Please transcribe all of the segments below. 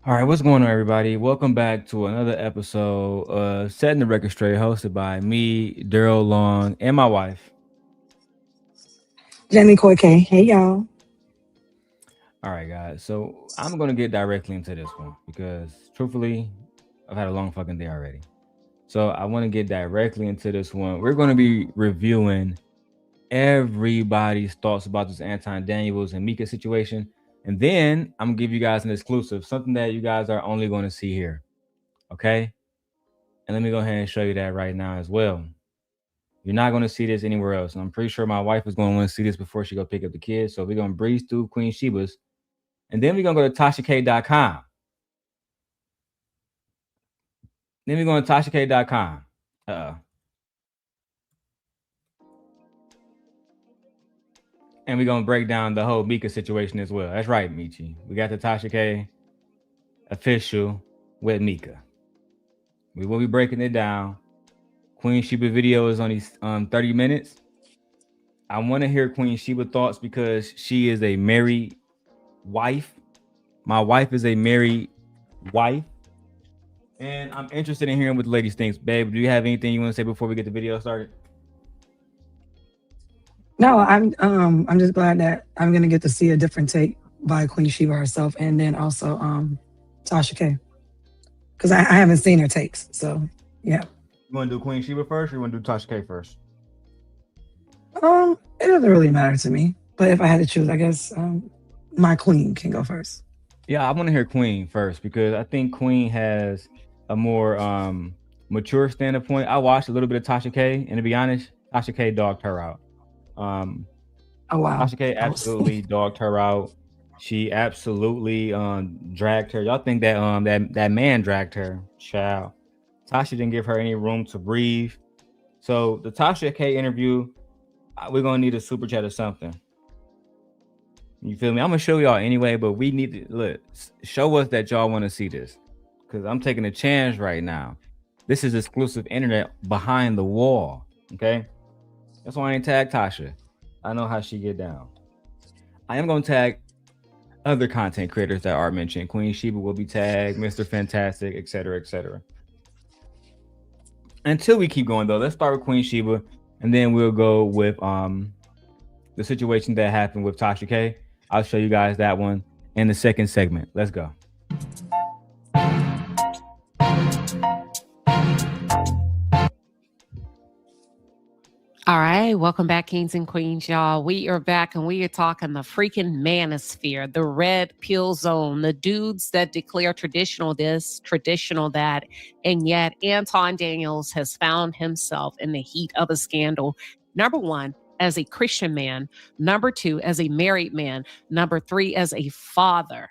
All right, what's going on, everybody? Welcome back to another episode of Setting the Record Straight, hosted by me, Darrel Long, and my wife. Jamie Coy. Hey, y'all. All right, guys. So I'm going to get directly into this one because, truthfully, I've had a long fucking day already. So I want to get directly into this one. We're going to be reviewing everybody's thoughts about this Anton Daniels and Micca situation. And then I'm going to give you guys an exclusive, something that you guys are only going to see here. Okay? And let me go ahead and show you that right now as well. You're not going to see this anywhere else. And I'm pretty sure my wife is going to want to see this before she go pick up the kids. So we're going to breeze through Queen Sheba's. And then we're going to go to TASHAK.com. Then we're going to TASHAK.com. And we're going to break down the whole Micca situation as well. That's right, Michi. We got the Tasha K official with Micca. We will be breaking it down. Queen Sheba video is only 30 minutes. I want to hear Queen Sheba thoughts because she is a married wife. My wife is a married wife. And I'm interested in hearing what the ladies think. Babe, do you have anything you want to say before we get the video started? No, I'm just glad that I'm gonna get to see a different take by Queen Sheba herself, and then also Tasha K. Because I haven't seen her takes, so yeah. You want to do Queen Sheba first, or you want to do Tasha K first? It doesn't really matter to me, but if I had to choose, I guess my queen can go first. Yeah, I want to hear Queen first because I think Queen has a more mature standpoint. I watched a little bit of Tasha K, and to be honest, Tasha K dogged her out. Um, Oh wow. Tasha K absolutely dogged her out. She absolutely dragged her. Y'all think that that man dragged her? Child. Tasha didn't give her any room to breathe. So the Tasha K interview, we're gonna need a super chat or something. You feel me? I'm gonna show y'all anyway, but we need to look, show us that y'all want to see this. Cause I'm taking a chance right now. This is exclusive internet behind the wall. Okay. That's why I ain't tag Tasha. I know how she get down. I am gonna tag other content creators that are mentioned. Queen Sheba will be tagged, Mr. Fantastic, etc., etc. Until we keep going though, let's start with Queen Sheba, and then we'll go with the situation that happened with Tasha K. I'll show you guys that one in the second segment. Let's go. All right, welcome back, kings and queens, y'all. We are back and we are talking the freaking manosphere, the red pill zone, the dudes that declare traditional this, traditional that, and yet Anton Daniels has found himself in the heat of a scandal. Number one, as a Christian man. Number two, as a married man. Number three, as a father.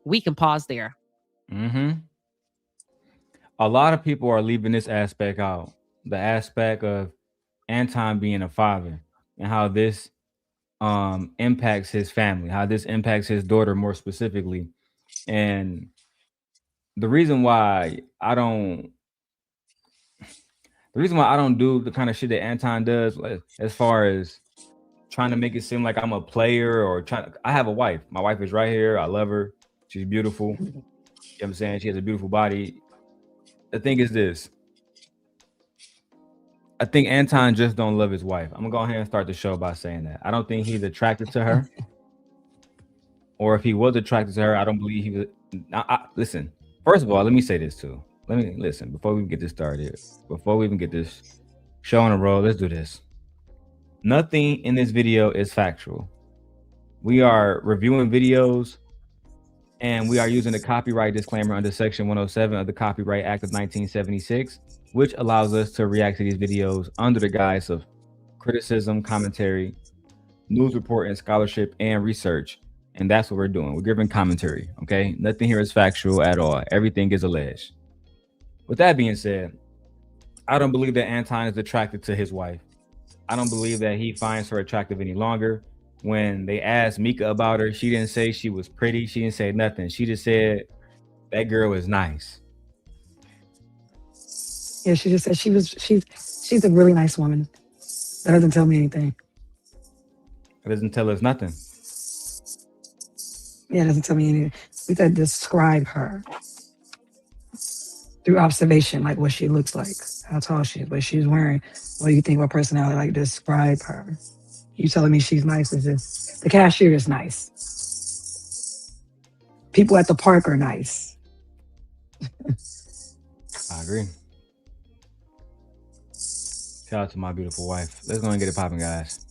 We can pause there. Mm-hmm. A lot of people are leaving this aspect out. The aspect of Anton being a father and how this impacts his family, how this impacts his daughter more specifically. And the reason why I don't the reason why I don't do the kind of shit that Anton does, like, as far as trying to make it seem like I'm a player or trying. I have a wife. My wife is right here. I love her. She's beautiful. You know what I'm saying? She has a beautiful body. The thing is this. I think Anton just don't love his wife. I'm gonna go ahead and start the show by saying that. I don't think he's attracted to her. Or if he was attracted to her, I don't believe he was. Listen, first of all, let me say this too. Let me listen before we get this started. Before we even get this show on the road, let's do this. Nothing in this video is factual. We are reviewing videos and we are using a copyright disclaimer under Section 107 of the Copyright Act of 1976, which allows us to react to these videos under the guise of criticism, commentary, news reporting, scholarship, and research. And that's what we're doing. We're giving commentary, okay? Nothing here is factual at all. Everything is alleged. With that being said, I don't believe that Anton is attracted to his wife. I don't believe that he finds her attractive any longer. When they asked Micca about her, she didn't say she was pretty. She didn't say nothing. She just said that girl is nice. Yeah, she just said she's a really nice woman. That doesn't tell me anything. It doesn't tell us nothing. Yeah, it doesn't tell me anything. We said describe her through observation, like what she looks like, how tall she is, what she's wearing. What do you think about personality? Like describe her. You telling me she's nice? Is this the cashier is nice? People at the park are nice. I agree. Shout out to my beautiful wife. Let's go and get it popping, guys.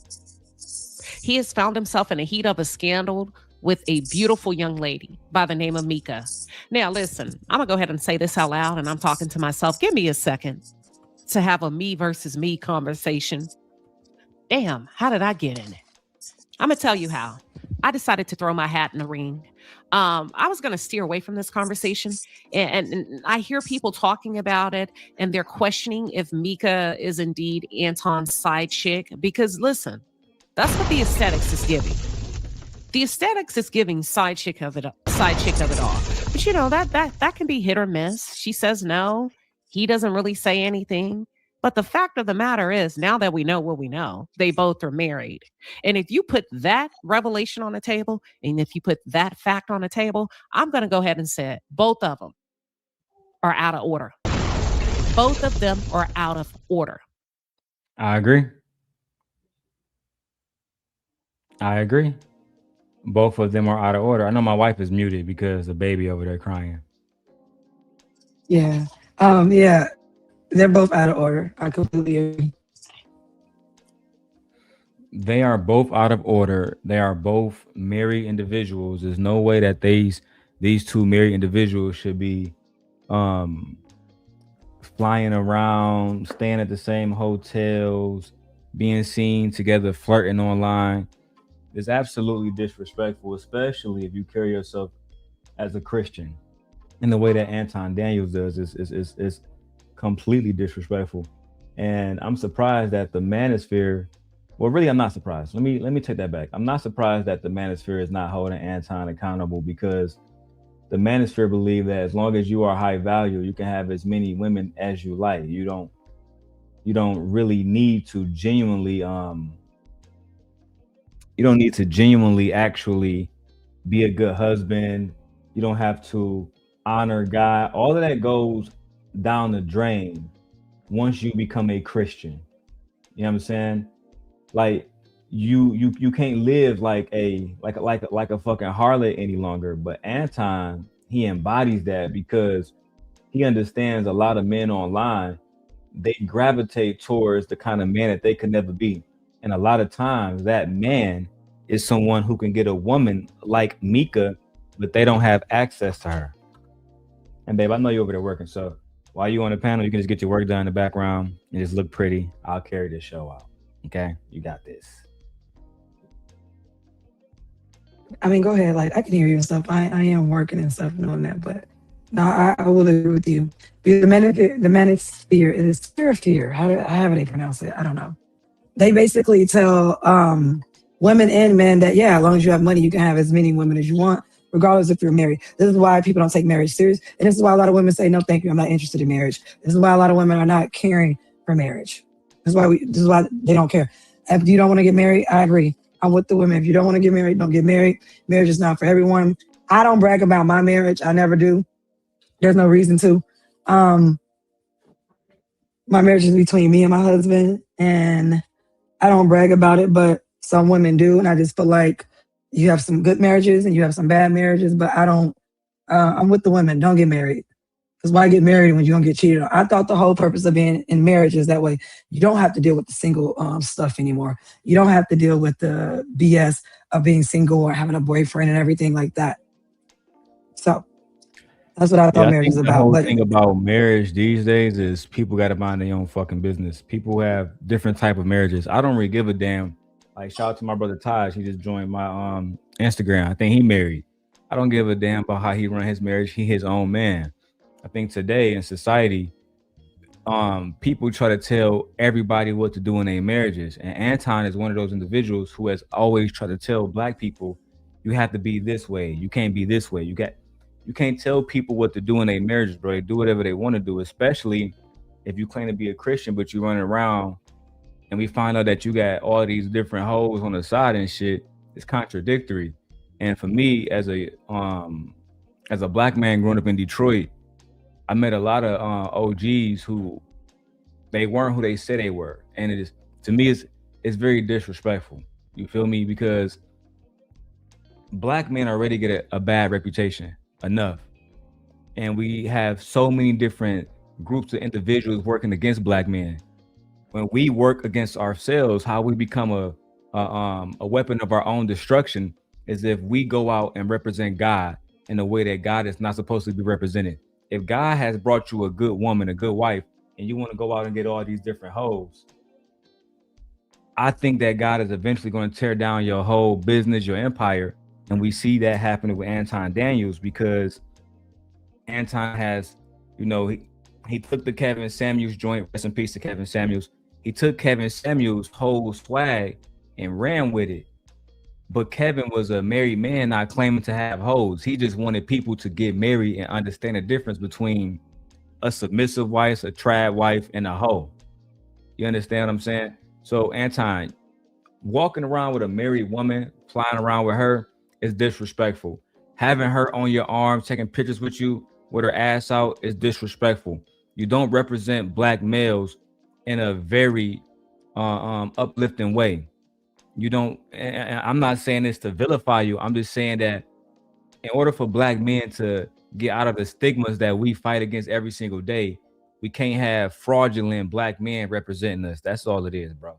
He has found himself in the heat of a scandal with a beautiful young lady by the name of Micca. Now, listen, I'm going to go ahead and say this out loud, and I'm talking to myself. Give me a second to have a me versus me conversation. Damn, how did I get in it? I'm going to tell you how. I decided to throw my hat in the ring. I was going to steer away from this conversation, and I hear people talking about it, and they're questioning if Micca is indeed Anton's side chick. Because listen, that's what the aesthetics is giving. The aesthetics is giving side chick of it all. But you know that can be hit or miss. She says no. He doesn't really say anything. But the fact of the matter is, now that we know what we know, they both are married. And if you put that revelation on the table, and if you put that fact on the table, I'm going to go ahead and say it. Both of them are out of order. Both of them are out of order. I agree. Both of them are out of order. I know my wife is muted because the baby over there crying. Yeah. Yeah. They're both out of order. I completely agree. They are both out of order. They are both married individuals. There's no way that these two married individuals should be flying around, staying at the same hotels, being seen together, flirting online. It's absolutely disrespectful, especially if you carry yourself as a Christian in the way that Anton Daniels does. Is completely disrespectful. And I'm surprised that the manosphere, well, really, I'm not surprised. Let me take that back. I'm not surprised that the manosphere is not holding Anton accountable, because the manosphere believe that as long as you are high value, you can have as many women as you like. You don't really need to genuinely actually be a good husband. You don't have to honor God. All of that goes down the drain once you become a Christian. You know what I'm saying? Like you can't live like a fucking harlot any longer. But Anton, he embodies that, because he understands a lot of men online, they gravitate towards the kind of man that they could never be. And a lot of times that man is someone who can get a woman like Micca, but they don't have access to her. And babe, I know you're over there working, so while you on the panel, you can just get your work done in the background and just look pretty. I'll carry this show out. Okay? You got this. I mean, go ahead. Like, I can hear you and stuff. I am working and stuff, knowing that, but no, I will agree with you. Because the manosphere is fear. How do they pronounce it? I don't know. They basically tell women and men that, yeah, as long as you have money, you can have as many women as you want, regardless if you're married. This is why people don't take marriage serious. And this is why a lot of women say, no, thank you, I'm not interested in marriage. This is why a lot of women are not caring for marriage. This is why they don't care. If you don't want to get married, I agree. I'm with the women. If you don't want to get married, don't get married. Marriage is not for everyone. I don't brag about my marriage. I never do. There's no reason to. My marriage is between me and my husband, and I don't brag about it, but some women do. And I just feel like you have some good marriages and you have some bad marriages, but I don't. I'm with the women. Don't get married. Because why get married when you're going to get cheated on? I thought the whole purpose of being in marriage is that way. You don't have to deal with the single stuff anymore. You don't have to deal with the BS of being single or having a boyfriend and everything like that. So that's what I thought marriage is about. The whole thing about marriage these days is people got to mind their own fucking business. People have different type of marriages. I don't really give a damn. Like, shout out to my brother Taj. He just joined my Instagram. I think he married. I don't give a damn about how he run his marriage. He his own man. I think today in society, people try to tell everybody what to do in their marriages. And Anton is one of those individuals who has always tried to tell Black people, you have to be this way. You can't be this way. You can't tell people what to do in their marriages, bro. They do whatever they want to do, especially if you claim to be a Christian, but you running around and we find out that you got all these different hoes on the side and shit. It's contradictory. And for me, as a black man growing up in Detroit, I met a lot of OGs who they weren't who they said they were, and it is, to me, it's very disrespectful. You feel me? Because black men already get a bad reputation enough, and we have so many different groups of individuals working against black men. When we work against ourselves, how we become a weapon of our own destruction is if we go out and represent God in a way that God is not supposed to be represented. If God has brought you a good woman, a good wife, and you want to go out and get all these different hoes, I think that God is eventually going to tear down your whole business, your empire. And we see that happening with Anton Daniels, because Anton has, he took the Kevin Samuels joint, rest in peace to Kevin Samuels. He took Kevin Samuels' whole swag and ran with it. But Kevin was a married man, not claiming to have hoes. He just wanted people to get married and understand the difference between a submissive wife, a trad wife, and a hoe. You understand what I'm saying? So Anton, walking around with a married woman, flying around with her is disrespectful. Having her on your arm, taking pictures with you with her ass out is disrespectful. You don't represent black males in a very uplifting way. You don't, and I'm not saying this to vilify you. I'm just saying that in order for black men to get out of the stigmas that we fight against every single day, we can't have fraudulent black men representing us. That's all it is, bro.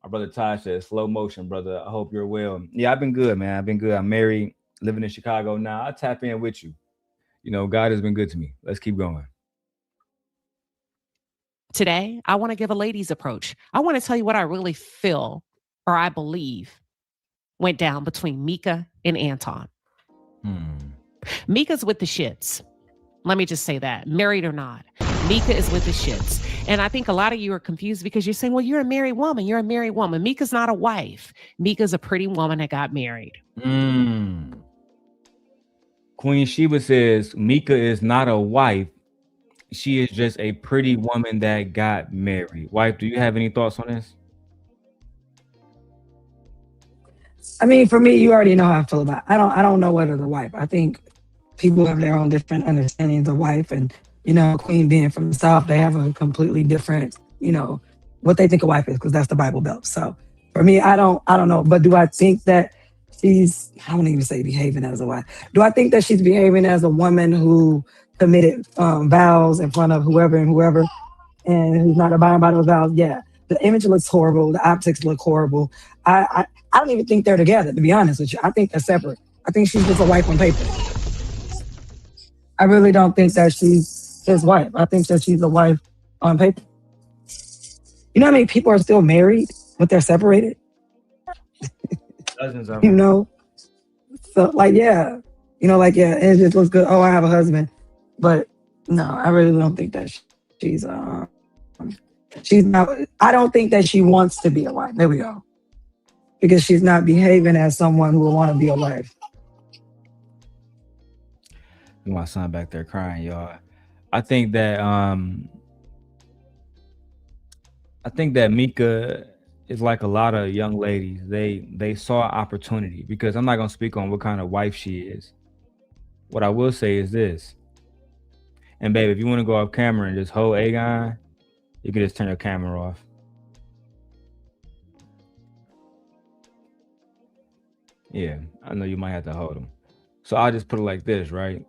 My brother Tasha, slow motion, brother. I hope you're well. Yeah, I've been good, man. I've been good. I'm married, living in Chicago now. I'll tap in with you. God has been good to me. Let's keep going. Today, I want to give a ladies' approach. I want to tell you what I really feel, or I believe, went down between Micca and Anton. Micca's with the shits. Let me just say that, married or not, Micca is with the shits. And I think a lot of you are confused because you're saying, well, you're a married woman. You're a married woman. Micca's not a wife. Micca's a pretty woman that got married. Queen Sheba says Micca is not a wife. She is just a pretty woman that got married. Wife, do you have any thoughts on this? I mean, for me, you already know how I feel about it. I don't know whether the wife. I think people have their own different understandings of wife, and Queen being from the South, they have a completely different, what they think a wife is, because that's the Bible Belt. So for me, I don't know. But do I think that she's, I won't even say behaving as a wife. Do I think that she's behaving as a woman who committed vows in front of whoever and who's not abiding by those vows? Yeah. The image looks horrible. The optics look horrible. I don't even think they're together, to be honest with you. I think they're separate. I think she's just a wife on paper. I really don't think that she's his wife. I think that she's a wife on paper. You know how many people are still married, but they're separated? Dozens of them. So yeah, it just looks good. Oh, I have a husband. But no, I really don't think that she's not, I don't think that she wants to be a wife. There we go. Because she's not behaving as someone who will want to be a wife. My son back there crying, y'all. I think that Micca is like a lot of young ladies. They saw opportunity, because I'm not gonna speak on what kind of wife she is. What I will say is this. And babe, if you want to go off camera and just hold Aegon, you can just turn your camera off. Yeah, I know you might have to hold him. So I'll just put it like this, right?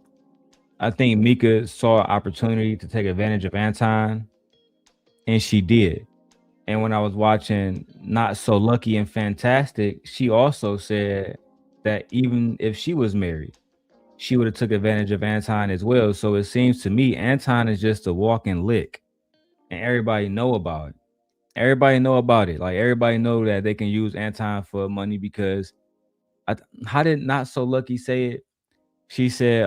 I think Micca saw an opportunity to take advantage of Anton, and she did. And when I was watching Not So Lucky and Fantastic, she also said that even if she was married, she would have took advantage of Anton as well. So it seems to me Anton is just a walking lick, and everybody know about it. Everybody know about it. Like, everybody know that they can use Anton for money, because how did Not So Lucky say it? She said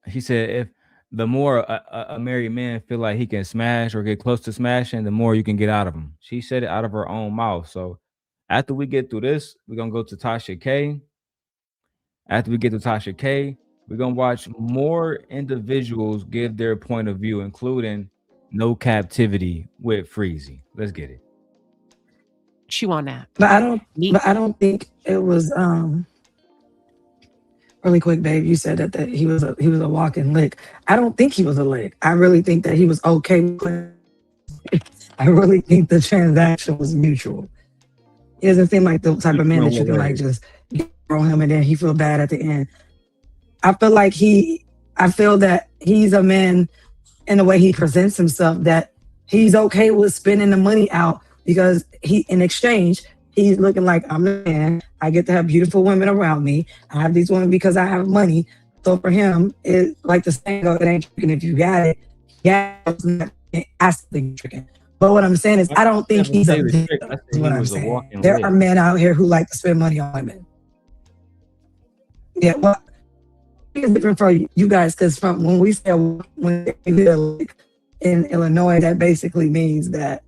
if the more a married man feel like he can smash or get close to smashing, the more you can get out of him. She said it out of her own mouth. So after we get through this, we're gonna go to Tasha K. After we get to Tasha K, we're gonna watch more individuals give their point of view, including No Captivity with Freezy. Let's get it. Chew on that. But I don't. Me. But I don't think it was. Really quick, babe. You said that he was a walking lick. I don't think he was a lick. I really think that he was okay. I really think the transaction was mutual. He doesn't seem like the type of man that you can like just throw him and then he feel bad at the end. I feel that he's a man in the way he presents himself that he's okay with spending the money out because in exchange, he's looking like I'm a man. I get to have beautiful women around me. I have these women because I have money. So for him, it's like the saying goes, it ain't tricking if you got it. Yeah, it's not accidentally tricking. But what I'm saying is, I don't think he's a victim. Is what I'm saying. There are men out here who like to spend money on women. Yeah, well, it's different for you guys because from when we say when we hit a lick in Illinois, that basically means that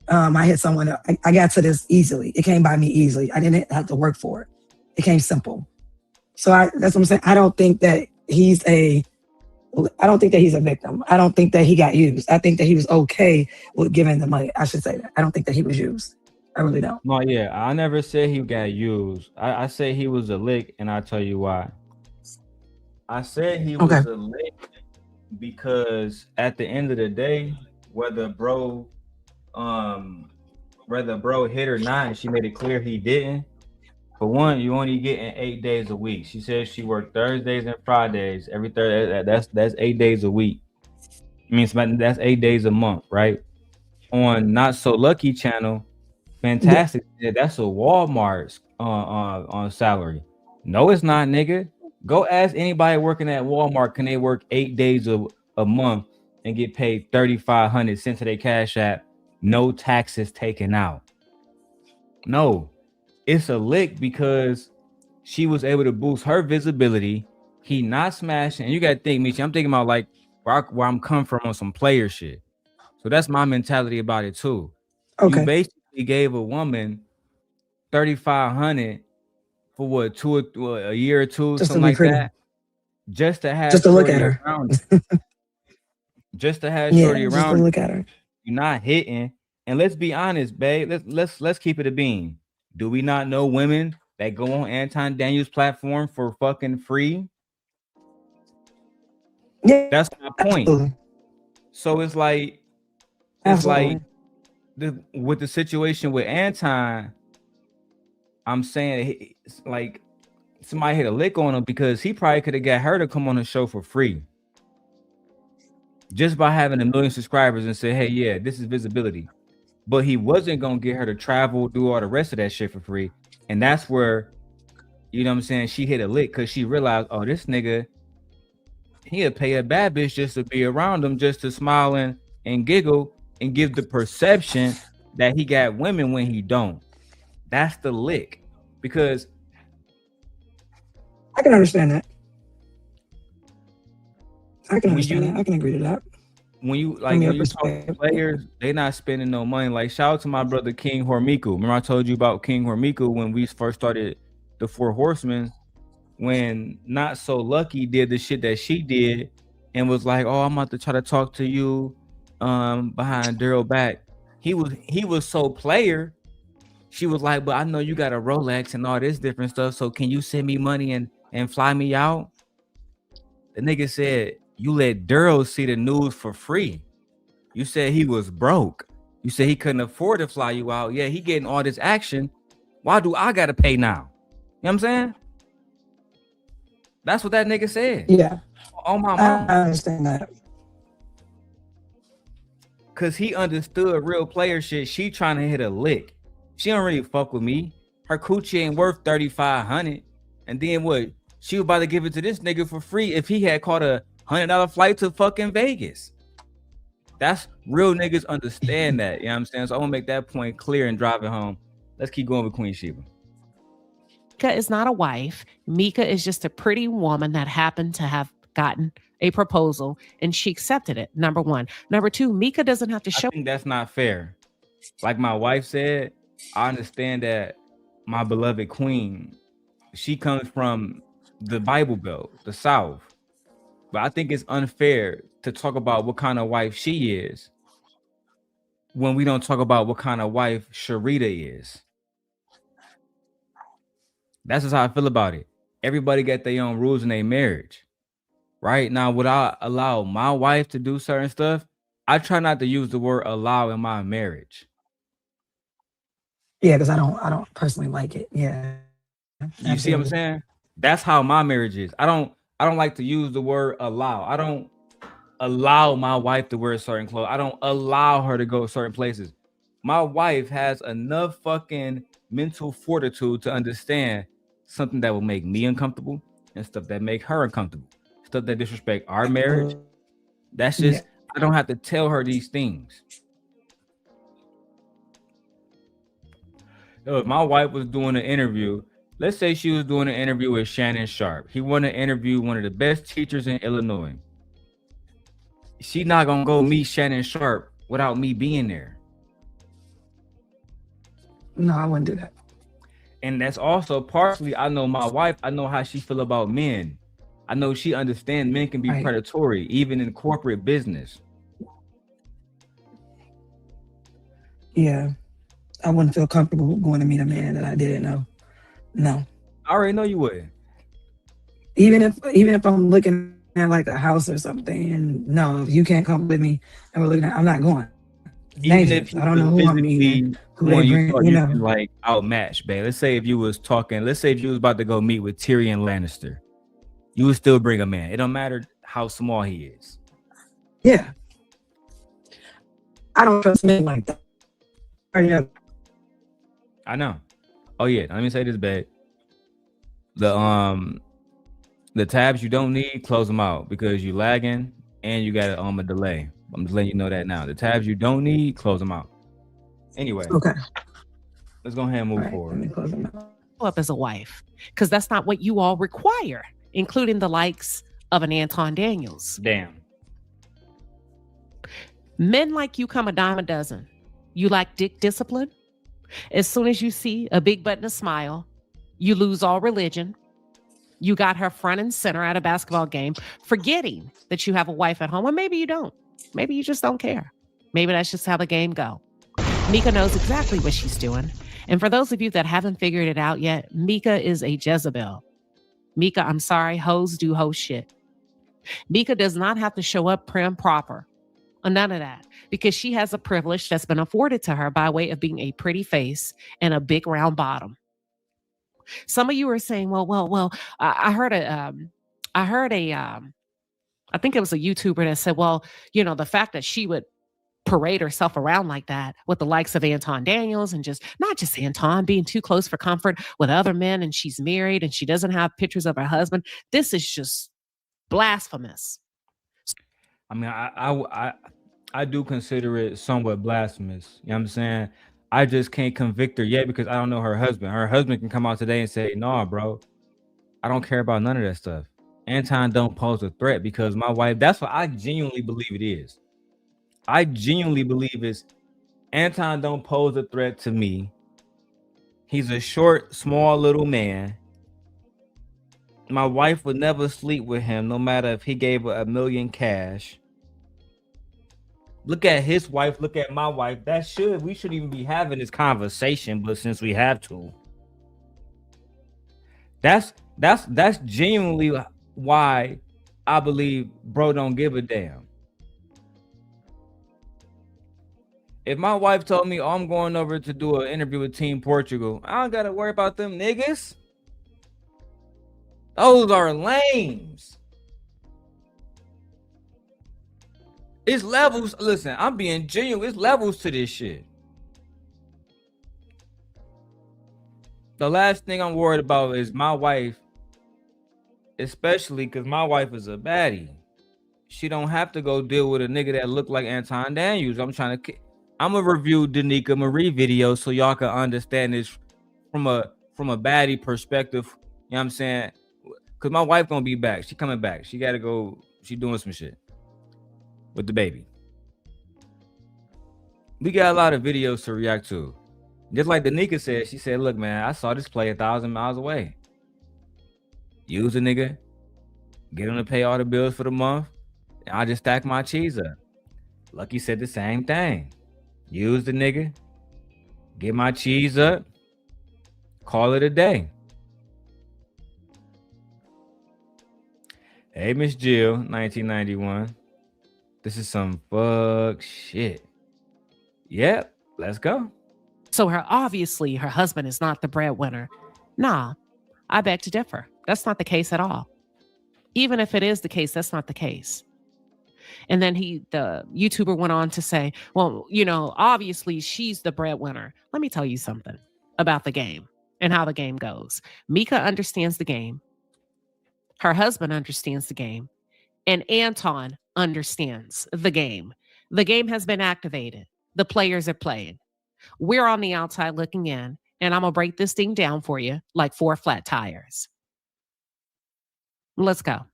I hit someone. I got to this easily. It came by me easily. I didn't have to work for it. It came simple. So that's what I'm saying. I don't think that he's a victim. I don't think that he got used. I think that he was okay with giving the money. I should say that. I don't think that he was used. I really don't. No, yeah, I never said he got used. I say he was a lick, and I'll tell you why. I said he was a lick because at the end of the day, whether bro hit or not, and she made it clear he didn't. For one, you only getting 8 days a week. She says she worked Thursdays and Fridays every Thursday. That's 8 days a week. I mean, that's 8 days a month, right? On Not So Lucky channel, fantastic. Yeah, that's a Walmart's on salary. No, it's not, nigga. Go ask anybody working at Walmart. Can they work 8 days a month and get paid $3,500 sent to their Cash App? No taxes taken out. No. It's a lick because she was able to boost her visibility. He not smashing. And you got to think, Michi, I'm thinking about like where I'm coming from on some player shit. So that's my mentality about it too. Okay. You basically gave a woman $3,500 for what, a year or two, just something like that, just to have look at her around. Just to have shorty around. Just to look at her. You're not hitting. And let's be honest, babe. Let's keep it a bean. Do we not know women that go on Anton Daniels' platform for fucking free? Yeah, that's my point. Absolutely. So it's like with the situation with Anton, I'm saying like somebody hit a lick on him because he probably could have got her to come on the show for free. Just by having 1 million subscribers and say, hey, yeah, this is visibility. But he wasn't going to get her to travel, do all the rest of that shit for free. And that's where, you know what I'm saying, she hit a lick because she realized, oh, this nigga, he'll pay a bad bitch just to be around him, just to smile and giggle and give the perception that he got women when he don't. That's the lick. Because I can understand that. I can understand that. I can agree to that. When you talk to players, they not spending no money. Like, shout out to my brother King Hormiku. Remember I told you about King Hormiku when we first started the Four Horsemen, when Not So Lucky did the shit that she did and was like, oh, I'm about to try to talk to you behind Darrel back. He was so player. She was like, but I know you got a Rolex and all this different stuff, so can you send me money and fly me out? The nigga said, you let Darrel see the news for free. You said he was broke. You said he couldn't afford to fly you out. Yeah, he getting all this action. Why do I gotta pay now? You know what I'm saying? That's what that nigga said. Yeah. On my mom. I understand that. Cause he understood real player shit. She trying to hit a lick. She don't really fuck with me. Her coochie ain't worth $3,500. And then what? She was about to give it to this nigga for free if he had caught a $100 flight to fucking Vegas. That's real niggas understand that. You know what I'm saying? So I want to make that point clear and drive it home. Let's keep going with Queen Sheba. Micca is not a wife. Micca is just a pretty woman that happened to have gotten a proposal and she accepted it. Number one. Number two, Micca doesn't have to show. I think that's not fair. Like my wife said, I understand that my beloved queen, she comes from the Bible Belt, the South. But I think it's unfair to talk about what kind of wife she is when we don't talk about what kind of wife Sharita is. That's just how I feel about it. Everybody got their own rules in their marriage. Right now, would I allow my wife to do certain stuff? I try not to use the word allow in my marriage. Yeah, because I don't personally like it. Yeah. You see what I'm saying? That's how my marriage is. I don't like to use the word allow. I don't allow my wife to wear certain clothes. I don't allow her to go certain places. My wife has enough fucking mental fortitude to understand something that will make me uncomfortable and stuff that make her uncomfortable. Stuff that disrespect our marriage. That's just, I don't have to tell her these things. If my wife was doing an interview, let's say she was doing an interview with Shannon Sharp. He wanted to interview one of the best teachers in Illinois. She's not gonna go meet Shannon Sharp without me being there. No, I wouldn't do that. And that's also partially, I know my wife, I know how she feel about men. I know she understands men can be predatory, even in corporate business. Yeah. I wouldn't feel comfortable going to meet a man that I didn't know. No. I already know you wouldn't. Even if I'm looking at like a house or something, and no, if you can't come with me and we're looking at, I'm not going. Even if I don't know who I'm meeting, who they bring, you know, can like outmatch, babe. Let's say if you was about to go meet with Tyrion Lannister, you would still bring a man. It don't matter how small he is. Yeah. I don't trust men like that. I know. Oh yeah, let me say this, babe. The tabs you don't need, close them out because you lagging and you got a delay. I'm just letting you know that now. The tabs you don't need, close them out. Anyway. Okay. Let's go ahead and move forward. Let me close them out. Up as a wife, because that's not what you all require, including the likes of an Anton Daniels. Damn. Men like you come a dime a dozen. You like dick discipline? As soon as you see a big butt and a smile, you lose all religion. You got her front and center at a basketball game, forgetting that you have a wife at home, or maybe you don't. Maybe you just don't care. Maybe that's just how the game go. Micca knows exactly what she's doing. And for those of you that haven't figured it out yet, Micca is a Jezebel. Micca, I'm sorry, hoes do hoe shit. Micca does not have to show up prim proper. None of that, because she has a privilege that's been afforded to her by way of being a pretty face and a big round bottom. Some of you are saying, well, I heard I think it was a YouTuber that said, well, you know, the fact that she would parade herself around like that with the likes of Anton Daniels and not just Anton being too close for comfort with other men, and she's married and she doesn't have pictures of her husband. This is just blasphemous. I mean, I do consider it somewhat blasphemous. You know what I'm saying? I just can't convict her yet because I don't know her husband. Her husband can come out today and say, "No, bro, I don't care about none of that stuff. Anton don't pose a threat," because my wife, that's what I genuinely believe it is. I genuinely believe it's Anton don't pose a threat to me. He's a short, small little man. My wife would never sleep with him, no matter if he gave her $1 million cash. Look at his wife, look at my wife. We shouldn't even be having this conversation, but since we have to. That's genuinely why I believe bro don't give a damn. If my wife told me, "Oh, I'm going over to do an interview with Team Portugal," I don't gotta worry about them niggas. Those are lames. It's levels. Listen, I'm being genuine. It's levels to this shit. The last thing I'm worried about is my wife, especially because my wife is a baddie. She don't have to go deal with a nigga that look like Anton Daniels. I'm gonna review Danica Marie video so y'all can understand this from a baddie perspective. You know what I'm saying? Because my wife gonna be back. She coming back. She gotta go. She doing some shit with the baby. We got a lot of videos to react to. Just like Danica said, she said, "Look, man, I saw this play 1,000 miles away. Use a nigga, get him to pay all the bills for the month, and I just stack my cheese up." Lucky said the same thing. use the nigga, get my cheese up, call it a day. Hey, Miss Jill, 1991. This is some fuck shit. Yep, let's go. So obviously her husband is not the breadwinner. Nah, I beg to differ. That's not the case at all. Even if it is the case, that's not the case. And then the YouTuber went on to say, well, obviously she's the breadwinner. Let me tell you something about the game and how the game goes. Micca understands the game. Her husband understands the game. And Anton understands the game. The game has been activated. The players are playing. We're on the outside looking in, and I'm going to break this thing down for you like 4 flat tires. Let's go.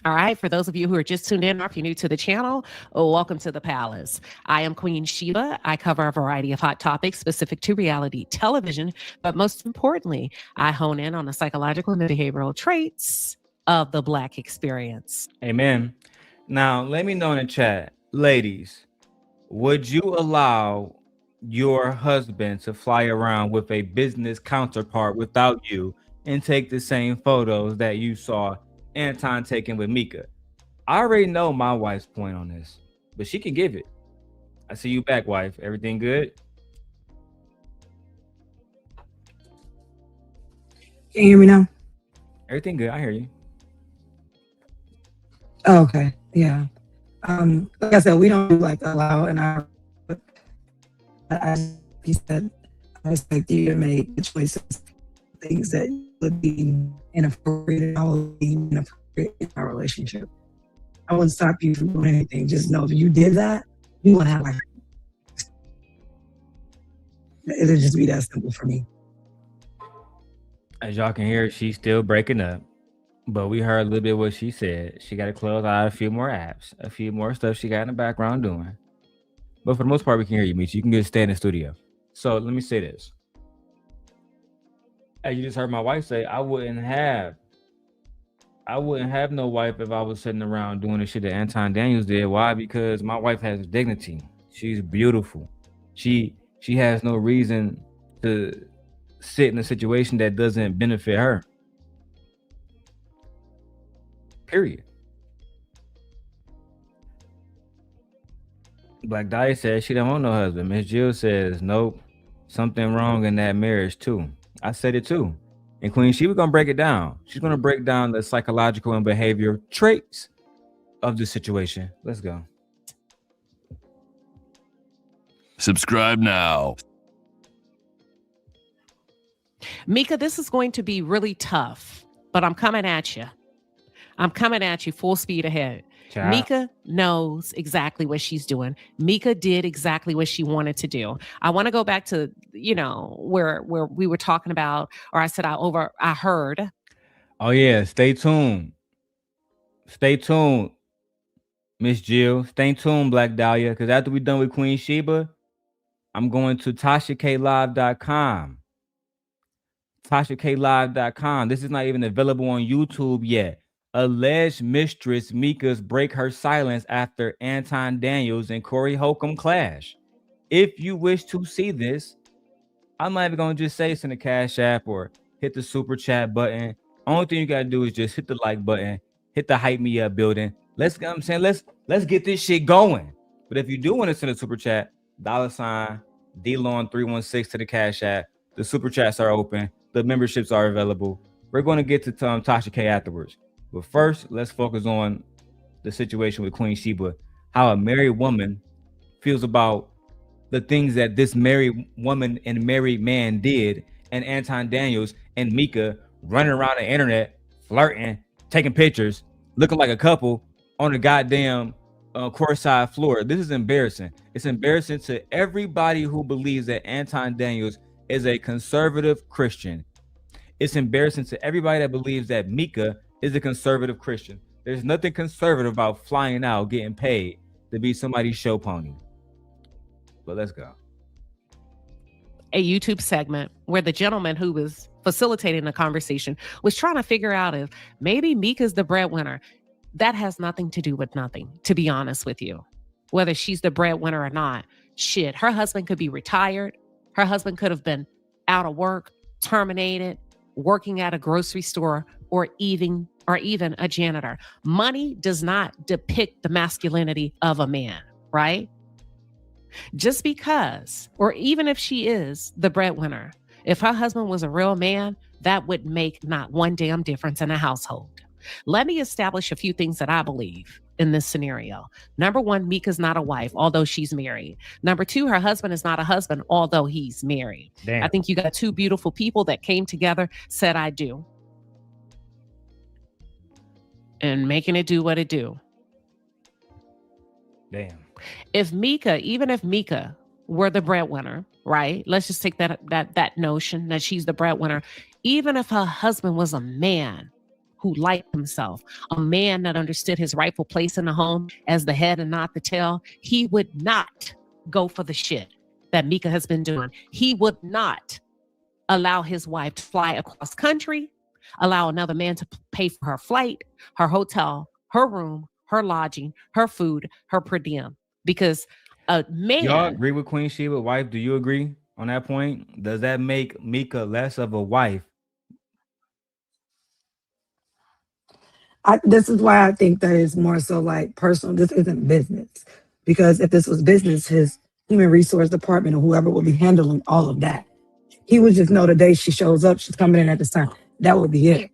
All right. For those of you who are just tuned in, or if you're new to the channel, welcome to the palace. I am Queen Sheba. I cover a variety of hot topics specific to reality television, but most importantly, I hone in on the psychological and behavioral traits of the Black experience. Amen. Now, let me know in the chat, ladies, would you allow your husband to fly around with a business counterpart without you and take the same photos that you saw Anton taking with Micca? I already know my wife's point on this, but she can give it. I see you back, wife. Everything good? Can you hear me now? Everything good. I hear you. Oh, okay. Yeah. Like I said, we don't allow in our. He said, I expect you to make the choices, things that would be inappropriate and all would be inappropriate in our relationship. I wouldn't stop you from doing anything. Just know if you did that, you wouldn't have it'll just be that simple for me. As y'all can hear, she's still breaking up, but we heard a little bit what she said. She got to close out a few more apps, a few more stuff she got in the background doing. But for the most part, we can hear you, Michi. You can just stay in the studio. So let me say this. As you just heard my wife say, I wouldn't have no wife if I was sitting around doing the shit that Anton Daniels did. Why? Because my wife has dignity. She's beautiful. She has no reason to sit in a situation that doesn't benefit her. Period. Black Dahlia says she don't want no husband. Miss Jill says, nope, something wrong in that marriage too. I said it too. And Queen Sheba gonna break it down. She's gonna break down the psychological and behavioral traits of the situation. Let's go. Subscribe now. Micca, this is going to be really tough, but I'm coming at you. I'm coming at you full speed ahead. Child. Micca knows exactly what she's doing. Micca did exactly what she wanted to do. I want to go back to, where we were talking about, or I said I heard. Oh yeah, stay tuned. Stay tuned, Miss Jill. Stay tuned, Black Dahlia, because after we're done with Queen Sheba, I'm going to TASHAKLive.com. TASHAKLive.com. This is not even available on YouTube yet. Alleged mistress Micca's break her silence after Anton Daniels and Corey Holcomb clash. If you wish to see this, I'm not even going to just say it's in the Cash App or hit the super chat button. Only thing you got to do is just hit the like button, hit the hype me up building. Let's get this shit going. But if you do want to send a super chat, $ DLon316 to the Cash App. The super chats are open. The memberships are available. We're going to get to Tasha K afterwards. But first, let's focus on the situation with Queen Sheba, how a married woman feels about the things that this married woman and married man did, and Anton Daniels and Micca running around the internet, flirting, taking pictures, looking like a couple on the goddamn courtside floor. This is embarrassing. It's embarrassing to everybody who believes that Anton Daniels is a conservative Christian. It's embarrassing to everybody that believes that Micca is a conservative Christian. There's nothing conservative about flying out, getting paid to be somebody's show pony. But let's go. A YouTube segment where the gentleman who was facilitating the conversation was trying to figure out if maybe Micca's the breadwinner. That has nothing to do with nothing, to be honest with you. whether she's the breadwinner or not. Shit, her husband could be retired. Her husband could have been out of work, terminated, working at a grocery store, or even a janitor. Money does not depict the masculinity of a man, right? Just because, or even if she is the breadwinner, if her husband was a real man, that would make not one damn difference in a household. Let me establish a few things that I believe in this scenario. Number one, Micca's not a wife, although she's married. Number two, her husband is not a husband, although he's married. Damn. I think you got two beautiful people that came together, said, I do. And making it do what it do. Damn. Even if Micca were the breadwinner, right? Let's just take that notion that she's the breadwinner. Even if her husband was a man who liked himself, a man that understood his rightful place in the home as the head and not the tail, he would not go for the shit that Micca has been doing. He would not allow his wife to fly across country, allow another man to pay for her flight, her hotel, her room, her lodging, her food, her per diem. Because a man... Y'all agree with Queen Sheba, wife? Do you agree on that point? Does that make Micca less of a wife? This is why I think that it's more so like personal. This isn't business. Because if this was business, his human resource department or whoever would be handling all of that. He would just know the day she shows up, she's coming in at this time. That would be it.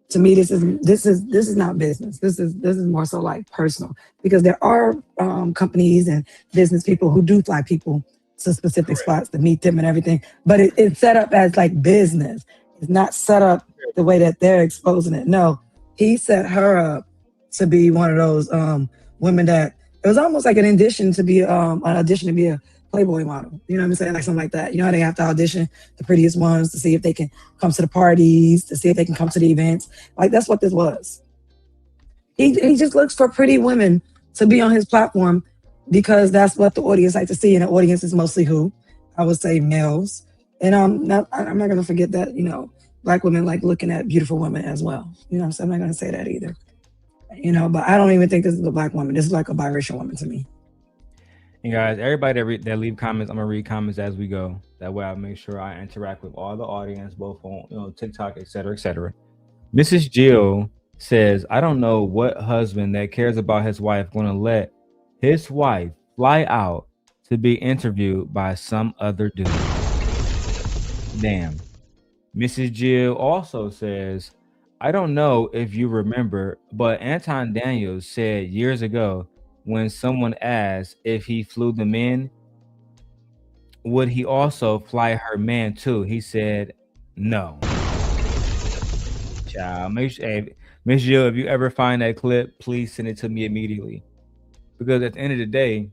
To me, this is not business. This is more so like personal, because there are companies and business people who do fly people to specific spots to meet them and everything. But it's set up as like business. It's not set up the way that they're exposing it. No, he set her up to be one of those women that it was almost like an audition to be a Playboy model. You know what I'm saying? Like something like that. You know how they have to audition the prettiest ones to see if they can come to the parties, to see if they can come to the events. Like that's what this was. He just looks for pretty women to be on his platform because that's what the audience like to see. And the audience is mostly who? I would say males. And I'm not going to forget that, you know, Black women like looking at beautiful women as well. You know what I'm saying? I'm not going to say that either. You know, but I don't even think this is a Black woman. This is like a biracial woman to me. And guys, everybody that leave comments, I'm gonna read comments as we go. That way, I make sure I interact with all the audience, both on TikTok, etc., etc. Mrs. Jill says, "I don't know what husband that cares about his wife gonna let his wife fly out to be interviewed by some other dude." Damn. Mrs. Jill also says, "I don't know if you remember, but Anton Daniels said years ago, when someone asked if he flew the men, would he also fly her man too? He said, no." Child, make sure, hey, Miss Jill, if you ever find that clip, please send it to me immediately. Because at the end of the day,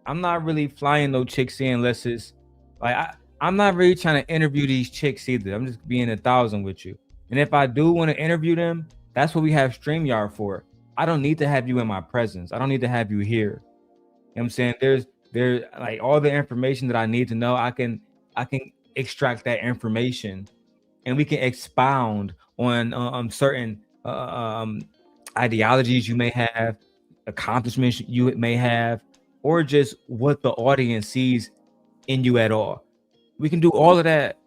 I'm not really flying no chicks in unless it's like I'm not really trying to interview these chicks either. I'm just being 1,000 with you. And if I do want to interview them, that's what we have StreamYard for. I don't need to have you in my presence. I don't need to have you here. You know what I'm saying? There's like all the information that I need to know. I can extract that information and we can expound on certain ideologies you may have, accomplishments you may have, or just what the audience sees in you at all. We can do all of that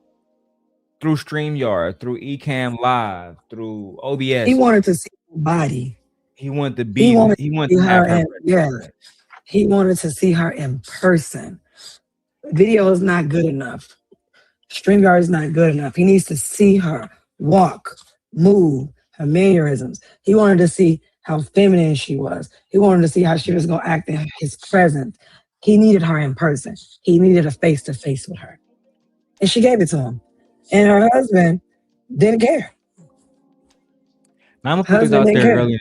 through StreamYard, through Ecamm Live, through OBS. He wanted to see her body. He wanted to be. He wanted to have her. Yeah, he wanted to see her in person. Video is not good enough. StreamYard is not good enough. He needs to see her walk, move, her mannerisms. He wanted to see how feminine she was. He wanted to see how she was going to act in his presence. He needed her in person. He needed a face-to-face with her. And she gave it to him. And her husband didn't care. Now, I'm going to put this out there earlier.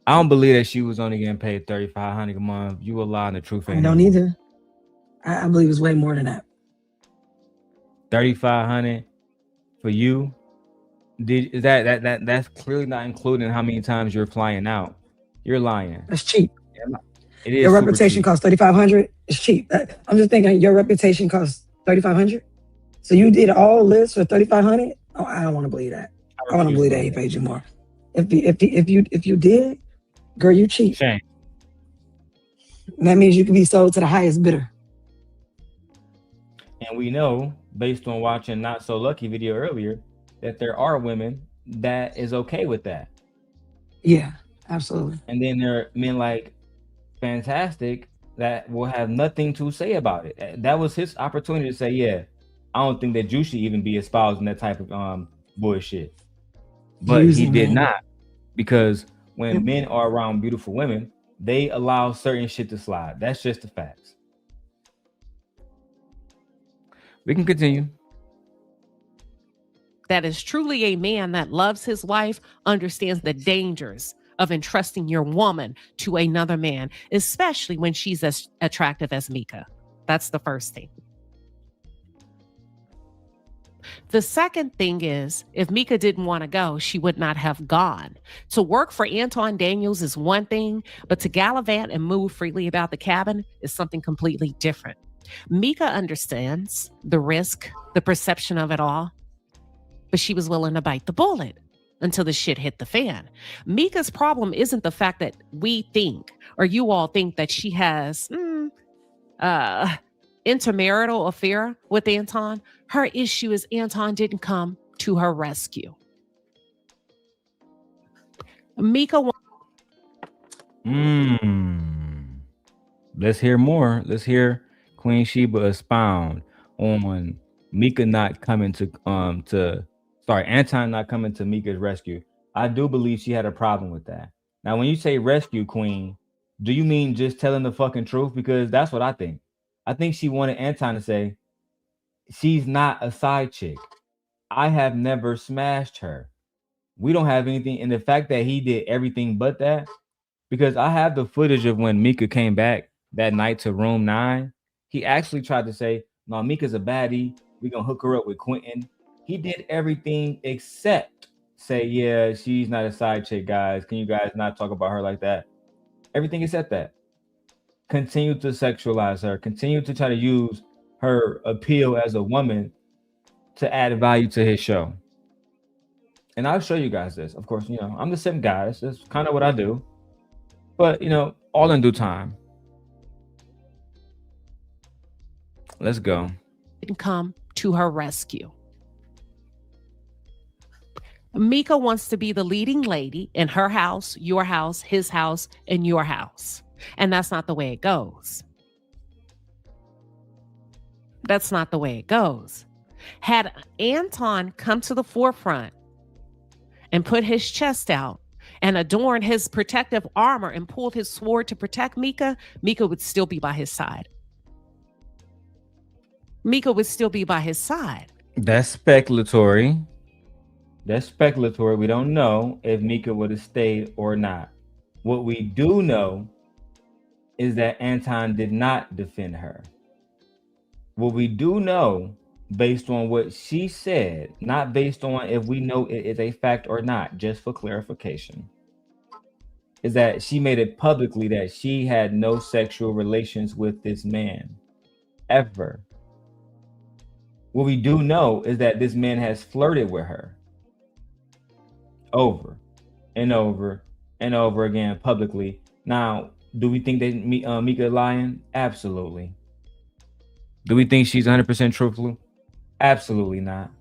I don't believe that she was only getting paid $3,500 a month. You were lying, the truth. I don't either. I believe it's way more than that. $3,500 for you? Is that's clearly not including how many times you're flying out. You're lying. That's cheap. It is. Your reputation costs $3,500. It's cheap. I'm just thinking your reputation costs $3,500. So you did all this for $3,500? Oh, I don't want to believe that. I want to believe that he paid you more. If you did, girl, you cheap. Shame. That means you can be sold to the highest bidder. And we know, based on watching Not So Lucky video earlier, that there are women that is okay with that. Yeah, absolutely. And then there are men like Fantastic that will have nothing to say about it. That was his opportunity to say, yeah, I don't think that you should even be espousing that type of bullshit. But he Using did men. not, because when Yep. men are around beautiful women, they allow certain shit to slide. That's just the facts. We can continue. That is truly a man that loves his wife, understands the dangers of entrusting your woman to another man, especially when she's as attractive as Micca. That's the first thing. The second thing is, if Micca didn't want to go, she would not have gone. To work for Anton Daniels is one thing, but to gallivant and move freely about the cabin is something completely different. Micca understands the risk, the perception of it all, but she was willing to bite the bullet until the shit hit the fan. Micca's problem isn't the fact that we think, or you all think, that she has intermarital affair with Anton. Her issue is Anton didn't come to her rescue. Micca. Let's hear more. Let's hear Queen Sheba expound on Micca not coming to Anton not coming to Micca's rescue. I do believe she had a problem with that. Now, when you say rescue, Queen, do you mean just telling the fucking truth? Because that's what I think. I think she wanted Anton to say, she's not a side chick. I have never smashed her. We don't have anything. And the fact that he did everything but that, because I have the footage of when Micca came back that night to room 9, he actually tried to say, no, Mika's a baddie. We're going to hook her up with Quentin. He did everything except say, yeah, she's not a side chick, guys. Can you guys not talk about her like that? Everything except that. Continue to sexualize her. Continue to try to use her appeal as a woman to add value to his show. And I'll show you guys this. Of course, I'm the same guy. That's kind of what I do. But, all in due time. Let's go. Didn't come to her rescue. Micca wants to be the leading lady in her house, your house, his house, and your house. And that's not the way it goes. That's not the way it goes. Had Anton come to the forefront and put his chest out and adorn his protective armor and pulled his sword to protect Micca, Micca would still be by his side. Micca would still be by his side. That's speculatory. We don't know if Micca would have stayed or not. What we do know is that Anton did not defend her. What we do know, based on what she said, not based on if we know it is a fact or not, just for clarification, is that she made it publicly that she had no sexual relations with this man, ever. What we do know is that this man has flirted with her over and over and over again publicly. Now, do we think that Micca lying? Absolutely. Do we think she's 100% truthful? Absolutely not.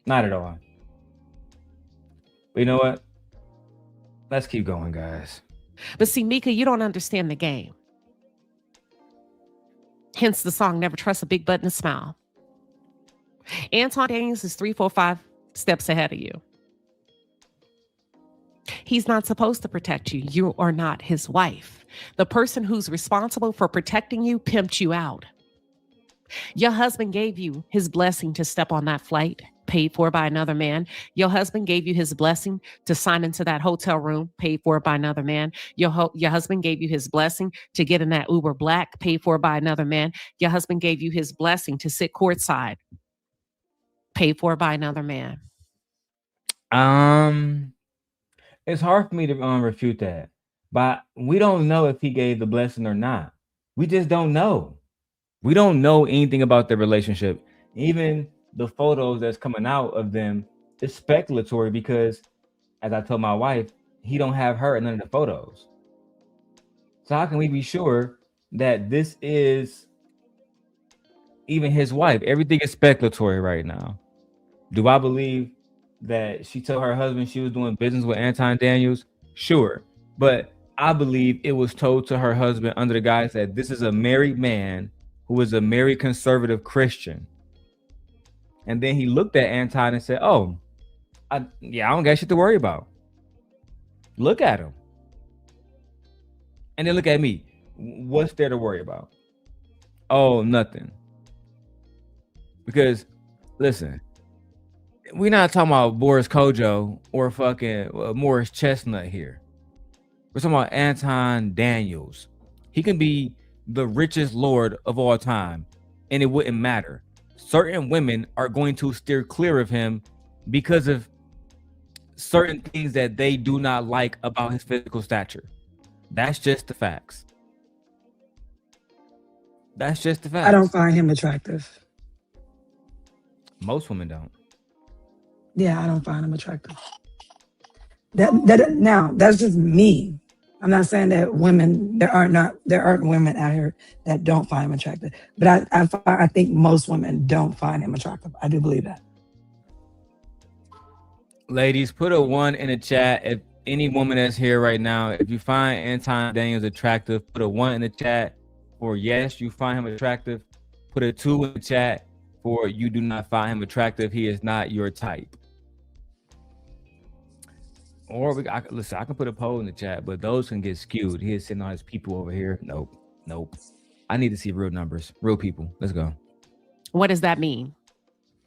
Not at all. But you know what? Let's keep going, guys. But see, Micca, you don't understand the game. Hence the song, Never Trust a Big Butt and a Smile. Anton Daniels is 3, 4, 5 steps ahead of you. He's not supposed to protect you. You are not his wife. The person who's responsible for protecting you pimped you out. Your husband gave you his blessing to step on that flight, paid for by another man. Your husband gave you his blessing to sign into that hotel room, paid for by another man. Your husband gave you his blessing to get in that Uber Black, paid for by another man. Your husband gave you his blessing to sit courtside, paid for by another man. It's hard for me to refute that, but we don't know if he gave the blessing or not. We just don't know. We don't know anything about their relationship. Even the photos that's coming out of them is speculatory because, as I told my wife, he don't have her in none of the photos. So how can we be sure that this is even his wife? Everything is speculatory right now. Do I believe that she told her husband she was doing business with Anton Daniels? Sure. But I believe it was told to her husband under the guise that this is a married man who is a married conservative Christian. And then he looked at Anton and said, oh, I don't got shit to worry about. Look at him. And then look at me. What's there to worry about? Oh, nothing. Because, listen, we're not talking about Boris Kojo or fucking Morris Chestnut here. We're talking about Anton Daniels. He can be the richest lord of all time, and it wouldn't matter. Certain women are going to steer clear of him because of certain things that they do not like about his physical stature. That's just the facts. That's just the facts. I don't find him attractive. Most women don't. Yeah, I don't find him attractive. Now that's just me. I'm not saying that women there aren't women out here that don't find him attractive, but I think most women don't find him attractive. I do believe that. Ladies, put a 1 in the chat. If any woman that's here right now, if you find Anton Daniels attractive, put a 1 in the chat for yes, you find him attractive. Put a 2 in the chat for you do not find him attractive. He is not your type. Or listen, I can put a poll in the chat, but those can get skewed. He is sitting on his people over here. Nope. I need to see real numbers, real people. Let's go. What does that mean?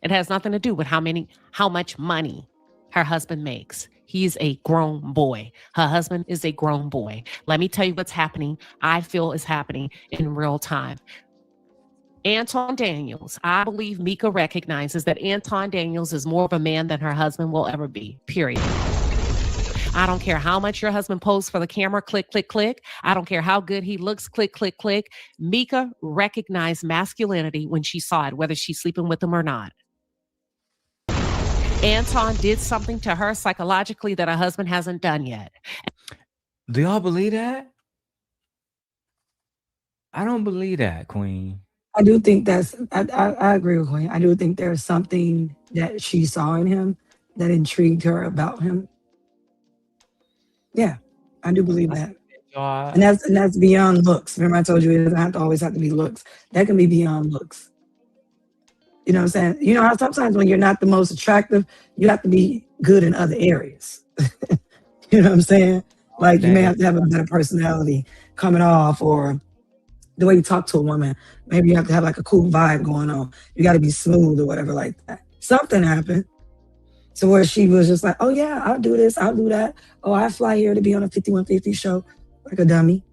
It has nothing to do with how much money her husband makes. He's a grown boy. Her husband is a grown boy. Let me tell you what's happening. I feel is happening in real time. Anton Daniels, I believe Micca recognizes that Anton Daniels is more of a man than her husband will ever be, period. I don't care how much your husband posts for the camera, click, click, click. I don't care how good he looks, click, click, click. Micca recognized masculinity when she saw it, whether she's sleeping with him or not. Anton did something to her psychologically that her husband hasn't done yet. Do y'all believe that? I don't believe that, Queen. I do think I agree with Queen. I do think there's something that she saw in him that intrigued her about him. Yeah, I do believe that. And that's beyond looks. Remember I told you it doesn't always have to be looks. That can be beyond looks. You know what I'm saying? You know how sometimes when you're not the most attractive, you have to be good in other areas. You know what I'm saying? Like you may have to have a better personality coming off, or the way you talk to a woman. Maybe you have to have like a cool vibe going on. You got to be smooth or whatever like that. Something happened. So where she was just like, oh yeah, I'll do this, I'll do that. Oh, I fly here to be on a 5150 show like a dummy.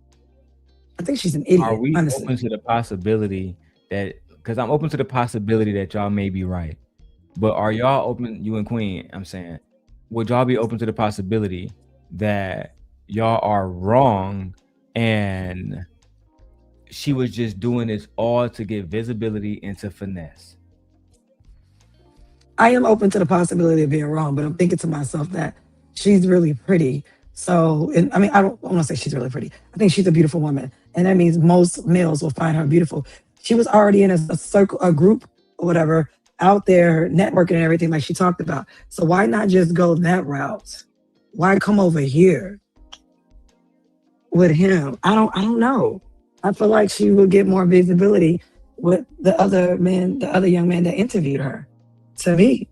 I think she's an idiot. Are we honestly open to the possibility that, because I'm open to the possibility that y'all may be right, but are y'all open, you and Queen, I'm saying, would y'all be open to the possibility that y'all are wrong and she was just doing this all to get visibility and to finesse? I am open to the possibility of being wrong, but I'm thinking to myself that she's really pretty. So, I mean, I don't want to say she's really pretty. I think she's a beautiful woman. And that means most males will find her beautiful. She was already in a circle, a group or whatever, out there networking and everything like she talked about. So why not just go that route? Why come over here with him? I don't know. I feel like she would get more visibility with the other young man that interviewed her. To me,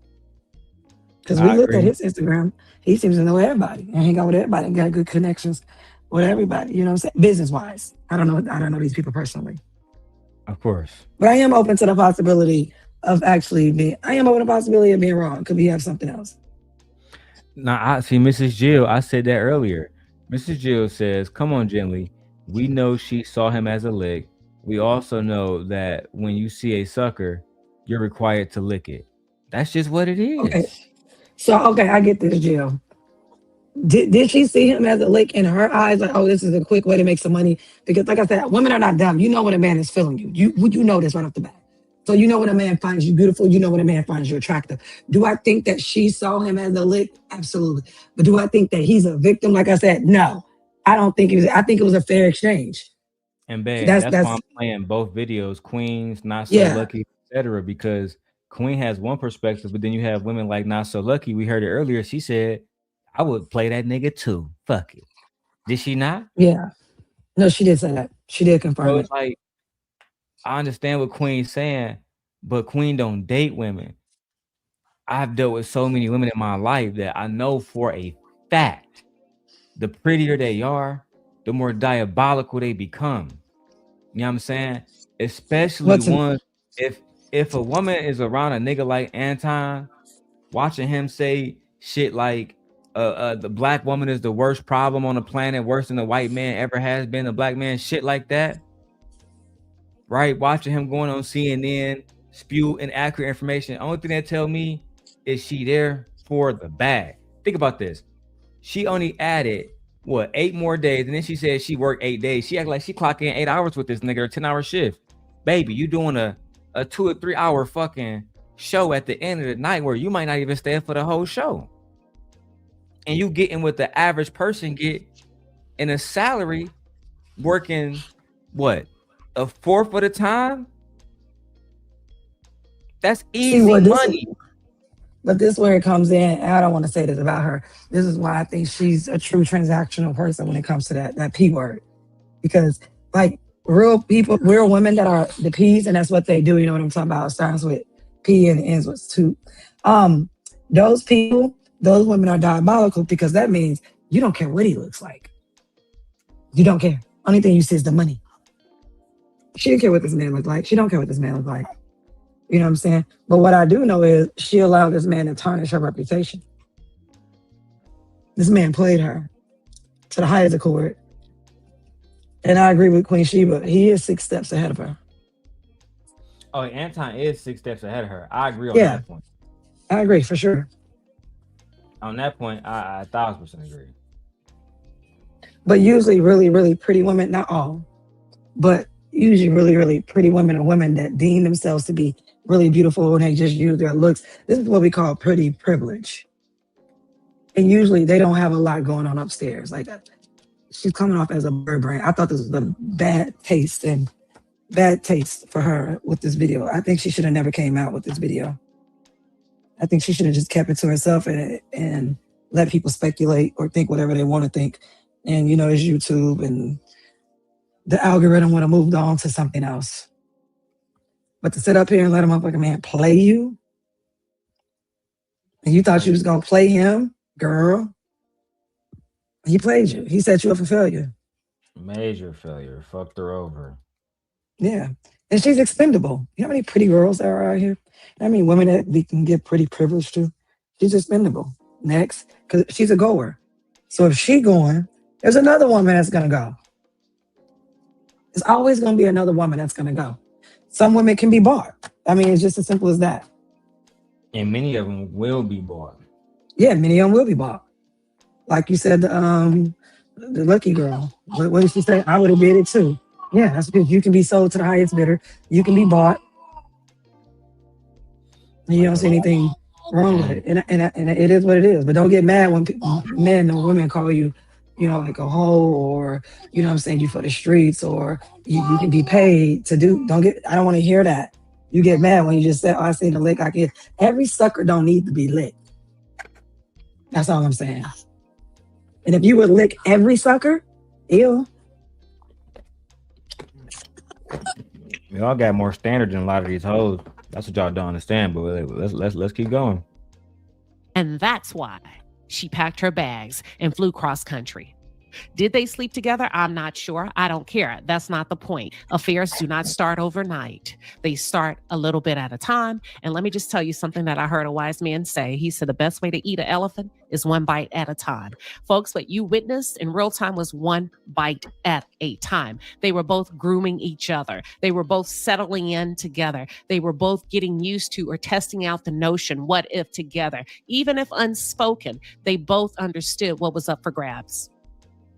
because we looked at his Instagram, he seems to know everybody and hang out with everybody and got good connections with everybody. You know what I'm saying? Business wise, I don't know these people personally. Of course, but I am open to the possibility of being wrong. Could we have something else? Now I see Mrs. Jill. I said that earlier. Mrs. Jill says, "Come on, gently. We know she saw him as a lick. We also know that when you see a sucker, you're required to lick it." That's just what it is. Okay. So, I get this, Jill. Did she see him as a lick in her eyes? Like, oh, this is a quick way to make some money? Because like I said, women are not dumb. You know when a man is feeling you. You know this right off the bat. So you know when a man finds you beautiful. You know when a man finds you attractive. Do I think that she saw him as a lick? Absolutely. But do I think that he's a victim? Like I said, no. I don't think it was. I think it was a fair exchange. And babe, That's that's why I'm playing both videos, Queens, Not So Yeah. Lucky, etc. Because Queen has one perspective, but then you have women like Not So Lucky. We heard it earlier. She said, I would play that nigga too. Fuck it. Did she not? Yeah. No, she did say that. She did confirm So it. it's like, I understand what Queen's saying, but Queen don't date women. I've dealt with so many women in my life that I know for a fact, the prettier they are, the more diabolical they become. You know what I'm saying? Especially ones, if a woman is around a nigga like Anton, watching him say shit like the black woman is the worst problem on the planet, worse than the white man ever has been, the black man, shit like that. Right? Watching him going on CNN, spew inaccurate information. Only thing that tell me is she there for the bag. Think about this. She only added 8 more days, and then she said she worked 8 days. She act like she clocked in 8 hours with this nigga, a 10-hour shift. Baby, you doing a 2 or 3 hour fucking show at the end of the night where you might not even stay for the whole show. And you getting what the average person get in a salary working a fourth of the time? That's easy money. But this is where it comes in. I don't want to say this about her. This is why I think she's a true transactional person when it comes to that P word. Because like real people, real women that are the P's, and that's what they do. You know what I'm talking about? It starts with P and ends with 2. Those people, those women are diabolical because that means you don't care what he looks like. You don't care. Only thing you see is the money. She didn't care what this man looked like. She don't care what this man looked like. You know what I'm saying? But what I do know is she allowed this man to tarnish her reputation. This man played her to the highest accord. And I agree with Queen Sheba. He is 6 steps ahead of her. Oh, Anton is 6 steps ahead of her. I agree on that point. I agree for sure. On that point, I 1,000% agree. But usually really, really pretty women, not all, but usually really, really pretty women are women that deem themselves to be really beautiful and they just use their looks. This is what we call pretty privilege. And usually they don't have a lot going on upstairs. Like she's coming off as a bird brain. I thought this was a bad taste for her with this video. I think she should have never came out with this video. I think she should have just kept it to herself and let people speculate or think whatever they want to think. And, you know, it's YouTube and the algorithm would have moved on to something else. But to sit up here and let a motherfucking man play you, and you thought you was going to play him, girl, he played you. He set you up for failure. Major failure. Fucked her over. Yeah. And she's expendable. You know how many pretty girls there are out here? I mean, women that we can get pretty privileged to. She's expendable. Next, because she's a goer. So if she going, there's another woman that's going to go. There's always going to be another woman that's going to go. Some women can be bought. I mean, it's just as simple as that. And many of them will be bought. Yeah, many of them will be bought. Like you said, the lucky girl. What did she say? I would have bid it too. Yeah, that's good. You can be sold to the highest bidder. You can be bought. And you don't see anything wrong with it. And it is what it is. But don't get mad when men or women call you, you know, like a hoe or, you know what I'm saying, you for the streets or you can be paid to do. I don't want to hear that. You get mad when you just say, oh, I seen the lick I get. Every sucker don't need to be licked. That's all I'm saying. And if you would lick every sucker, ew. Y'all got more standards than a lot of these hoes. That's what y'all don't understand, but let's keep going. And that's why she packed her bags and flew cross country. Did they sleep together? I'm not sure. I don't care. That's not the point. Affairs do not start overnight. They start a little bit at a time. And let me just tell you something that I heard a wise man say. He said the best way to eat an elephant is one bite at a time. Folks, what you witnessed in real time was one bite at a time. They were both grooming each other. They were both settling in together. They were both getting used to or testing out the notion, what if together. Even if unspoken, they both understood what was up for grabs.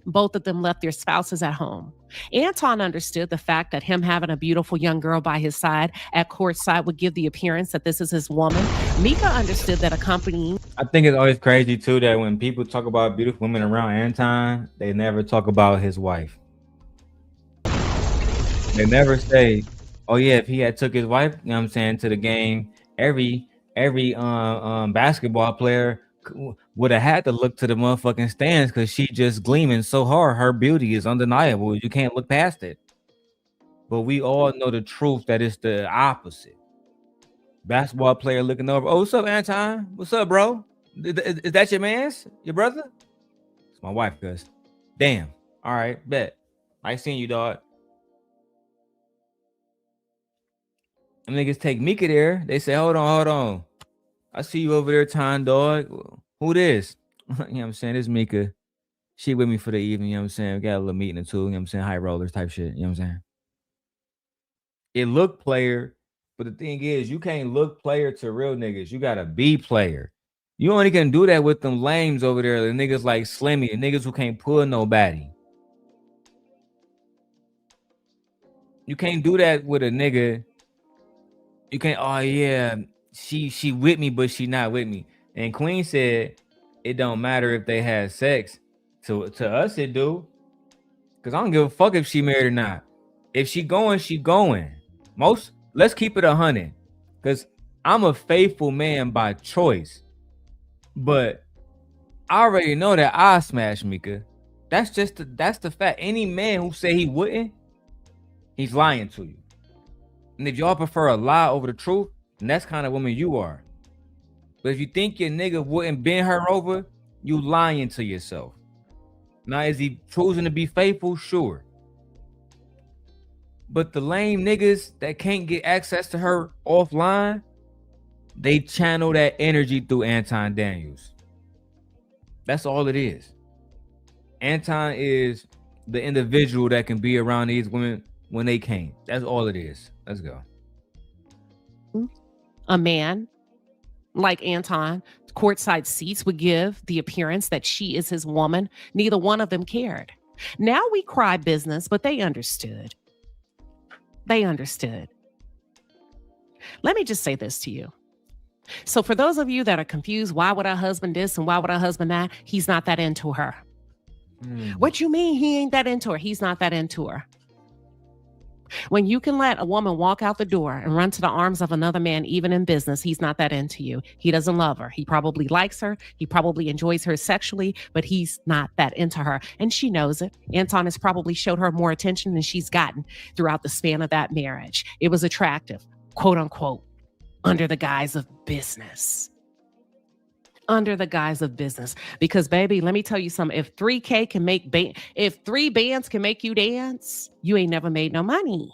Both of them left their spouses at home. Anton understood the fact that him having a beautiful young girl by his side at courtside would give the appearance that this is his woman. Micca understood that accompanying I think it's always crazy too that when people talk about beautiful women around Anton, they never talk about his wife. They never say, "Oh yeah, if he had took his wife, you know what I'm saying, to the game, every basketball player would have had to look to the motherfucking stands because she just gleaming so hard. Her beauty is undeniable. You can't look past it." But we all know the truth that it's the opposite. Basketball player looking over. "Oh, what's up, Anton? What's up, bro? Is that your man's? Your brother?" "It's my wife, cuz." "Damn. All right, bet. Nice seeing you, dog." Them niggas take Micca there. They say, hold on. I see you over there, Time Dog. Who this?" You know what I'm saying? This Micca. She with me for the evening, you know what I'm saying? We got a little meeting or two, you know what I'm saying? High rollers type shit, you know what I'm saying? It look player, but the thing is, you can't look player to real niggas. You gotta be player. You only can do that with them lames over there, the niggas like Slimmy, the niggas who can't pull nobody. You can't do that with a nigga. You can't, "Oh yeah, she with me, but she not with me." And Queen said it don't matter if they had sex. To us, it do. Cause I don't give a fuck if she married or not. If she going, she going. Let's keep it 100. Cause I'm a faithful man by choice. But I already know that I smash Micca. That's the fact. Any man who say he wouldn't, he's lying to you. And if y'all prefer a lie over the truth, then that's kind of woman you are. But if you think your nigga wouldn't bend her over, you lying to yourself. Now, is he choosing to be faithful? Sure. But the lame niggas that can't get access to her offline, they channel that energy through Anton Daniels. That's all it is. Anton is the individual that can be around these women when they can't. That's all it is. Let's go. A man like Anton, courtside seats would give the appearance that she is his woman. Neither one of them cared. Now we cry business, but they understood. They understood. Let me just say this to you. So for those of you that are confused, why would our husband this and why would our husband that? He's not that into her. What you mean he ain't that into her? He's not that into her. When you can let a woman walk out the door and run to the arms of another man, even in business, he's not that into you. He doesn't love her. He probably likes her. He probably enjoys her sexually, but he's not that into her. And she knows it. Anton has probably showed her more attention than she's gotten throughout the span of that marriage. It was attractive, quote unquote, under the guise of business. Under the guise of business. Because baby, let me tell you something. If 3K can make if 3 bands can make you dance, you ain't never made no money.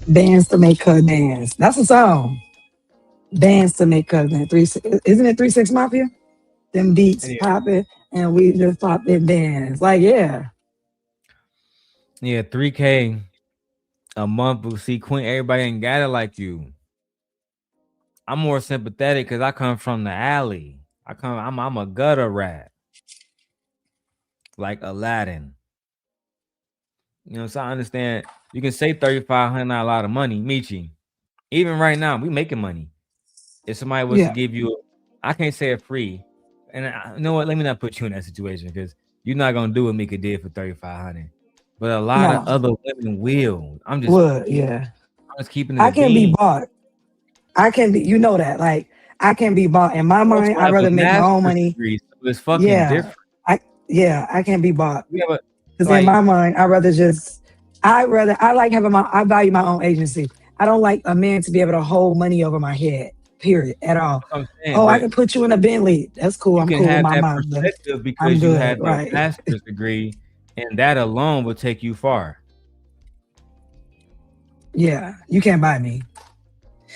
Bands to make her dance. That's a song. Bands to make her dance. Isn't it 3-6 Mafia? Them beats popping and we just pop their bands. Like, yeah. Yeah, 3K a month will see Queen. Everybody ain't got it like you. I'm more sympathetic because I come from the alley. I'm a gutter rat. Like Aladdin. You know, so I understand you can say 3,500 not a lot of money, Michi. Even right now, we making money. If somebody was to give you, I can't say it free. And you know what? Let me not put you in that situation because you're not gonna do what Micca did for 3,500. But a lot of other women will. I'm just keeping it. I can be bought. I can be, you know that. Like, I can be bought. In my mind, I'd rather make my own money. Degree, so it's fucking different. I can be bought. Because in my mind, I value my own agency. I don't like a man to be able to hold money over my head, period, at all. I can put you in a Bentley. That's cool. I'm cool with my mom. Because you have a master's degree, and that alone will take you far. Yeah, you can't buy me.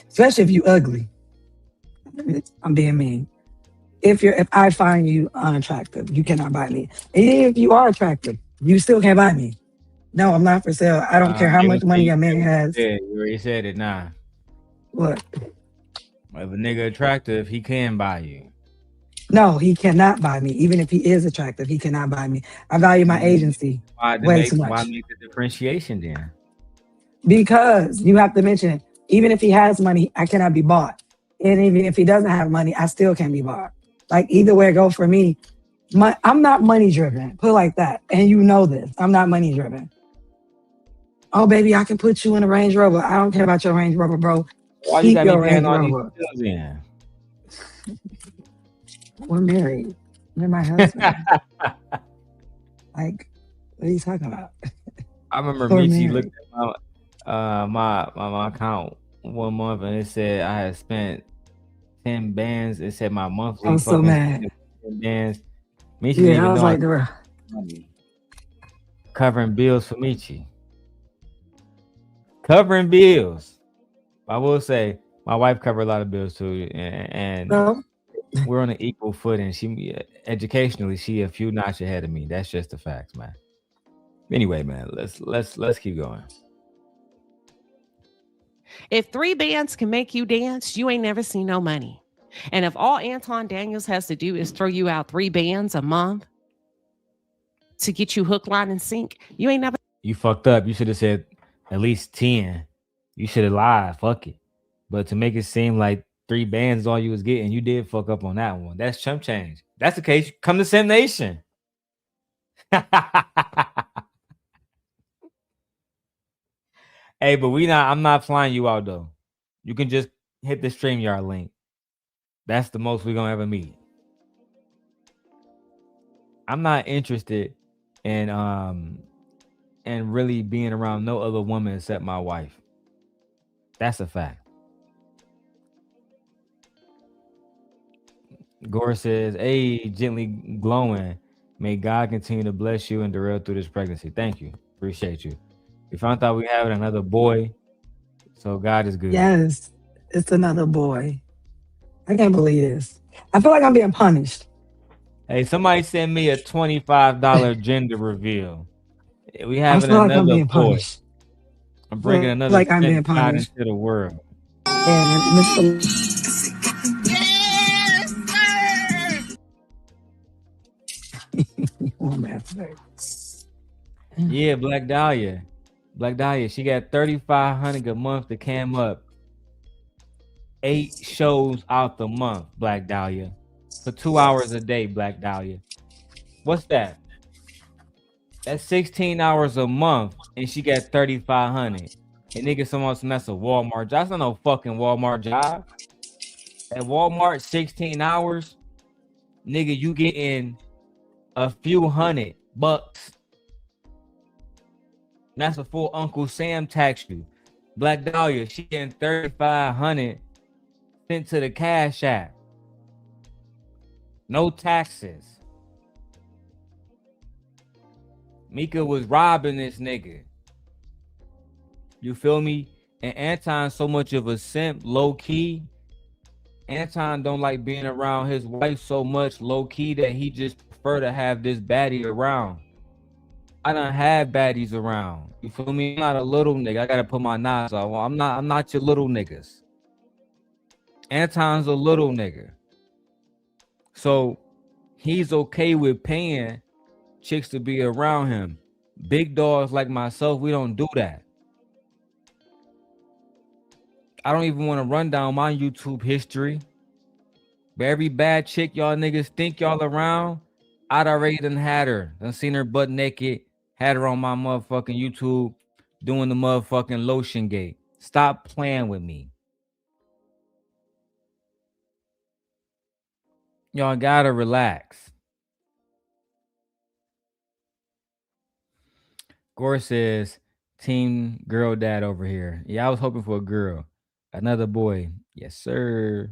Especially if you ugly. I'm being mean. If I find you unattractive, you cannot buy me. And even if you are attractive, you still can't buy me. No, I'm not for sale. I don't care how much money a man has. Yeah, you already said it. Nah. What? If a nigga attractive, he can buy you. No, he cannot buy me. Even if he is attractive, he cannot buy me. I value my agency way too much. Why make the differentiation then? Because you have to mention, even if he has money, I cannot be bought. And even if he doesn't have money, I still can't be bought. Like either way it go for me. I'm not money driven, put it like that. And you know this, I'm not money driven. Oh, baby, I can put you in a Range Rover. I don't care about your Range Rover, bro. Why you Keep got your me paying Range all these Rover. bills in? We're married. You're my husband. Like, what are you talking about? I remember We're Michi married. looked at my account one month and it said I had spent 10 bands. It said my monthly I was so fucking mad. 10 bands. Michi didn't Yeah, even I was know like, I money. Covering bills for Michi. Covering bills. I will say my wife covered a lot of bills too, and no. we're on an equal footing. She educationally, she a few notches ahead of me. That's just the facts, man. Anyway, man, let's keep going. If 3 bands can make you dance, you ain't never seen no money. And if all Anton Daniels has to do is throw you out 3 bands a month to get you hook, line, and sink, you ain't never. You fucked up. You should have said at least 10. You should have lied. Fuck it. But to make it seem like 3 bands is all you was getting, you did fuck up on that one. That's chump change. That's the case. Come to Sim Nation. Hey, but I'm not flying you out though. You can just hit the StreamYard link. That's the most we're gonna ever meet. I'm not interested in really being around no other woman except my wife. That's a fact. Gore says, hey, gently glowing. May God continue to bless you and Darrel through this pregnancy. Thank you. Appreciate you. We found out we have another boy. So God is good. Yes, it's another boy. I can't believe this. I feel like I'm being punished. Hey, somebody send me a $25 gender reveal. We I having feel like I'm another being boy. punished. I'm bringing another like I'm being God punished. into the world. And Mr. Yeah, Black Dahlia. She got $3,500 a month to cam up. 8 shows out the month, Black Dahlia. For 2 hours a day, Black Dahlia. What's that? That's 16 hours a month, and she got $3,500. And nigga, someone that's a Walmart job. That's not no fucking Walmart job. At Walmart, 16 hours, nigga, you getting a few $100. That's before Uncle Sam taxed you. Black Dahlia, she getting $3,500 sent to the Cash App. No taxes. Micca was robbing this nigga. You feel me? And Anton so much of a simp, low key. Anton don't like being around his wife so much low key that he just prefer to have this baddie around. I done had baddies around. You feel me? I'm not a little nigga. I gotta put my knives on. I'm not your little niggas. Anton's a little nigga. So he's okay with paying chicks to be around him. Big dogs like myself, we don't do that. I don't even want to run down my YouTube history. But every bad chick y'all niggas think y'all around, I'd already done had her. Done seen her butt naked, had her on my motherfucking YouTube doing the motherfucking lotion gate. Stop playing with me. Y'all gotta relax. Gore says, team girl dad over here. Yeah, I was hoping for a girl. Another boy. Yes, sir.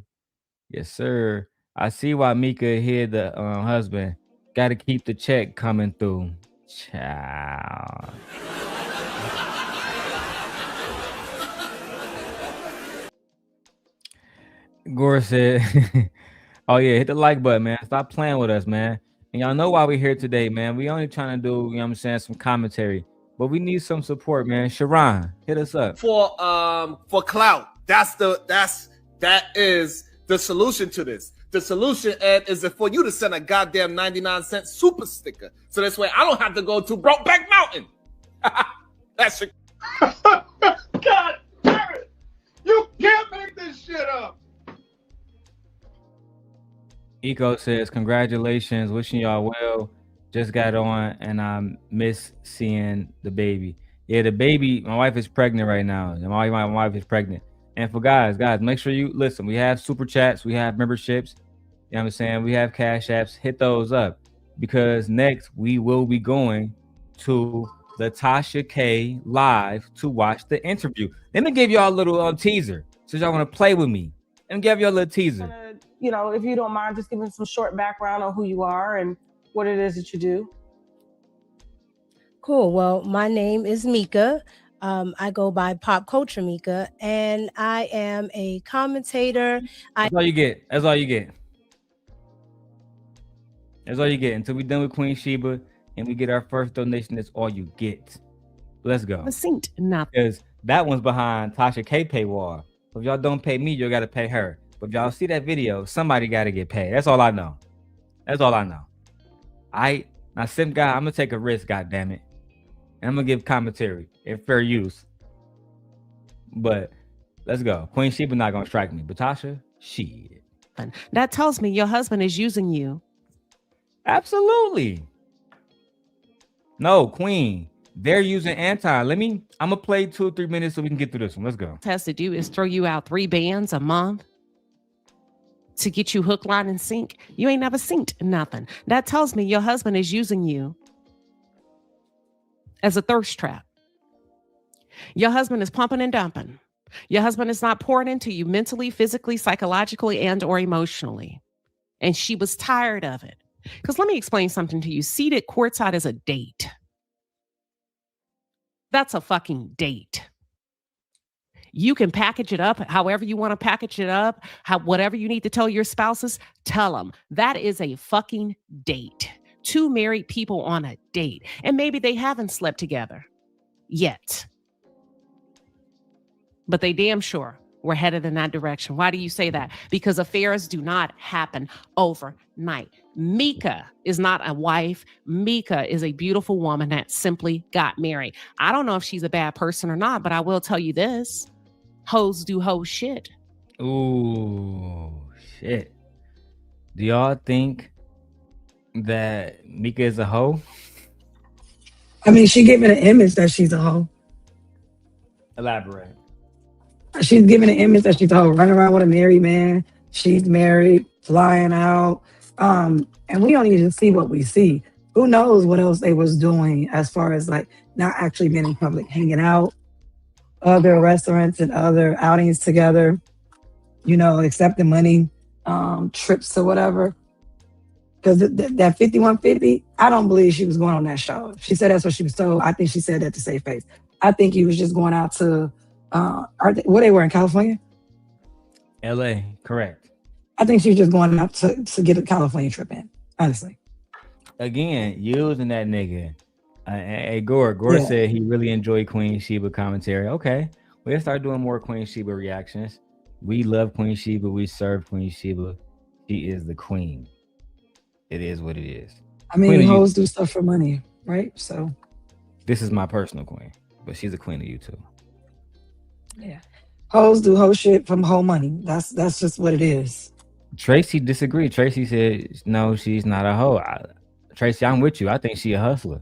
Yes, sir. I see why Micca hid the husband. Got to keep the check coming through. Child. Gore said, oh yeah, hit the like button, man. Stop playing with us, man. And y'all know why we're here today, man. We only trying to do, you know what I'm saying, some commentary. But we need some support, man. Sharon, hit us up. For clout. That is the solution to this. The solution, Ed, is for you to send a goddamn 99-cent super sticker. So this way I don't have to go to Brokeback Mountain. That's God damn it! You can't make this shit up. Eco says, congratulations, wishing y'all well. Just got on and I miss seeing the baby. Yeah, the baby, my wife is pregnant right now. My wife is pregnant. And for guys, make sure you listen. We have super chats, we have memberships. You know what I'm saying? We have cash apps. Hit those up because next we will be going to the TASHA K live to watch the interview. Let me give y'all a little teaser since y'all want to play with me. Let me give y'all a little teaser. You know, if you don't mind, just giving some short background on who you are and what it is that you do. Cool. Well, my name is Micca. I go by Pop Culture Micca, and I am a commentator. That's all you get. That's all you get. That's all you get. Until we're done with Queen Sheba and we get our first donation, that's all you get. Let's go. Because that one's behind Tasha K paywall. So if y'all don't pay me, you got to pay her. But if y'all see that video, somebody got to get paid. That's all I know. That's all I know. Now, Sim guy, I'm going to take a risk, goddammit. And I'm going to give commentary and fair use. But let's go. Queen Sheba not going to strike me. But Tasha, shit. That tells me your husband is using you. Absolutely. No, Queen. They're using Anton. I'm gonna play 2 or 3 minutes so we can get through this one. Let's go. Has to do is throw you out 3 bands a month to get you hook, line, and sink. You ain't never synced nothing. That tells me your husband is using you as a thirst trap. Your husband is pumping and dumping. Your husband is not pouring into you mentally, physically, psychologically, and or emotionally. And she was tired of it. Because let me explain something to you. Seated courtside is a date. That's a fucking date. You can package it up however you want to package it up, whatever you need to tell your spouses, tell them. That is a fucking date. 2 married people on a date. And maybe they haven't slept together yet. But they damn sure we're headed in that direction. Why do you say that? Because affairs do not happen overnight. Micca is not a wife. Micca is a beautiful woman that simply got married. I don't know if she's a bad person or not, but I will tell you this. Hoes do hoe shit. Ooh, shit. Do y'all think that Micca is a hoe? I mean, she giving an image that she's a hoe. Elaborate. She's giving an image that she's a hoe, running around with a married man. She's married, flying out. And we don't even see what we see. Who knows what else they was doing as far as like not actually being in public, hanging out, other restaurants and other outings together, you know, accepting money, trips to whatever. Because that 5150, I don't believe she was going on that show. She said that's what she was told. I think she said that to save face. I think he was just going out to, what they were in California? LA, correct. I think she was just going out to get a California trip in, honestly. Again, using that nigga. Hey, Gore said he really enjoyed Queen Sheba commentary. Okay, we'll start doing more Queen Sheba reactions. We love Queen Sheba. We serve Queen Sheba. She is the queen. It is what it is. I mean, hoes do stuff for money, right? So this is my personal queen, but she's a queen of YouTube. Yeah, hoes do hoe shit from hoe money. That's just what it is. Tracy disagreed. Tracy said, no, she's not a hoe. Tracy, I'm with you. I think she a hustler.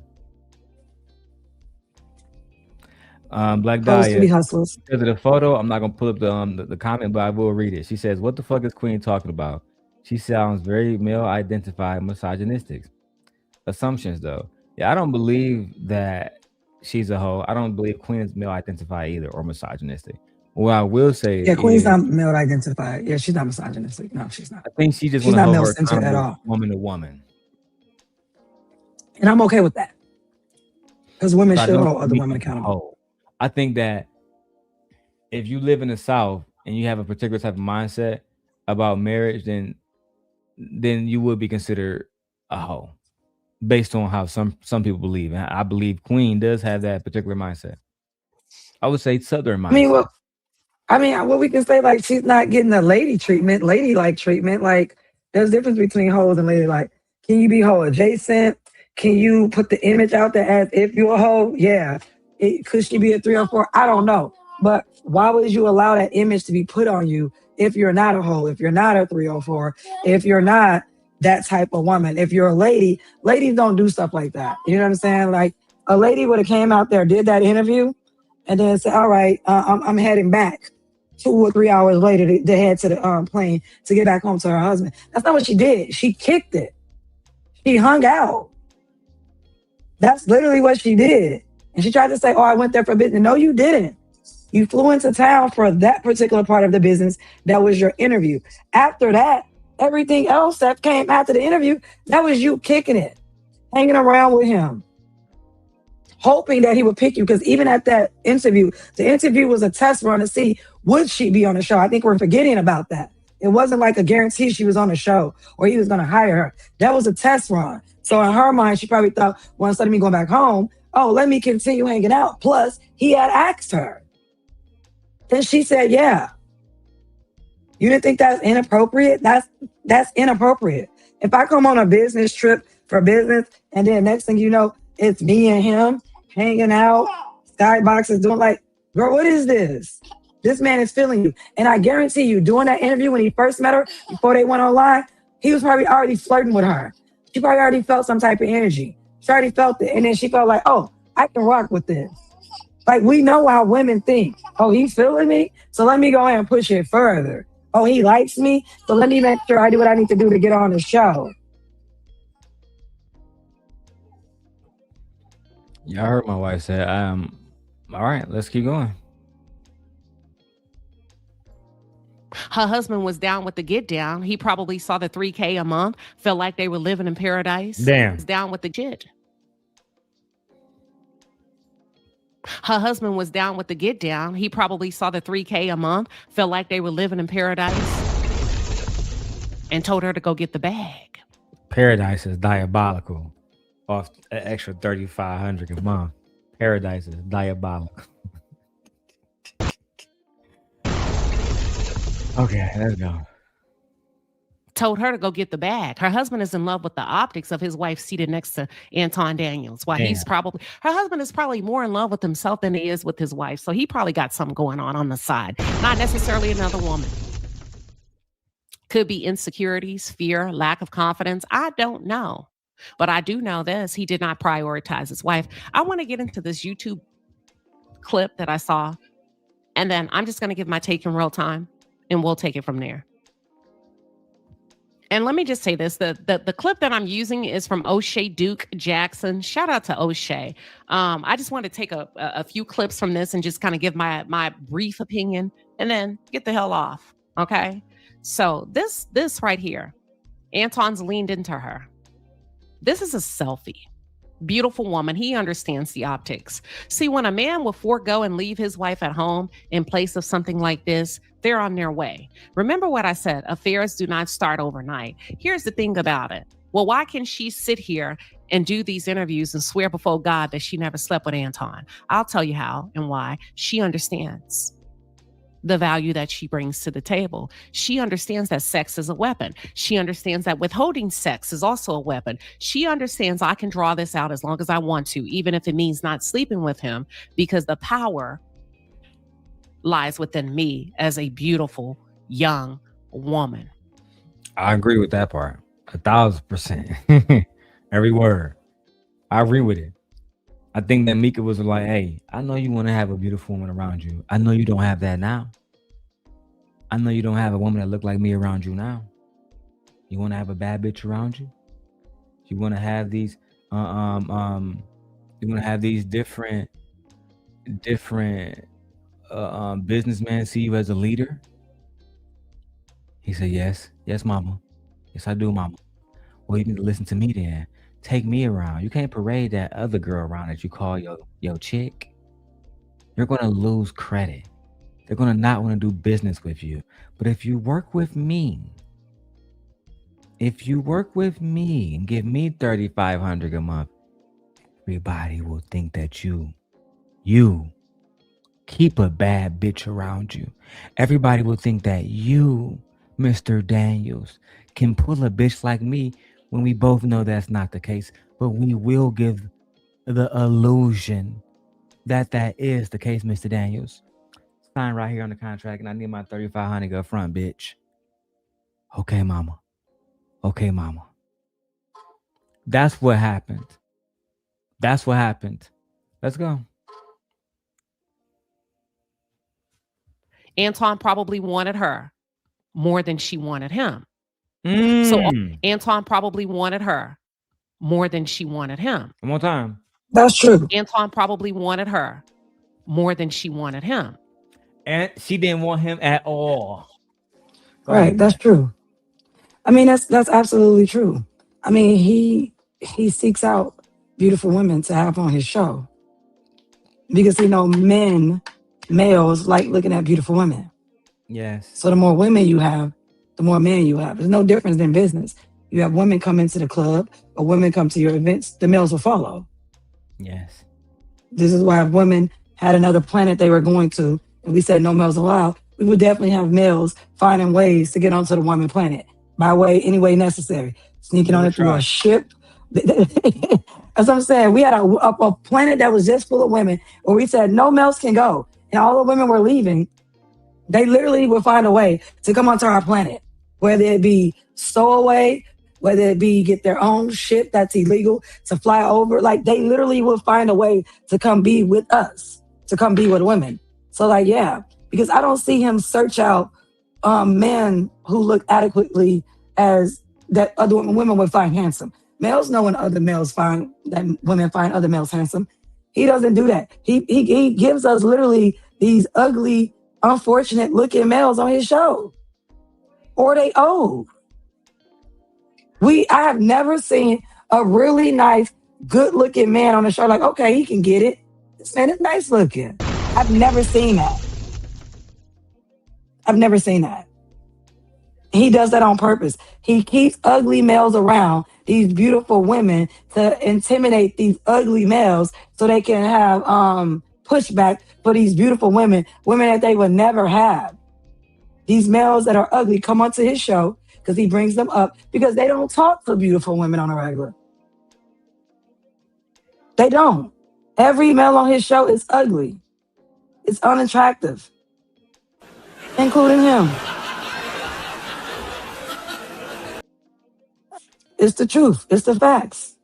Black Dahlia, because of the photo, I'm not going to pull up the comment, but I will read it. She says, what the fuck is Queen talking about? She sounds very male-identified, misogynistic. Assumptions, though. Yeah, I don't believe that she's a hoe. I don't believe Queen is male-identified either or misogynistic. What I will say, yeah, Queen's not male identified. Yeah, she's not misogynistic. No, she's not. I think she's not male centered at all. Woman to woman, and I'm okay with that because women should hold other women accountable. I think that if you live in the South and you have a particular type of mindset about marriage, then you would be considered a hoe based on how some people believe. And I believe Queen does have that particular mindset. I would say Southern mindset. I mean, what we can say, like, she's not getting the ladylike treatment. Like, there's a difference between hoes and ladylike. Can you be hoe adjacent? Can you put the image out there as if you're a hoe? Yeah. Could she be a 304? I don't know. But why would you allow that image to be put on you if you're not a hoe, if you're not a 304, if you're not that type of woman? If you're a lady, ladies don't do stuff like that. You know what I'm saying? Like a lady would have came out there, did that interview, and then said, all right, I'm heading back 2 or 3 hours later to head to the plane to get back home to her husband. That's not what she did. She kicked it. She hung out. That's literally what she did. And she tried to say, oh, I went there for business. No, you didn't. You flew into town for that particular part of the business. That was your interview. After that, everything else that came after the interview, that was you kicking it, hanging around with him, hoping that he would pick you. Because even at that interview, the interview was a test run to see, would she be on the show? I think we're forgetting about that. It wasn't like a guarantee she was on the show or he was going to hire her. That was a test run. So in her mind, she probably thought, well, instead of me going back home, oh, let me continue hanging out. Plus, he had asked her. Then she said, yeah. You didn't think that's inappropriate? That's inappropriate. If I come on a business trip for business and then next thing you know, it's me and him hanging out, skyboxes, doing like, girl, what is this? This man is feeling you. And I guarantee you, doing that interview when he first met her, before they went online, he was probably already flirting with her. She probably already felt some type of energy. She already felt it. And then she felt like, oh, I can rock with this. Like, we know how women think. Oh, he's feeling me? So let me go ahead and push it further. Oh, he likes me? So let me make sure I do what I need to do to get on the show. Yeah, I heard my wife say, all right, let's keep going. Her husband was down with the get down. He probably saw the $3K a month, felt like they were living in paradise. Damn. Was down with the shit. Her husband was down with the get down. He probably saw the $3K a month, felt like they were living in paradise, and told her to go get the bag. Paradise is diabolical. Off an extra $3,500 a month. Paradise is diabolical. Okay, let's go. Told her to go get the bag. Her husband is in love with the optics of his wife seated next to Anton Daniels. While he's probably, her husband is probably more in love with himself than he is with his wife. So he probably got something going on the side. Not necessarily another woman. Could be insecurities, fear, lack of confidence. I don't know. But I do know this. He did not prioritize his wife. I want to get into this YouTube clip that I saw. And then I'm just going to give my take in real time. And we'll take it from there. And let me just say this, the clip that I'm using is from O'Shea Duke Jackson. Shout out to O'Shea. I just want to take a few clips from this and just kind of give my brief opinion and then get the hell off. Okay. So this right here, Anton's leaned into her. This is a selfie. Beautiful woman. He understands the optics. See, when a man will forego and leave his wife at home in place of something like this, they're on their way. Remember what I said, affairs do not start overnight. Here's the thing about it. Well, why can she sit here and do these interviews and swear before God that she never slept with Anton? I'll tell you how and why. She understands the value that she brings to the table. She understands that sex is a weapon. She understands that withholding sex is also a weapon. She understands I can draw this out as long as I want to, even if it means not sleeping with him, because the power lies within me as a beautiful young woman. I agree with that part. 1,000%. Every word. I agree with it. I think that Micca was like, hey, I know you want to have a beautiful woman around you. I know you don't have that now. I know you don't have a woman that look like me around you now. You want to have a bad bitch around you? You want to have these you want to have these different businessmen see you as a leader? He said, yes, mama. Yes, I do, mama. Well, you need to listen to me then. Take me around. You can't parade that other girl around that you call your chick. You're going to lose credit. They're going to not want to do business with you. But if you work with me, and give me $3,500 a month, everybody will think that you keep a bad bitch around you. Everybody will think that you, Mr. Daniels, can pull a bitch like me, when we both know that's not the case. But we will give the illusion that is the case, Mr. Daniels. Sign right here on the contract, and I need my 3,500 up front, bitch. Okay, mama. Okay, mama. That's what happened. That's what happened. Let's go. Anton probably wanted her more than she wanted him. So Mm. Anton probably wanted her more than she wanted him. One more time. That's true. Anton probably wanted her more than she wanted him. And she didn't want him at all. Go Right. ahead. That's true. I mean, that's absolutely true. I mean, he seeks out beautiful women to have on his show because males like looking at beautiful women. Yes. So the more women you have, the more men you have. There's no difference in business. You have women come into the club or women come to your events, the males will follow. Yes. This is why if women had another planet they were going to, and we said no males allowed, we would definitely have males finding ways to get onto the woman planet by any way necessary. Sneaking on it through a ship. That's what I'm saying. We had a planet that was just full of women where we said no males can go. And all the women were leaving. They literally would find a way to come onto our planet, whether it be stowaway, whether it be get their own ship that's illegal to fly over. Like they literally would find a way to come be with us, to come be with women. So like, yeah, because I don't see him search out men who look adequately as that other women would find handsome. Males know when women find other males handsome. He doesn't do that. He gives us literally these ugly, unfortunate looking males on his show. Or they old. I have never seen a really nice, good looking man on the show. Like, okay, he can get it. This man is nice looking. I've never seen that. I've never seen that. He does that on purpose. He keeps ugly males around these beautiful women to intimidate these ugly males so they can have pushback for these beautiful women that they would never have. These males that are ugly come onto his show because he brings them up because they don't talk to beautiful women on a regular. They don't. Every male on his show is ugly. It's unattractive, including him. It's the truth. It's the facts.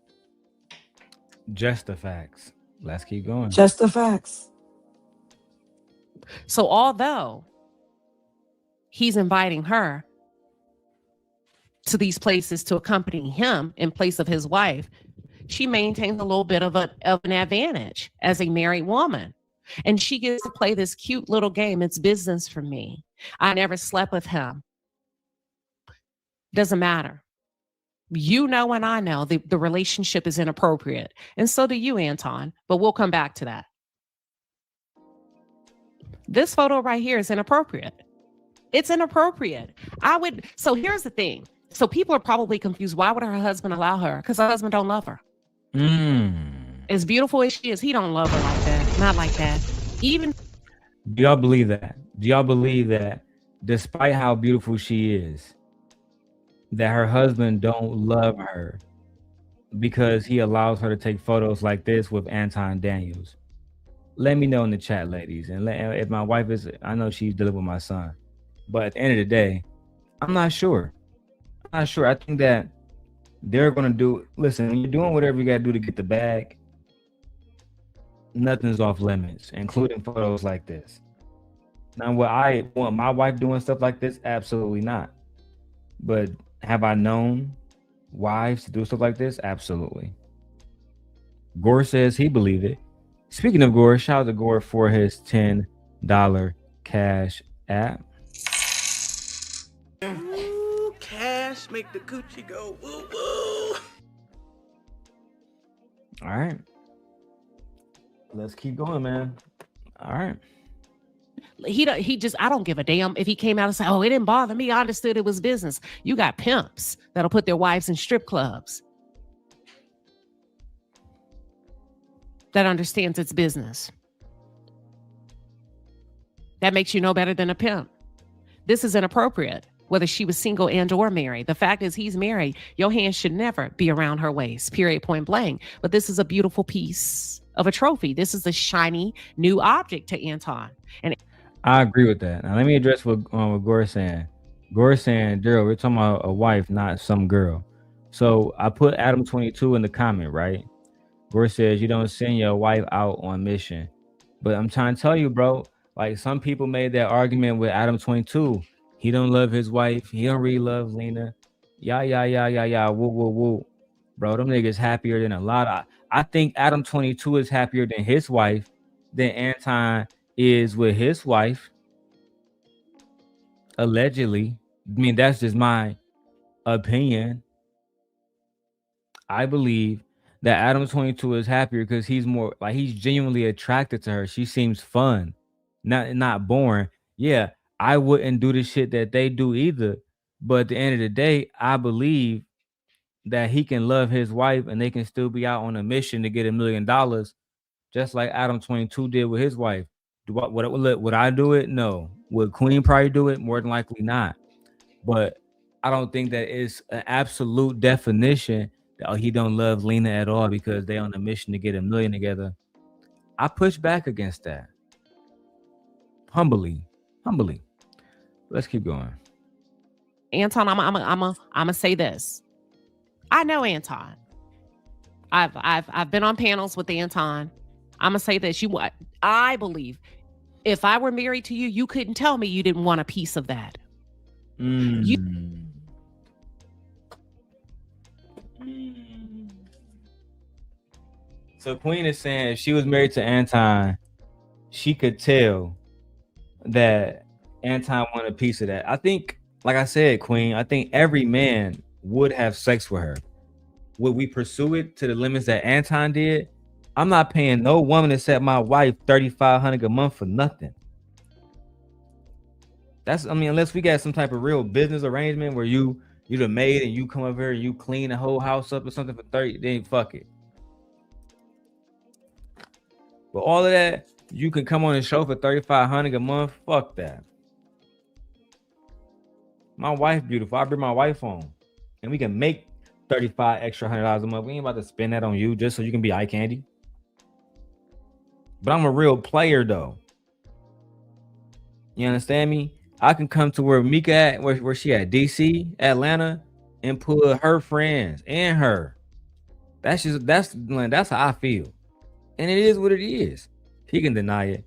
Just the facts. Let's keep going. Just the facts. So although he's inviting her to these places to accompany him in place of his wife, she maintains a little bit of an advantage as a married woman. And she gets to play this cute little game. It's business for me. I never slept with him. Doesn't matter. You know, and I know the relationship is inappropriate. And so do you, Anton. But we'll come back to that. This photo right here is inappropriate. It's inappropriate. So here's the thing. So people are probably confused. Why would her husband allow her? Because her husband don't love her. As beautiful as she is, he don't love her like that. Not like that. Even. Do y'all believe that? Do y'all believe that despite how beautiful she is, that her husband don't love her because he allows her to take photos like this with Anton Daniels? Let me know in the chat, ladies. And if my wife is, I know she's dealing with my son, but at the end of the day, I'm not sure. I think that they're going to do, listen, when you're doing whatever you got to do to get the bag, nothing's off limits, including photos like this. Now, what I want my wife doing stuff like this? Absolutely not. But have I known wives to do stuff like this? Absolutely. Gore says he believed it. Speaking of Gore, shout out to Gore for his $10 cash app. Ooh, cash make the coochie go woo woo. All right. Let's keep going, man. All right. I don't give a damn if he came out and said, oh, it didn't bother me. I understood it was business. You got pimps that'll put their wives in strip clubs that understands it's business. That makes you no better than a pimp. This is inappropriate, whether she was single and or married. The fact is he's married. Your hands should never be around her waist, period, point blank. But this is a beautiful piece of a trophy. This is a shiny new object to Anton. And I agree with that. Now let me address what Gore's saying. Gore's saying, Darrel, we're talking about a wife, not some girl. So I put Adam 22 in the comment, right? Gore says you don't send your wife out on mission. But I'm trying to tell you, bro, like some people made that argument with Adam 22. He don't love his wife. He don't really love Lena. Yeah. Woo. Bro, them niggas happier than a lot of. I think Adam 22 is happier than his wife, than Anton is with his wife. Allegedly. I mean, that's just my opinion. I believe that Adam 22 is happier because he's more like he's genuinely attracted to her. She seems fun, not boring. Yeah, I wouldn't do the shit that they do either. But at the end of the day, I believe that he can love his wife and they can still be out on a mission to get $1 million, just like Adam 22 did with his wife. Would I do it? No. Would Queen probably do it? More than likely not. But I don't think that it's an absolute definition that he don't love Lena at all because they on a mission to get $1 million together. I push back against that. Humbly. Let's keep going. Anton, I'm gonna say this. I know Anton. I've been on panels with Anton. I'm gonna say this. I believe if I were married to you, you couldn't tell me you didn't want a piece of that. So Queen is saying if she was married to Anton, she could tell that Anton wanted a piece of that. I think, like I said, Queen, I think every man would have sex with her. Would we pursue it to the limits that Anton did? I'm not paying no woman except my wife $3,500 a month for nothing. Unless we got some type of real business arrangement where you're the maid and you come over here and you clean the whole house up or something for 30, then fuck it. But all of that, you can come on the show for $3,500 a month. Fuck that. My wife beautiful. I bring my wife home, and we can make $35 extra $100 a month. We ain't about to spend that on you just so you can be eye candy. But I'm a real player though. You understand me? I can come to where Micca at, where she at, DC, Atlanta, and pull her friends and her. That's how I feel. And it is what it is. He can deny it.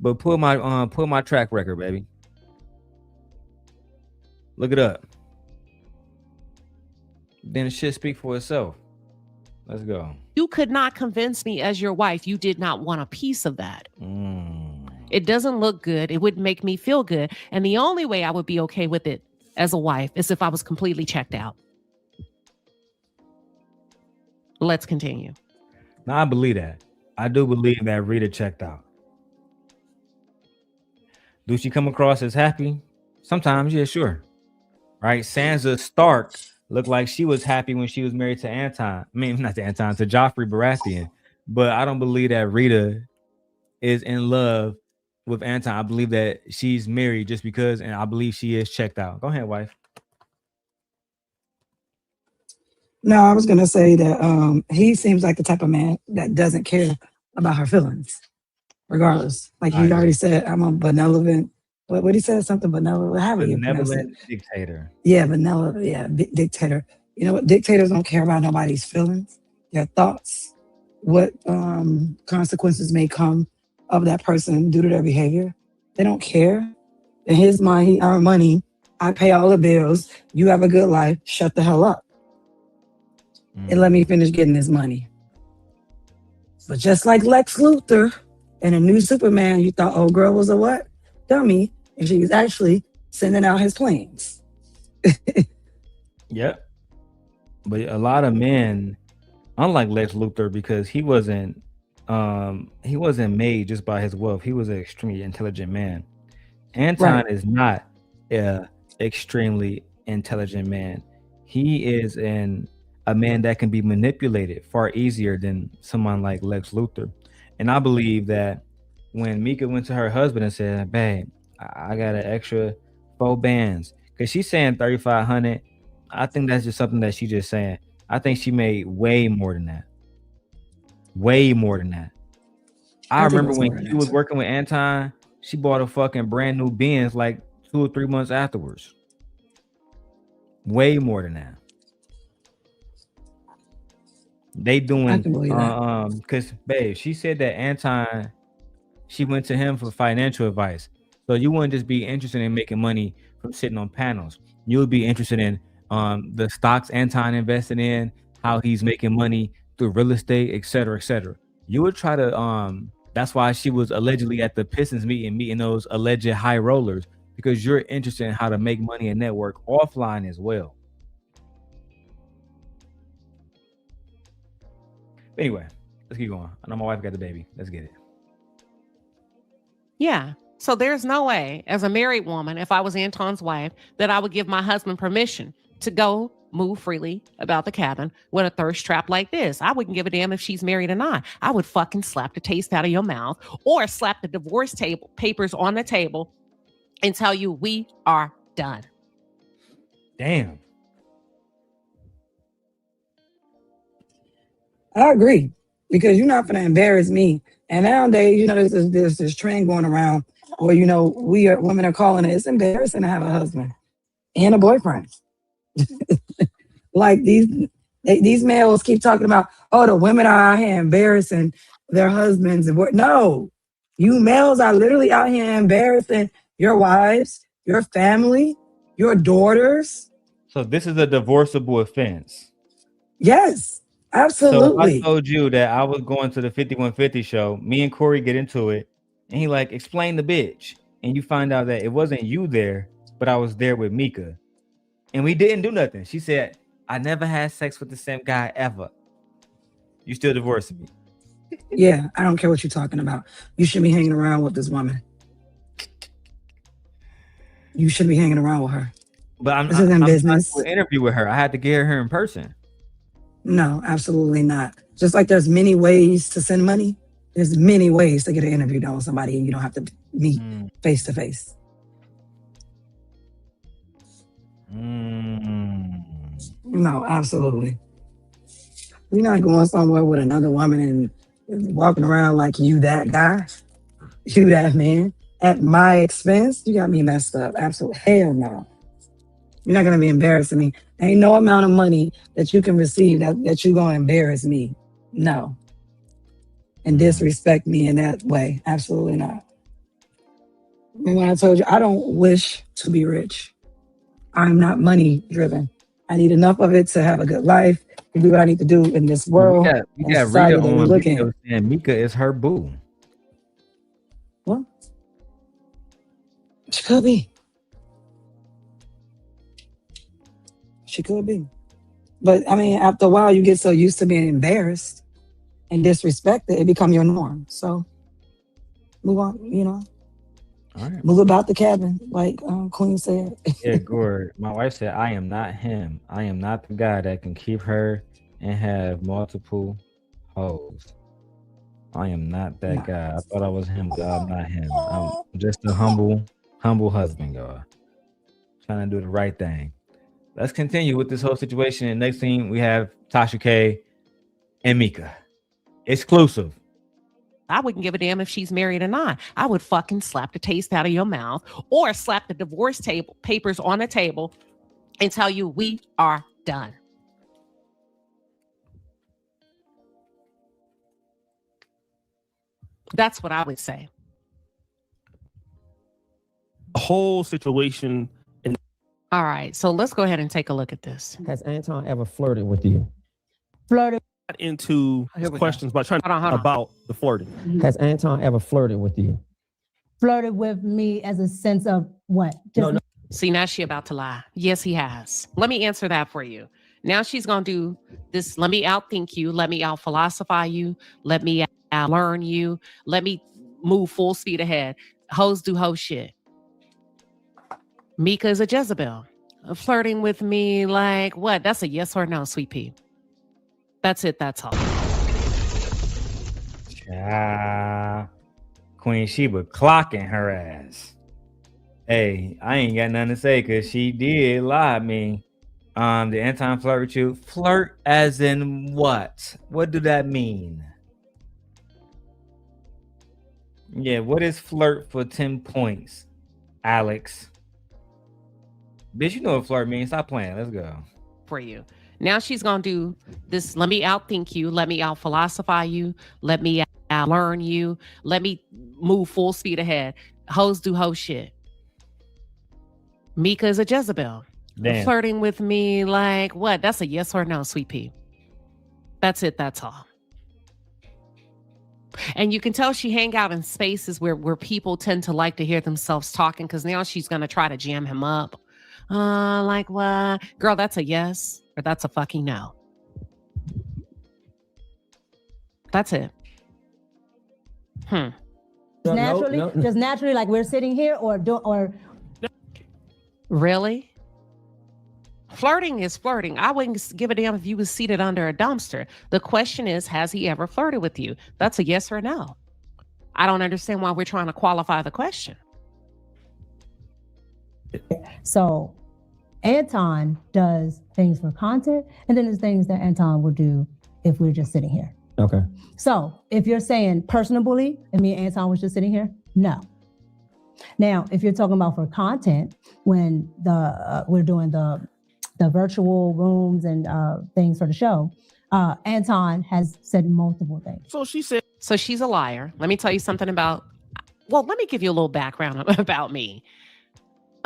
But pull my track record, baby. Look it up. Then the shit speak for itself. Let's go. You could not convince me as your wife you did not want a piece of that. It doesn't look good. It wouldn't make me feel good. And the only way I would be okay with it as a wife is if I was completely checked out. Let's continue. Now, I believe that. I do believe that Rita checked out. Do she come across as happy? Sometimes, yeah, sure. Right? Sansa Stark looked like she was happy when she was married to Anton. I mean, not to Anton, to Joffrey Baratheon. But I don't believe that Rita is in love with Anton. I believe that she's married just because, and I believe she is checked out. Go ahead, wife. No, I was gonna say that he seems like the type of man that doesn't care about her feelings, regardless. Like he already said, I'm a benevolent. What he said, something benevolent. How do you pronounce it? Dictator. Yeah, benevolent. Yeah, dictator. You know what? Dictators don't care about nobody's feelings, their thoughts, what consequences may come of that person due to their behavior. They don't care. In his mind, he earned money. I pay all the bills. You have a good life. Shut the hell up. And let me finish getting this money. But just like Lex Luthor and a new Superman, you thought old girl was a what? Dummy. And she was actually sending out his planes. Yep. But a lot of men, unlike Lex Luthor, because he wasn't made just by his wealth. He was an extremely intelligent man. Anton is not an extremely intelligent man. He is a man that can be manipulated far easier than someone like Lex Luthor. And I believe that when Micca went to her husband and said, babe, I got an extra 4 bands, because she's saying 3,500. I think that's just something that she's just saying. I think she made way more than that. Way more than that. I think it remember was more when than he that was too. working with Anton, she bought a fucking brand new Benz like 2 or 3 months afterwards. Way more than that. They I doing can believe that. because babe, she said that Anton, she went to him for financial advice. So you wouldn't just be interested in making money from sitting on panels. You would be interested in the stocks Anton invested in, how he's making money through real estate, et cetera, et cetera. You would try to that's why she was allegedly at the Pistons meeting those alleged high rollers, because you're interested in how to make money and network offline as well. Anyway, let's keep going. I know my wife got the baby. Let's get it. Yeah. So there's no way, as a married woman, if I was Anton's wife, that I would give my husband permission to go move freely about the cabin with a thirst trap like this. I wouldn't give a damn if she's married or not. I would fucking slap the taste out of your mouth or slap the divorce table papers on the table and tell you we are done. Damn. I agree, because you're not gonna embarrass me. And nowadays, there's this trend going around where women are calling it's embarrassing to have a husband and a boyfriend. Like these males keep talking about, oh, the women are out here embarrassing their husbands and what? No, you males are literally out here embarrassing your wives, your family, your daughters. So this is a divorceable offense. Yes, absolutely. So I told you that I was going to the 5150 show. Me and Corey get into it, and he like, explain the bitch. And you find out that it wasn't you there, but I was there with Micca. And we didn't do nothing. She said, I never had sex with the same guy ever. You still divorcing me? Yeah, I don't care what you're talking about. You should be hanging around with this woman. You should be hanging around with her. But I'm business. trying to interview with her. I had to get her in person. No, absolutely not. Just like there's many ways to send money, there's many ways to get an interview done with somebody, and you don't have to meet face to face. No, absolutely. You're not going somewhere with another woman and walking around like you that guy, you that man, at my expense. You got me messed up. Absolutely. Hell no. You're not going to be embarrassing me. Ain't no amount of money that you can receive that you're going to embarrass me. No. And disrespect me in that way. Absolutely not. And when I told you, I don't wish to be rich. I'm not money driven. I need enough of it to have a good life, to do what I need to do in this world. We got Rita on video saying Micca is her boo. What? She could be. She could be. But I mean, after a while, you get so used to being embarrassed and disrespected, it become your norm. So move on, All right. Move about the cabin, like Queen said. Yeah, Gord. My wife said, I am not him. I am not the guy that can keep her and have multiple hoes. I am not that guy. I thought I was him, but I'm not him. I'm just a humble husband, God. Trying to do the right thing. Let's continue with this whole situation. And next thing we have Tasha K and Micca. Exclusive. I wouldn't give a damn if she's married or not. I would fucking slap the taste out of your mouth or slap the divorce table papers on the table and tell you we are done. That's what I would say. Whole situation. All right, so let's go ahead and take a look at this. Has Anton ever flirted with you? Flirted. Into questions by trying about the flirting. Has Anton ever flirted with you? Flirted with me as a sense of what? No. See, now she about to lie. Yes, he has. Let me answer that for you. Now she's going to do this. Let me outthink you. Let me out philosophize you. Let me out learn you. Let me move full speed ahead. Hoes do hoe shit. Micca is a Jezebel. Flirting with me like what? That's a yes or no, sweet pea. That's it. That's all. Queen Sheba clocking her ass. Hey, I ain't got nothing to say because she did lie. I mean, the Anton flirt with you. Flirt as in what? What do that mean? Yeah, what is flirt for 10 points, Alex? Bitch, you know what flirt means. Stop playing. Let's go. For you. Now she's going to do this. Let me outthink you. Let me out philosophize you. Let me out learn you. Let me move full speed ahead. Hoes do hoe shit. Micca is a Jezebel. Damn. Flirting with me like what? That's a yes or no, sweet pea. That's it. That's all. And you can tell she hang out in spaces where people tend to like to hear themselves talking, because now she's going to try to jam him up. Like what? Girl, that's a yes or that's a fucking no. That's it. Just naturally, like we're sitting here, or really? Flirting is flirting. I wouldn't give a damn if you was seated under a dumpster. The question is, has he ever flirted with you? That's a yes or no. I don't understand why we're trying to qualify the question. So Anton does things for content, and then there's things that Anton will do if we're just sitting here. Okay. So if you're saying personally, and me and Anton was just sitting here, no. Now, if you're talking about for content, when we're doing the virtual rooms and things for the show, Anton has said multiple things. So she said. So she's a liar. Let me tell you something about. Well, let me give you a little background about me.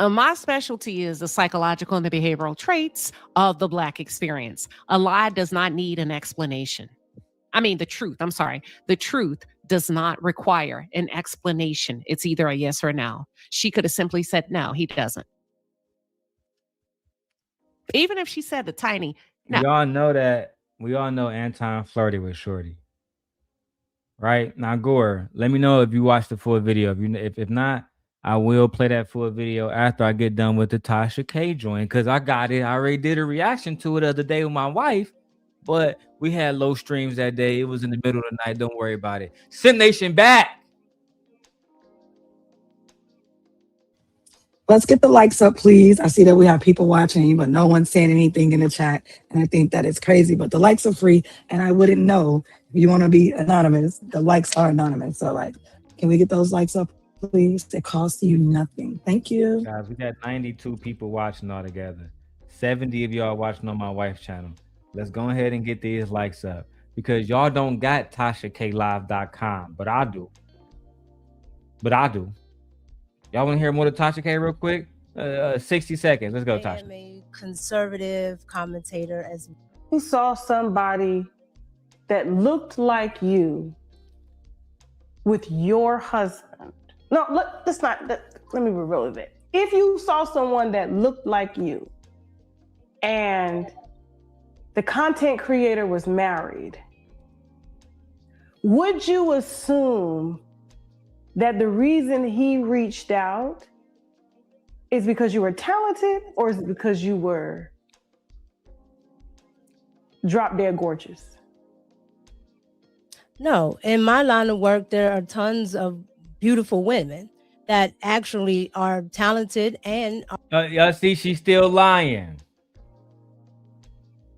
My specialty is the psychological and the behavioral traits of the Black experience. A lie does not need an explanation. I mean, the truth. I'm sorry. The truth does not require an explanation. It's either a yes or a no. She could have simply said, no, he doesn't. Even if she said the tiny. No. We all know Anton flirted with Shorty. Right? Now, Gore, let me know if you watched the full video. If not, I will play that full video after I get done with the TASHA K joint, because I got it. I already did a reaction to it the other day with my wife, but we had low streams that day. It was in the middle of the night. Don't worry about it. Sim Nation back. Let's get the likes up, please. I see that we have people watching, but no one's saying anything in the chat. And I think that is crazy, but the likes are free. And I wouldn't know if you want to be anonymous. The likes are anonymous. So like, can we get those likes up, please? It costs you nothing. Thank you. Guys, we got 92 people watching all together. 70 of y'all watching on my wife's channel. Let's go ahead and get these likes up, because y'all don't got TashaKLive.com, but I do. Y'all want to hear more of Tasha K real quick? 60 seconds. Let's go, Tasha. I am a conservative commentator as well. You saw somebody that looked like you with your husband. No, let me be real with it. If you saw someone that looked like you and the content creator was married, would you assume that the reason he reached out is because you were talented, or is it because you were drop dead gorgeous? No, in my line of work, there are tons of beautiful women that actually are talented and y'all see, she's still lying.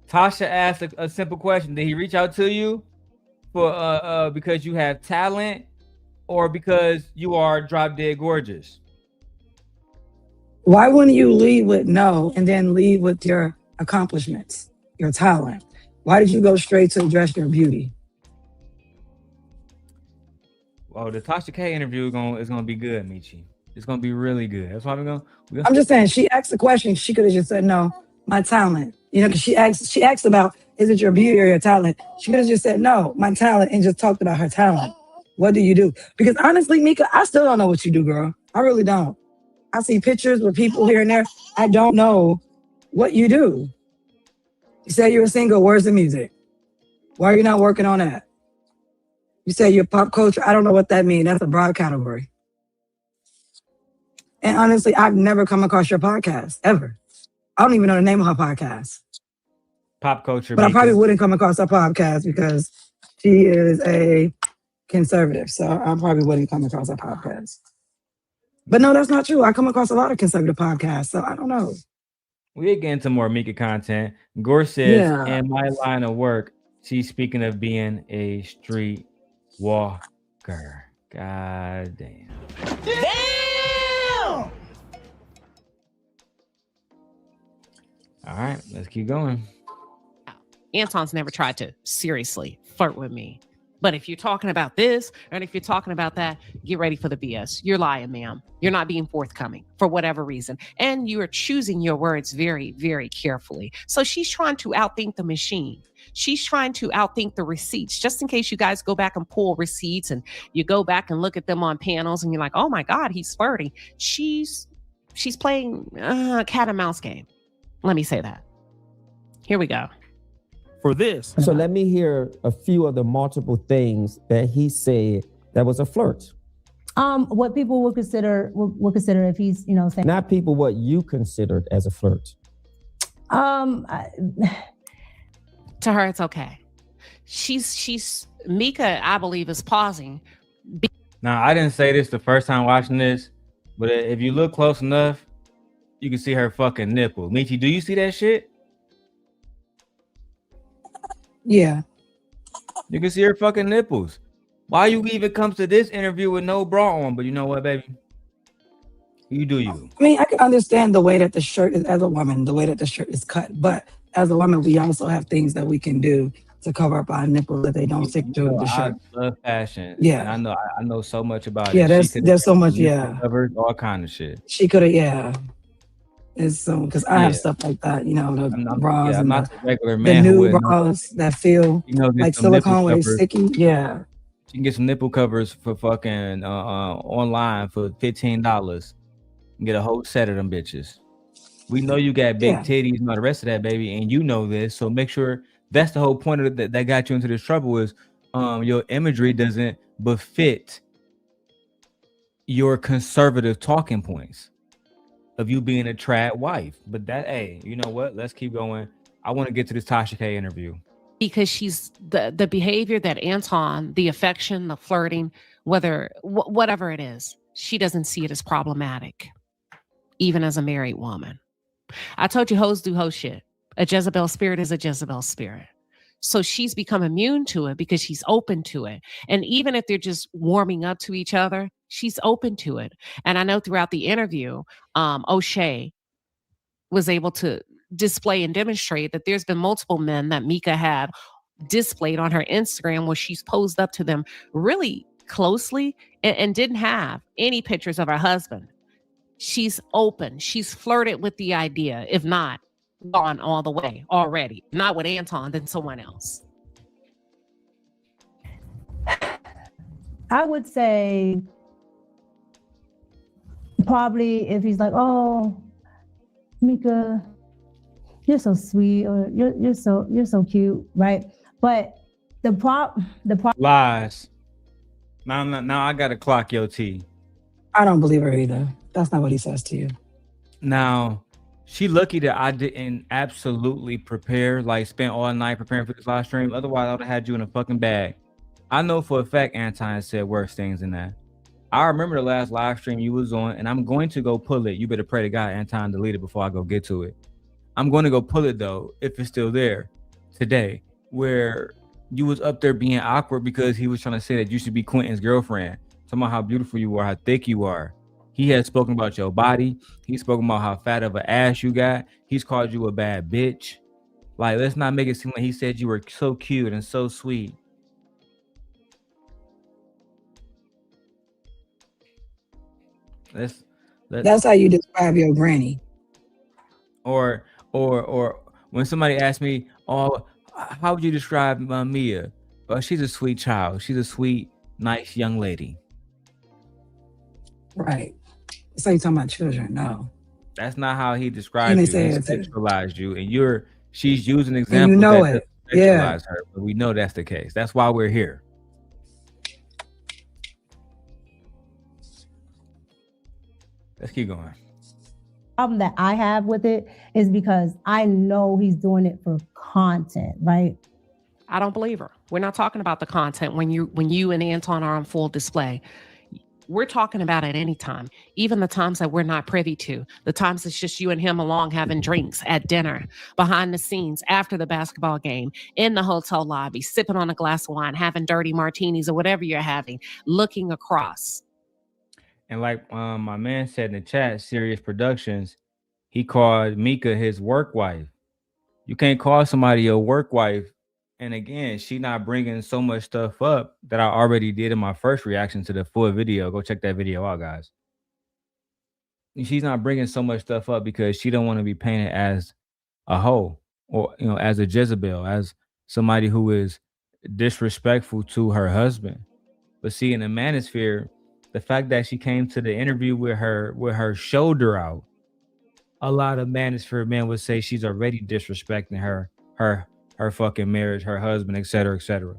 Tasha asked a simple question. Did he reach out to you for because you have talent, or because you are drop dead gorgeous? Why wouldn't you lead with no and then lead with your accomplishments, your talent? Why did you go straight to address your beauty? Well, the Tasha K interview is gonna be good, Michi. It's gonna be really good. That's why I'm just saying, she asked the question. She could have just said no, my talent. You know, because she asked about, is it your beauty or your talent? She could have just said no, my talent, and just talked about her talent. What do you do? Because honestly, Micca, I still don't know what you do, girl. I really don't. I see pictures with people here and there. I don't know what you do. You said you're a single. Where's the music? Why are you not working on that? You said you're pop culture. I don't know what that means. That's a broad category. And honestly, I've never come across your podcast, ever. I don't even know the name of her podcast. Pop culture. But I probably wouldn't come across her podcast because she is a conservative. So I probably wouldn't come across her podcast. But no, that's not true. I come across a lot of conservative podcasts. So I don't know. We'll get into more Micca content. Gore says, in my line of work, she's speaking of being a street walker. God damn. Damn! All right, let's keep going. Anton's never tried to seriously flirt with me. But if you're talking about this and if you're talking about that, get ready for the BS. You're lying, ma'am. You're not being forthcoming for whatever reason. And you are choosing your words very, very carefully. So she's trying to outthink the machine. She's trying to outthink the receipts, just in case you guys go back and pull receipts and you go back and look at them on panels and you're like, oh my God, he's flirting. She's playing a cat and mouse game. Let me say that. Here we go. For this. So let me hear a few of the multiple things that he said that was a flirt. What people would consider if he's, saying. Not people what you considered as a flirt. To her, it's okay. Micca, I believe, is pausing. Now, I didn't say this the first time watching this, but if you look close enough, you can see her fucking nipple. Michi, do you see that shit? Yeah. You can see her fucking nipples. Why you even come to this interview with no bra on? But you know what, baby? You do you. I mean, I can understand the way that the shirt is, as a woman, the way that the shirt is cut. But as a woman, we also have things that we can do to cover up our nipples that they don't stick to the shirt. I love fashion. Yeah. And I know so much about Yeah, it. there's so much, yeah. Covered all kind of shit. She could have, yeah. It's so, because I have stuff like that, the bras and not the regular man. The new bras that feel like silicone when it's sticky. Yeah. You can get some nipple covers for fucking online for $15. Get a whole set of them bitches. We know you got big titties and all the rest of that, baby, and you know this. So make sure that's the whole point of that got you into this trouble is your imagery doesn't befit your conservative talking points of you being a trad wife. But that, hey, you know what? Let's keep going. I want to get to this Tasha K interview. Because she's the behavior that Anton, the affection, the flirting, whatever it is, she doesn't see it as problematic, even as a married woman. I told you hoes do hoe shit. A Jezebel spirit is a Jezebel spirit. So she's become immune to it because she's open to it. And even if they're just warming up to each other, she's open to it. And I know throughout the interview, O'Shea was able to display and demonstrate that there's been multiple men that Micca had displayed on her Instagram where she's posed up to them really closely and didn't have any pictures of her husband. She's open. She's flirted with the idea, if not gone all the way already. Not with Anton, then someone else. I would say probably if he's like, oh, Micca, you're so sweet, or you're so cute, right? But the lies. Now I gotta clock your T. I don't believe her either. That's not what he says to you. Now, she lucky that I didn't absolutely prepare, like spend all night preparing for this live stream. Otherwise, I would have had you in a fucking bag. I know for a fact Anton said worse things than that. I remember the last live stream you was on, and I'm going to go pull it. You better pray to God Anton delete it before I go get to it. I'm going to go pull it though, if it's still there today, where you was up there being awkward because he was trying to say that you should be Quentin's girlfriend. Talking about how beautiful you are, how thick you are. He has spoken about your body. He's spoken about how fat of an ass you got. He's called you a bad bitch. Like, let's not make it seem like he said you were so cute and so sweet. That's how you describe your granny. Or when somebody asks me, oh, how would you describe Mia? Well, she's a sweet child. She's a sweet, nice young lady. Right. It's like you're talking about children. No. That's not how he described you. He sexualized you. And she's using examples and you know that it. Sexualize her. But we know that's the case. That's why we're here. Let's keep going. Problem that I have with it is because I know he's doing it for content, right? I don't believe her. We're not talking about the content when you and Anton are on full display. we're talking about at any time, even the times that we're not privy to, the times it's just you and him along having drinks at dinner, behind the scenes, after the basketball game, in the hotel lobby, sipping on a glass of wine, having dirty martinis or whatever you're having, looking across. And like my man said in the chat, Serious Productions, he called Micca his work wife. You can't call somebody your work wife. And again, she not bringing so much stuff up that I already did in my first reaction to the full video. Go check that video out, guys. She's not bringing so much stuff up because she don't want to be painted as a hoe or, you know, as a Jezebel, as somebody who is disrespectful to her husband. But see, in the manosphere, the fact that she came to the interview with her shoulder out, a lot of manosphere men would say she's already disrespecting her fucking marriage, her husband, etc., etc.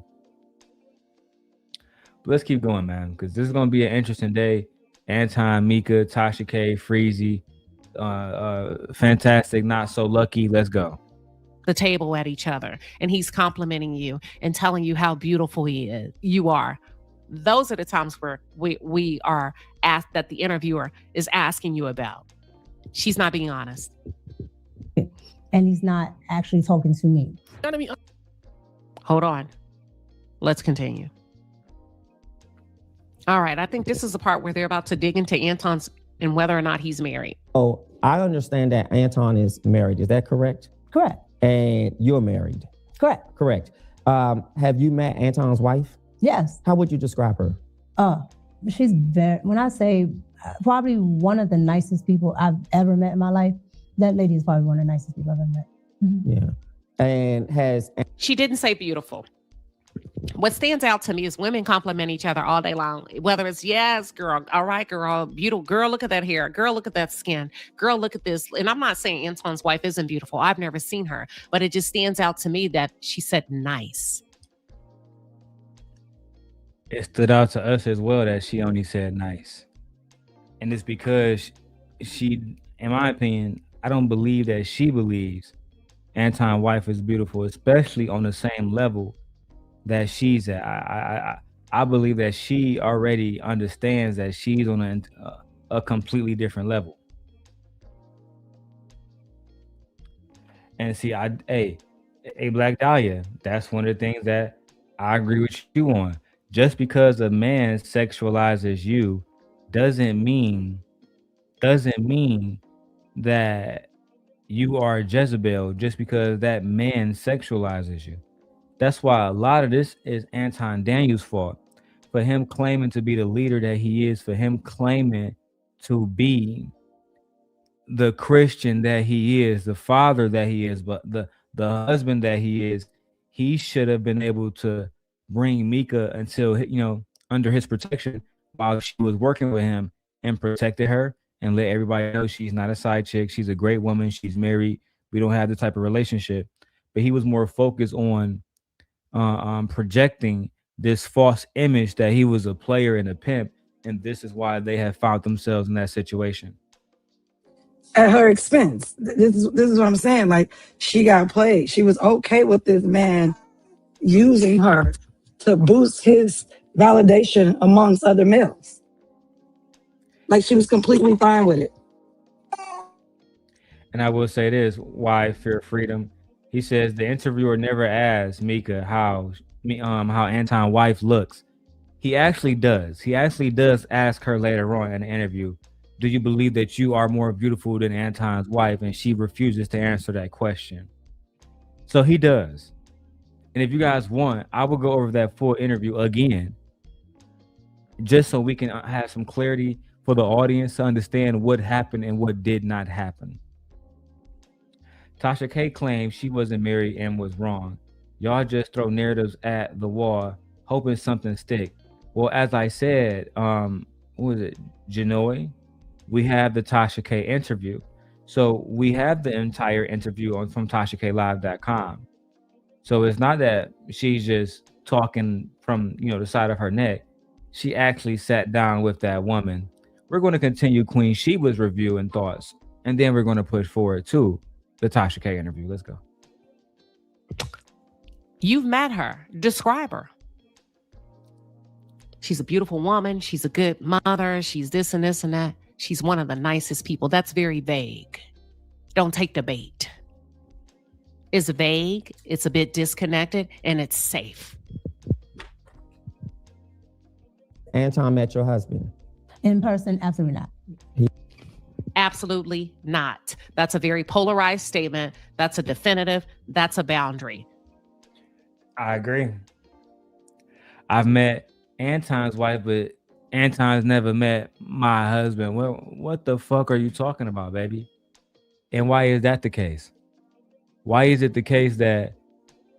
But let's keep going, man, because this is gonna be an interesting day. Anton, Micca, Tasha K, Freezy, Fantastic, Not So Lucky. Let's go. The table at each other, and he's complimenting you and telling you how beautiful you are. Those are the times where we are asked, that the interviewer is asking you about. She's not being honest. And he's not actually talking to me. Hold on. Let's continue. All right. I think this is the part where they're about to dig into Anton's and whether or not he's married. Oh, I understand that Anton is married. Is that correct? Correct. And you're married. Correct. Correct. Have you met Anton's wife? Yes. How would you describe her? She's very, when I say probably one of the nicest people I've ever met in my life, that lady is probably one of the nicest people I've ever met. Mm-hmm. Yeah. And she didn't say beautiful. What stands out to me is women compliment each other all day long, whether it's, yes, girl, all right, girl, beautiful, girl, look at that hair, girl, look at that skin, girl, look at this. And I'm not saying Anton's wife isn't beautiful. I've never seen her, but it just stands out to me that she said nice. It stood out to us as well that she only said nice. And it's because she, in my opinion, I don't believe that she believes Anton's wife is beautiful, especially on the same level that she's at. I believe that she already understands that she's on a completely different level. And see, hey, Black Dahlia, that's one of the things that I agree with you on. Just because a man sexualizes you doesn't mean that you are a Jezebel just because that man sexualizes you. That's why a lot of this is Anton Daniels' fault, for him claiming to be the leader that he is, for him claiming to be the Christian that he is, the father that he is, but the husband that he is. He should have been able to bring Micca until, you know, under his protection while she was working with him, and protected her and let everybody know she's not a side chick. She's a great woman. She's married. We don't have the type of relationship. But he was more focused on projecting this false image that he was a player and a pimp. And this is why they have found themselves in that situation. At her expense. This is what I'm saying. Like, she got played. She was okay with this man using her to boost his validation amongst other males. Like, she was completely fine with it. And I will say this, why Fear Freedom? He says the interviewer never asked Micca how Anton's wife looks. He actually does. He actually does ask her later on in the interview, do you believe that you are more beautiful than Anton's wife? And she refuses to answer that question. So he does. And if you guys want, I will go over that full interview again, just so we can have some clarity for the audience to understand what happened and what did not happen. Tasha K claimed she wasn't married and was wrong. Y'all just throw narratives at the wall, hoping something stick. Well, as I said, what was it, Janoy? We have the Tasha K interview. So we have the entire interview from TashaKLive.com. So it's not that she's just talking from, you know, the side of her neck. She actually sat down with that woman. We're going to continue Queen Sheba's review and thoughts, and then we're going to push forward to the Tasha K interview. Let's go. You've met her. Describe her. She's a beautiful woman. She's a good mother. She's this and this and that. She's one of the nicest people. That's very vague. Don't take the bait. It's vague, it's a bit disconnected, and it's safe. Anton met your husband? In person, absolutely not. Absolutely not. That's a very polarized statement. That's a definitive. That's a boundary. I agree. I've met Anton's wife, but Anton's never met my husband. Well, what the fuck are you talking about, baby? And why is that the case? Why is it the case that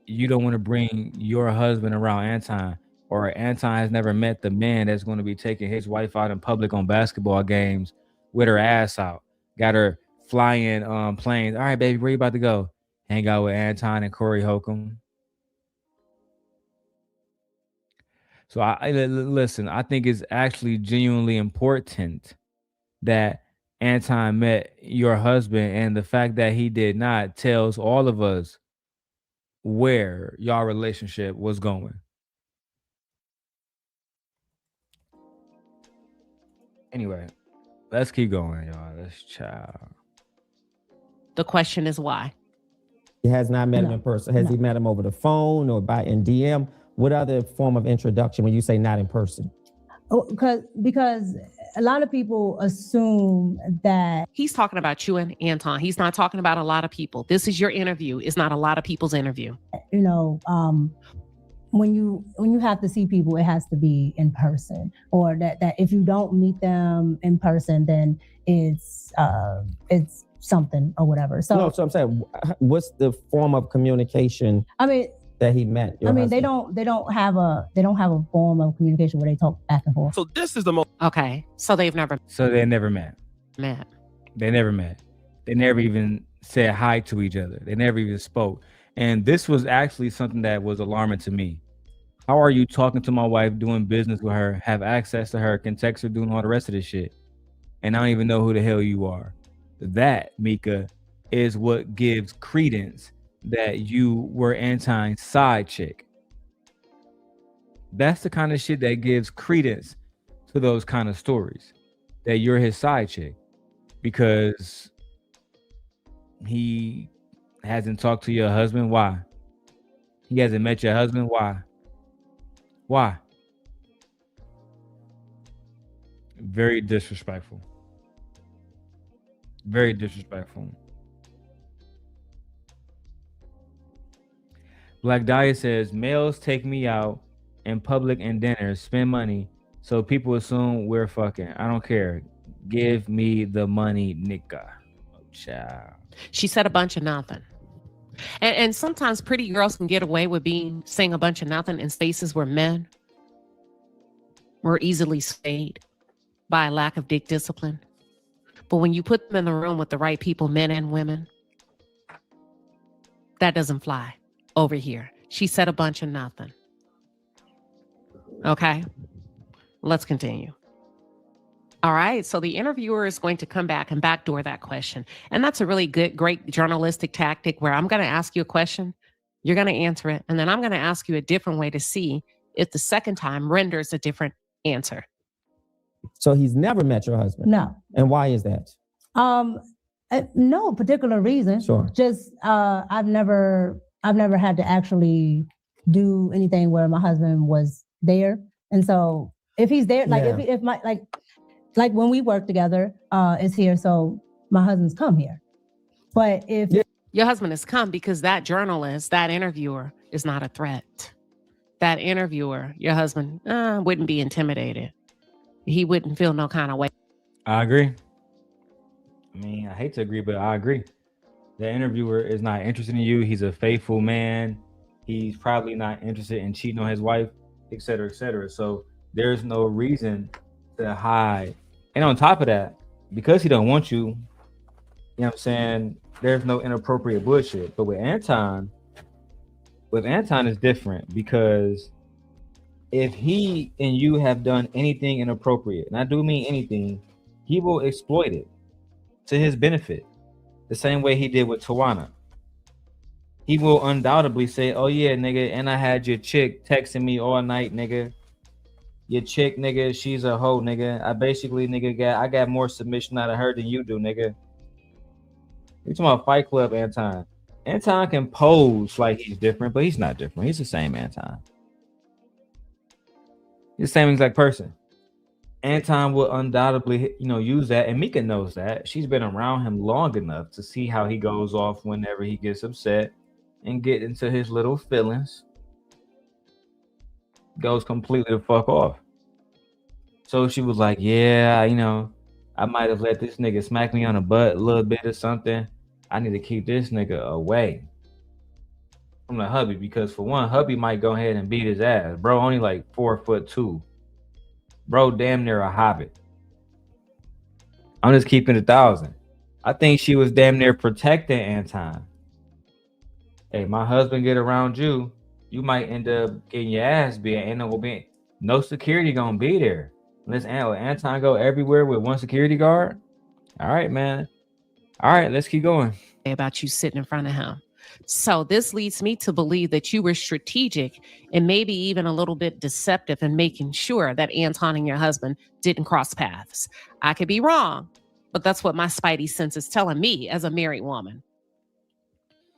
you don't want to bring your husband around Anton, or Anton has never met the man that's going to be taking his wife out in public on basketball games with her ass out, got her flying planes? All right, baby, where you about to go? Hang out with Anton and Corey Holcomb. So I listen, I think it's actually genuinely important that Anton met your husband, and the fact that he did not tells all of us where y'all relationship was going. Anyway, let's keep going, y'all. Let's child. The question is why? He has not met him in person. Has he met him over the phone or in DM? What other form of introduction when you say not in person? Oh, because a lot of people assume that he's talking about you and Anton. He's not talking about a lot of people. This is your interview. It's not a lot of people's interview. You know, when you have to see people, it has to be in person, or that if you don't meet them in person, then it's something or whatever. So no, so I'm saying, what's the form of communication? I mean, that he met. I mean, they don't have a form of communication where they talk back and forth. So this is the most okay. So they never met. They never met. They never met. They never even said hi to each other. They never even spoke. And this was actually something that was alarming to me. How are you talking to my wife, doing business with her, have access to her, can text her, doing all the rest of this shit, and I don't even know who the hell you are? That, Micca, is what gives credence that you were Anton's side chick. That's the kind of shit that gives credence to those kind of stories, that you're his side chick, because he hasn't talked to your husband. Why? He hasn't met your husband. Why? Very disrespectful. Very disrespectful. Black Dahlia says, males take me out in public and dinners, spend money, so people assume we're fucking. I don't care. Give me the money, nigga. Oh, child. She said a bunch of nothing. And sometimes pretty girls can get away with saying a bunch of nothing in spaces where men were easily swayed by a lack of dick discipline. But when you put them in the room with the right people, men and women, that doesn't fly over here. She said a bunch of nothing. Okay, let's continue. All right, so the interviewer is going to come back and backdoor that question. And that's a really great journalistic tactic, where I'm going to ask you a question, you're going to answer it, and then I'm going to ask you a different way to see if the second time renders a different answer. So he's never met your husband? No. And why is that? No particular reason. Sure. Just I've never had to actually do anything where my husband was there. And so if he's there, like if my like when we work together, is here, so my husband's come here. But if your husband has come because that journalist, that interviewer is not a threat. That interviewer, your husband, wouldn't be intimidated. He wouldn't feel no kind of way. I agree. I mean, I hate to agree, but I agree. The interviewer is not interested in you. He's a faithful man. He's probably not interested in cheating on his wife, et cetera, et cetera. So there's no reason to hide. And on top of that, because he don't want you, you know what I'm saying, there's no inappropriate bullshit. But with Anton it's different, because if he and you have done anything inappropriate, and I do mean anything, he will exploit it to his benefit, the same way he did with Tawana. He will undoubtedly say, oh yeah, nigga, and I had your chick texting me all night, nigga. your chick, nigga, she's a hoe, nigga. I basically, nigga, I got more submission out of her than you do, nigga. You talking about Fight Club, Anton? Anton can pose like he's different, but he's not different. He's the same Anton. He's the same exact person. Anton will undoubtedly, use that, and Micca knows that. She's been around him long enough to see how he goes off whenever he gets upset and get into his little feelings. Goes completely the fuck off. So she was like, yeah, I might have let this nigga smack me on the butt a little bit or something. I need to keep this nigga away from the hubby, because for one, hubby might go ahead and beat his ass. Bro, only like 4'2". Bro, damn near a hobbit. I'm just keeping it 1,000. I think she was damn near protecting Anton. Hey, my husband get around you, you might end up getting your ass beat. Ain't no security gonna be there. Let's Anton go everywhere with one security guard. All right, man. All right, let's keep going. About you sitting in front of him. So this leads me to believe that you were strategic and maybe even a little bit deceptive in making sure that Anton and your husband didn't cross paths. I could be wrong, but that's what my spidey sense is telling me as a married woman.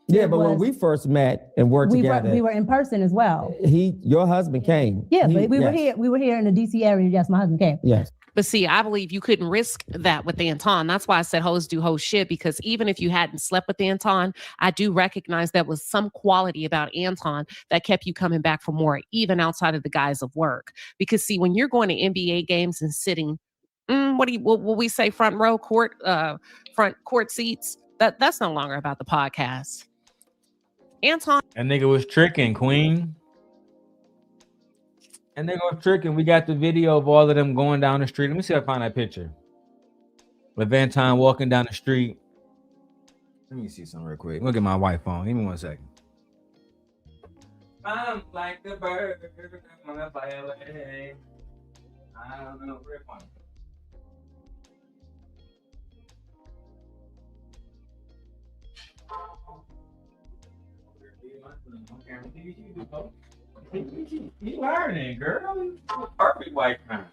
Yeah, but when we first met and worked together, we were in person as well. Your husband came. Yeah, but we were here. We were here in the DC area. Yes, my husband came. Yes. But see, I believe you couldn't risk that with Anton. That's why I said hoes do hoe shit, because even if you hadn't slept with Anton, I do recognize there was some quality about Anton that kept you coming back for more, even outside of the guise of work. Because see, when you're going to NBA games and sitting, what we say, front court seats, that's no longer about the podcast. Anton. That nigga was tricking, Queen. And they go tricking. We got the video of all of them going down the street. Let me see if I find that picture. With Anton walking down the street. Let me see something real quick. Look at my wife phone. Give me 1 second. I'm like a bird. I'm gonna fly away. I don't know where I'm. You learning, girl. Perfect wife now.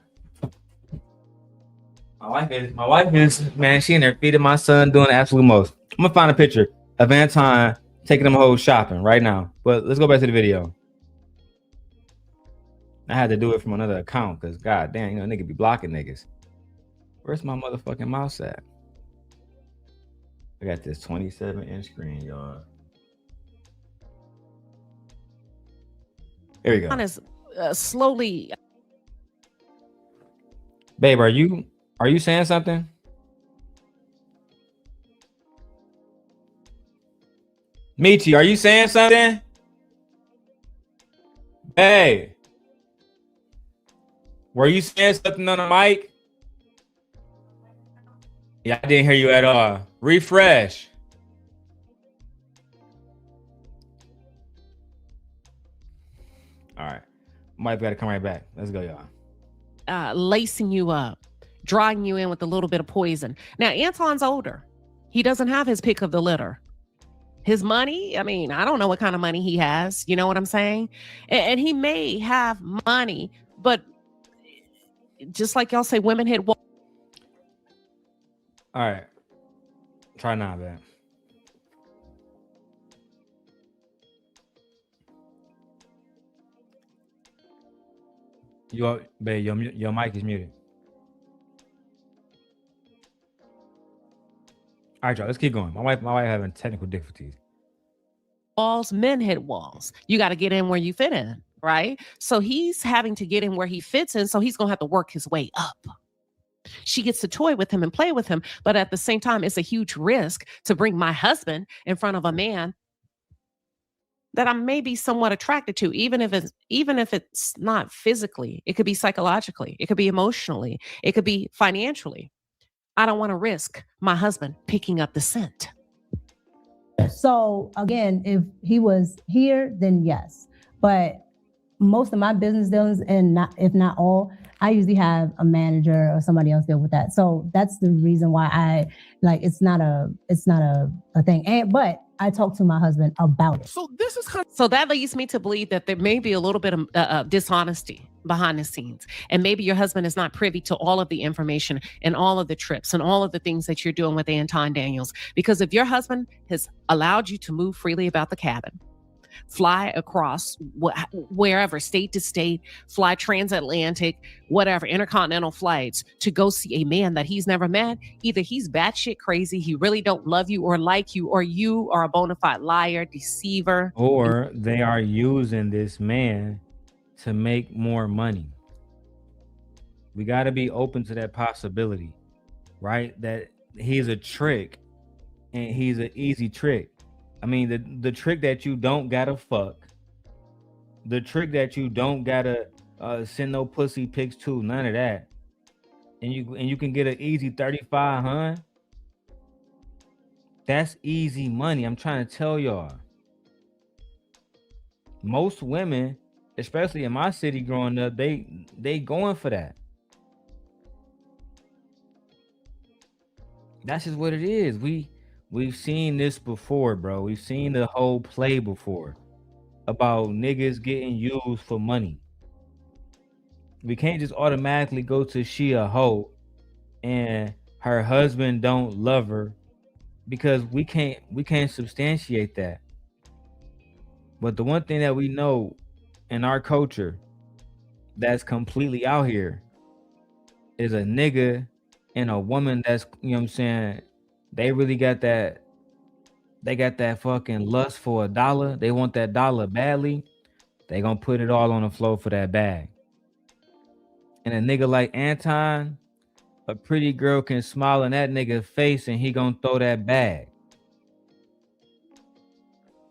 My wife is, man, she in there feeding my son, doing the absolute most. I'm gonna find a picture of Anton taking them hoes shopping right now. But let's go back to the video. I had to do it from another account because god damn, nigga be blocking niggas. Where's my motherfucking mouse at? I got this 27-inch screen, y'all. Here we go. Is slowly. Babe, are you saying something? Michi, are you saying something? Hey. Were you saying something on the mic? Yeah, I didn't hear you at all. Refresh. All right. Might gotta come right back. Let's go, y'all. Lacing you up, drawing you in with a little bit of poison. Now, Anton's older. He doesn't have his pick of the litter. His money, I mean, I don't know what kind of money he has. You know what I'm saying? And he may have money, but just like y'all say, women hit walls. All right. Try now, man. Babe, your mic is muted. All right, y'all, let's keep going. My wife having technical difficulties. Walls, men hit walls. You got to get in where you fit in, right? So he's having to get in where he fits in, so he's going to have to work his way up. She gets to toy with him and play with him, but at the same time, it's a huge risk to bring my husband in front of a man that I may be somewhat attracted to, even if it's not physically. It could be psychologically, it could be emotionally, it could be financially. I don't want to risk my husband picking up the scent. So again, if he was here, then yes. But most of my business dealings, and if not all, I usually have a manager or somebody else deal with that. So that's the reason why I like it's not a thing. But I talk to my husband about it. So this is so that leads me to believe that there may be a little bit of dishonesty behind the scenes, and maybe your husband is not privy to all of the information and all of the trips and all of the things that you're doing with Anton Daniels. Because if your husband has allowed you to move freely about the cabin, fly across wherever, state to state, fly transatlantic, whatever, intercontinental flights to go see a man that he's never met, either he's batshit crazy, he really don't love you or like you, or you are a bona fide liar, deceiver. Or they are using this man to make more money. We got to be open to that possibility, right? That he's a trick and he's an easy trick. I mean, the trick that you don't gotta fuck, the trick that you don't gotta send no pussy pics to, none of that, and you can get an easy 35, huh? That's easy money. I'm trying to tell y'all. Most women, especially in my city growing up, they going for that. That's just what it is. We've seen this before, bro. We've seen the whole play before about niggas getting used for money. We can't just automatically go to she a hoe and her husband don't love her, because we can't substantiate that. But the one thing that we know in our culture that's completely out here is a nigga and a woman that's, you know what I'm saying, they really got that, they got that fucking lust for $1. They want that dollar badly. They gonna put it all on the floor for that bag. And a nigga like Anton, a pretty girl can smile in that nigga's face and he gonna throw that bag.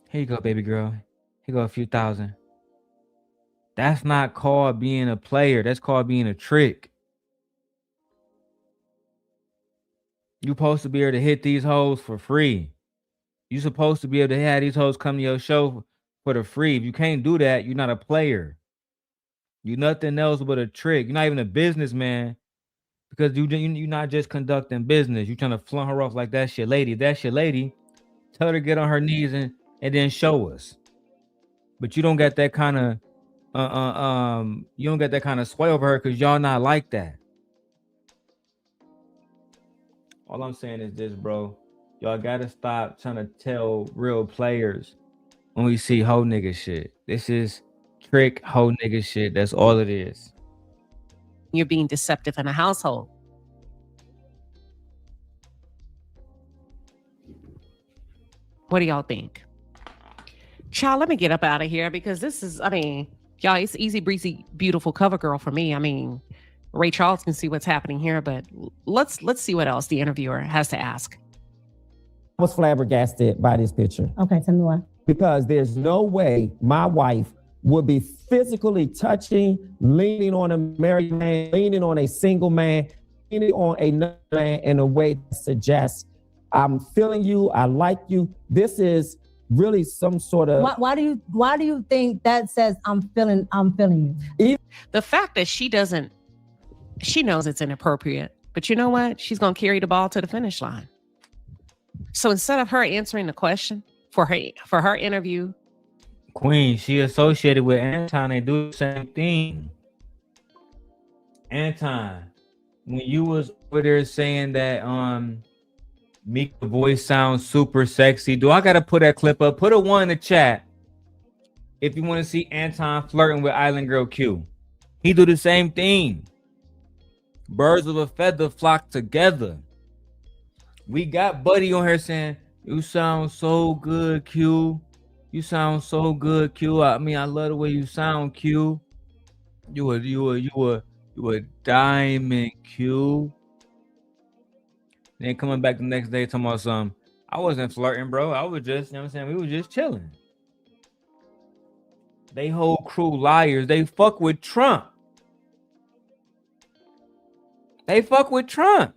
Here you go, baby girl. Here go a few thousand. That's not called being a player. That's called being a trick. You supposed to be able to hit these hoes for free. You supposed to be able to have these hoes come to your show for the free. If you can't do that, you're not a player. You're nothing else but a trick. You're not even a businessman, because you're not just conducting business. You're trying to flaunt her off like that's your lady. If that's your lady, tell her to get on her knees and then show us. But you don't got that kind of you don't get that kind of sway over her, because y'all not like that. All I'm saying is this, bro. Y'all gotta stop trying to tell real players when we see hoe nigga shit. This is trick hoe nigga shit. That's all it is. You're being deceptive in a household. What do y'all think? Child, let me get up out of here, because this is, I mean, y'all, it's easy breezy, beautiful cover girl for me. I mean, Ray Charles can see what's happening here, but let's see what else the interviewer has to ask. I was flabbergasted by this picture. Okay, tell me why. Because there's no way my wife would be physically touching, leaning on a married man, leaning on a single man, leaning on another man in a way that suggests, I'm feeling you, I like you. This is really some sort of... Why do you think that says I'm feeling you? The fact that she knows it's inappropriate, but you know what? She's going to carry the ball to the finish line. So instead of her answering the question for her interview, Queen, she associated with Anton. They do the same thing. Anton, when you was over there saying that Micca voice sounds super sexy, do I gotta put that clip up? Put a 1 in the chat if you want to see Anton flirting with Island Girl Q. He do the same thing. Birds of a feather flock together. We got Buddy on here saying, you sound so good, Q. You sound so good, Q. I mean, I love the way you sound, Q. You a diamond, Q. Then coming back the next day talking about something. I wasn't flirting, bro. I was just, you know what I'm saying? We were just chilling. They whole crew liars. They fuck with Trump. They fuck with Trump.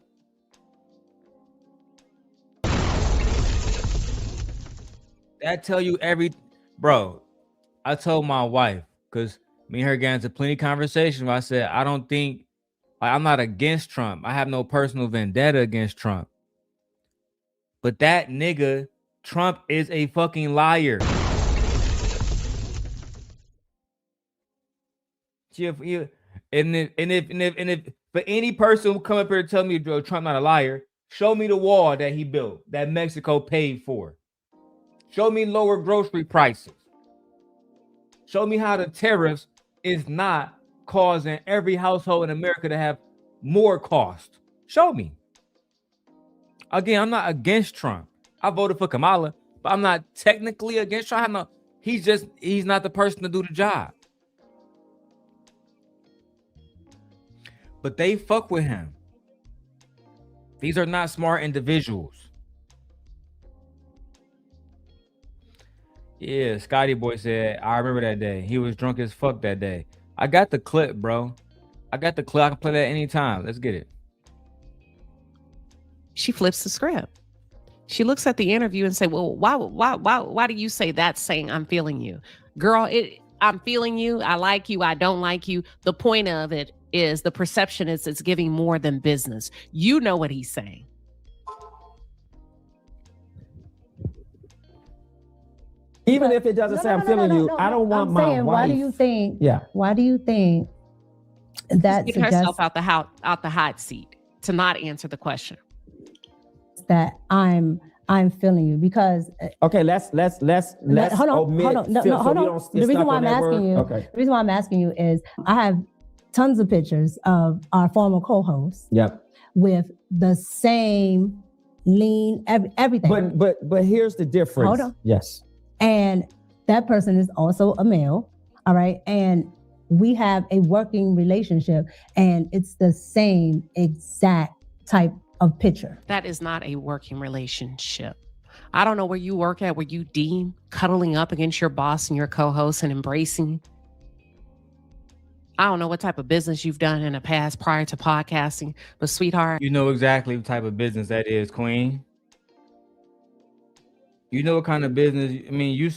That tell you bro. I told my wife, because Me and her got into plenty of conversation where I said, I don't think, I'm not against Trump. I have no personal vendetta against Trump. But that nigga, Trump, is a fucking liar. And if for any person who come up here and tell me Trump not a liar, show me the wall that he built, that Mexico paid for. Show me lower grocery prices. Show me how the tariffs is not causing every household in America to have more cost. Show me. Again, I'm not against Trump. I voted for Kamala, but I'm not technically against Trump. He's not the person to do the job. But they fuck with him. These are not smart individuals. Yeah, Scotty Boy said, I remember that day. He was drunk as fuck that day. I got the clip, bro. I got the clip. I can play that anytime. Let's get it. She flips the script. She looks at the interview and say, well, why do you say that's saying I'm feeling you? Girl, I'm feeling you. I like you. I don't like you. The point of it is the perception is it's giving more than business. You know what he's saying. Even if it doesn't say I'm feeling you, I don't want my wife. Why do you think? Yeah. Why do you think that She's getting herself out the hot seat to not answer the question? That I'm feeling you because okay, let's hold on. The reason why I'm asking you, the reason why I'm asking you is I have tons of pictures of our former co-hosts. Yep. With the same lean, everything. But here's the difference. Hold on. Yes. And that person is also a male. All right. And we have a working relationship and it's the same exact type of picture. That is not a working relationship. I don't know where you work at, where you deem cuddling up against your boss and your co-host and embracing. I don't know what type of business you've done in the past prior to podcasting, but sweetheart. You know exactly what type of business that is, Queen. You know what kind of business, I mean,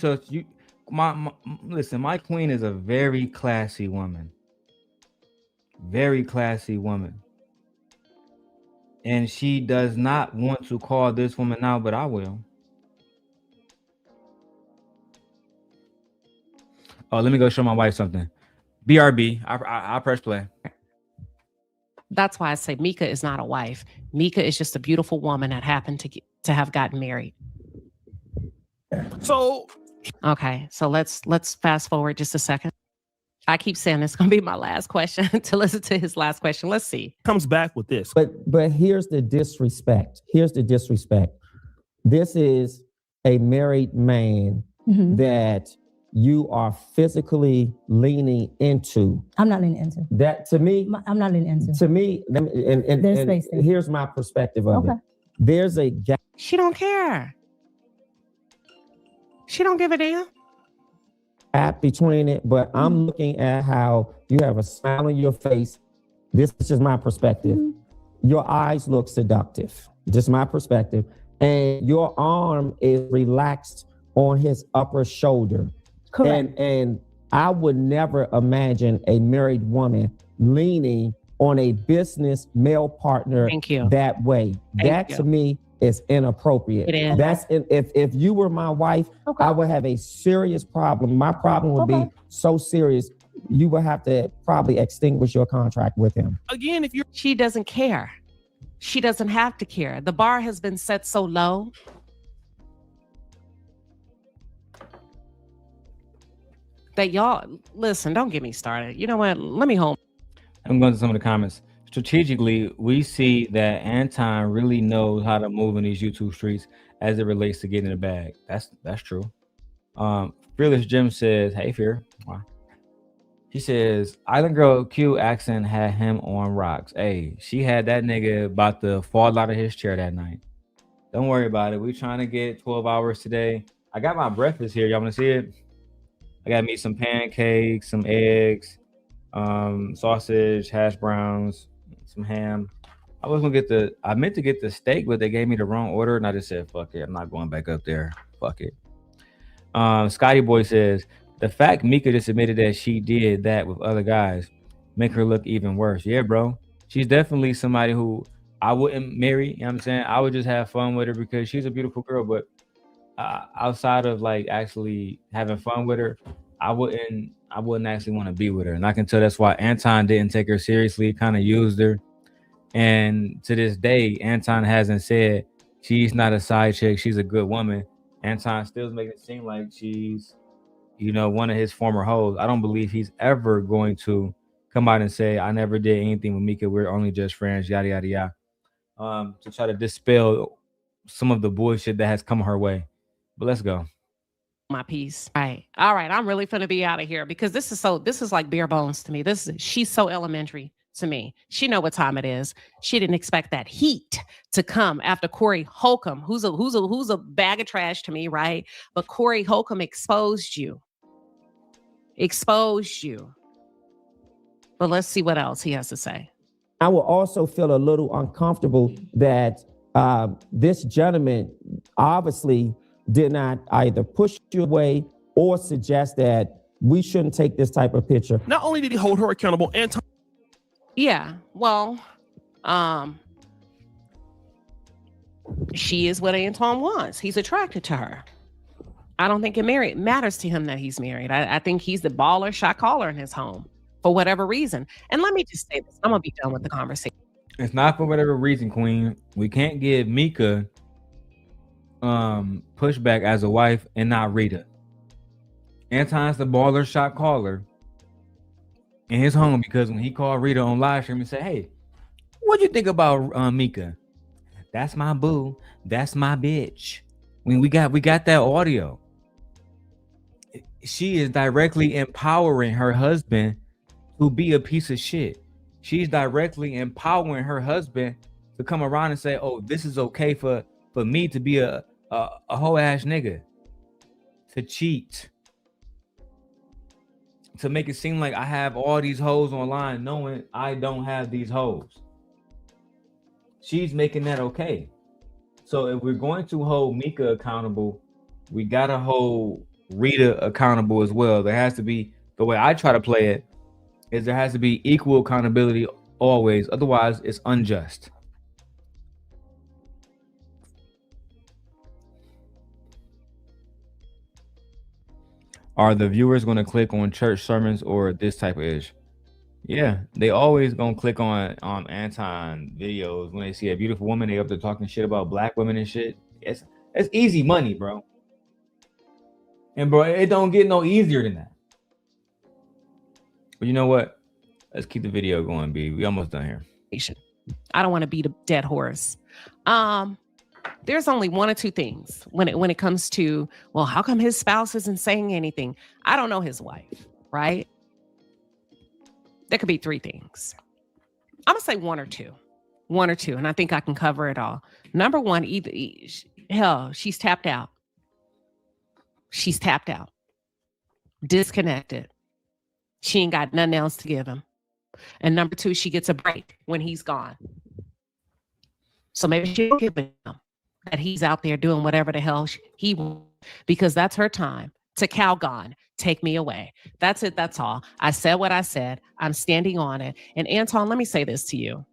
listen, my queen is a very classy woman. Very classy woman. And she does not want to call this woman out, but I will. Oh, let me go show my wife something. BRB, I press play. That's why I say Micca is not a wife. Micca is just a beautiful woman that happened to have gotten married. So, okay, so let's fast forward just a second. I keep saying it's gonna be my last question to listen to his last question. Let's see. Comes back with this. But here's the disrespect. This is a married man that you are physically leaning into. I'm not leaning into. That to me, I'm not leaning into. To me, and here's my perspective of it. There's a gap. She don't care. She don't give a damn. Between it, but I'm looking at how you have a smile on your face. This is just my perspective. Your eyes look seductive. Just my perspective. And your arm is relaxed on his upper shoulder. Correct. And I would never imagine a married woman leaning on a business male partner that way. That to me is inappropriate. It is. That's if you were my wife, I would have a serious problem. My problem would be so serious, you would have to probably extinguish your contract with him. Again, she doesn't care. She doesn't have to care. The bar has been set so low. That y'all, listen, don't get me started. You know what? Let me home. I'm going to some of the comments. Strategically, we see that Anton really knows how to move in these YouTube streets as it relates to getting in the bag. That's true. Fearless Jim says, hey, Fear. Wow. He says, Island Girl Q accent had him on rocks. Hey, she had that nigga about to fall out of his chair that night. Don't worry about it. We trying to get 12 hours today. I got my breakfast here. Y'all want to see it? I got me some pancakes, some eggs, sausage, hash browns, some ham. I meant to get the steak, but they gave me the wrong order, and I just said, fuck it. I'm not going back up there. Fuck it. Scotty Boy says, The fact Micca just admitted that she did that with other guys make her look even worse. Yeah, bro. She's definitely somebody who I wouldn't marry. You know what I'm saying? I would just have fun with her because she's a beautiful girl. But outside of like actually having fun with her, I wouldn't actually want to be with her. And I can tell that's why Anton didn't take her seriously, kind of used her. And to this day, Anton hasn't said she's not a side chick, she's a good woman. Anton still making it seem like she's, you know, one of his former hoes. I don't believe he's ever going to come out and say, I never did anything with Micca, we're only just friends, yada yada yada. To try to dispel some of the bullshit that has come her way. But let's go. My piece. All right. I'm really finna be out of here because this is like bare bones to me. She's so elementary to me. She know what time it is. She didn't expect that heat to come after Corey Holcomb, who's a bag of trash to me, right? But Corey Holcomb exposed you. But let's see what else he has to say. I will also feel a little uncomfortable that this gentleman obviously did not either push you away or suggest that we shouldn't take this type of picture. Not only did he hold her accountable, Anton. Yeah, well, she is what Anton wants. He's attracted to her. I don't think it matters to him that he's married. I think he's the baller shot caller in his home for whatever reason. And let me just say this, I'm gonna be done with the conversation. It's not for whatever reason, Queen. We can't give Micca pushback as a wife and not Rita. Anton's the baller shot caller in his home because when he called Rita on live stream and said, hey, what'd you think about Micca? That's my boo. That's my bitch. When we got that audio. She is directly empowering her husband to be a piece of shit. She's directly empowering her husband to come around and say, oh, this is okay for me to be a whole ass nigga, to cheat, to make it seem like I have all these hoes online knowing I don't have these hoes. She's making that okay. So if we're going to hold Micca accountable, we gotta hold Rita accountable as well. There has to be, the way I try to play it is there has to be equal accountability always. Otherwise, it's unjust. Are the viewers going to click on church sermons or this type of ish? Yeah, they always gonna click on Anton videos when they see a beautiful woman. They up there talking shit about black women and shit. It's easy money, bro. And bro, it don't get no easier than that. But you know what? Let's keep the video going, B. We almost done here. I don't want to beat a dead horse. There's only one or two things when it comes to, well, how come his spouse isn't saying anything? I don't know his wife, right? There could be three things. I'm gonna say one or two, and I think I can cover it all. Number one, she's tapped out. She's tapped out, disconnected. She ain't got nothing else to give him. And number two, she gets a break when he's gone. So maybe she'll give him that he's out there doing whatever the hell he wants, because that's her time to Calgon. Take me away. That's it. That's all. I said what I said. I'm standing on it. And Anton, let me say this to you.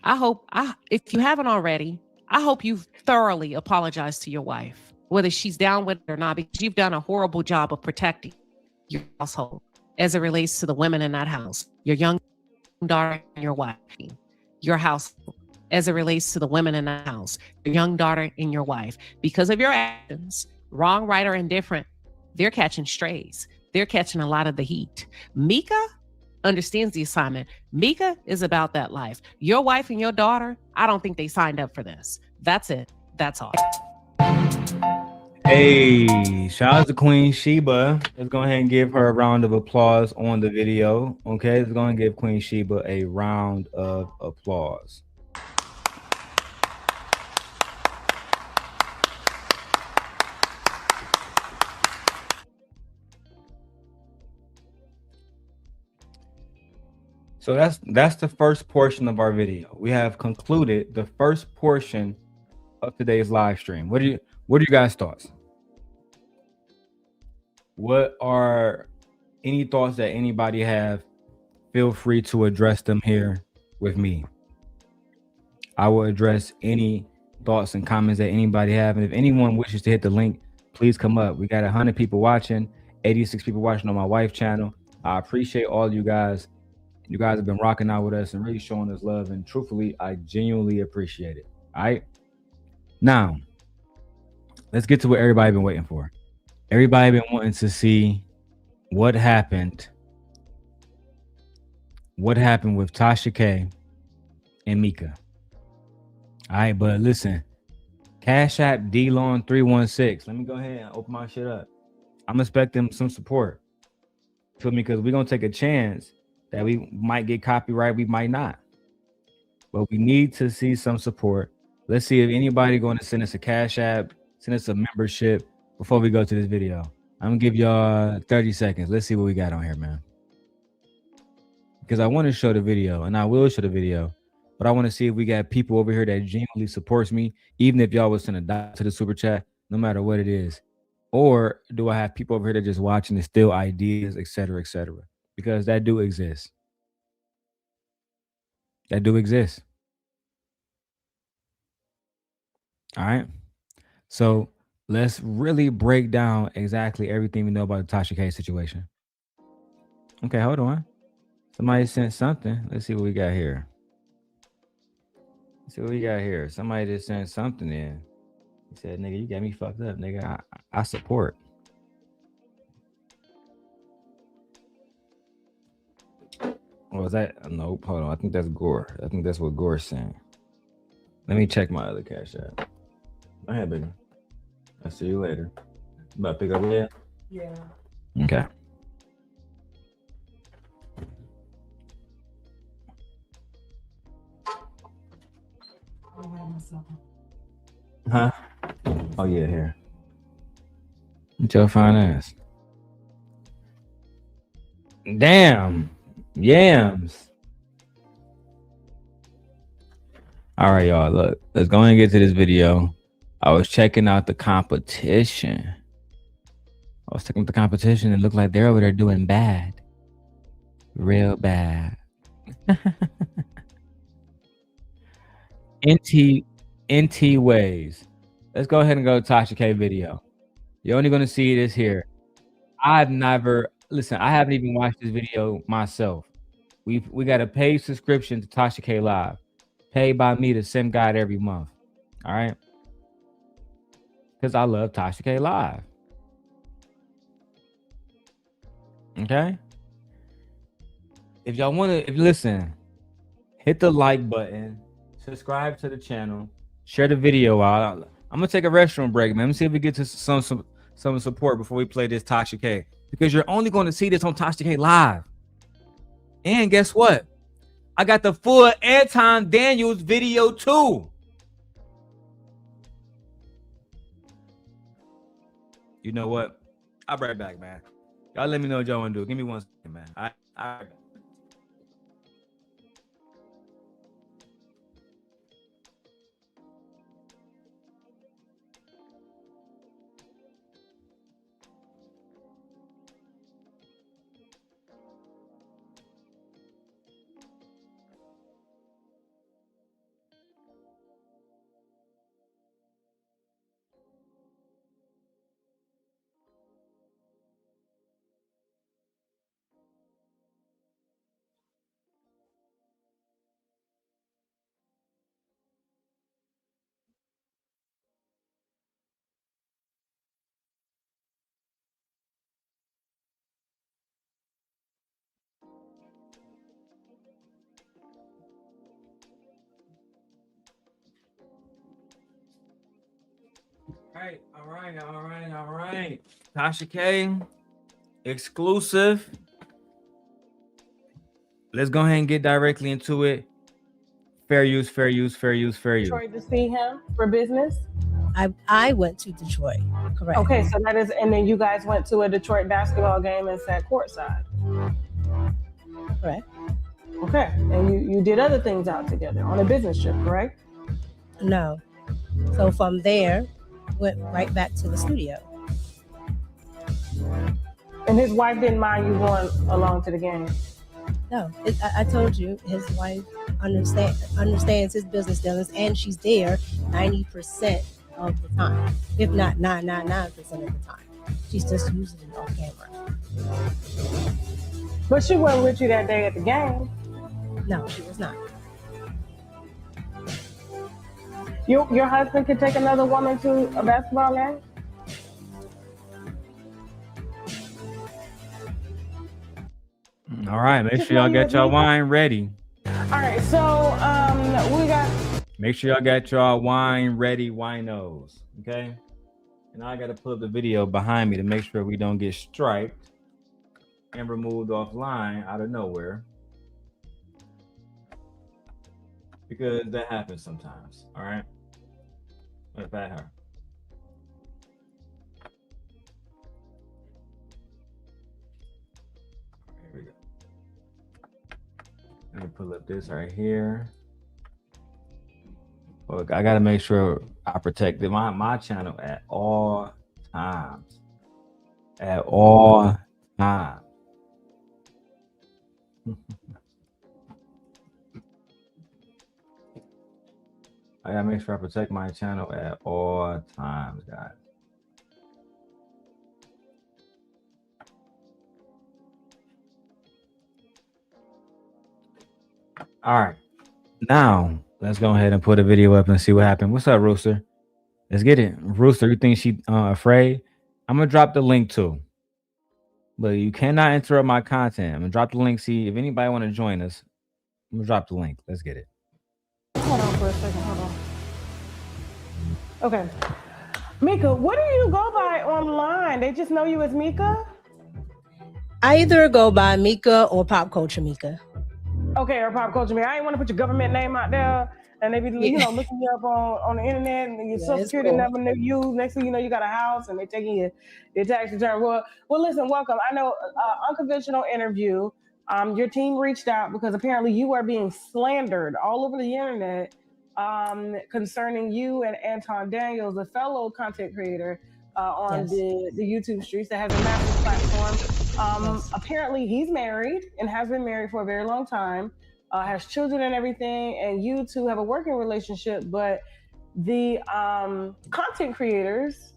If you haven't already, I hope you've thoroughly apologized to your wife, whether she's down with it or not, because you've done a horrible job of protecting your household as it relates to the women in that house, your young daughter and your wife, your household, as it relates to the women in the house, your young daughter and your wife. Because of your actions, wrong, right, or indifferent, they're catching strays. They're catching a lot of the heat. Micca understands the assignment. Micca is about that life. Your wife and your daughter, I don't think they signed up for this. That's it. That's all. Hey, shout out to Queen Sheba. Let's go ahead and give her a round of applause on the video. Okay, let's go ahead and give Queen Sheba a round of applause. So that's the first portion of our video. We have concluded the first portion of today's live stream. What are you guys' thoughts? what are any thoughts that anybody have? Feel free to address them here with me. I will address any thoughts and comments that anybody have. And if anyone wishes to hit the link, please come up. We got 100 people watching, 86 people watching on my wife's channel. I appreciate all you guys. You guys have been rocking out with us and really showing us love. And truthfully, I genuinely appreciate it. All right. Now, let's get to what everybody been waiting for. Everybody been wanting to see what happened. What happened with Tasha K and Micca. All right, but listen, Cash App DLong 316. Let me go ahead and open my shit up. I'm expecting some support. Feel me? Because we're gonna take a chance that we might get copyright, we might not. But we need to see some support. Let's see if anybody going to send us a Cash App, send us a membership before we go to this video. I'm gonna give y'all 30 seconds. Let's see what we got on here, man. Because I want to show the video, and I will show the video. But I want to see if we got people over here that genuinely supports me, even if y'all was send a $1 to the super chat, no matter what it is. Or do I have people over here that just watching and steal ideas, etc., etc.? Because that do exist. That do exist. All right. So let's really break down exactly everything we know about the Tasha K situation. Okay, hold on. Somebody sent something. Let's see what we got here. See what we got here. Somebody just sent something in. He said, nigga, you got me fucked up, nigga. I support. Was that? Nope. Hold on. I think that's Gore. I think that's what Gore's saying. Let me check my other Cash App. Go ahead, baby. I'll see you later. You about to pick up here? Yeah. Okay. Huh? Oh yeah, here. With your fine ass. Damn. Yams. All right, y'all. Look, let's go and get to this video. I was checking out the competition. And it looked like they're over there doing bad. Real bad. NT ways. Let's go ahead and go to Tasha K video. You're only going to see this here. I haven't even watched this video myself. We got a paid subscription to Tasha K Live, paid by me to send guide every month. All right, because I love Tasha K Live. Okay. If y'all want to, listen, hit the like button, subscribe to the channel, share the video out. I'm gonna take a restroom break, man. Let me see if we get to some support before we play this Tasha K, because you're only going to see this on Tasha K Live. And guess what? I got the full Anton Daniels video too. You know what? I'll be right back, man. Y'all let me know what y'all want to do. Give me 1 second, man. All right. All right. Tasha K, exclusive. Let's go ahead and get directly into it. Fair use. Detroit to see him for business? I went to Detroit, correct. Okay, so that is, and then you guys went to a Detroit basketball game and sat courtside. Correct. Okay, and you did other things out together on a business trip, correct? No. So from there, went right back to the studio. And his wife didn't mind you going along to the game? No, I told you, his wife understands his business dealings, and she's there 90% of the time, if not 999% of the time. She's just using it off camera. But she wasn't with you that day at the game. No, she was not. Your husband could take another woman to a basketball game? All right, make sure y'all get y'all wine ready. All right, so we got. Make sure y'all got y'all wine ready, winos. Okay. And I got to pull up the video behind me to make sure we don't get striped and removed offline out of nowhere, because that happens sometimes. All right. What about her? Here we go. Let me pull up this right here. Look, I gotta make sure I protect my channel at all times. At all times. I gotta make sure I protect my channel at all times, guys. All right, now let's go ahead and put a video up and see what happened. What's up, Rooster? Let's get it. Rooster, you think she afraid? I'm gonna drop the link too, but you cannot interrupt my content. I'm gonna drop the link. See if anybody want to join us. I'm gonna drop the link. Let's get it. Hold on for a second. Hold on. Okay, Micca, what do you go by online? They just know you as Micca? I either go by Micca or Pop Culture Micca. Okay, or Pop Culture Micca. I ain't want to put your government name out there, and they be looking you up on the internet, and your social security number knew you. Next thing you know, you got a house, and they taking your tax return. Well, listen, welcome. I know unconventional interview. Your team reached out because apparently you are being slandered all over the internet concerning you and Anton Daniels, a fellow content creator on the YouTube streets that has a massive platform. Apparently he's married and has been married for a very long time, has children and everything, and you two have a working relationship, but the content creators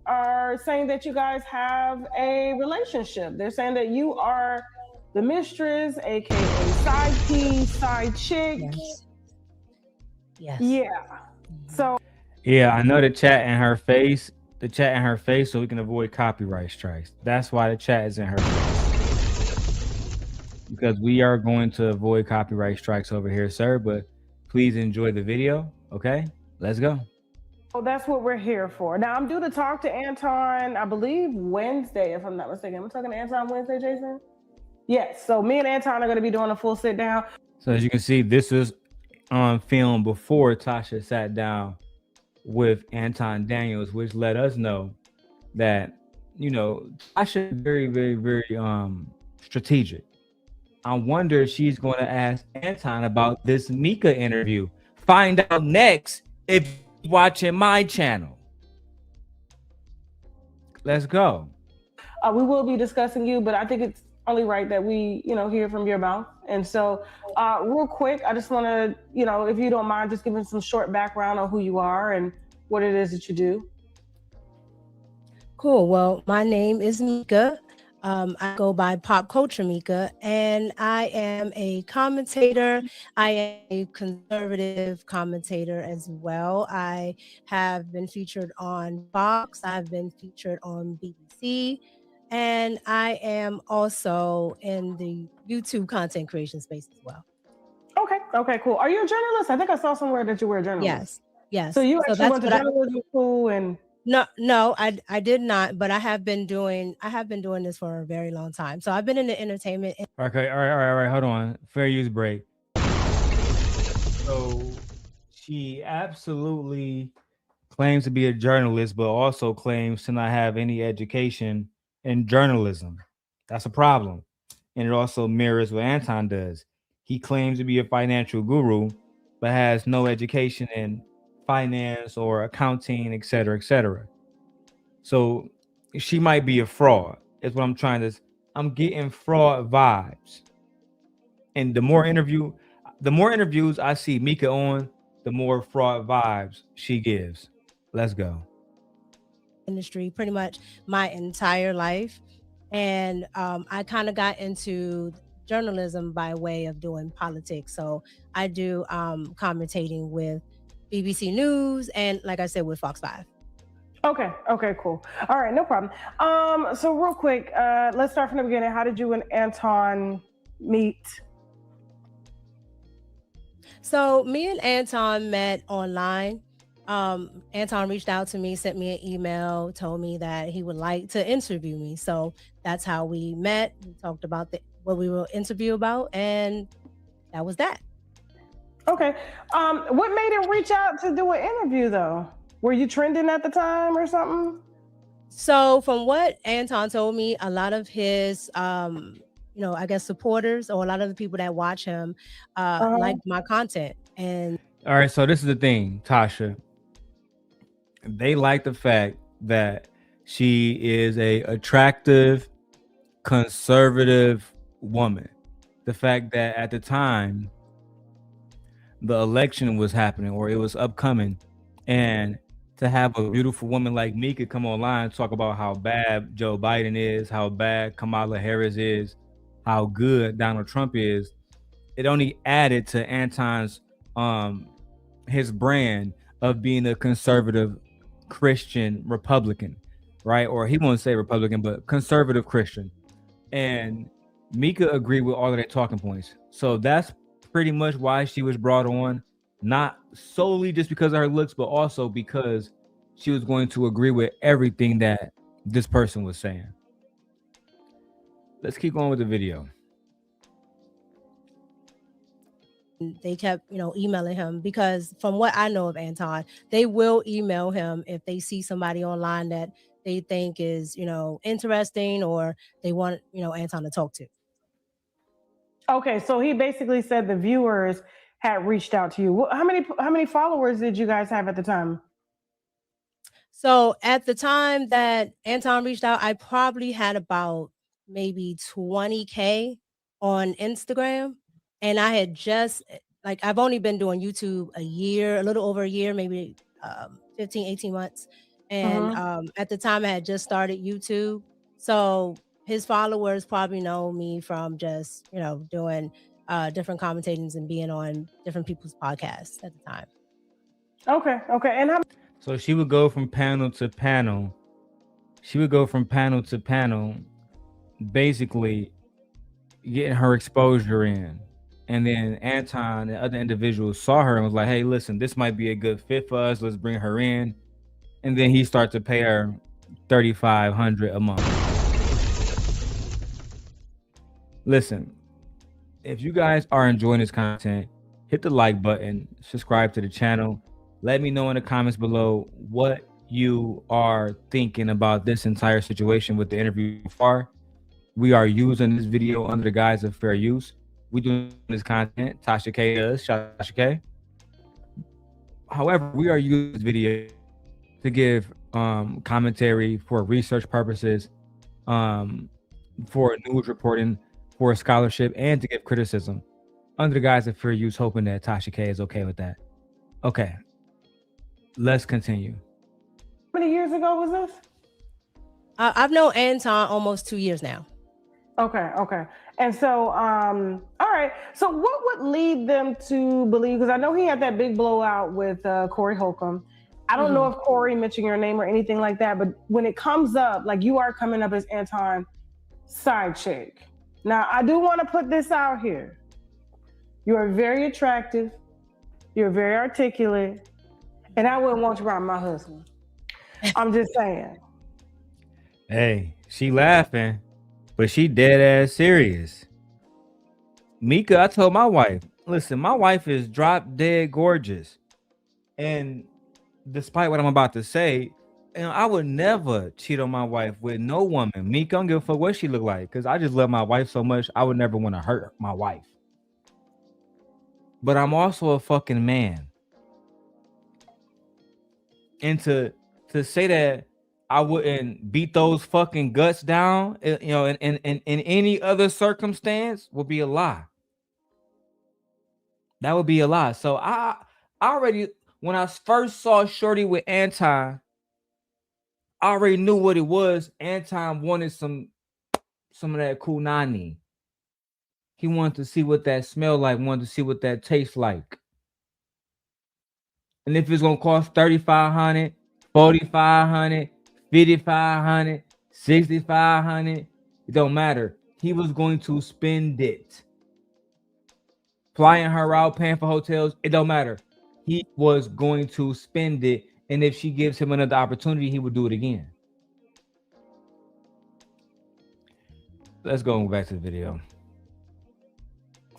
are saying that you guys have a relationship. They're saying that you are the mistress, aka side piece, side chick. Yes. Yeah. So Yeah, I know the chat in her face. The chat in her face, so we can avoid copyright strikes. That's why the chat is in her face, because we are going to avoid copyright strikes over here, sir. But please enjoy the video. Okay, let's go. that's what we're here for. Now I'm due to talk to Anton, I believe Wednesday, if I'm not mistaken. I'm talking to Anton Wednesday, Jason. Yes. So me and Anton are going to be doing a full sit down. So as you can see, this is on film before Tasha sat down with Anton Daniels, which let us know that, you know, Tasha is very, very, very strategic. I wonder if she's going to ask Anton about this Micca interview. Find out next if you're watching my channel. Let's go. We will be discussing you, but I think it's only right that we, hear from your mouth. And so real quick, I just want to, if you don't mind, just giving some short background on who you are and what it is that you do. Cool. Well, my name is Micca. I go by Pop Culture Micca, and I am a commentator. I am a conservative commentator as well. I have been featured on Fox. I've been featured on BBC. And I am also in the YouTube content creation space as well. Okay, cool. Are you a journalist? I think I saw somewhere that you were a journalist. Yes. So you actually went to journalism school and No, I did not, but I have been doing this for a very long time. So I've been in the entertainment. Okay, all right. Hold on. Fair use break. So she absolutely claims to be a journalist, but also claims to not have any education in journalism. That's a problem. And it also mirrors what Anton does. He claims to be a financial guru, but has no education in finance or accounting, et cetera, et cetera. So she might be a fraud. is what I'm trying to. I'm getting fraud vibes, and the more interviews I see Micca on, the more fraud vibes she gives. Let's go. Industry pretty much my entire life, and I kind of got into journalism by way of doing politics. So I do commentating with BBC News and, like I said, with Fox 5. Okay, cool. All right, no problem. So real quick, let's start from the beginning. How did you and Anton meet? So me and Anton met online. Anton reached out to me, sent me an email, told me that he would like to interview me. So that's how we met. We talked about what we will interview about, and that was that. Okay. What made him reach out to do an interview though? Were you trending at the time or something? So from what Anton told me, a lot of his I guess supporters, or a lot of the people that watch him liked my content. And all right, so this is the thing, Tasha. They like the fact that she is a attractive, conservative woman. The fact that at the time the election was happening, or it was upcoming, and to have a beautiful woman like Micca come online and talk about how bad Joe Biden is, how bad Kamala Harris is, how good Donald Trump is, it only added to Anton's his brand of being a conservative Christian Republican, right? Or he won't say Republican, but conservative Christian. And Micca agreed with all of their talking points. So that's pretty much why she was brought on, not solely just because of her looks, but also because she was going to agree with everything that this person was saying. Let's keep going with the video. They kept, emailing him, because from what I know of Anton, they will email him if they see somebody online that they think is, interesting, or they want, Anton to talk to. Okay, so he basically said the viewers had reached out to you. How many followers did you guys have at the time? So at the time that Anton reached out, I probably had about maybe 20K on Instagram. And I had just, I've only been doing YouTube a year, a little over a year, maybe 15, 18 months. And at the time I had just started YouTube. So his followers probably know me from just, doing different commentatings and being on different people's podcasts at the time. Okay. And how? So she would go from panel to panel. Basically getting her exposure in. And then Anton and other individuals saw her and was like, hey, listen, this might be a good fit for us. Let's bring her in. And then he started to pay her $3,500 a month. Listen, if you guys are enjoying this content, hit the like button, subscribe to the channel. Let me know in the comments below what you are thinking about this entire situation with the interview so far. We are using this video under the guise of fair use. We do this content. Tasha K does. Shout out Tasha K. However, we are using this video to give commentary for research purposes, for news reporting, for scholarship, and to give criticism under the guise of fair use, hoping that Tasha K is okay with that. Okay, let's continue. How many years ago was this? I've known Anton almost 2 years now. Okay. And so, all right. So what would lead them to believe, because I know he had that big blowout with Corey Holcomb. I don't know if Corey mentioned your name or anything like that, but when it comes up, like you are coming up as Anton side chick. Now, I do want to put this out here. You are very attractive. You're very articulate. And I wouldn't want you around my husband. I'm just saying. Hey, she laughing, but she dead ass serious. Micca, I told my wife, listen, my wife is drop dead gorgeous. And despite what I'm about to say, I would never cheat on my wife with no woman. Micca, I don't give a fuck what she look like, because I just love my wife so much. I would never want to hurt my wife. But I'm also a fucking man. And to say that I wouldn't beat those fucking guts down, you know, in any other circumstance would be a lie. That would be a lie. So I already, when I first saw Shorty with Anton, I already knew what it was. Anton wanted some of that kunani. He wanted to see what that smelled like, wanted to see what that tastes like. And if it's gonna cost $3,500, $4,500, $5,500, $6,500, it don't matter. He was going to spend it. Flying her out, paying for hotels, it don't matter. He was going to spend it, and if she gives him another opportunity, he would do it again. Let's go back to the video.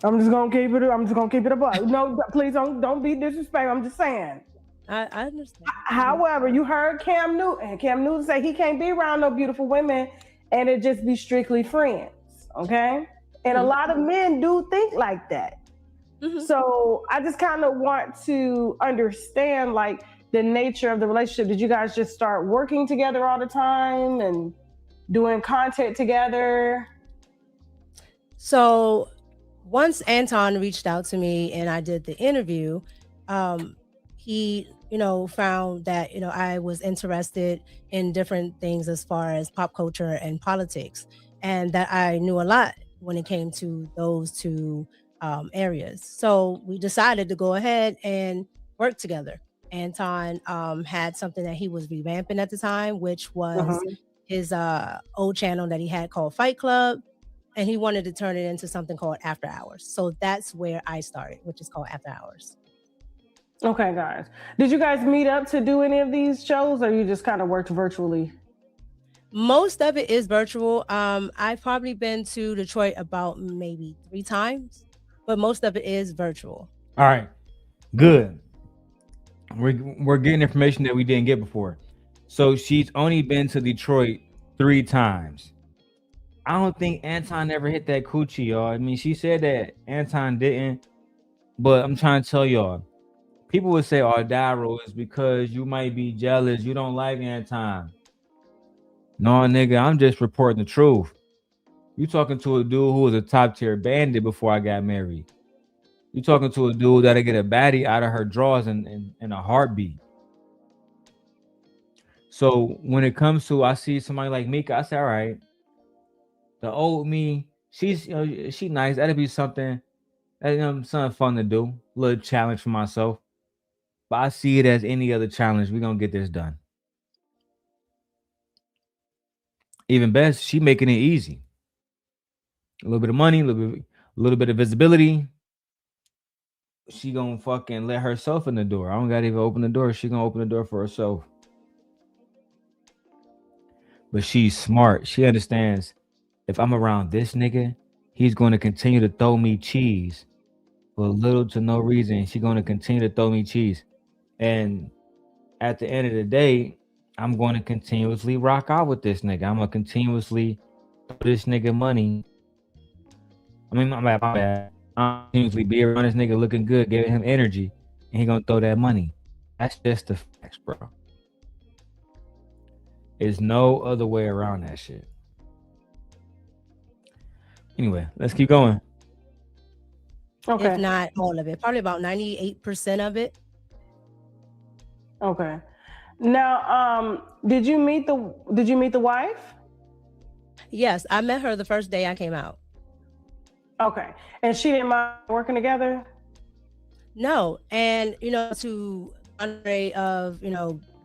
I'm just gonna keep it above. No, please don't be disrespectful. I'm just saying. I understand. However, you heard Cam Newton. Cam Newton say he can't be around no beautiful women and it just be strictly friends. Okay? And a lot of men do think like that. So I just kind of want to understand like the nature of the relationship. Did you guys just start working together all the time and doing content together? So once Anton reached out to me and I did the interview, he, found that, I was interested in different things as far as pop culture and politics, and that I knew a lot when it came to those two areas. So we decided to go ahead and work together. Anton had something that he was revamping at the time, which was his old channel that he had called Fight Club. And he wanted to turn it into something called After Hours. So that's where I started, which is called After Hours. Okay, guys. Did you guys meet up to do any of these shows, or you just kind of worked virtually? Most of it is virtual. I've probably been to Detroit about maybe 3 times, but most of it is virtual. All right, good. We're getting information that we didn't get before. So she's only been to Detroit 3 times. I don't think Anton ever hit that coochie, y'all. I mean, she said that Anton didn't, but I'm trying to tell y'all, people would say, "Oh, Darrel, is because you might be jealous. You don't like Anton." No, nigga, I'm just reporting the truth. You talking to a dude who was a top tier bandit before I got married. You talking to a dude that'll get a baddie out of her drawers in a heartbeat. So when it comes to, I see somebody like Micca, I say, all right, the old me, she's she nice. That'd be something fun to do. A little challenge for myself. But I see it as any other challenge. We're gonna get this done. Even best, she making it easy. A little bit of money, a little bit of visibility. She gonna fucking let herself in the door. I don't gotta even open the door. She gonna open the door for herself. But she's smart. She understands, if I'm around this nigga, he's going to continue to throw me cheese for little to no reason. She's going to continue to throw me cheese. And at the end of the day, I'm going to continuously rock out with this nigga. I'm going to continuously throw this nigga money. I mean, my bad. I'm continuously be around this nigga looking good, giving him energy, and he going to throw that money. That's just the facts, bro. There's no other way around that shit. Anyway, let's keep going. Okay. If not all of it, probably about 98% of it. Okay. Now, did you meet the wife? Yes, I met her the first day I came out. Okay. And she didn't mind working together? No. And, to Andre of,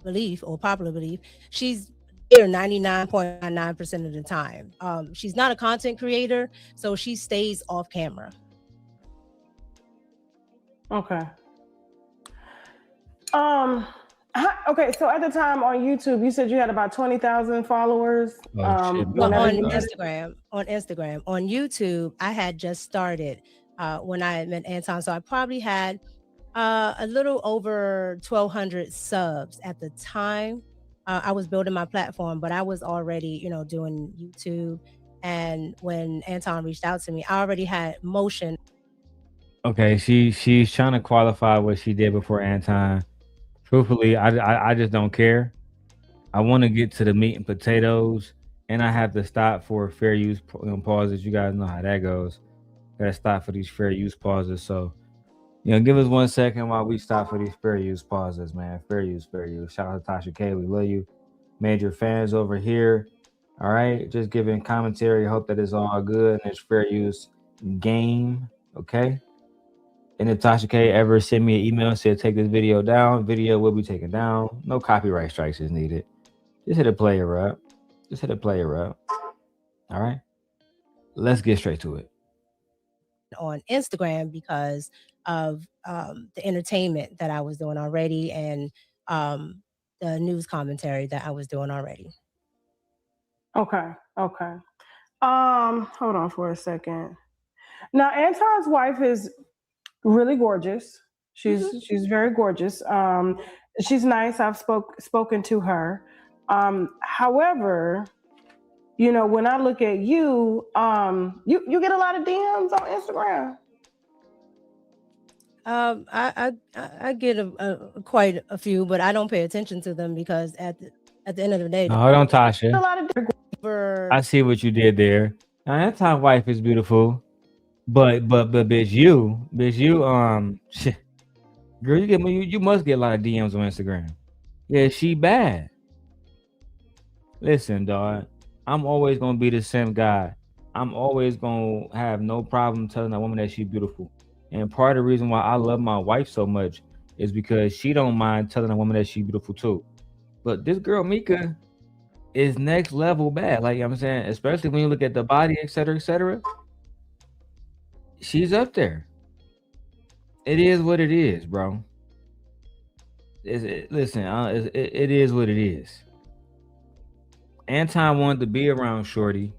belief or popular belief, she's here 99.99% of the time. She's not a content creator, so she stays off camera. Okay. Okay, so at the time on YouTube, you said you had about 20,000 followers. On Instagram. On YouTube, I had just started when I met Anton, so I probably had a little over 1,200 subs at the time. I was building my platform, but I was already, doing YouTube. And when Anton reached out to me, I already had motion. Okay, she's trying to qualify what she did before Anton. Truthfully, I just don't care. I want to get to the meat and potatoes, and I have to stop for fair use pauses. You guys know how that goes. Gotta stop for these fair use pauses. So, give us 1 second while we stop for these fair use pauses, man. Fair use, fair use. Shout out to Tasha K. We love you. Major fans over here. All right, just giving commentary. Hope that it's all good and it's fair use game. Okay. And if Tasha K ever send me an email and said take this video down, video will be taken down. No copyright strikes is needed. Just hit a player up. Just hit a player up. All right. Let's get straight to it. On Instagram because of the entertainment that I was doing already and the news commentary that I was doing already. Okay. Hold on for a second. Now, Anton's wife is really gorgeous. She's very gorgeous. She's nice. I've spoken to her. However, when I look at you, you get a lot of DMs on Instagram. I get quite a few, but I don't pay attention to them because at the end of the day, Hold on, Tasha. A lot of I see what you did there. Now, Anton's wife is beautiful, but bitch, you, shit. Girl, you must get a lot of DMs on Instagram. Yeah, she bad. Listen, dog. I'm always gonna be the same guy. I'm always gonna have no problem telling a woman that she's beautiful. And part of the reason why I love my wife so much is because she don't mind telling a woman that she's beautiful too. But this girl Micca is next level bad. Like I'm saying, especially when you look at the body, et cetera, she's up there. It is what it is, bro. It is what it is. Anton wanted to be around Shorty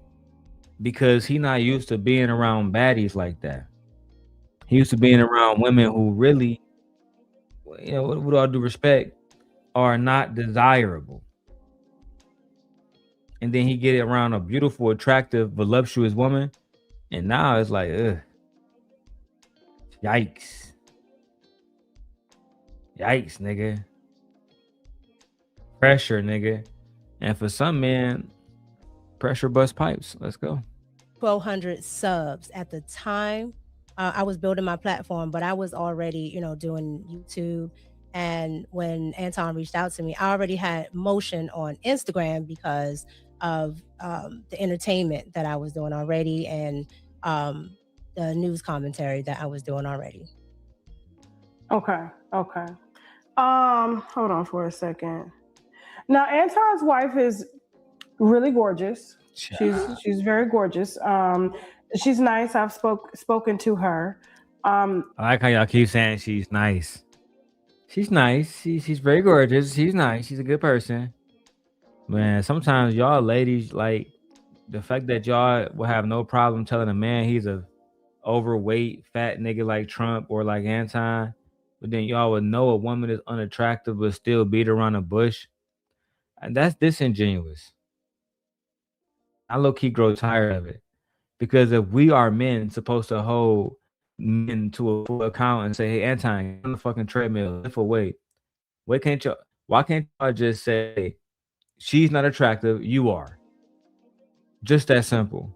because he not used to being around baddies like that. He used to being around women who really, with all due respect, are not desirable. And then he get around a beautiful, attractive, voluptuous woman, and now it's like, ugh. Yikes, nigga. Pressure, nigga. And for some men, pressure bust pipes. Let's go. 1,200 subs at the time. I was building my platform, but I was already, doing YouTube. And when Anton reached out to me, I already had motion on Instagram because of the entertainment that I was doing already and the news commentary that I was doing already. Okay. Hold on for a second. Now, Anton's wife is really gorgeous. She's very gorgeous. She's nice. I've spoken to her. I like how y'all keep saying she's nice. She's nice. She's very gorgeous. She's nice. She's a good person. Man, sometimes y'all ladies, like the fact that y'all will have no problem telling a man he's a overweight fat nigga like Trump or like Anton, but then y'all would know a woman is unattractive but still beat around the bush. And that's disingenuous. I low-key grow tired of it. Because if we are men supposed to hold men to a full account and say, hey, Anton, get on the fucking treadmill, lift a weight. Why can't y'all just say, she's not attractive, you are? Just that simple.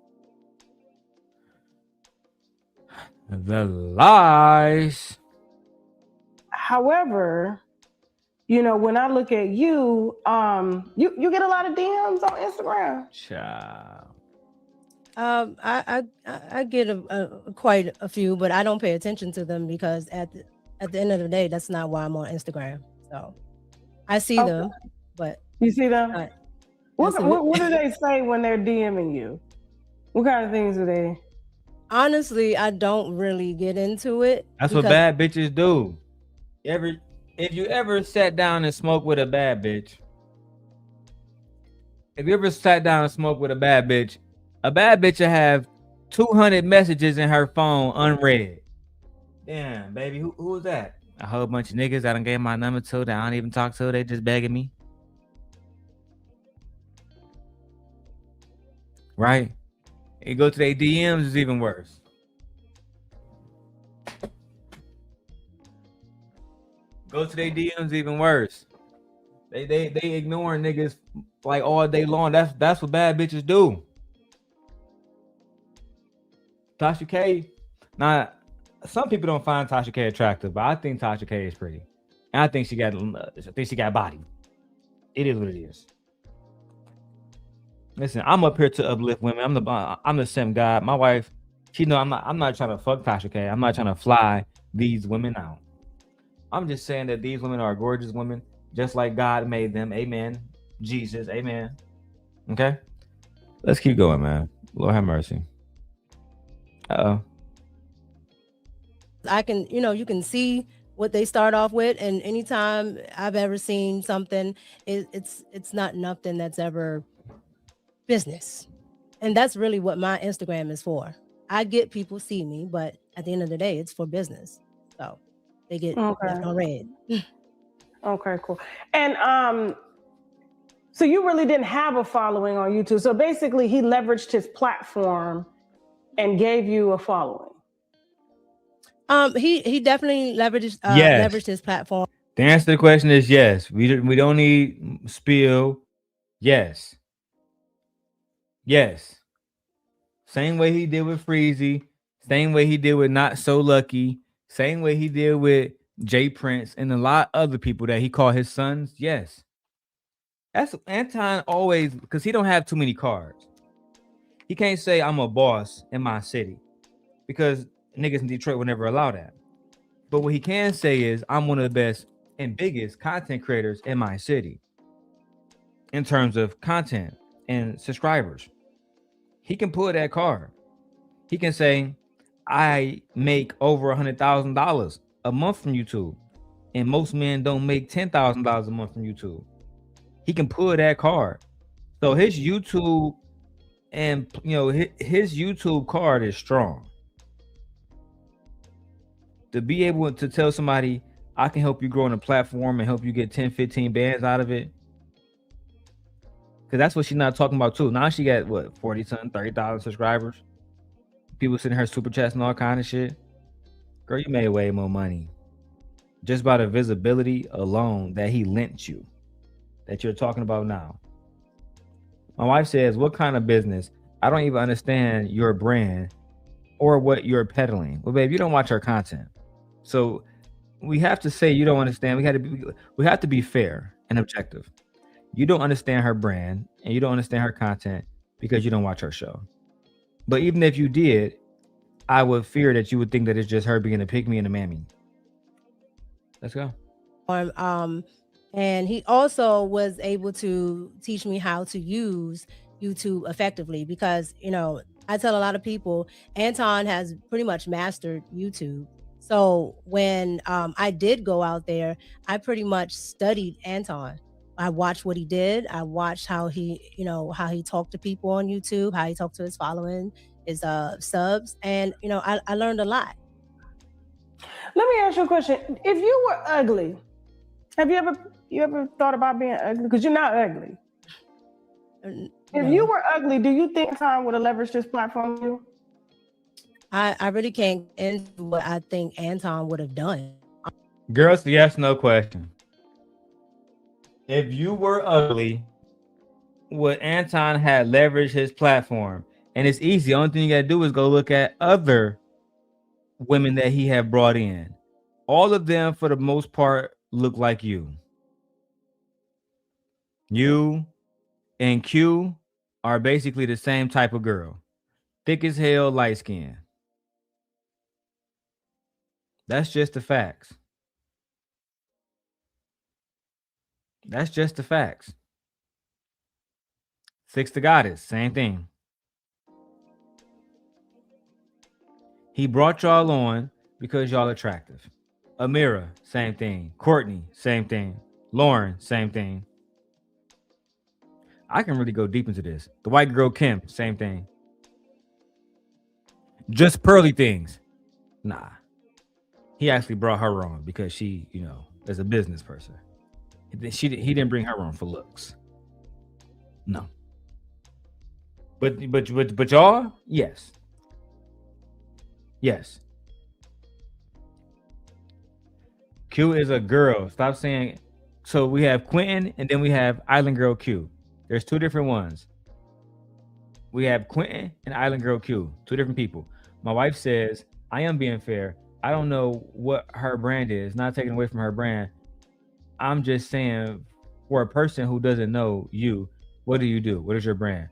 The lies. However, when I look at you, you get a lot of DMs on Instagram. Child. I get quite a few, but I don't pay attention to them because at the end of the day, that's not why I'm on Instagram. So I see them, but you see them. What do they say when they're DMing you? What kind of things do they? Honestly, I don't really get into it. That's what bad bitches do. If you ever sat down and smoked with a bad bitch, a bad bitch will have 200 messages in her phone unread. Damn, baby, who was that? A whole bunch of niggas I done gave my number to that I don't even talk to. They just begging me. Right? You go to their DMs, it's even worse. Go to their DMs, even worse. They ignoring niggas like all day long. That's what bad bitches do. Tasha K. Now, some people don't find Tasha K attractive, but I think Tasha K is pretty. And I think she got body. It is what it is. Listen, I'm up here to uplift women. I'm the same guy. My wife, she know I'm not trying to fuck Tasha K. I'm not trying to fly these women out. I'm just saying that these women are gorgeous women, just like God made them. Amen. Jesus. Amen. Okay. Let's keep going, man. Lord have mercy. Uh-oh. I can, you can see what they start off with, and anytime I've ever seen something, it's not nothing that's ever business. And that's really what my Instagram is for. I get people see me, but at the end of the day, it's for business. So they get left on red. Okay, cool. And so you really didn't have a following on YouTube. So basically he leveraged his platform and gave you a following. He definitely leveraged his platform. The answer to the question is yes. We don't need spill. Yes. Yes. Same way he did with Freezy. Same way he did with Not So Lucky. Same way he did with Jay Prince and a lot of other people that he called his sons. Yes. That's Anton always, because he don't have too many cards. He can't say I'm a boss in my city because niggas in Detroit will never allow that. But what he can say is I'm one of the best and biggest content creators in my city in terms of content and subscribers. He can pull that card. He can say I make over $100,000 a month from YouTube, and most men don't make $10,000 a month from YouTube. He can pull that card. So his YouTube and his YouTube card is strong. To be able to tell somebody I can help you grow on a platform and help you get 10, 15 bands out of it. Because that's what she's not talking about too. Now she got what, 40-something, 30,000 subscribers. People sending her super chats and all kind of shit. Girl, you made way more money just by the visibility alone that he lent you, that you're talking about now. My wife says, what kind of business? I don't even understand your brand or what you're peddling. Well, babe, you don't watch our content. So we have to say you don't understand. We have to be fair and objective. You don't understand her brand and you don't understand her content because you don't watch her show. But even if you did, I would fear that you would think that it's just her being a pick me and a mammy. Let's go. And he also was able to teach me how to use YouTube effectively because, I tell a lot of people, Anton has pretty much mastered YouTube. So when I did go out there, I pretty much studied Anton. I watched what he did. I watched how he talked to people on YouTube, how he talked to his following, his subs, and I learned a lot. Let me ask you a question. If you were ugly, have you ever thought about being ugly? Because you're not ugly. If you were ugly, do you think Anton would have leveraged this platform on you? I really can't get into what I think Anton would have done. Girls, yes, no question. If you were ugly, would Anton have leveraged his platform? And it's easy. The only thing you got to do is go look at other women that he had brought in. All of them, for the most part, look like you. You and Q are basically the same type of girl. Thick as hell, light skin. That's just the facts. That's just the facts. Six the Goddess, same thing. He brought y'all on because y'all attractive. Amira, same thing. Courtney, same thing. Lauren, same thing. I can really go deep into this. The white girl Kim, same thing. Just pearly things. Nah. He actually brought her on because she, is a business person. He didn't bring her on for looks. No. But y'all, yes. Yes. Q is a girl. Stop saying So we have Quentin and then we have Island Girl Q. There's two different ones. We have Quentin and Island Girl Q, two different people. My wife says, I am being fair. I don't know what her brand is, not taking away from her brand. I'm just saying, for a person who doesn't know you, what do you do? What is your brand?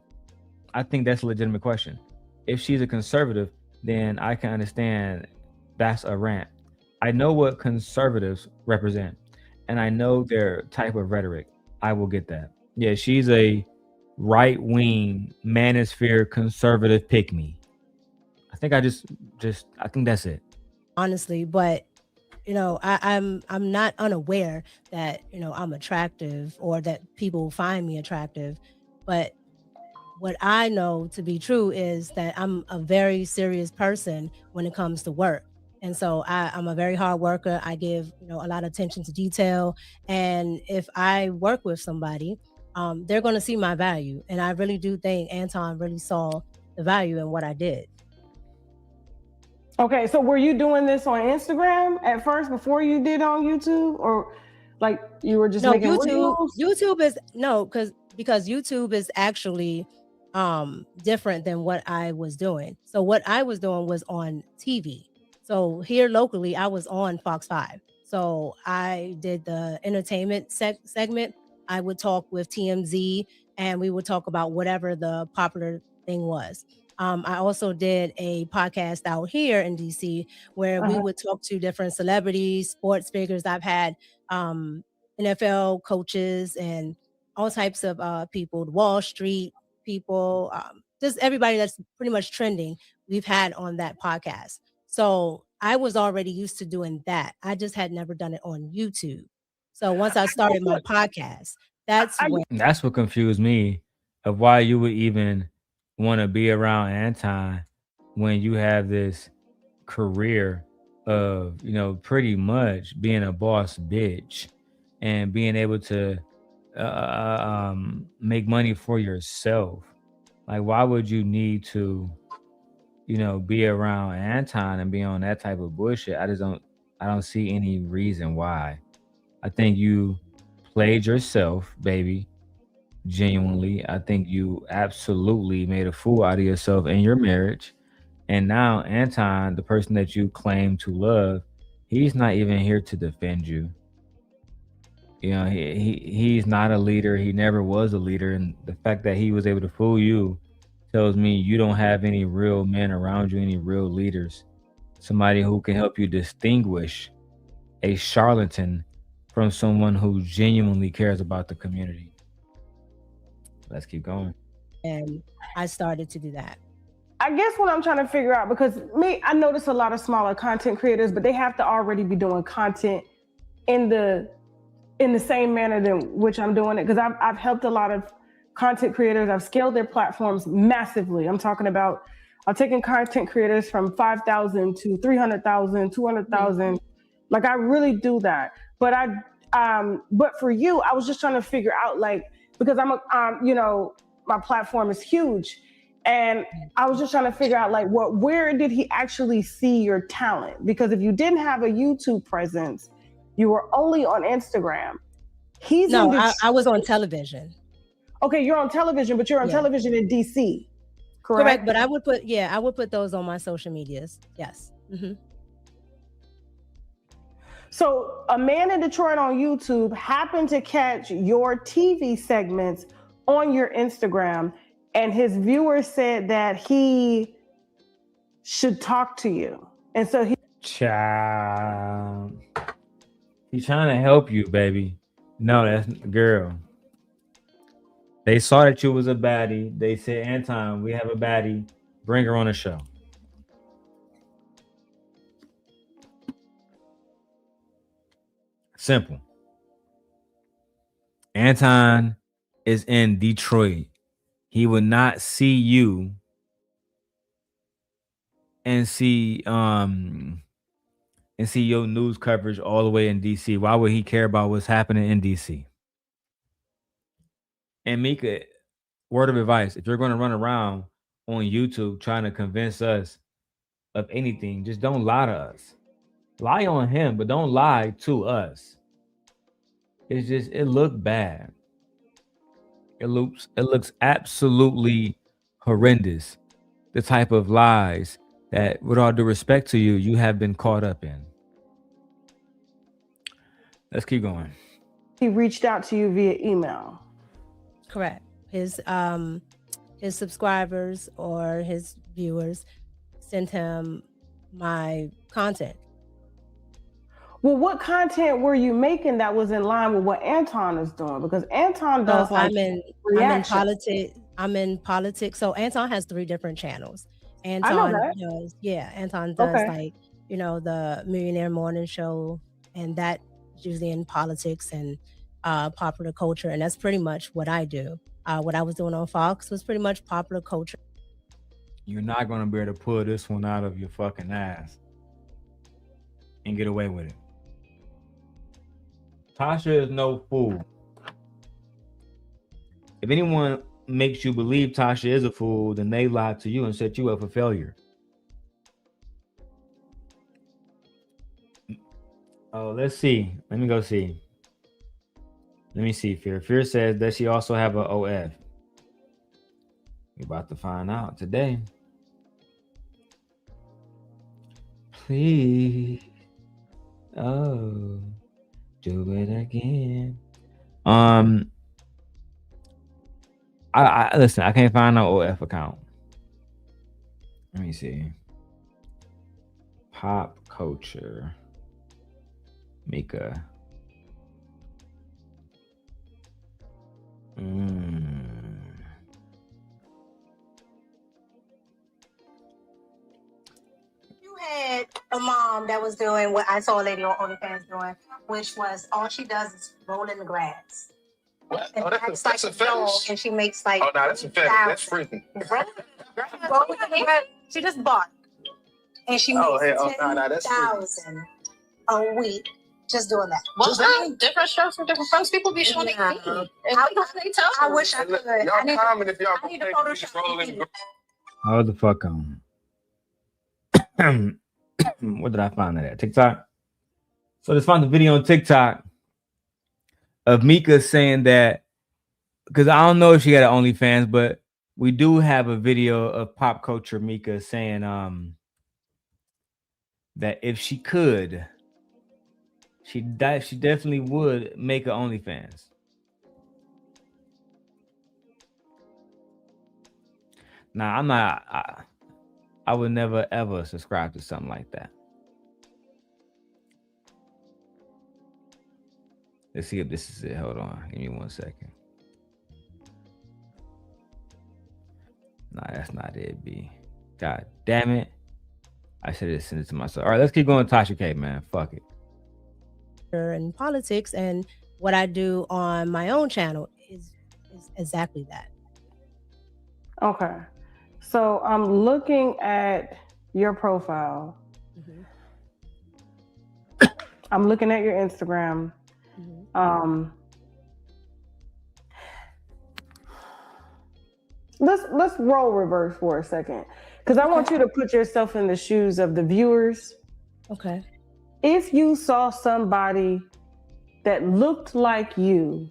I think that's a legitimate question. If she's a conservative, then I can understand that's a rant. I know what conservatives represent, and I know their type of rhetoric. I will get that. Yeah, she's a right-wing manosphere conservative pick-me. I think I think that's it. Honestly, but I'm not unaware that I'm attractive or that people find me attractive, but what I know to be true is that I'm a very serious person when it comes to work. And so I'm a very hard worker. I give a lot of attention to detail, and if I work with somebody, they're going to see my value. And I really do think Anton really saw the value in what I did. Okay, so were you doing this on Instagram at first before you did on YouTube, or like you were just making videos? YouTube is because YouTube is actually different than what I was doing. So what I was doing was on TV. So here locally, I was on Fox 5. So I did the entertainment segment. I would talk with TMZ, and we would talk about whatever the popular thing was. I also did a podcast out here in DC where we would talk to different celebrities, sports figures. I've had NFL coaches and all types of people, Wall Street people, just everybody that's pretty much trending we've had on that podcast. So I was already used to doing that. I just had never done it on YouTube. So once I started my podcast, that's what confused me of why you would even want to be around Anton when you have this career of pretty much being a boss bitch and being able to make money for yourself. Like, why would you need to be around Anton and be on that type of bullshit? I don't see any reason why. I think you played yourself, baby. Genuinely, I think you absolutely made a fool out of yourself in your marriage. And now Anton, the person that you claim to love, he's not even here to defend you. He's not a leader. He never was a leader. And the fact that he was able to fool you tells me you don't have any real men around you, any real leaders, somebody who can help you distinguish a charlatan from someone who genuinely cares about the community. Let's keep going. And I started to do that. I guess what I'm trying to figure out, because I notice a lot of smaller content creators, but they have to already be doing content in the same manner than which I'm doing it. Because I've helped a lot of content creators. I've scaled their platforms massively. I'm talking about, I've taken content creators from 5,000 to 300,000, 200,000. Like, I really do that. But but for you, I was just trying to figure out, like, because my platform is huge. And I was just trying to figure out, like, where did he actually see your talent? Because if you didn't have a YouTube presence, you were only on Instagram. I was on television. Okay, you're on television, but you're on television in DC, correct? But I would put those on my social medias. Yes. Mm-hmm. So a man in Detroit on YouTube happened to catch your TV segments on your Instagram, and his viewers said that he should talk to you. And so Child. He's trying to help you, baby. No, that's girl. They saw that you was a baddie. They said, Anton, we have a baddie. Bring her on the show. Simple. Anton is in Detroit. He would not see you and see your news coverage all the way in DC. Why would he care about what's happening in DC? And Micca, word of advice, if you're going to run around on YouTube trying to convince us of anything, just don't lie to us. Lie on him, but don't lie to us. It's just, it looked bad. It looks absolutely horrendous. The type of lies that, with all due respect to you, you have been caught up in. Let's keep going. He reached out to you via email. Correct. His subscribers or his viewers sent him my content. Well, what content were you making that was in line with what Anton is doing? Because Anton does So like I'm in politics. So Anton has 3 different channels. Anton I know that. does, Anton does Okay. like, the Millionaire Morning Show, and that usually in politics and popular culture, and that's pretty much what I do. What I was doing on Fox was pretty much popular culture. You're not gonna be able to pull this one out of your fucking ass and get away with it. Tasha is no fool. If anyone makes you believe Tasha is a fool, then they lied to you and set you up for failure. Oh, let's see. Let me go see. Let me see. Fear says, does she also have a OF? We're about to find out today. Please. Oh, do it again. I listen, I can't find no OF account. Let me see. Pop culture. Micca. You had a mom that was doing what I saw a lady on OnlyFans doing, which was all she does is roll in the grass. What? And Oh, that's acts a like a dog, fetish. and she makes like. Oh, no, that's a fetish. That's freaking. She just bought, and she makes that's 10,000 a week just doing that. Well, different strokes for different folks. People be showing their feet. I wish I could. Y'all comment if y'all I need to can Photoshop rolling. How the fuck where did I find that at? TikTok. So just found the video on TikTok of Micca saying that, because I don't know if she had an OnlyFans, but we do have a video of pop culture Micca saying that if she could, she definitely would make an OnlyFans. Now, I'm not. I would never ever subscribe to something like that. Let's see if this is it. Hold on. Give me 1 second. Nah, that's not it, B. God damn it. I should have sent it to myself. All right, let's keep going. Tasha K, man. Fuck it. And politics, and what I do on my own channel is exactly that. Okay. So I'm looking at your profile. I'm looking at your Instagram. Let's roll reverse for a second, because I want you to put yourself in the shoes of the viewers. Okay. If you saw somebody that looked like you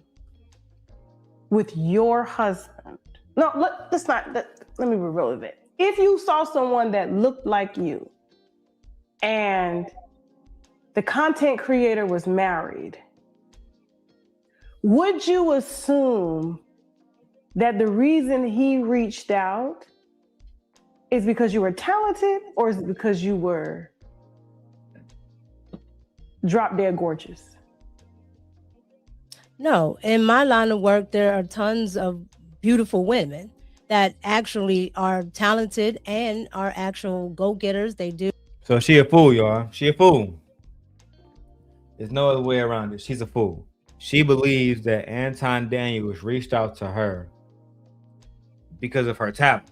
with your husband, let me reveal it. If you saw someone that looked like you and the content creator was married, would you assume that the reason he reached out is because you were talented, or is it because you were drop dead gorgeous? No, in my line of work, there are tons of beautiful women that actually are talented and are actual go-getters. They do. So she a fool, y'all. She a fool. There's no other way around it. She's a fool. She believes that Anton Daniels reached out to her because of her talent.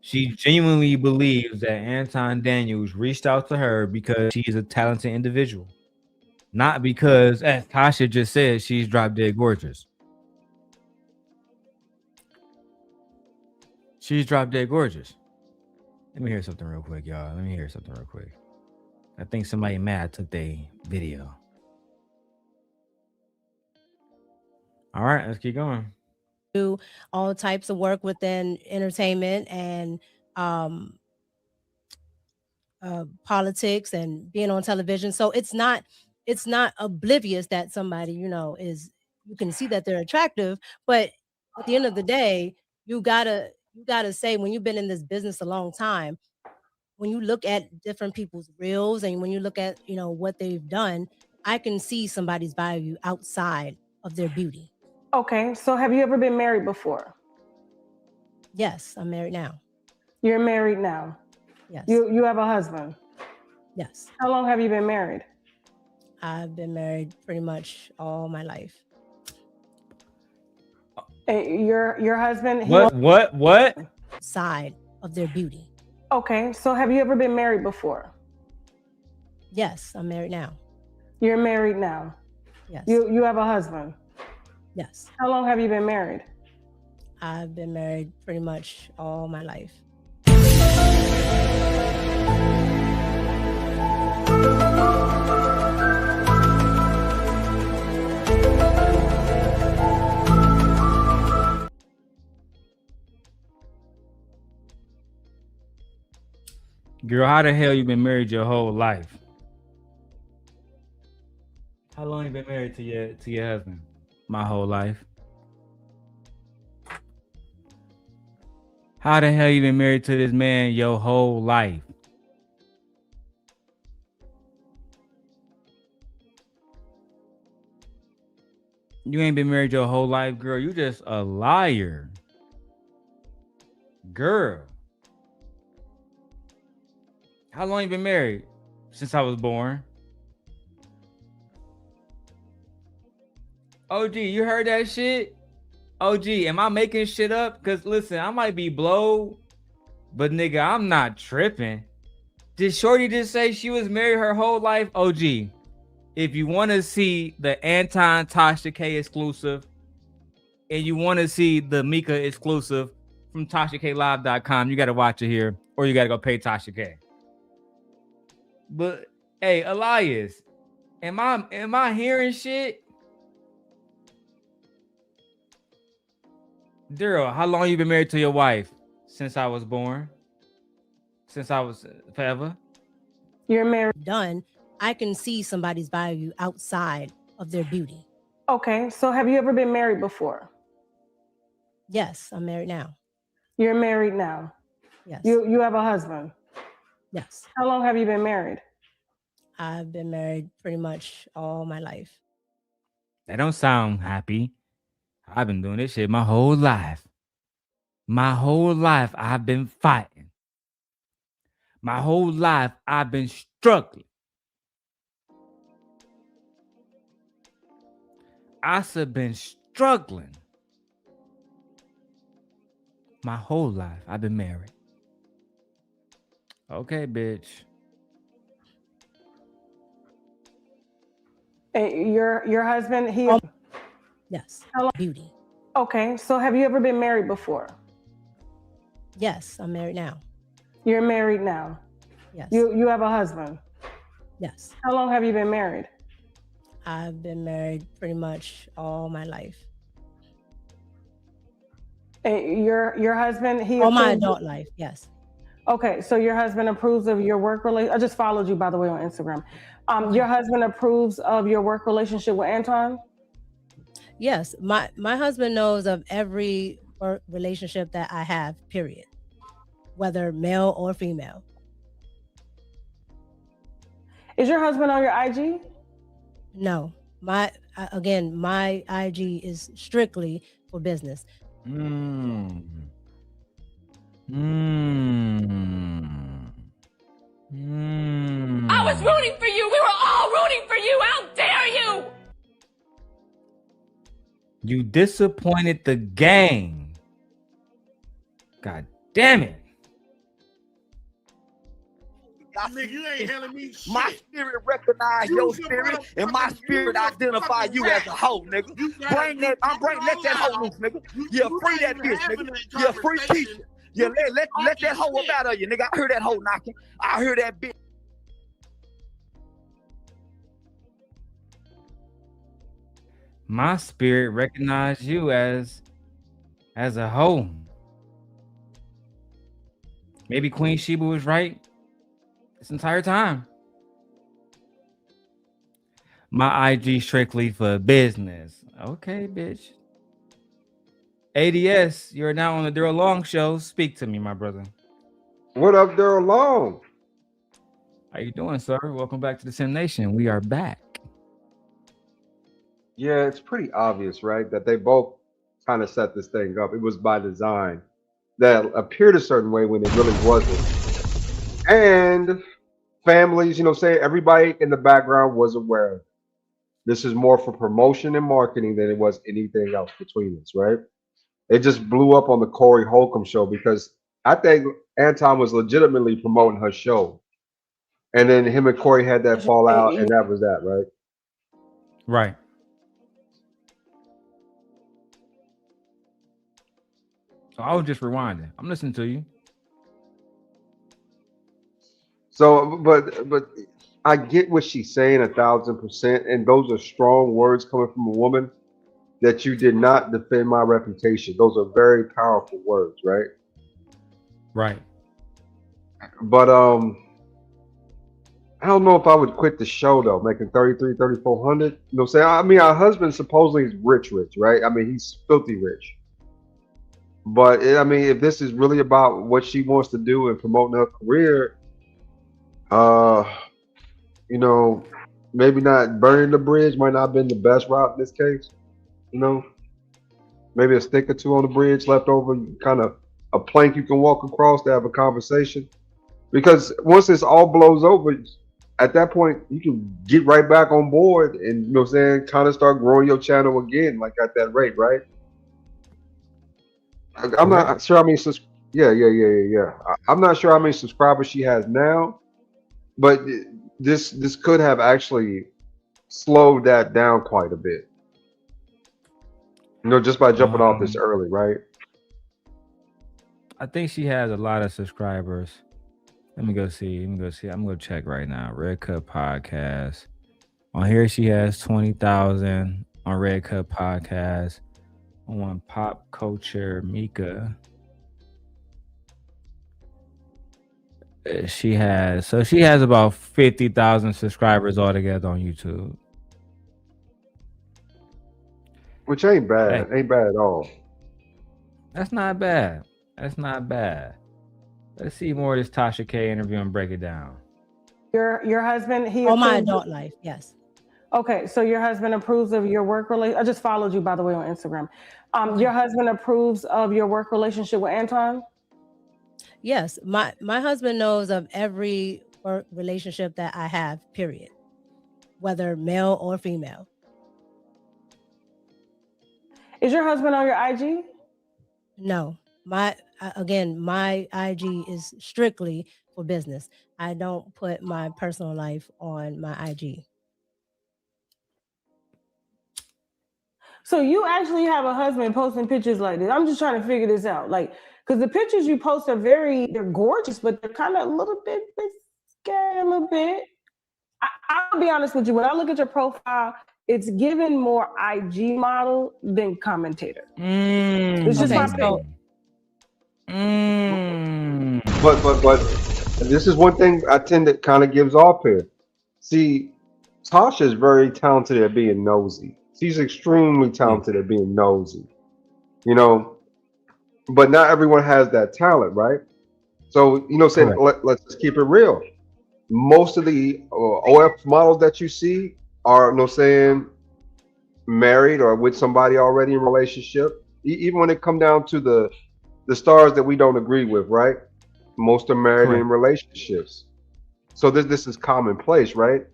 She genuinely believes that Anton Daniels reached out to her because she's a talented individual. Not because, as Tasha just said, she's drop dead gorgeous. She's drop dead gorgeous. Let me hear something real quick, y'all. I think somebody mad took their video. All right, let's keep going. Do all types of work within entertainment and politics and being on television. So it's not oblivious that somebody, is, you can see that they're attractive, but at the end of the day, you gotta say, when you've been in this business a long time, when you look at different people's reels and when you look at, what they've done, I can see somebody's value outside of their beauty. Okay, so have you ever been married before? Yes, I'm married now. You're married now? Yes. You have a husband? Yes. How long have you been married? I've been married pretty much all my life. Your husband? What? Side of their beauty. Okay, so have you ever been married before? Yes, I'm married now. You're married now? Yes. You have a husband? Yes. How long have you been married? I've been married pretty much all my life. Girl, how the hell you been married your whole life? How long you been married to your husband? My whole life. How the hell you been married to this man your whole life? You ain't been married your whole life, girl. You just a liar. Girl. How long you been married? Since I was born. OG, you heard that shit? OG, am I making shit up? Because listen, I might be blowed, but nigga, I'm not tripping. Did Shorty just say she was married her whole life? OG, if you want to see the Anton Tasha K exclusive and you want to see the Micca exclusive from TashaKLive.com, you got to watch it here or you got to go pay Tasha K. But hey, Elias, am I hearing shit? Darrel, how long you been married to your wife? Since I was born? Since I was forever? You're married. Done. I can see somebody's value outside of their beauty. Okay, so have you ever been married before? Yes, I'm married now. You're married now? Yes. You have a husband? Yes. How long have you been married? I've been married pretty much all my life. That don't sound happy. I've been doing this shit my whole life. My whole life I've been fighting. My whole life I've been struggling. I've been struggling. My whole life I've been married. Okay, bitch. Hey, your husband, he... Yes. How long? Beauty. Okay, so have you ever been married before? Yes, I'm married now. You're married now? Yes. You have a husband? Yes. How long have you been married? I've been married pretty much all my life. Hey, your husband, he... All my adult life, yes. Okay, so your husband approves of your work relationship. I just followed you, by the way, on Instagram. Your husband approves of your work relationship with Anton? Yes, my husband knows of every work relationship that I have, period. Whether male or female. Is your husband on your IG? No, my IG is strictly for business. I was rooting for you. We were all rooting for you. How dare you? You disappointed the gang. God damn it. Nigga, you ain't telling me shit. My spirit recognize your spirit, and my spirit identify you as a hoe, nigga. Let that hoe loose, nigga. Yeah, free that bitch, nigga. Yeah, free Keisha. Yeah, let that hoe up out of you, nigga. I heard that hoe knocking. I heard that bitch. My spirit recognized you as a hoe. Maybe Queen Sheba was right this entire time. My IG strictly for business. Okay, bitch. ADS, you're now on the Darrel Long Show. Speak to me, my brother. What up, Darrel Long? How you doing, sir? Welcome back to the Sim Nation. We are back. Yeah, it's pretty obvious, right, that they both kind of set this thing up. It was by design. That appeared a certain way when it really wasn't. And families, say everybody in the background was aware of it. This is more for promotion and marketing than it was anything else between us, right? It just blew up on the Corey Holcomb show because I think Anton was legitimately promoting her show. And then him and Corey had that fallout, and that was that, right? Right. So I was just rewinding. I'm listening to you. So, but I get what she's saying 1,000%, and those are strong words coming from a woman. That you did not defend my reputation. Those are very powerful words, right? Right. But I don't know if I would quit the show though, making 33, 3,400. Saying? I mean, our husband supposedly is rich, right? I mean, he's filthy rich. But I mean, if this is really about what she wants to do and promoting her career, maybe not burning the bridge might not have been the best route in this case. Maybe a stick or two on the bridge left over, kind of a plank you can walk across to have a conversation. Because once this all blows over, at that point, you can get right back on board and, kind of start growing your channel again, like at that rate, right? I'm not sure how many I'm not sure how many subscribers she has now, but this could have actually slowed that down quite a bit. Just by jumping off this early, right? I think she has a lot of subscribers. Let me go see. I'm gonna check right now. Red Cup Podcast. On here, she has 20,000 on Red Cup Podcast. On Pop Culture Micca, she has about 50,000 subscribers altogether on YouTube. Which ain't bad. Ain't bad at all. That's not bad. Let's see more of this Tasha K interview and break it down. Your husband, my adult life, yes. Okay, so your husband approves of your work relationship. I just followed you, by the way, on Instagram. Your husband approves of your work relationship with Anton? Yes, my husband knows of every work relationship that I have, period. Whether male or female. Is your husband on your IG? No, my IG is strictly for business. I don't put my personal life on my IG. So you actually have a husband posting pictures like this. I'm just trying to figure this out. Because the pictures you post are they're gorgeous, but they're kind of a little bit scary, a little bit. I'll be honest with you. When I look at your profile, it's given more IG model than commentator. It's just my opinion. But this is one thing I tend to kind of gives off here. See, Tasha is very talented at being nosy. She's extremely talented at being nosy, but not everyone has that talent, right? So, let's keep it real. Most of the OF models that you see are, married or with somebody already in relationship. Even when it come down to the stars that we don't agree with, right? Most are married in relationships. So this is commonplace, right?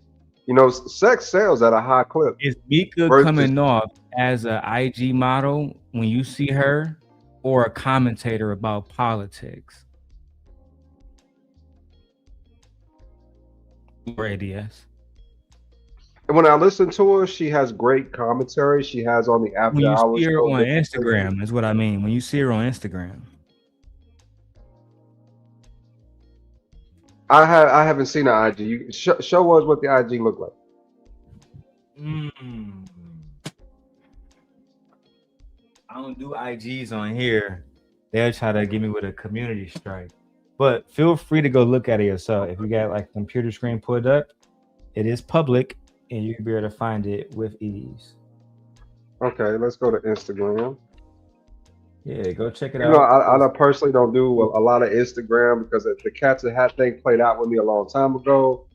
Sex sells at a high clip. Is Micca coming off as an IG model when you see her, or a commentator about politics? Or ADS? When I listen to her, she has great commentary. She has on the after hours. When you see her on Instagram, is what I mean. When you see her on Instagram. I haven't seen her IG. Show us what the IG look like. I don't do IGs on here. They'll try to get me with a community strike. But feel free to go look at it yourself. If you got like a computer screen pulled up, it is public and you'll be able to find it with ease. Okay, let's go to Instagram. Yeah, go check it You out. know, I personally don't do a lot of Instagram because the Cats and Hat thing played out with me a long time ago.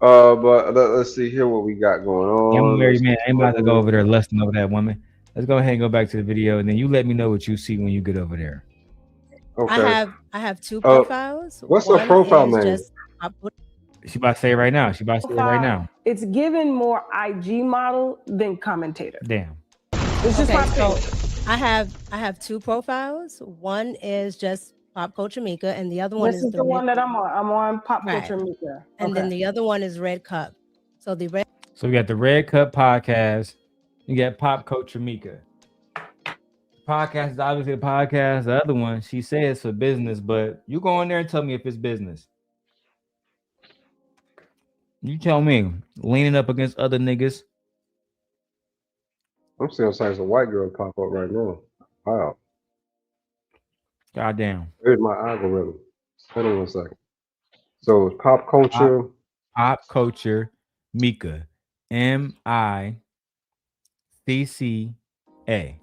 But let's see here what we got going on. I'm a married man. I ain't about to go over there lusting over that woman. Let's go ahead and go back to the video, and then you let me know what you see when you get over there. Okay. I have two profiles. What's her profile is name? just- She about to say it right now. She about to say it right now. It's given more IG model than commentator. Damn. It's just my so opinion. I have two profiles. One is just Pop Culture Micca, and the other one This is is the one that I'm on. I'm on Pop Right. Culture Micca. and then the other one is Red Cup. So the Red So we got the Red Cup podcast. You got Pop Culture Micca. Podcast is obviously a podcast. The other one, she says for business, but you go in there and tell me if it's business. You tell me, leaning up against other niggas. I'm seeing signs of white girl pop up right now. Wow. Goddamn. Here's my algorithm. Hold on 1 second. So it's Pop Culture. Pop Culture Micca. MICCA. There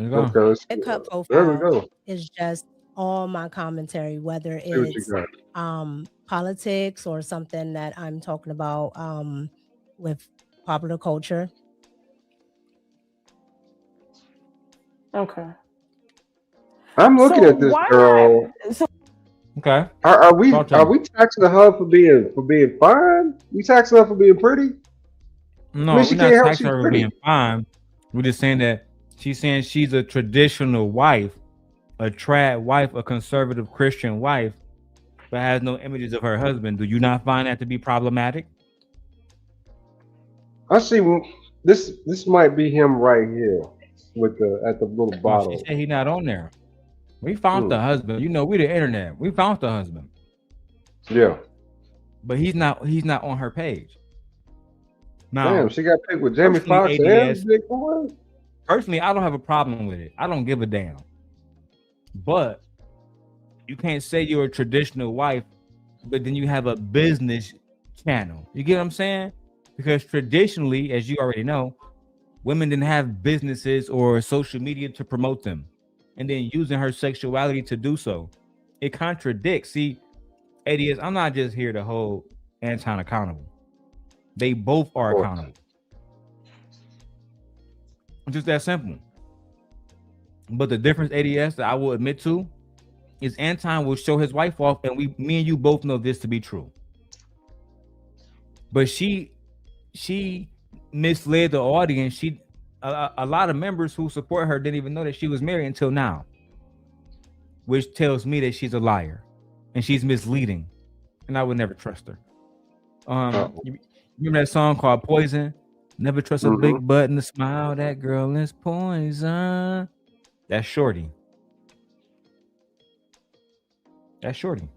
you go. Okay, let's Red Cup there we profile go. is just all my commentary, whether See what you it's got. politics or something that I'm talking about with popular culture. Okay. I'm looking So at this why girl. So Okay. Are we Talk to me. taxing her for being fine? We taxing her for being pretty? No, I mean, she we're can't not help taxing she's her for pretty. being fine. We're just saying that she's saying she's a traditional wife, a trad wife, a conservative Christian wife, but has no images of her husband. Do you not find that to be problematic? I see. This might be him right here with at the little No, bottle. she said he's not on there. We found the husband. You know, we the internet. We found the husband, Yeah. but he's not on her page. Now, Damn, she got picked with Jamie personally, Foxx ADS and Big Boy. Personally, I don't have a problem with it. I don't give a damn. But you can't say you're a traditional wife, but then you have a business channel. You get what I'm saying? Because traditionally, as you already know, women didn't have businesses or social media to promote them. And then using her sexuality to do so. It contradicts. See, ADS, I'm not just here to hold Anton accountable. They both are accountable. It's just that simple. But the difference, ADS, that I will admit to, is Anton will show his wife off, and me and you both know this to be true. But she misled the audience. A lot of members who support her didn't even know that she was married until now, which tells me that she's a liar and she's misleading, and I would never trust her. You remember that song called Poison? Never trust a big butt and a smile. That girl is poison. That's Shorty. That's Shorty.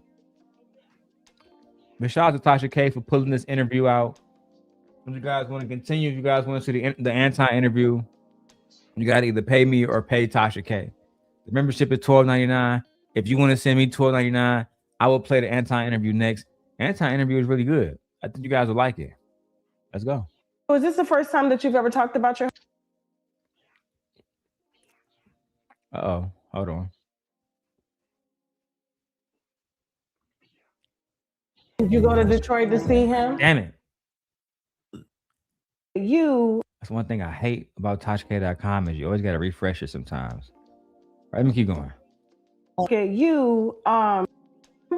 But shout out to Tasha K for pulling this interview out. If you guys want to continue, if you guys want to see the anti-interview, you got to either pay me or pay Tasha K. The membership is $12.99. If you want to send me $12.99, I will play the anti-interview next. Anti-interview is really good. I think you guys will like it. Let's go. is this the first time that you've ever talked about your? Uh-oh. Hold on. Did you go to Detroit to see him? Damn it. That's one thing I hate about TASHA.com is you always got to refresh it sometimes. All right, let me keep going. Okay,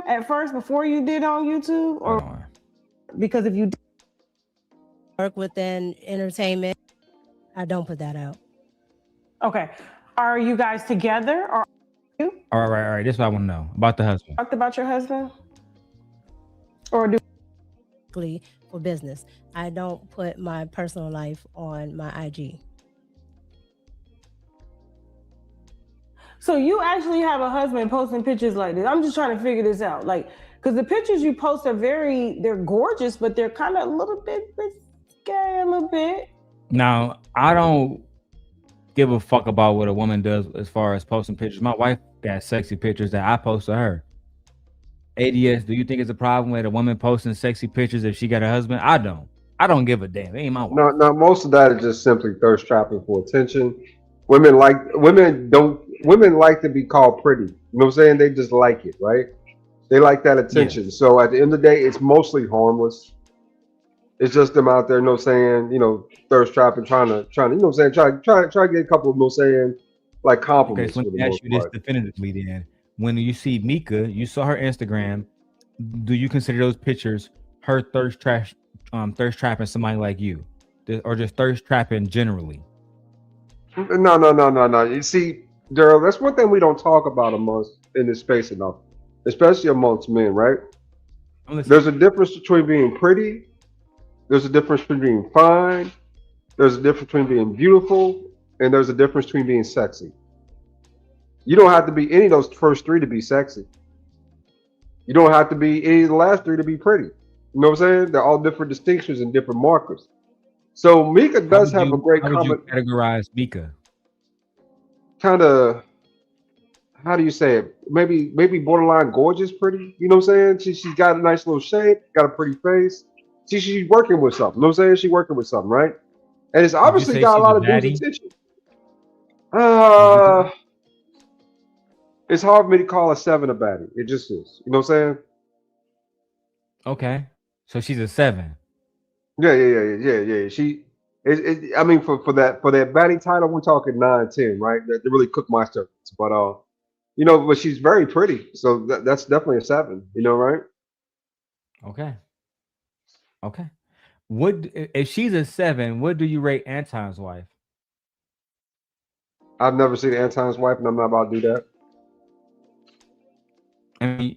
at first before you did on YouTube, or because if you work within entertainment, I don't put that out. Okay, are you guys together or you All right. This is what I want to know about the husband. talked about your husband, or do? For business, I don't put my personal life on my IG. So you actually have a husband posting pictures like this? I'm just trying to figure this out, like, because the pictures you post are they're gorgeous, but they're kind of a little bit risque, a little bit. Now, I don't give a fuck about what a woman does as far as posting pictures. My wife got sexy pictures that I post to her. ADS, do you think it's a problem with a woman posting sexy pictures if she got a husband? I don't. I don't give a damn. It ain't my wife. No, most of that is just simply thirst trapping for attention. Women like to be called pretty. You know what I'm saying? They just like it, right? They like that attention. Yeah. So at the end of the day, it's mostly harmless. It's just them out there, you know what I'm saying, thirst trapping, trying to, you know what I'm saying, try to get a couple of, you know what I'm saying, like compliments. Okay, so let me ask you this definitively then. When you see Micca, you saw her Instagram, do you consider those pictures her thirst trapping somebody like you? Or just thirst trapping generally? No. You see, Darrell, that's one thing we don't talk about in this space enough, especially amongst men, right? There's a difference between being pretty. There's a difference between being fine. There's a difference between being beautiful. And there's a difference between being sexy. You don't have to be any of those first three to be sexy. You don't have to be any of the last three to be pretty. You know what I'm saying? They're all different distinctions and different markers. So Micca does have a great comment. How would you categorize Micca? Kind of, how do you say it? Maybe borderline gorgeous, pretty. You know what I'm saying? She's got a nice little shape, got a pretty face. She's working with something. You know what I'm saying? She's working with something, right? And it's obviously got a lot of dudes' attention. It's hard for me to call a 7 a baddie. It just is. You know what I'm saying? Okay. So she's a 7. Yeah. I mean, for that baddie title, we're talking 9, 10, right? They really cook my stuff. But but she's very pretty. So that's definitely a 7, right? Okay. If she's a 7, what do you rate Anton's wife? I've never seen Anton's wife, and I'm not about to do that. I mean,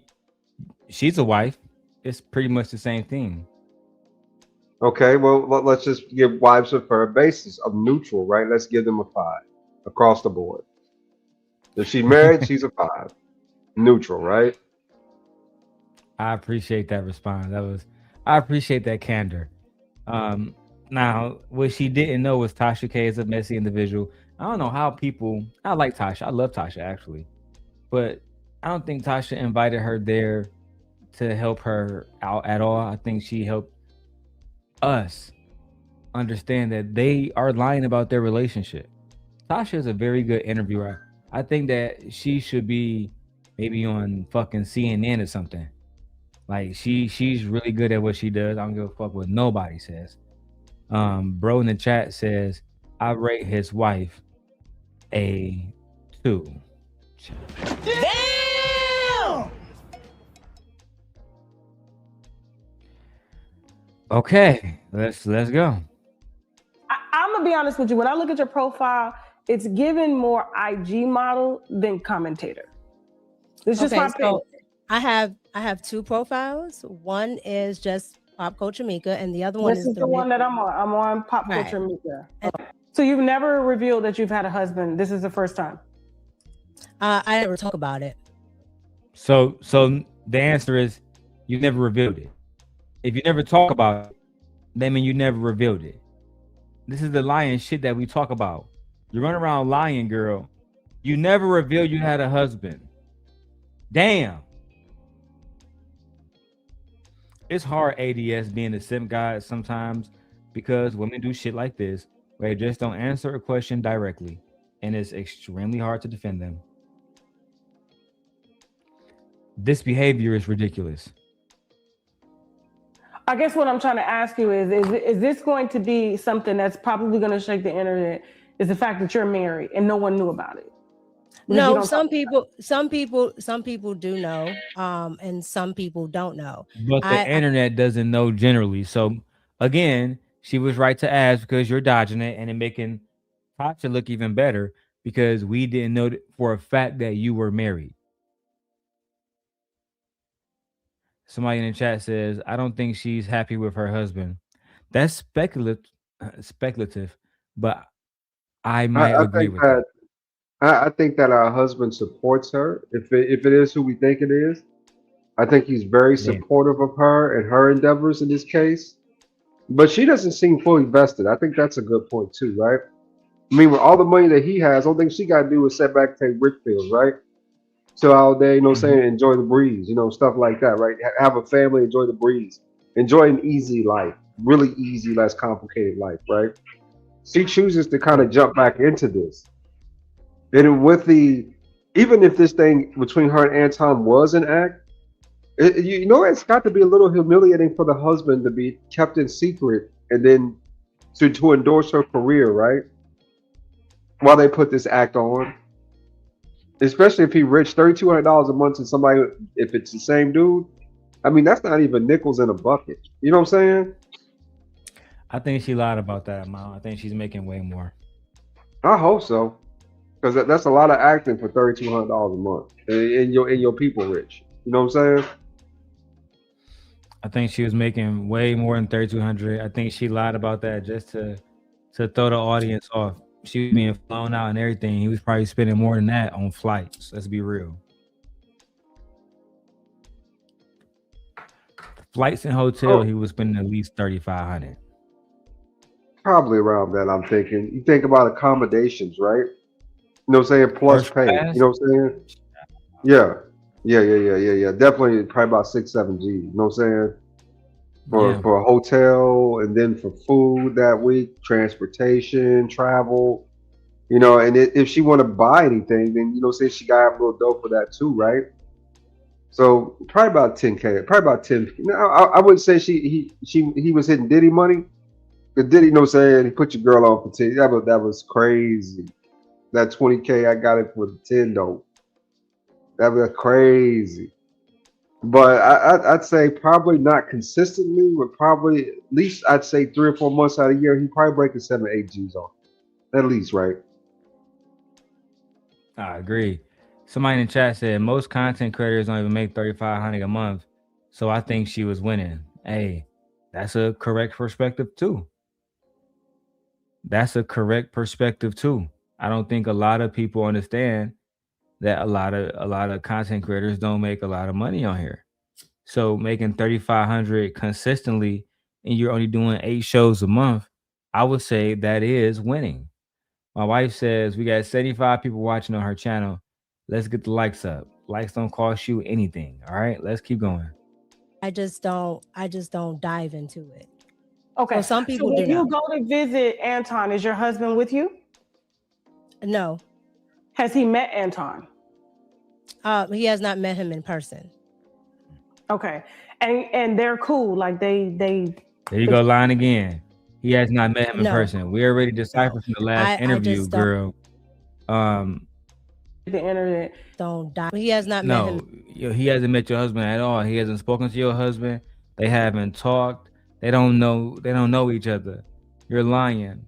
she's a wife. It's pretty much the same thing. Okay, well, let's just give wives a fair basis of neutral, right? Let's give them a 5 across the board. If she's married, she's a 5. Neutral, right? I appreciate that response. I appreciate that candor. Now, what she didn't know was Tasha K is a messy individual. I don't know how I like Tasha. I love Tasha, actually. But I don't think Tasha invited her there to help her out at all. I think she helped us understand that they are lying about their relationship. Tasha is a very good interviewer. I think that she should be maybe on fucking CNN or something. Like she's really good at what she does. I don't give a fuck what nobody says. Bro in the chat says, I rate his wife a 2. Damn! Okay, let's go. I'm gonna be honest with you. When I look at your profile, it's given more IG model than commentator. It's just my opinion. So I have 2 profiles. One is just Pop Culture Micca, and the other one is the one that I'm on. I'm on Pop Culture Micca. So you've never revealed that you've had a husband. This is the first time. I never talk about it. So the answer is you never revealed it. If you never talk about it, that means you never revealed it. This is the lying shit that we talk about. You run around lying, girl. You never revealed you had a husband. Damn. It's hard, ADS, being a simp guy sometimes because women do shit like this where they just don't answer a question directly, and it's extremely hard to defend them. This behavior is ridiculous. I guess what I'm trying to ask you is this going to be something that's probably going to shake the internet? Is the fact that you're married and no one knew about it? No, some people do know, and some people don't know. But the internet doesn't know generally. So again, she was right to ask because you're dodging it and it making Tasha look even better because we didn't know for a fact that you were married. Somebody in the chat says, I don't think she's happy with her husband. That's speculative, but I might agree with that. I think that our husband supports her. If it is who we think it is, I think he's very supportive of her and her endeavors in this case. But she doesn't seem fully vested. I think that's a good point too, right? I mean, with all the money that he has, the only thing she got to do is sit back, take rich pills, right? So out there, you know what I'm saying, enjoy the breeze, you know, stuff like that, right? Have a family, enjoy the breeze. Enjoy an easy life, really easy, less complicated life, right? She chooses to kind of jump back into this. And with even if this thing between her and Anton was an act, you know, it's got to be a little humiliating for the husband to be kept in secret and then to endorse her career, right? While they put this act on. Especially if he rich, $3,200 a month to somebody, if it's the same dude, I mean, that's not even nickels in a bucket. You know what I'm saying? I think she lied about that amount. I think she's making way more. I hope so. Because that's a lot of acting for $3,200 a month. And your people rich. You know what I'm saying? I think she was making way more than $3,200. I think she lied about that just to throw the audience off. She was being flown out and everything. He was probably spending more than that on flights. Let's be real. Flights and hotel, he was spending at least $3,500. Probably around that, I'm thinking. You think about accommodations, right? You know what I'm saying? Plus First pay. class? You know what I'm saying? Yeah. Definitely probably about 6-7 G. You know what I'm saying? For a hotel and then for food that week, transportation, travel, you know, and if she want to buy anything, then you know, say she got a little dough for that too, right? So probably about 10K, probably about 10. No, I wouldn't say he was hitting Diddy money. But Diddy, you know what I'm saying? He put your girl on for 10. That was crazy. That 20K, I got it for 10 though. That was crazy. But I'd say probably not consistently, but probably at least I'd say 3 or 4 months out of the year, he probably breaking 7-8 G's off. At least, right? I agree. Somebody in the chat said most content creators don't even make $3,500 a month. So I think she was winning. Hey, that's a correct perspective too. That's a correct perspective too. I don't think a lot of people understand that a lot of content creators don't make a lot of money on here. So making $3,500 consistently and you're only doing 8 shows a month, I would say that is winning. My wife says we got 75 people watching on her channel. Let's get the likes up. Likes don't cost you anything. All right, let's keep going. I just don't dive into it. Okay. So some people so when do you not. go to visit Anton, is your husband with you? No. Has he met Anton? He has not met him in person. Okay. And they're cool. Like they There you go, lying again. He has not met him in person. We already deciphered from the last interview, girl. the internet. Don't die. He has not met him. He hasn't met your husband at all. He hasn't spoken to your husband. They haven't talked. They don't know each other. You're lying.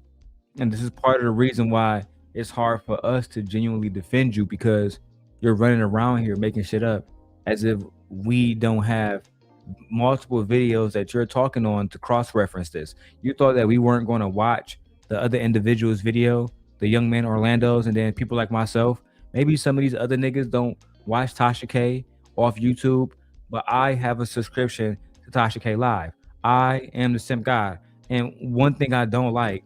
And this is part of the reason why it's hard for us to genuinely defend you, because you're running around here making shit up as if we don't have multiple videos that you're talking on to cross-reference this. You thought that we weren't going to watch the other individual's video, the young man Orlando's, and then people like myself. Maybe some of these other niggas don't watch TASHA K off YouTube, but I have a subscription to TASHA K Live. I am the simp guy. And one thing I don't like,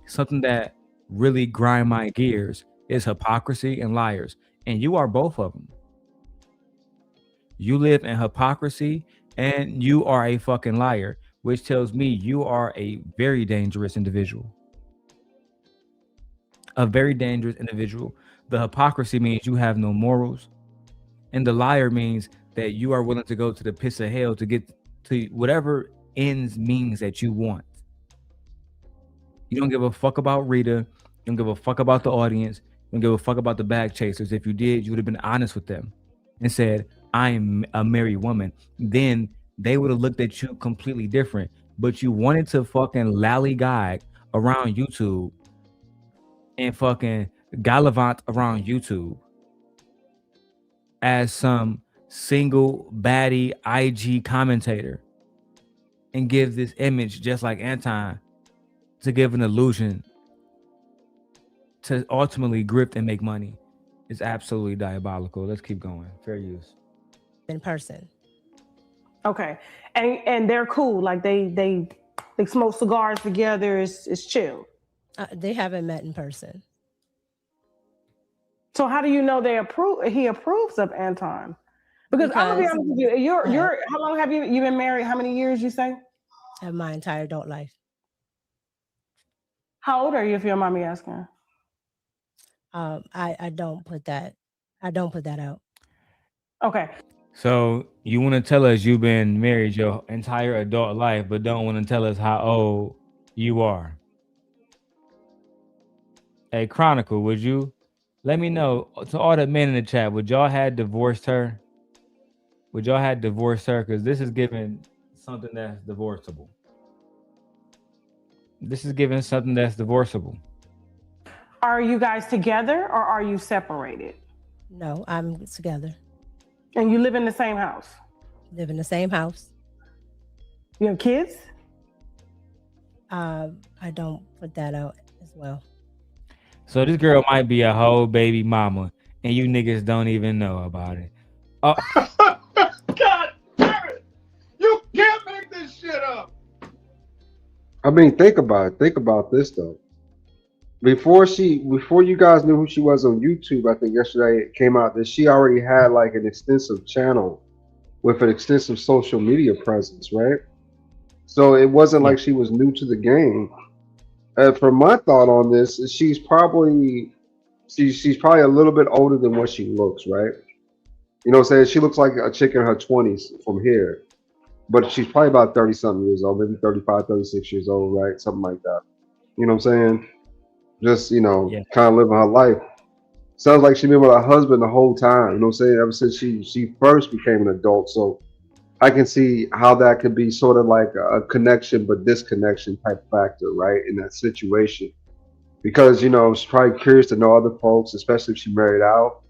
something that really grind my gears, is hypocrisy and liars. And you are both of them. You live in hypocrisy and you are a fucking liar, which tells me you are a very dangerous individual. A very dangerous individual. The hypocrisy means you have no morals, and the liar means that you are willing to go to the pits of hell to get to whatever ends means that you want. You don't give a fuck about Rita. You don't give a fuck about the audience. You don't give a fuck about the bag chasers. If you did, you would have been honest with them and said, I'm a married woman. Then they would have looked at you completely different. But you wanted to fucking lollygag around YouTube and fucking gallivant around YouTube as some single baddie IG commentator and give this image just like Anton to give an illusion to ultimately grift and make money. It's absolutely diabolical. Let's keep going. Fair use. In person. Okay. And they're cool. Like they smoke cigars together. It's chill. They haven't met in person. So how do you know they approve? He approves of Anton? Because I'm gonna be honest with you. You're how long have you been married? How many years you say? My entire adult life. How old are you, if you don't mind me asking? I don't put that. I don't put that out. Okay. So you want to tell us you've been married your entire adult life, but don't want to tell us how old you are. Hey, Chronicle, would you let me know, to all the men in the chat, would y'all had divorced her? Would y'all had divorced her? Because this is giving something that's divorceable. This is giving something that's divorceable. Are you guys together or are you separated? No, I'm together. And you live in the same house? Live in the same house. You have kids? I don't put that out as well. So this girl might be a whole baby mama, and you niggas don't even know about it. God damn it! You can't make this shit up. I mean, think about it. Think about this though. Before you guys knew who she was on YouTube, I think yesterday it came out that she already had like an extensive channel with an extensive social media presence, right? So it wasn't like she was new to the game. From my thought on this, she's probably a little bit older than what she looks, right? You know what I'm saying? She looks like a chick in her 20s from here, but she's probably about 30 something years old, maybe 35, 36 years old, right? Something like that. You know what I'm saying? Just, kind of living her life. Sounds like she's been with her husband the whole time. You know what I'm saying? Ever since she first became an adult. So I can see how that could be sort of like a connection but disconnection type factor, right? In that situation. Because, she's probably curious to know other folks, especially if she married out.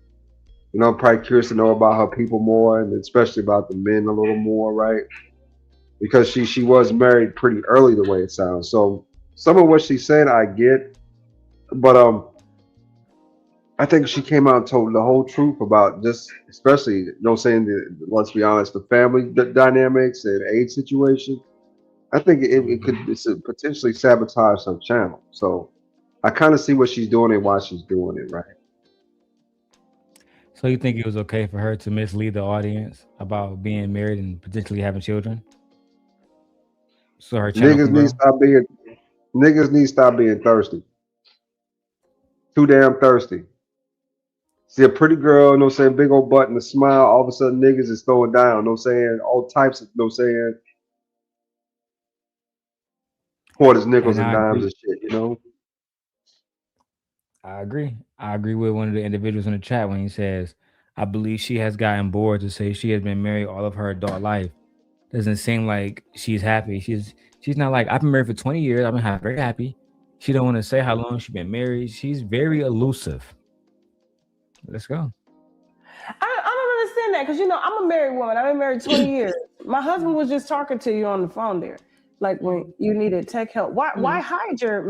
Probably curious to know about her people more, and especially about the men a little more, right? Because she was married pretty early the way it sounds. So some of what she said I get. But I think she came out and told the whole truth about just, especially, let's be honest, the family dynamics and age situation. I think it could potentially sabotage her channel. So I kind of see what she's doing and why she's doing it, right? So you think it was okay for her to mislead the audience about being married and potentially having children? So her channel Niggas need to stop being thirsty. Too damn thirsty. See a pretty girl, big old butt and a smile, all of a sudden niggas is throwing down, all types of, quarters, nickels, and dimes and shit, I agree. I agree with one of the individuals in the chat when he says, I believe she has gotten bored to say she has been married all of her adult life. Doesn't seem like she's happy. She's not like, I've been married for 20 years. I've been very happy. She don't want to say how long she's been married. She's very elusive. Let's go. I don't understand that because I'm a married woman. I've been married 20 years. My husband was just talking to you on the phone there, like when you needed tech help. Why hide your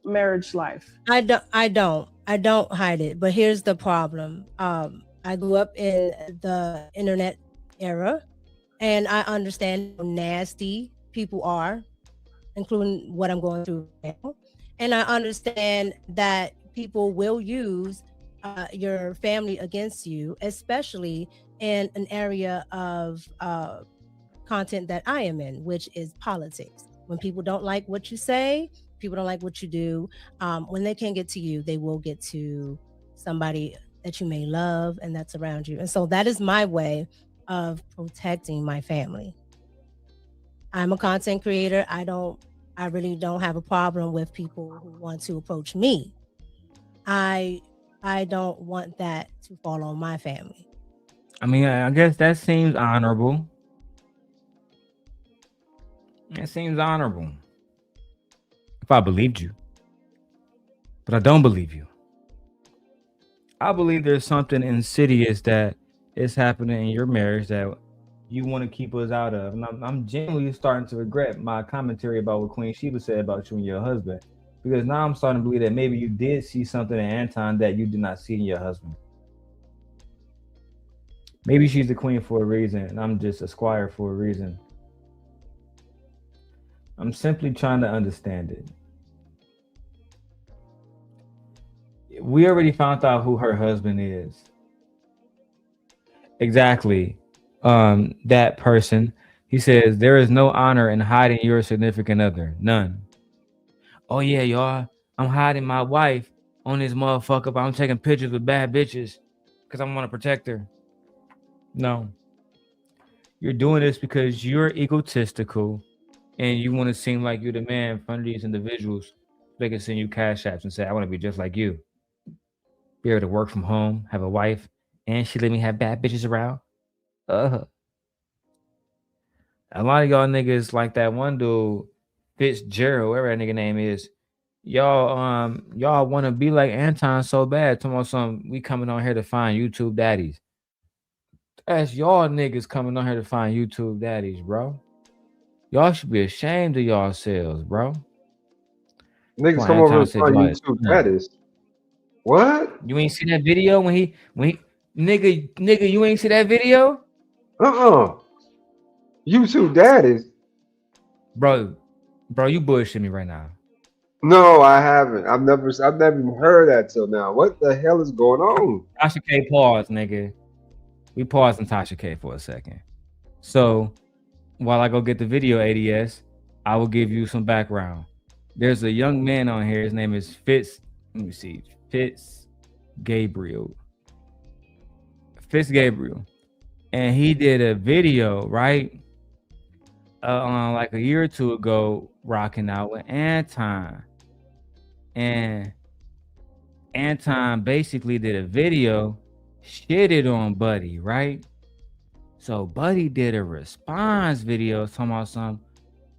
marriage life? I don't hide it. But here's the problem. I grew up in the internet era, and I understand how nasty people are, including what I'm going through now. And I understand that people will use your family against you, especially in an area of content that I am in, which is politics. When people don't like what you say, people don't like what you do, when they can't get to you, they will get to somebody that you may love and that's around you. And so that is my way of protecting my family. I'm a content creator. I really don't have a problem with people who want to approach me. I don't want that to fall on my family. I mean, I guess that seems honorable. It seems honorable. If I believed you. But I don't believe you. I believe there's something insidious that is happening in your marriage that you want to keep us out of. And I'm genuinely starting to regret my commentary about what Queen Sheba said about you and your husband. Because now I'm starting to believe that maybe you did see something in Anton that you did not see in your husband. Maybe she's the queen for a reason, and I'm just a squire for a reason. I'm simply trying to understand it. We already found out who her husband is. Exactly. That person. He says there is no honor in hiding your significant other. None. Oh yeah, y'all. I'm hiding my wife on this motherfucker, but I'm taking pictures with bad bitches because I want to protect her. No. You're doing this because you're egotistical and you want to seem like you're the man in front of these individuals. They can send you cash apps and say, I want to be just like you. Be able to work from home, have a wife, and she let me have bad bitches around. A lot of y'all niggas like that one dude, Fitzgerald, whatever that nigga name is. Y'all want to be like Anton so bad. Talking about some, we coming on here to find YouTube daddies. That's y'all niggas coming on here to find YouTube daddies, bro. Y'all should be ashamed of yourselves, bro. Niggas come over and find YouTube daddies. What? You ain't see that video when he nigga, you ain't see that video? YouTube daddies. Bro, you bullshit me right now. No, I haven't. I've never even heard that till now. What the hell is going on? Tasha K, pause, nigga. We paused on Tasha K for a second. So while I go get the video ADS, I will give you some background. There's a young man on here. His name is Fitz Gabriel. And he did a video, right? Like a year or two ago, rocking out with Anton. And Anton basically did a video, shitted on Buddy, right? So Buddy did a response video talking about some,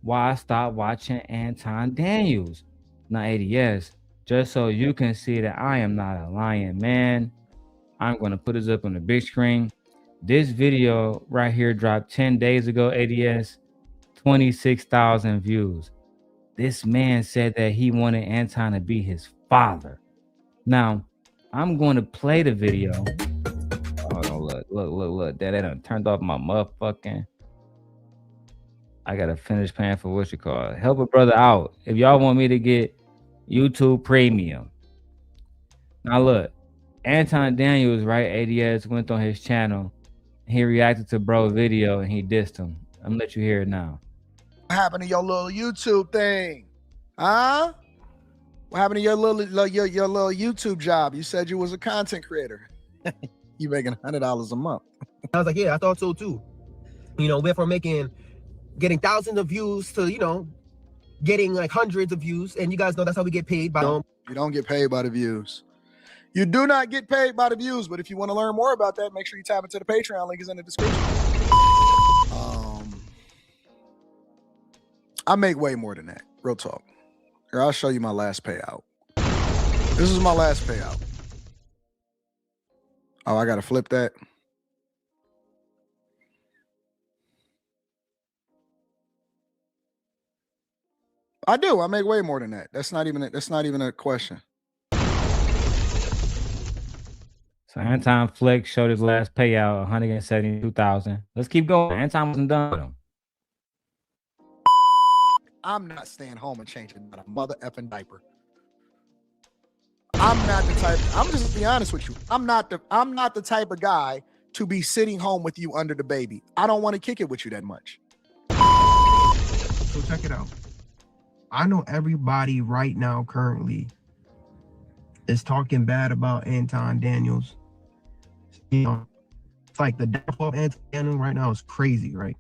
why I stopped watching Anton Daniels. Now ADS, just so you can see that I am not a lying man, I'm going to put this up on the big screen. This video right here dropped 10 days ago, ADS, 26,000 views. This man said that he wanted Anton to be his father. Now, I'm going to play the video. Oh, look. That done turned off my motherfucking. I got to finish paying for what you call it. Help a brother out. If y'all want me to get YouTube Premium. Now, look. Anton Daniels, right? ADS went on his channel. He reacted to bro's video and he dissed him. I'm going to let you hear it now. What happened to your little YouTube thing? Huh? What happened to your little YouTube job? You said you was a content creator. You making $100 a month. I was like, yeah, I thought so too. You know, went from getting thousands of views to, you know, getting like hundreds of views. And you guys know that's how we get paid. You don't get paid by the views. You do not get paid by the views. But if you want to learn more about that, make sure you tap into the Patreon. Link is in the description. I make way more than that. Real talk. Here, I'll show you my last payout. This is my last payout. Oh, I gotta flip that. I do. I make way more than that. That's not even a question. So Anton Flex showed his last payout, 172,000. Let's keep going. Anton wasn't done with him. I'm not staying home and changing a mother effing diaper. I'm not the type. I'm just be honest with you. I'm not the type of guy to be sitting home with you under the baby. I don't want to kick it with you that much. So check it out. I know everybody right now currently is talking bad about Anton Daniels. You know, it's like the downfall of Anton Daniels right now is crazy, right?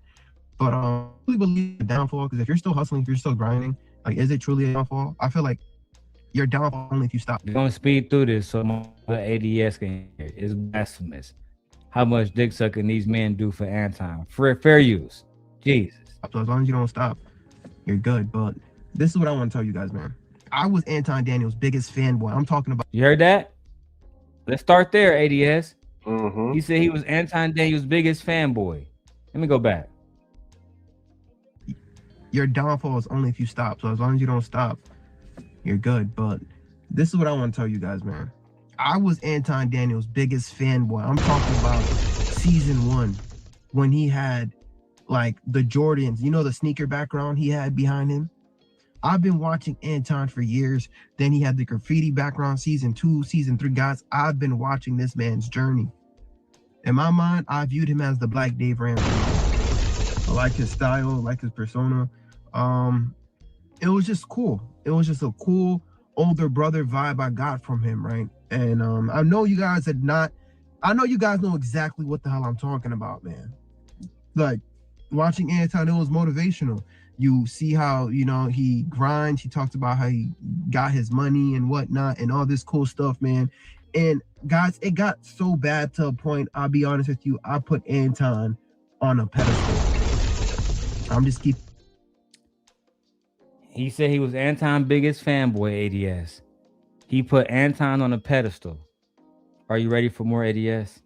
But I really believe the downfall, because if you're still hustling, if you're still grinding, like, is it truly a downfall? I feel like your downfall only if you stop. We're gonna speed through this so the ADS can hear. It's blasphemous how much dick sucking these men do for Anton. Fair use. Jesus. So as long as you don't stop, you're good. But this is what I want to tell you guys, man. I was Anton Daniels' biggest fanboy. I'm talking about. You heard that? Let's start there, ADS. He said he was Anton Daniels' biggest fanboy. Let me go back. Your downfall is only if you stop. So as long as you don't stop, you're good. But this is what I want to tell you guys, man. I was Anton Daniels' biggest fanboy. I'm talking about season 1 when he had like the Jordans, you know, the sneaker background he had behind him. I've been watching Anton for years. Then he had the graffiti background, season 2, season 3. Guys, I've been watching this man's journey. In my mind, I viewed him as the Black Dave Ramsey. I like his style, I like his persona. It was just cool. It was just a cool older brother vibe I got from him, right? And I know you guys know exactly what the hell I'm talking about, man. Like, watching Anton, it was motivational. You see how, you know, he grinds. He talks about how he got his money and whatnot and all this cool stuff, man. And guys, it got so bad to a point, I'll be honest with you, I put Anton on a pedestal. I'm just keep. He said he was Anton's biggest fanboy, ADS. He put Anton on a pedestal. Are you ready for more ADS?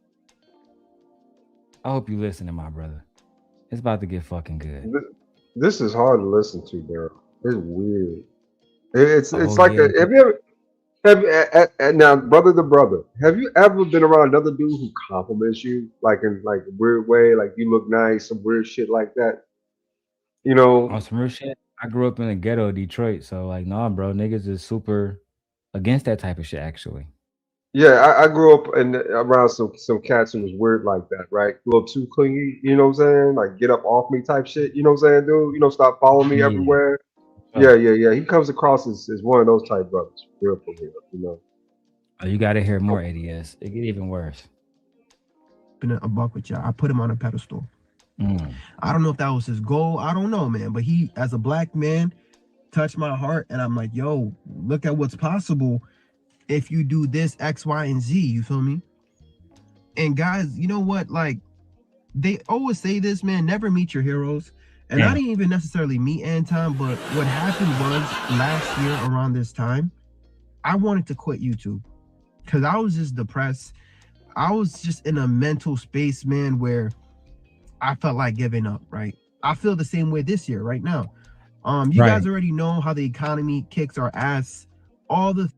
I hope you listening, my brother. It's about to get fucking good. This is hard to listen to, Darrel. It's weird. It's like yeah. now, brother to brother, have you ever been around another dude who compliments you like in like a weird way, like you look nice, some weird shit like that? You know, On some real shit, I grew up in the ghetto of Detroit, so like, nah, bro, niggas is super against that type of shit, actually. yeah, I grew up around some cats who was weird like that, right? A little too clingy, you know what I'm saying? Like get up off me type shit, you know what I'm saying, dude? You know, stop following me Yeah. everywhere. Yeah. He comes across as one of those type brothers, real for real, you know. Oh, you gotta hear more ADS. It get even worse. Been a buck with y'all. I put him on a pedestal. I don't know if that was his goal. I don't know, man. But he, as a black man, touched my heart, and I'm like, yo, look at what's possible if you do this X, Y, and Z. You feel me? And guys, you know what? Like, they always say this, man, never meet your heroes. And I didn't even necessarily meet Anton, but what happened was last year around this time, I wanted to quit YouTube because I was just depressed. I was just in a mental space, man, where I felt like giving up, right? I feel the same way this year right now. You guys already know how the economy kicks our ass, all the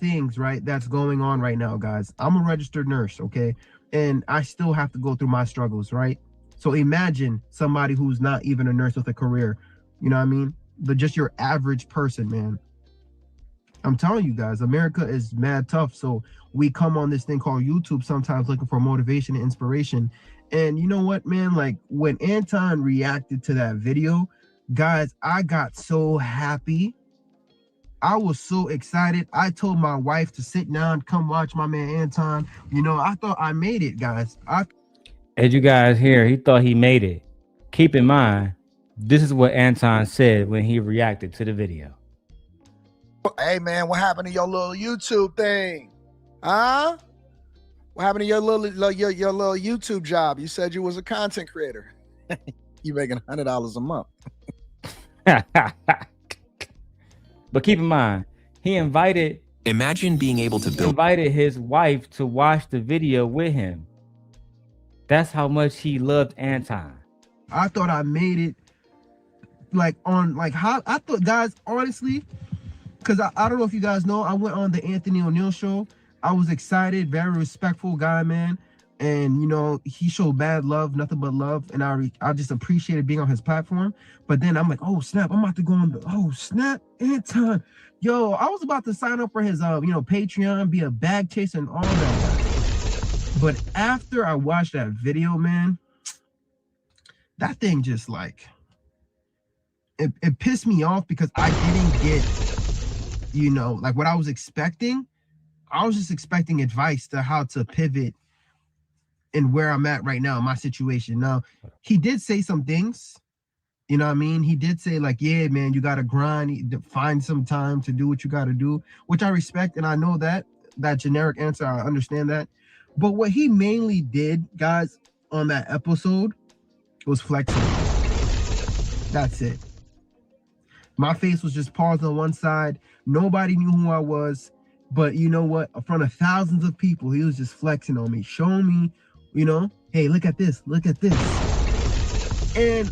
things, right, that's going on right now, guys. I'm a registered nurse, okay? And I still have to go through my struggles, right? So imagine somebody who's not even a nurse with a career, you know what I mean? But just your average person, man. I'm telling you guys, America is mad tough. So we come on this thing called YouTube sometimes looking for motivation and inspiration. And you know what, man? Like when Anton reacted to that video, guys, I got so happy. I was so excited. I told my wife to sit down, come watch my man Anton. You know, I thought I made it, guys. As you guys hear, he thought he made it. Keep in mind, this is what Anton said when he reacted to the video. Hey man, what happened to your little YouTube thing? Huh? What happened to your little YouTube job? You said you was a content creator. You making $100 a month. But keep in mind, he invited his wife to watch the video with him. That's how much he loved Anton. I thought I made it. Like how I thought, guys, honestly, because I don't know if you guys know, I went on the Anthony O'Neill show. I was excited, very respectful guy, man. And, you know, he showed bad love, nothing but love. And I just appreciated being on his platform. But then I'm like, oh, snap, I'm about to go on oh, snap, Anton. Yo, I was about to sign up for his, Patreon, be a bag chaser and all that, guys. But after I watched that video, man, that thing just like, it pissed me off because I didn't get, you know, like what I was expecting. I was just expecting advice to how to pivot and where I'm at right now in my situation. Now, he did say some things, you know what I mean? He did say like, yeah, man, you got to grind, find some time to do what you got to do, which I respect. And I know that generic answer, I understand that. But what he mainly did, guys, on that episode was flexing. That's it. My face was just paused on one side. Nobody knew who I was. But you know what? In front of thousands of people, he was just flexing on me, showing me, you know, hey, look at this, look at this. And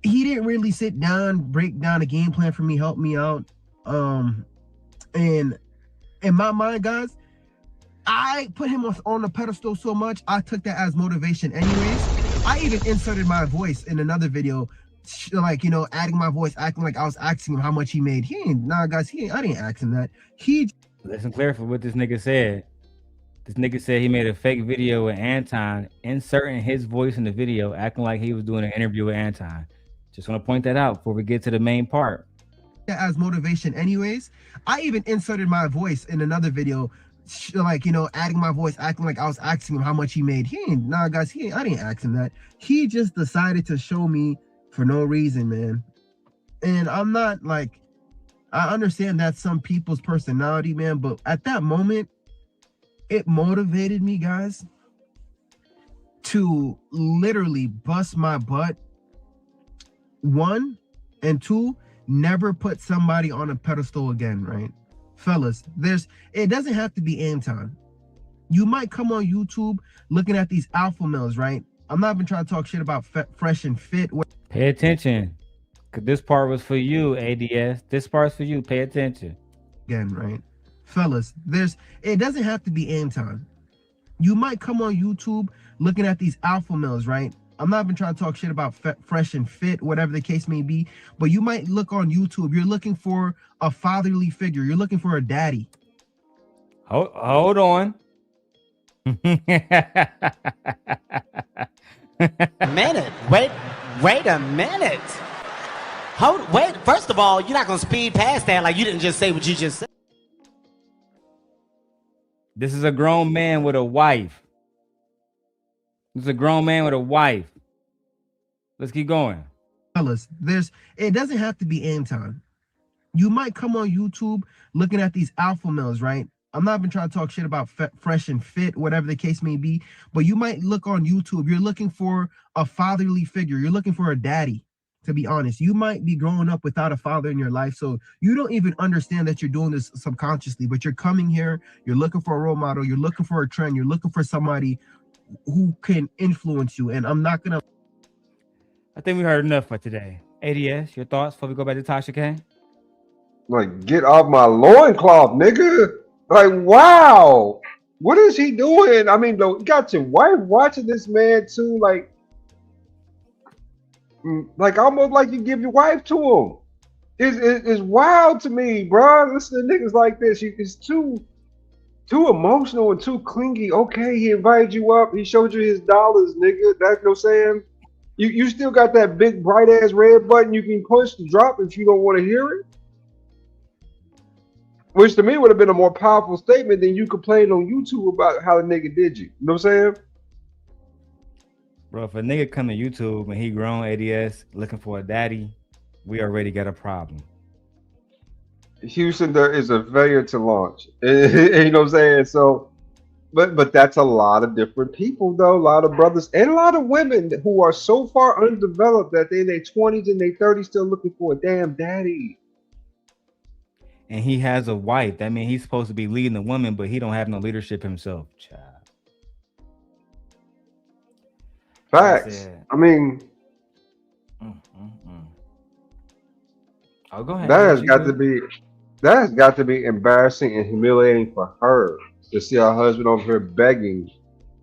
he didn't really sit down, break down a game plan for me, help me out. And in my mind, guys, I put him on the pedestal so much, I took that as motivation anyways. I even inserted my voice in another video like, you know, adding my voice, acting like I was asking him how much he made. He ain't, nah, guys, I didn't ask him that. Listen clear for what this nigga said. This nigga said he made a fake video with Anton, inserting his voice in the video, acting like he was doing an interview with Anton. Just want to point that out before we get to the main part. As motivation anyways. I even inserted my voice in another video, like, you know, adding my voice, acting like I was asking him how much he made. He ain't, nah, guys, I didn't ask him that. He just decided to show me for no reason, man. And I'm not like, I understand that's some people's personality, man, but at that moment, it motivated me, guys, to literally bust my butt. One, and two, never put somebody on a pedestal again, right? Fellas, it doesn't have to be Anton. You might come on YouTube looking at these alpha males, right? I'm not even trying to talk shit about fresh and fit. Pay attention, because this part was for you, ADS. This part's for you. Pay attention. Again, right? Fellas, it doesn't have to be Anton. You might come on YouTube looking at these alpha males, right? I'm not even trying to talk shit about fresh and fit, whatever the case may be, but you might look on YouTube. You're looking for a fatherly figure. You're looking for a daddy. Hold on. Minute. Wait a minute. Wait. First of all, you're not gonna speed past that like you didn't just say what you just said. This is a grown man with a wife. This is a grown man with a wife. Let's keep going. Fellas, it doesn't have to be Anton. You might come on YouTube looking at these alpha males, right? I'm not even trying to talk shit about fresh and fit, whatever the case may be, but you might look on YouTube. You're looking for a fatherly figure. You're looking for a daddy, to be honest. You might be growing up without a father in your life, so you don't even understand that you're doing this subconsciously, but you're coming here, you're looking for a role model, you're looking for a trend, you're looking for somebody who can influence you, and I'm not gonna. I think we heard enough for today. ADS, your thoughts before we go back to Tasha K? Like, get off my loincloth, nigga. Like, wow. What is he doing? I mean, though, you got your wife watching this man too, like almost like you give your wife to him. It's wild to me, bro. Listen to niggas like this. It's too emotional and too clingy. Okay, he invited you up. He showed you his dollars, nigga. That's no saying. You still got that big bright ass red button you can push to drop if you don't want to hear it. Which to me would have been a more powerful statement than you complaining on YouTube about how the nigga did you. You know what I'm saying? Bro, if a nigga come to YouTube and he grown ADS looking for a daddy, we already got a problem. Houston, there is a failure to launch. You know what I'm saying? So, but that's a lot of different people, though. A lot of brothers and a lot of women who are so far undeveloped that they're in their 20s and their 30s still looking for a damn daddy. And he has a wife. That means he's supposed to be leading the woman, but he don't have no leadership himself. Child. Facts. I mean, oh, go ahead. That has got to be embarrassing and humiliating for her to see her husband over here begging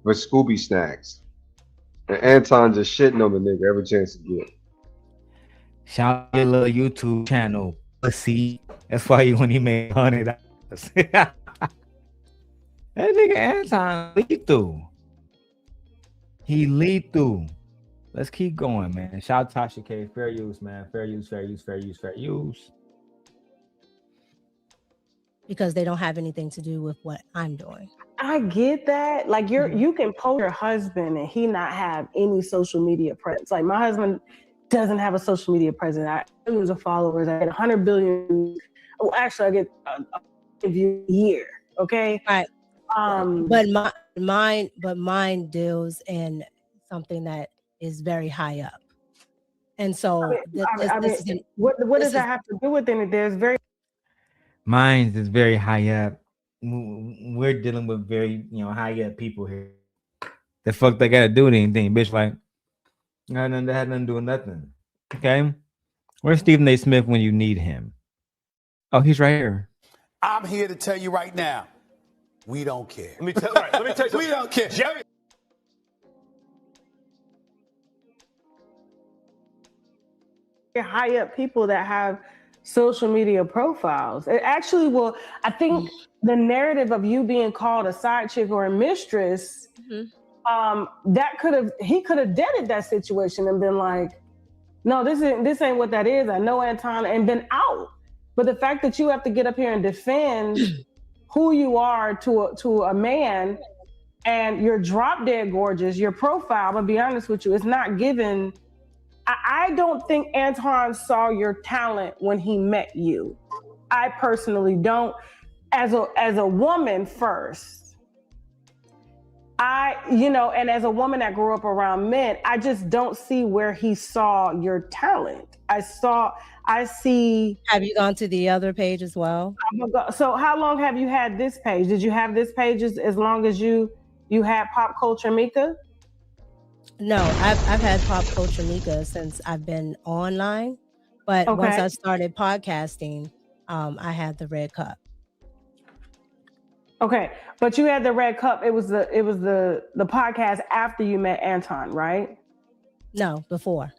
for Scooby snacks, and Anton just shitting on the nigga every chance he gets. Shout out to your little YouTube channel, pussy. That's why when he made $100. That nigga Anton lethal. He lethal. Let's keep going, man. Shout out to Tasha K. Fair use, man. Fair use, fair use, fair use, fair use. Because they don't have anything to do with what I'm doing. I get that. Like you can post your husband and he not have any social media presence. Like my husband doesn't have a social media presence. I have millions of followers. I get 100 billion. Well, actually, I get a view a year. Okay. Right. But mine deals in something that is very high up, and so what does that have to do with it? There's very. Mine is very high up. We're dealing with very high up people here. The fuck they gotta do with anything, bitch? Like, that had nothing to do with nothing. Okay, where's Stephen A. Smith when you need him? Oh, he's right here. I'm here to tell you right now, we don't care. Let me tell you. We don't care. Jerry. high up people that have social media profiles. It actually will. I think the narrative of you being called a side chick or a mistress, he could have deaded that situation and been like, no, this ain't what that is. I know Anton, and been out. But the fact that you have to get up here and defend who you are to a man, and you're drop dead gorgeous, your profile, I'm gonna be honest with you, it's not given. I don't think Anton saw your talent when he met you. I personally don't. As a woman first, and as a woman that grew up around men, I just don't see where he saw your talent. I see. Have you gone to the other page as well? So how long have you had this page? Did you have this page as long as you had Pop Culture Micca? No, I've had Pop Culture Micca since I've been online, but once I started podcasting, I had the Red Cup. Okay, but you had the Red Cup. It was the podcast after you met Anton, right? No, before.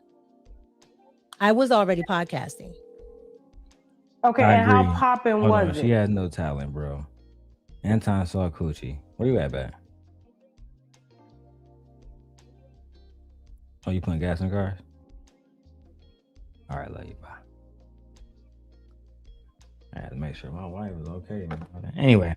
I was already podcasting. Okay, and how poppin' was it? She has no talent, bro. Anton saw coochie. Where you at, man? Oh, you putting gas in the cars? All right, love you. Bye. I had to make sure my wife was okay. Anyway,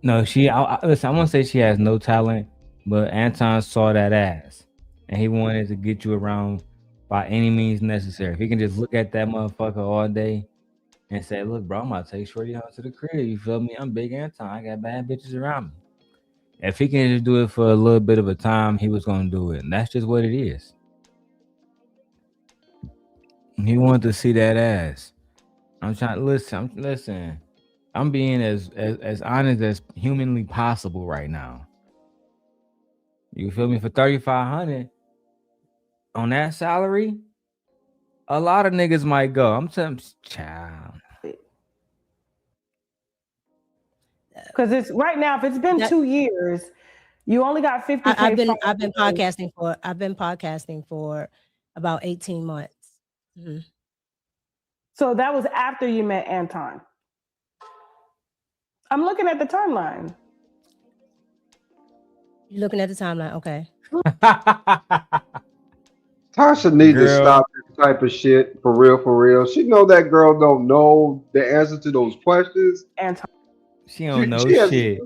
no, listen, I won't say she has no talent, but Anton saw that ass, and he wanted to get you around by any means necessary. If he can just look at that motherfucker all day and say, look, bro, I'm about to take Shorty out to the crib. You feel me? I'm big Anton. I got bad bitches around me. If he can just do it for a little bit of a time, he was going to do it. And that's just what it is. He wanted to see that ass. I'm trying to listen. I'm being as honest as humanly possible right now. You feel me? For $3,500 on that salary, a lot of niggas might go. I'm telling you, child. Because it's right now, if it's been 2 years, you only got 50. I've been podcasting for about 18 months. Mm-hmm. So that was after you met Anton. I'm looking at the timeline. You're looking at the timeline, okay. Tasha needs to stop this type of shit for real. She know that girl don't know the answer to those questions. Anton. She don't know shit.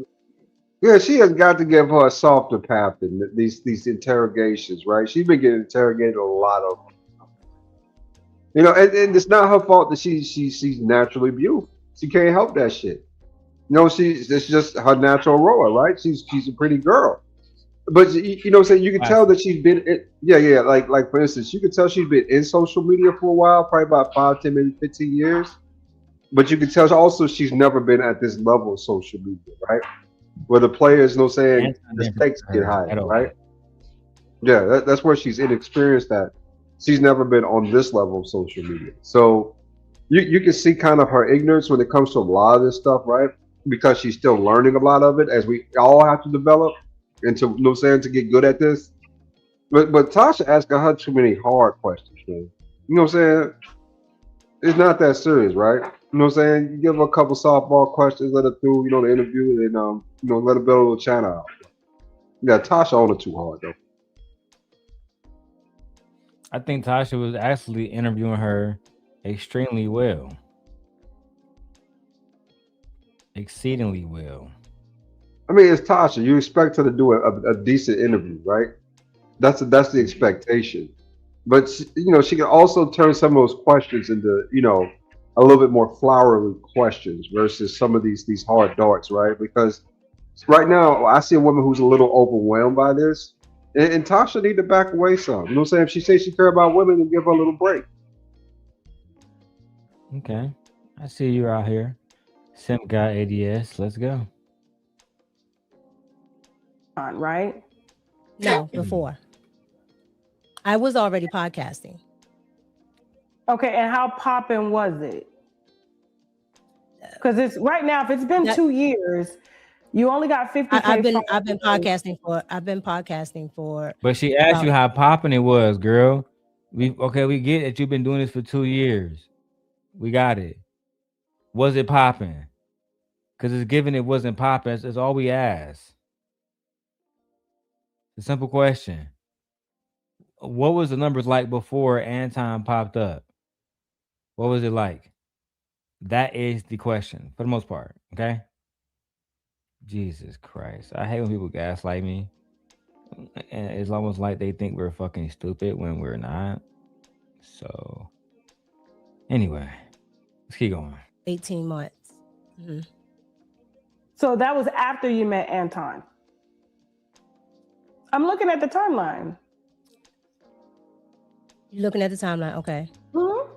Yeah, she has got to give her a softer path in these interrogations, right? She's been getting interrogated a lot of them. You know, and it's not her fault that she's naturally beautiful. She can't help that shit. You know, it's just her natural role, right? She's a pretty girl. But you know what I'm saying? You can tell that she's been like for instance, you can tell she's been in social media for a while, probably about 5, 10, maybe 15 years. But you can tell also she's never been at this level of social media, right? Where the players, you know what I'm saying, the stakes get higher, right? Yeah, that's where she's inexperienced at. She's never been on this level of social media. So you can see kind of her ignorance when it comes to a lot of this stuff, right? Because she's still learning a lot of it, as we all have to develop and to, you know what I'm saying, to get good at this. But Tasha asking her too many hard questions, man. You know what I'm saying? It's not that serious, right? You know what I'm saying? You give her a couple softball questions, let her through, you know, the interview, and you know, let her build a little channel out. Yeah, Tasha on it too hard though. I think Tasha was actually interviewing her extremely well. Exceedingly well. I mean, it's Tasha. You expect her to do a decent interview, right? That's the expectation. But you know, she can also turn some of those questions into, you know, a little bit more flowery questions versus some of these hard darts, right? Because right now I see a woman who's a little overwhelmed by this, and Tasha need to back away some. You know what I'm saying? If she says she care about women, then give her a little break. Okay, I see you out here. Simp guy ADS, let's go. Right? No, before. I was already podcasting. Okay, and how poppin' was it? Because it's right now, if it's been 2 years, you only got 50. I've been podcasting for. But she asked you how popping it was, girl. We get that you've been doing this for 2 years. We got it. Was it popping? Because it's given it wasn't popping. That's all we ask. It's a simple question. What was the numbers like before Anton popped up? What was it like? That is the question for the most part. Okay. Jesus Christ. I hate when people gaslight me. And it's almost like they think we're fucking stupid when we're not. So, anyway, let's keep going. 18 months. Mm-hmm. So that was after you met Anton. I'm looking at the timeline. You're looking at the timeline, okay. Mm-hmm.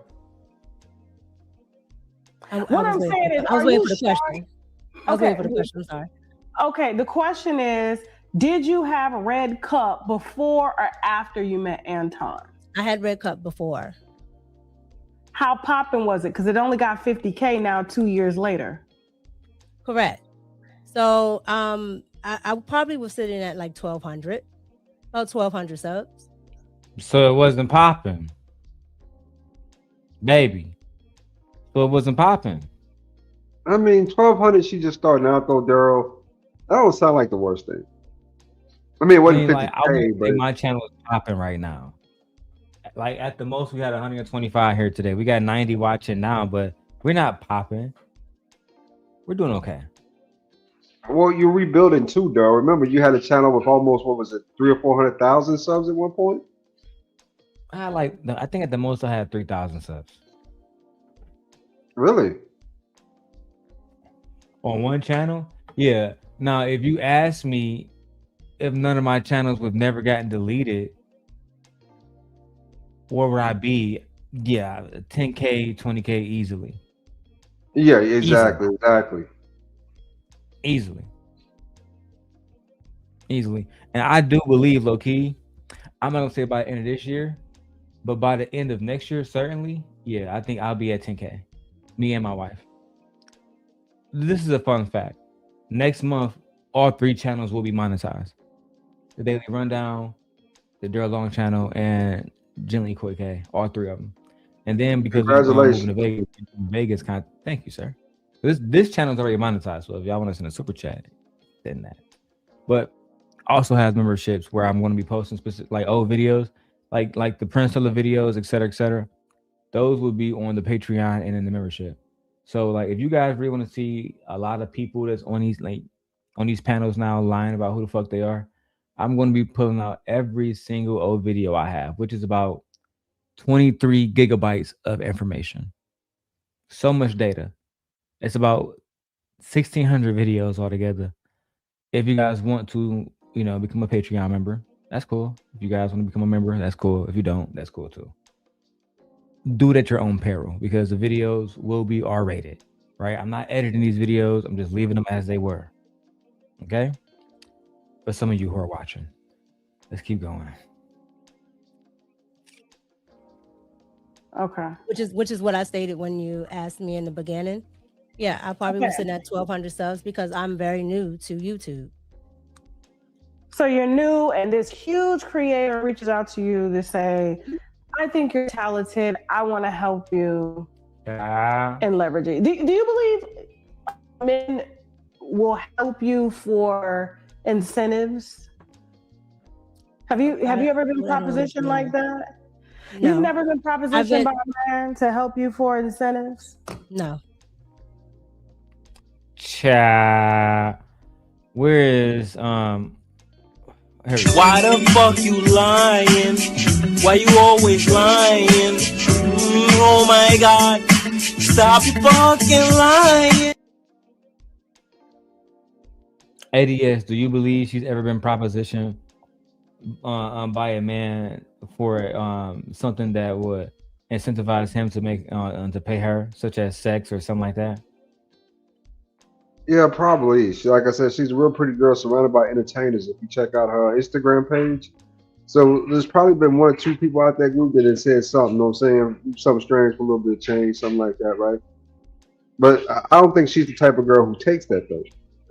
What I'm saying is, I was waiting for the question. I was Okay. waiting for the question. I'm sorry. Okay, the question is, did you have a red cup before or after you met Anton? I had red cup before. How popping was it? Because it only got 50K now 2 years later. Correct. So I probably was sitting at like 1,200. About 1,200 subs. So it wasn't popping. Baby. So it wasn't popping. I mean, 1,200, she just starting out though, Darrell. That don't sound like the worst thing. I mean, it wasn't 50K, I wouldn't but say my channel is popping right now. Like at the most, we had 125 here today. We got 90 watching now, but we're not popping. We're doing okay. well, you're rebuilding too, Darrell. Remember, you had a channel with almost, what was it, 300,000 or 400,000 subs at one point? I think at the most I had 3,000 subs. Really? On one channel? Yeah. Now, if you ask me if none of my channels would never gotten deleted, where would I be? Yeah, 10K, 20K easily. Yeah, exactly. Easily. And I do believe, low key, I'm not gonna say by the end of this year, but by the end of next year, certainly, yeah, I think I'll be at 10K. Me and my wife. This is a fun fact. Next month, all 3 channels will be monetized. The Daily Rundown, the Darrel Long channel, and Gently Quick K, all 3 of them. And then because we're moving to Vegas, thank you, sir. This channel is already monetized, so if y'all want to send a super chat, then that. But also has memberships where I'm going to be posting specific, like old videos, like the Prince of the videos, et cetera. Those will be on the Patreon and in the membership. So like, if you guys really want to see a lot of people that's on these panels now lying about who the fuck they are, I'm going to be pulling out every single old video I have, which is about 23 gigabytes of information. So much data. It's about 1,600 videos altogether. If you guys want to, become a Patreon member, that's cool. If you guys want to become a member, that's cool. If you don't, that's cool too. Do it at your own peril because the videos will be R-rated, right? I'm not editing these videos. I'm just leaving them as they were. Okay? For some of you who are watching, let's keep going. Okay. Which is what I stated when you asked me in the beginning. Yeah, I probably was sitting at 1,200 subs because I'm very new to YouTube. So you're new, and this huge creator reaches out to you to say, I think you're talented. I want to help you and leverage it. Do you believe men will help you for incentives? Have you ever been propositioned like that? No. You've never been propositioned by a man to help you for incentives? No. Where is Why the fuck you lying? Why you always lying? Oh my God, stop you fucking lying. ADS, do you believe she's ever been propositioned by a man for something that would incentivize him to make to pay her, such as sex or something like that? Yeah, probably. Like I said, she's a real pretty girl surrounded by entertainers. If you check out her Instagram page, so there's probably been 1 or 2 people out that group that have said something. You know what I'm saying? Something strange for a little bit of change, something like that, right? But I don't think she's the type of girl who takes that though.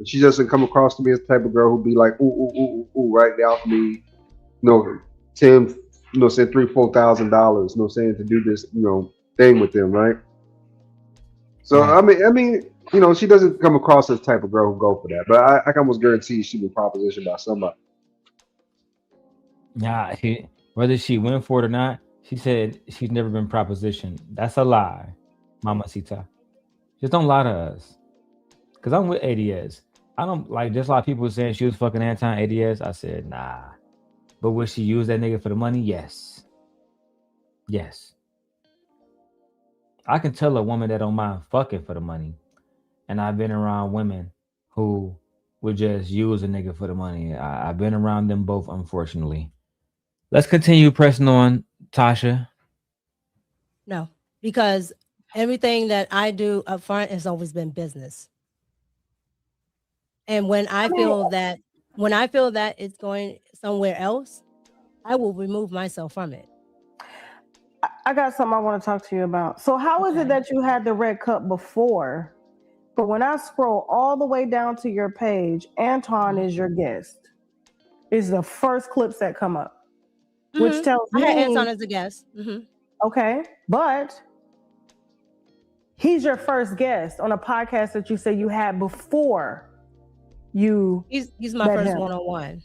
She doesn't come across to me as the type of girl who'd be like, ooh, right now for me, 10, you know, saying $3,000-4,000, you know, saying to do this, you know, thing with them, right? So Right. I mean, you know, she doesn't come across as the type of girl who go for that, but I can almost guarantee she'll be propositioned by somebody. Yeah, whether she went for it or not, she said she's never been propositioned. That's a lie, Mamacita. Just don't lie to us. Cause I'm with ADS. I don't like just like people saying she was fucking anti-ADS. I said nah. But would she use that nigga for the money? Yes. Yes. I can tell a woman that don't mind fucking for the money. And I've been around women who would just use a nigga for the money. I've been around them both, unfortunately. Let's continue pressing on, Tasha. No, because everything that I do up front has always been business. And when I feel that it's going somewhere else, I will remove myself from it. I got something I want to talk to you about. So how is it that you had the red cup before, but when I scroll all the way down to your page, Anton is your guest? Is the first clips that come up, which tells me I had Anton as a guest. Okay, but he's your first guest on a podcast that you say you had before you. He's my met first him. one-on-one.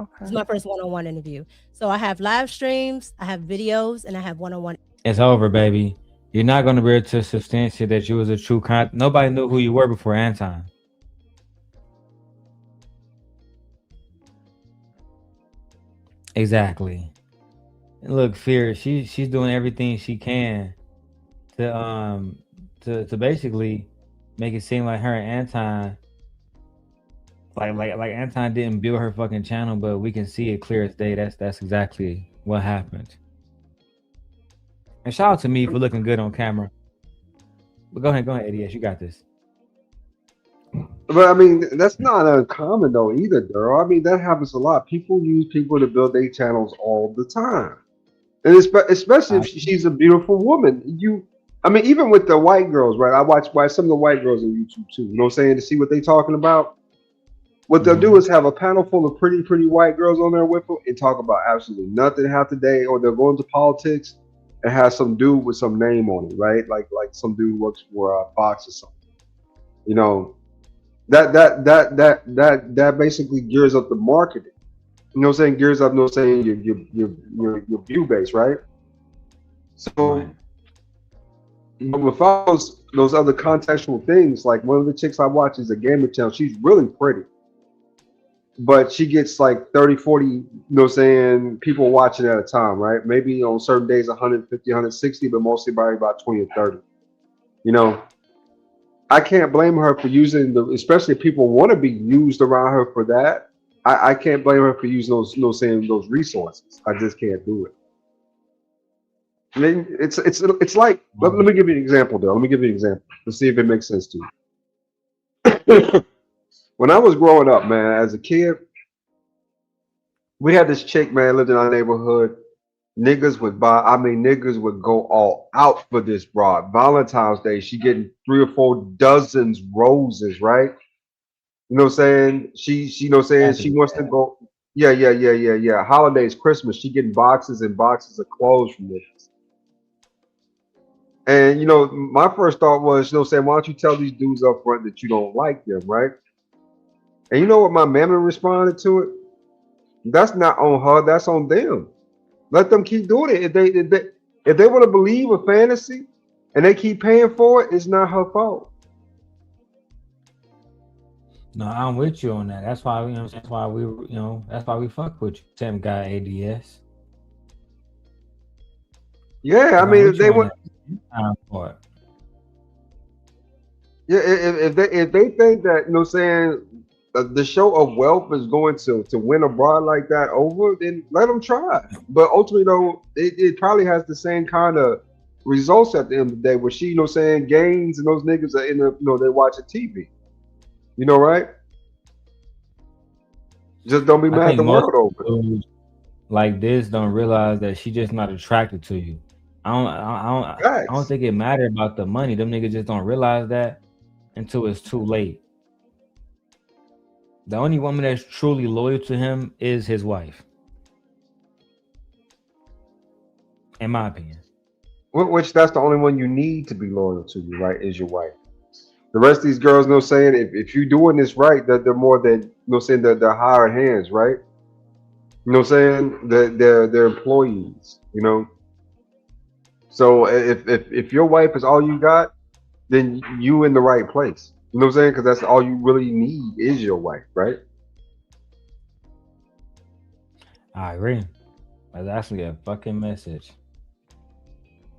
Okay. It's my first one-on-one interview. So I have live streams, I have videos, and I have one-on-one. It's over, baby. You're not going to be able to substantiate that you was a true nobody knew who you were before Anton. Exactly. And look, Fear, she's doing everything she can to basically make it seem like her and Anton like Anton didn't build her fucking channel, but we can see it clear as day. That's exactly what happened. And shout out to me for looking good on camera. But go ahead, ADS. You got this. But I mean, that's not uncommon though either, Darrel. I mean, that happens a lot. People use people to build their channels all the time, and especially if she's a beautiful woman. I mean, even with the white girls, right? I watch some of the white girls on YouTube too. You know what I'm saying? To see what they're talking about. What they'll do is have a panel full of pretty white girls on there with them and talk about absolutely nothing half the day, or they'll go into politics and have some dude with some name on it, right? Like some dude works for Fox or something. You know, that basically gears up the marketing. You know what I'm saying? Gears up, you know what I'm saying, your view base, right? So but without those other contextual things, like one of the chicks I watch is a gamer channel. She's really pretty, but she gets like 30, 40, you know what I'm saying, people watching at a time, right? Maybe on certain days 150, 160, but mostly by about 20 or 30. You know, I can't blame her for using especially if people want to be used around her for that. I can't blame her for using those, you know, saying those resources. I just can't do it. I mean, it's like, let me give you an example, though. Let me give you an example to see if it makes sense to you. When I was growing up, man, as a kid, we had this chick, man, lived in our neighborhood. Niggas would go all out for this broad. Valentine's Day, she getting 3 or 4 dozens roses, right? You know what I'm saying? She you know what I'm saying? She wants to go. Yeah. Holidays, Christmas, she getting boxes and boxes of clothes from niggas. And, you know, my first thought was, you know what I'm saying, why don't you tell these dudes up front that you don't like them, right? And you know what my mammy responded to it? That's not on her, that's on them. Let them keep doing it. If they want to believe a fantasy and they keep paying for it, it's not her fault. No, I'm with you on that. That's why that's why we fuck with you. Same guy ADS. Yeah, I mean, if they want. Yeah, if they think that, you know what I'm saying, the show of wealth is going to win a broad like that over, then let them try. But ultimately, though, it probably has the same kind of results at the end of the day, where she, you know what I'm saying, gains, and those niggas are in the, you know, they watching TV. You know, right? Just don't be mad at the world over. Like this, don't realize that she just not attracted to you. I don't think it mattered about the money. Them niggas just don't realize that until it's too late. The only woman that's truly loyal to him is his wife. in my opinion. Which that's the only one you need to be loyal to you, right? Is your wife. The rest of these girls, know saying if you're doing this right, that they're more than saying that they're hired hands, right? Saying that they're employees, So if your wife is all you got, then you in the right place. You know what I'm saying? Because that's all you really need is your wife, right? I agree. That's actually a fucking message.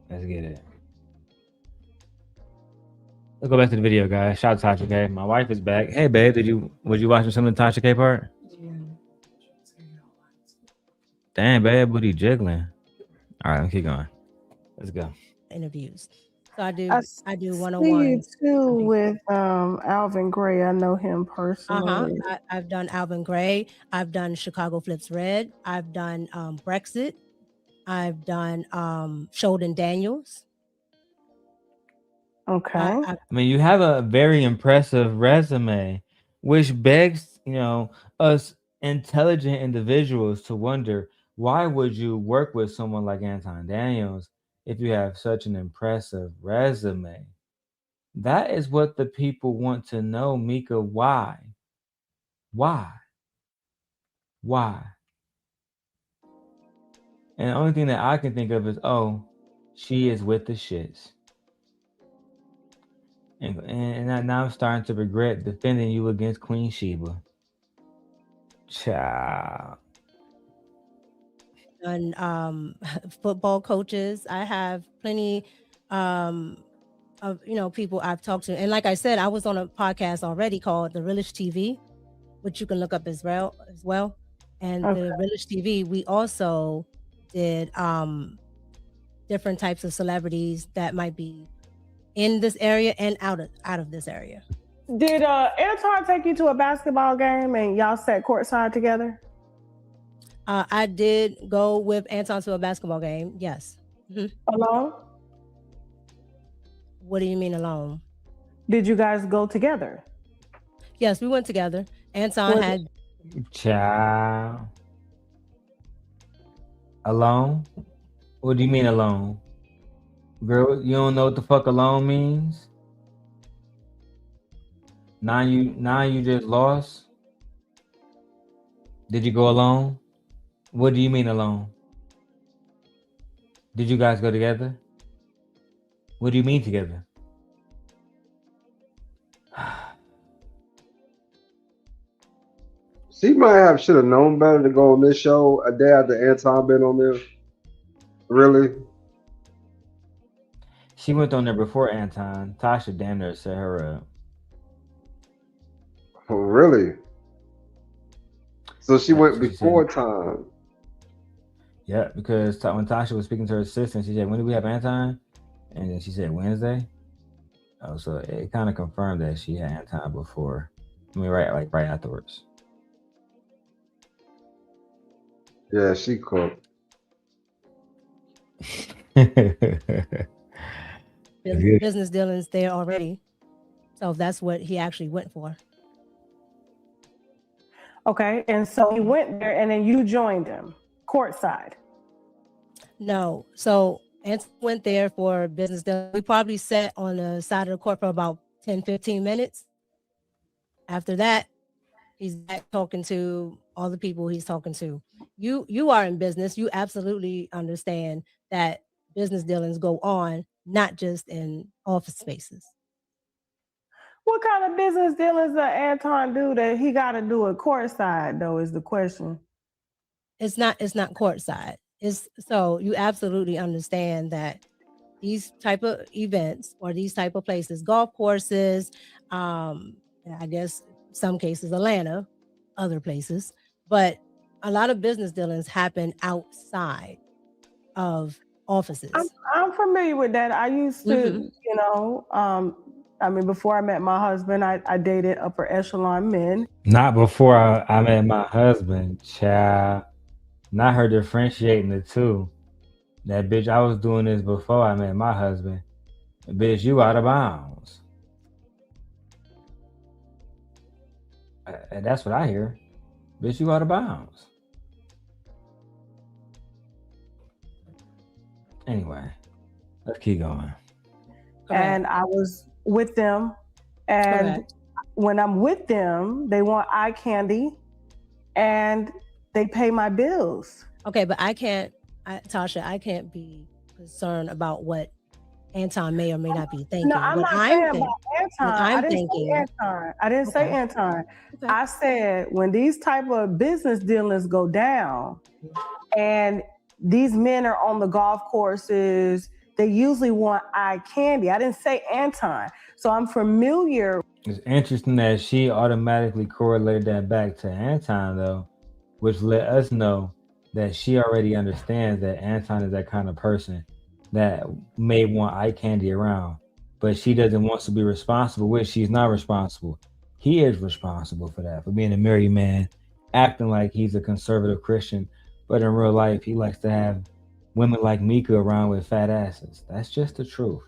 Let's get it. Let's go back to the video, guys. Shout out to Tasha K. My wife is back. Hey, babe, was you watching some of the Tasha K part? Damn, babe, booty jiggling. All right, let's keep going. Let's go. Interviews. So I do See 101. you too with Alvin Gray. I know him personally. I've done Alvin Gray. I've done Chicago Flips Red. I've done Brexit. I've done Sheldon Daniels. Okay. I mean, you have a very impressive resume, which begs, us intelligent individuals to wonder, why would you work with someone like Anton Daniels if you have such an impressive resume? That is what the people want to know, Micca. Why? Why? Why? And the only thing that I can think of is, oh, she is with the shits. And now I'm starting to regret defending you against Queen Sheba. Child. And football coaches. I have plenty of people I've talked to. And like I said, I was on a podcast already called The Realish TV, which you can look up as well. And the Realish TV, we also did different types of celebrities that might be in this area and out of this area. Did Anton take you to a basketball game and y'all sat courtside together? I did go with Anton to a basketball game. Yes. Mm-hmm. Alone? What do you mean alone? Did you guys go together? Yes, we went together. Anton had. Child. Alone? What do you mean alone? Girl, you don't know what the fuck alone means? Now you just lost? Did you go alone? What do you mean alone? Did you guys go together? What do you mean together? She should have known better to go on this show a day after Anton been on there. Really? She went on there before Anton. Tasha damn near set her up. Oh, really? So she went before time. Yeah, because when Tasha was speaking to her assistant, she said, "When do we have Anton?" And then she said, "Wednesday." Oh, so it kind of confirmed that she had Anton before. I mean, right afterwards. Yeah, she cooked. Business dealings there already. So that's what he actually went for. Okay, and so he went there and then you joined him courtside. No, so Anton went there for business dealings. We probably sat on the side of the court for about 10-15 minutes. After that, he's back talking to all the people he's talking to. You are in business. You absolutely understand that business dealings go on, not just in office spaces. What kind of business dealings does Anton do that he got to do it courtside, though, is the question. It's not courtside. So you absolutely understand that these type of events or these type of places, golf courses, I guess some cases Atlanta, other places, but a lot of business dealings happen outside of offices. I'm familiar with that. I used to, before I met my husband, I dated upper echelon men. Not before I met my husband, child. Not her differentiating the two. That bitch, I was doing this before I met my husband. Bitch, you out of bounds. And that's what I hear. Bitch, you out of bounds. Anyway, let's keep going. And I was with them, and when I'm with them, they want eye candy, and they pay my bills. Okay, but Tasha, I can't be concerned about what Anton may or may not be thinking. No, I'm not saying about Anton. I didn't say Anton. I didn't say Anton. I said when these type of business dealings go down, and these men are on the golf courses, they usually want eye candy. I didn't say Anton. So I'm familiar. It's interesting that she automatically correlated that back to Anton, though, which let us know that she already understands that Anton is that kind of person that may want eye candy around, but she doesn't want to be responsible, which she's not responsible. He is responsible for that, for being a married man, acting like he's a conservative Christian, but in real life, he likes to have women like Micca around with fat asses. That's just the truth.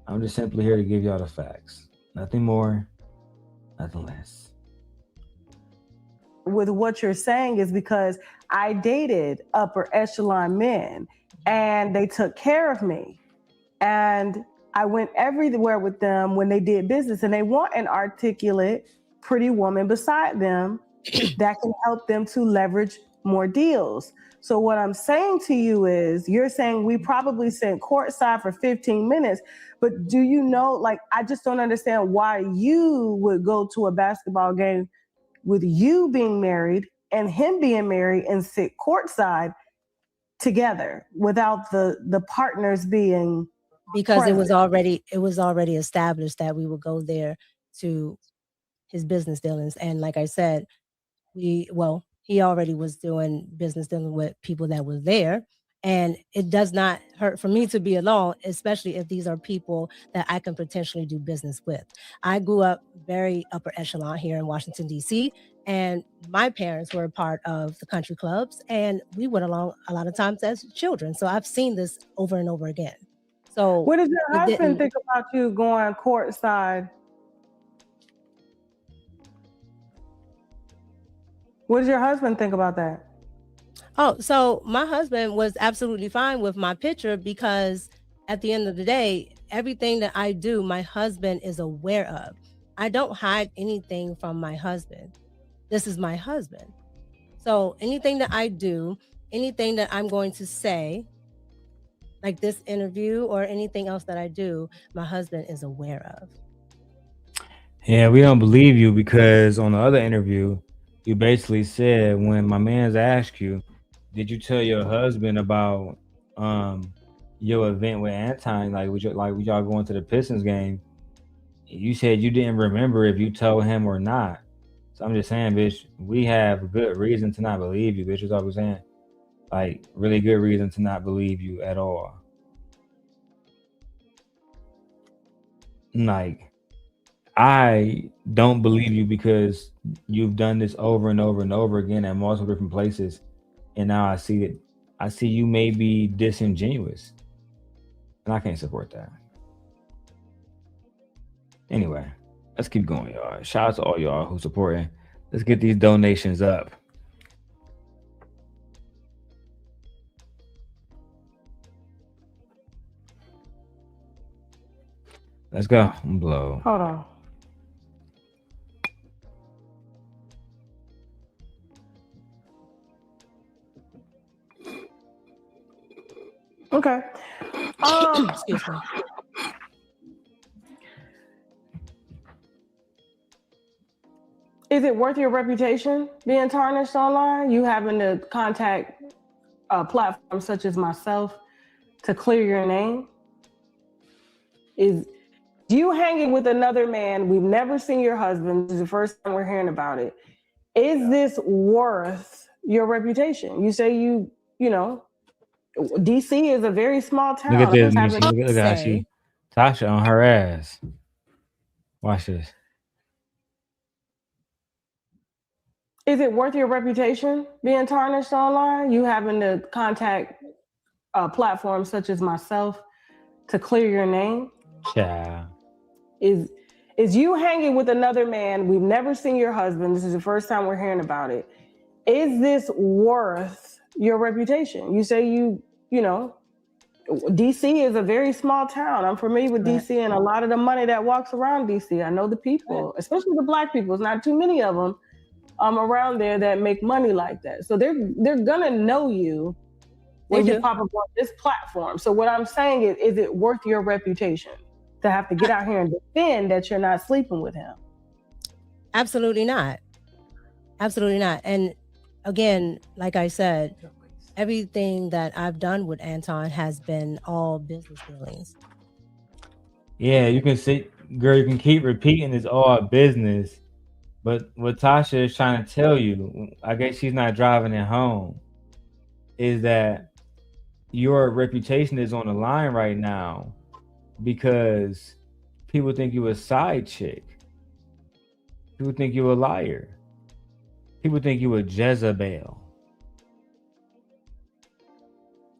I'm just simply here to give y'all the facts. Nothing more, nothing less. With what you're saying is because I dated upper echelon men and they took care of me. And I went everywhere with them when they did business, and they want an articulate, pretty woman beside them that can help them to leverage more deals. So what I'm saying to you is, you're saying we probably sat courtside for 15 minutes, but do you know, like, I just don't understand why you would go to a basketball game with you being married and him being married and sit courtside together without the partners being because present. it was already established that we would go there to his business dealings. And like I said, he already was doing business dealing with people that were there. And it does not hurt for me to be alone, especially if these are people that I can potentially do business with. I grew up very upper echelon here in Washington, D.C., and my parents were a part of the country clubs, and we went along a lot of times as children. So I've seen this over and over again. So what does your husband think about you going courtside? What does your husband think about that? Oh, so my husband was absolutely fine with my picture because at the end of the day, everything that I do, my husband is aware of. I don't hide anything from my husband. This is my husband. So anything that I do, anything that I'm going to say, like this interview or anything else that I do, my husband is aware of. Yeah, we don't believe you because on the other interview, you basically said when my man's asked you, did you tell your husband about your event with Anton, like would y'all going to the Pistons game? You said you didn't remember if you told him or not. So I'm just saying, bitch, we have good reason to not believe you, bitch. Is all I'm saying. Like really good reason to not believe you at all. Like I don't believe you because you've done this over and over and over again at multiple different places. And now I see that you may be disingenuous. And I can't support that. Anyway, let's keep going, y'all. Shout out to all y'all who supporting. Let's get these donations up. Let's go. Blow. Hold on. Okay. Excuse me. Is it worth your reputation being tarnished online? You having to contact a platform such as myself to clear your name? Is you hanging with another man? We've never seen your husband. This is the first time we're hearing about it. Is this worth your reputation? You say you know, DC is a very small town. Look at this. Look at she TASHA on her ass. Watch this. Is it worth your reputation being tarnished online? You having to contact a platform such as myself to clear your name? Yeah. Is you hanging with another man? We've never seen your husband. This is the first time we're hearing about it. Is this worth your reputation? You say you know, DC is a very small town. I'm familiar with DC and a lot of the money that walks around DC. I know the people, especially the Black people. It's not too many of them around there that make money like that. So they're gonna know you when you pop up on this platform. So what I'm saying is it worth your reputation to have to get out here and defend that you're not sleeping with him? Absolutely not. Absolutely not. And again, like I said, everything that I've done with Anton has been all business dealings. Yeah, you can say, girl, you can keep repeating it's all business, but what Tasha is trying to tell you, I guess she's not driving it home, is that your reputation is on the line right now because people think you a side chick. People think you a liar. People think you a Jezebel.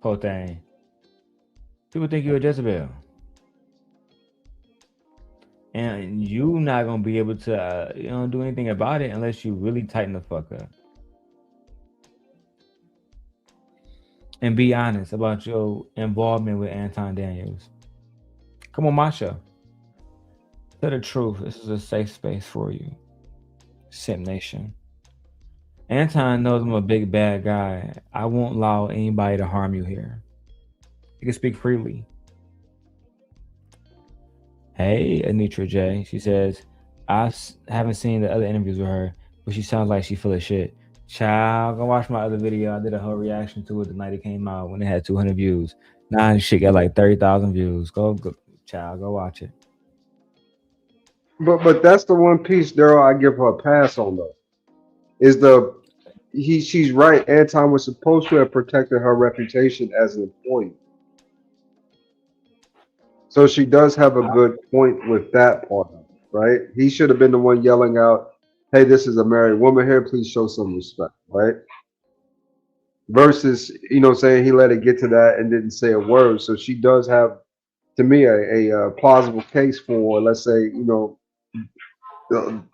Whole thing. People think you're a Jezebel. And you not gonna be able to do anything about it unless you really tighten the fuck up. And be honest about your involvement with Anton Daniels. Come on my show. Tell the truth. This is a safe space for you. Simp Nation. Anton knows I'm a big bad guy. I won't allow anybody to harm you here. You can speak freely. Hey, Anitra J. She says, I haven't seen the other interviews with her, but she sounds like she full of shit. Child, go watch my other video. I did a whole reaction to it the night it came out when it had 200 views. Now this shit got like 30,000 views. Go, child, go watch it. But that's the one piece, Darrell, I give her a pass on though. She's right. Anton was supposed to have protected her reputation as an employee. So she does have a good point with that part of it, right? He should have been the one yelling out, hey, this is a married woman here, please show some respect, right? Versus, saying he let it get to that and didn't say a word. So she does have, to me, a plausible case for, let's say,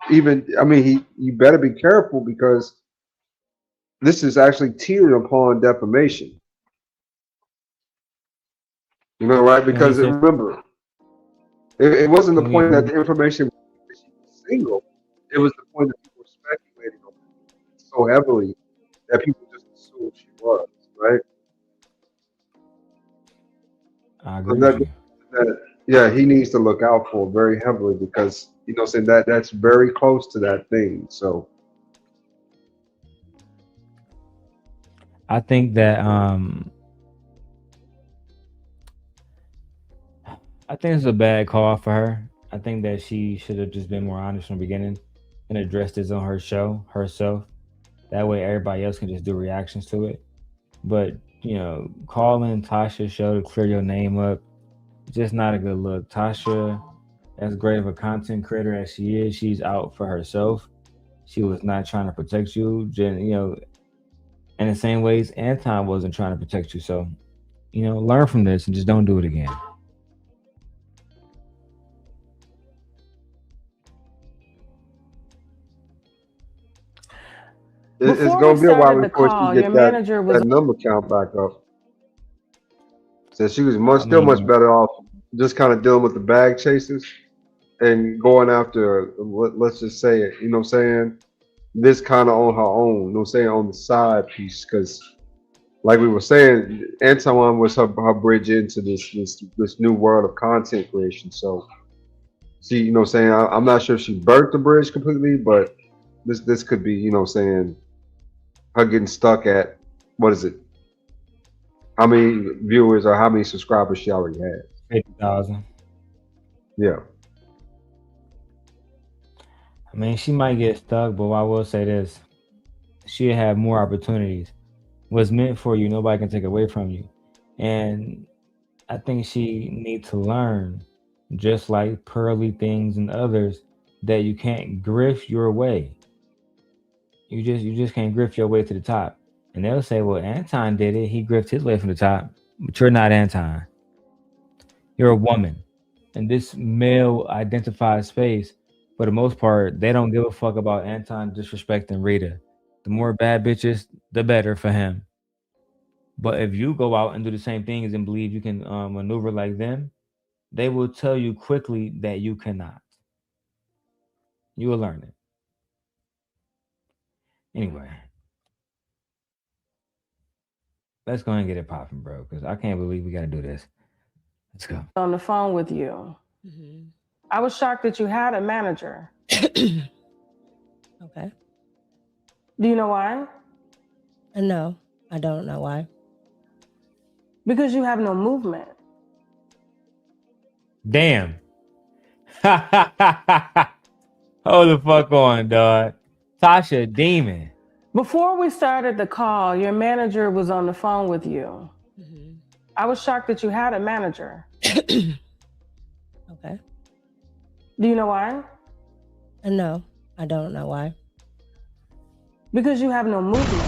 you better be careful because this is actually teetering upon defamation. Right? Because remember, it wasn't the point that the information was single. It was the point that people were speculating on it so heavily that people just assumed she was, right? I agree. Yeah, he needs to look out for it very heavily because saying that's very close to that thing. So I think that I think it's a bad call for her. I think that she should have just been more honest from the beginning and addressed this on her show herself. That way everybody else can just do reactions to it. But calling Tasha's show to clear your name up, just not a good look. Tasha, as great of a content creator as she is, she's out for herself. She was not trying to protect you. In the same ways, Anton wasn't trying to protect you. So, learn from this and just don't do it again. It's going to be a while before she gets that number count back up. So she was still much better off just kind of dealing with the bag chasers and going after, let's just say it, this kind of on her own, on the side piece. Because like we were saying, Anton was her bridge into this new world of content creation. So she, I'm not sure if she burnt the bridge completely, but this could be, her getting stuck at, what is it? How many viewers or how many subscribers she already had? 50,000. Yeah. She might get stuck, but I will say this. She'll have more opportunities. What's meant for you, nobody can take away from you. And I think she needs to learn, just like Pearly Things and others, that you can't grift your way. You just can't grift your way to the top. And they'll say, well, Anton did it. He grifted his way from the top. But you're not Anton. You're a woman. In this male identified space, for the most part, they don't give a fuck about Anton disrespecting Rita. The more bad bitches, the better for him. But if you go out and do the same things and believe you can maneuver like them, they will tell you quickly that you cannot. You will learn it. Anyway, let's go ahead and get it popping, bro, because I can't believe we got to do this. Let's go. On the phone with you. I was shocked that you had a manager. Okay. Do you know why? No, I don't know why. Because you have no movement. Damn. Hold the fuck on, dog. Tasha, demon. Before we started the call, your manager was on the phone with you. I was shocked that you had a manager. Okay. Do you know why? No, I don't know why. Because you have no movement.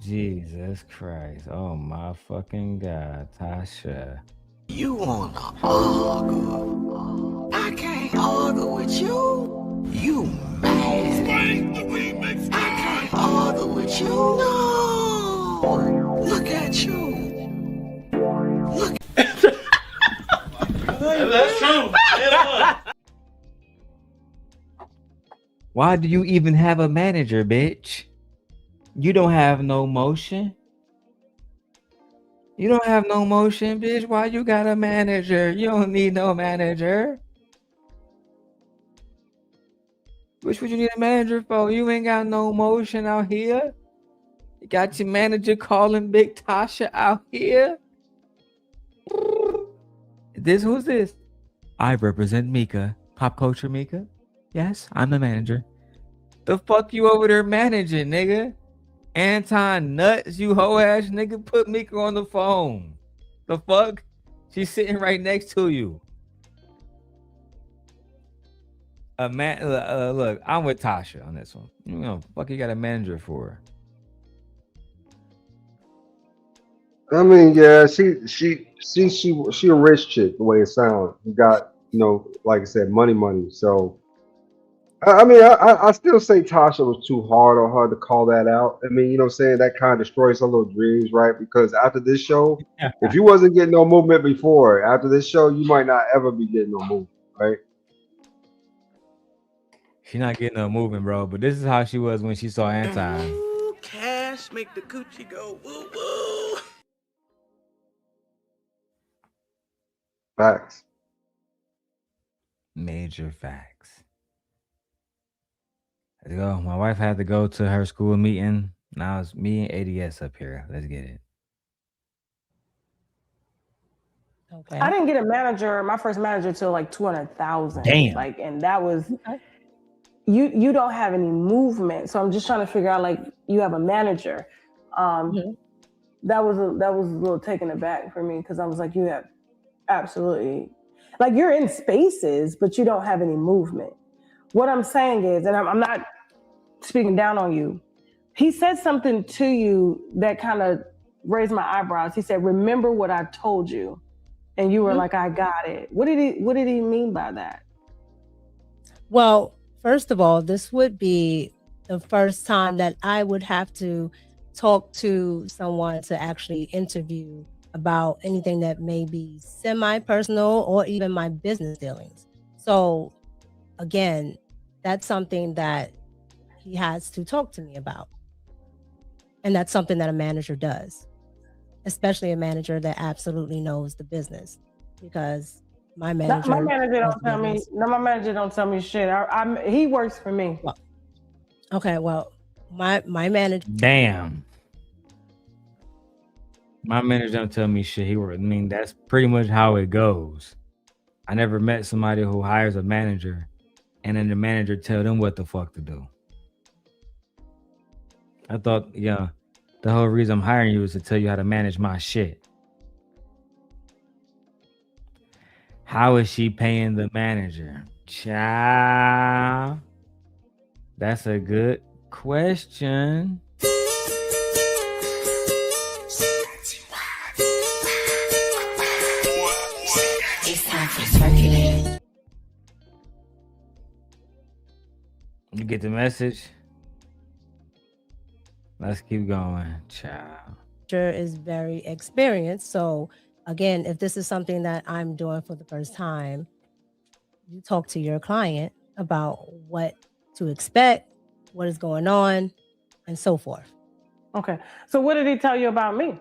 Jesus Christ. Oh my fucking God, Tasha. You wanna argue? I can't argue with you. You mad? I can't argue with you. No. Look at you. Look. That's true. Why do you even have a manager, bitch? You don't have no motion. You don't have no motion, bitch. Why you got a manager? You don't need no manager. Which would you need a manager for? You ain't got no motion out here. You got your manager calling Big Tasha out here. Who's this? I represent Micca. Pop culture Micca. Yes, I'm the manager. The fuck you over there managing, nigga? Anton Nuts, you hoe ass nigga, put Micca on the phone. The fuck? She's sitting right next to you. Look, I'm with Tasha on this one. You know, fuck you got a manager for. I mean, yeah, she a rich chick the way it sounds. You got, you know, like I said, money. So I mean, I still say Tasha was too hard on her to call that out. I mean, you know what I'm saying? That kind of destroys her little dreams, right? Because after this show, if you wasn't getting no movement before, after this show, you might not ever be getting no movement, right? She's not getting no movement, bro. But this is how she was when she saw Anton. Ooh, cash make the coochie go woo woo. Facts. Major facts. Let's go. My wife had to go to her school meeting. Now it's me and ADS up here. Let's get it. Okay. I didn't get a manager, my first manager, till like 200,000. Damn. Like, and that was you don't have any movement. So I'm just trying to figure out, like, you have a manager. That was a little taken aback for me, because I was like, you have absolutely, like, you're in spaces, but you don't have any movement. What I'm saying is, and I'm not speaking down on you, he said something to you that kind of raised my eyebrows. He said, remember what I told you. And you were like, I got it. What did he mean by that? Well, first of all, this would be the first time that I would have to talk to someone to actually interview about anything that may be semi-personal or even my business dealings. So again, that's something that he has to talk to me about. And that's something that a manager does, especially a manager that absolutely knows the business, because my manager don't tell me shit. He works for me. Well, okay, well, my manager. Damn. My manager don't tell me shit. I mean, that's pretty much how it goes. I never met somebody who hires a manager and then the manager tell them what the fuck to do. I thought, the whole reason I'm hiring you is to tell you how to manage my shit. How is she paying the manager? Child. That's a good question. It's time for circulating. You get the message? Let's keep going, child. Is very experienced. So again, if this is something that I'm doing for the first time, you talk to your client about what to expect, what is going on, and so forth. Okay. So what did he tell you about me?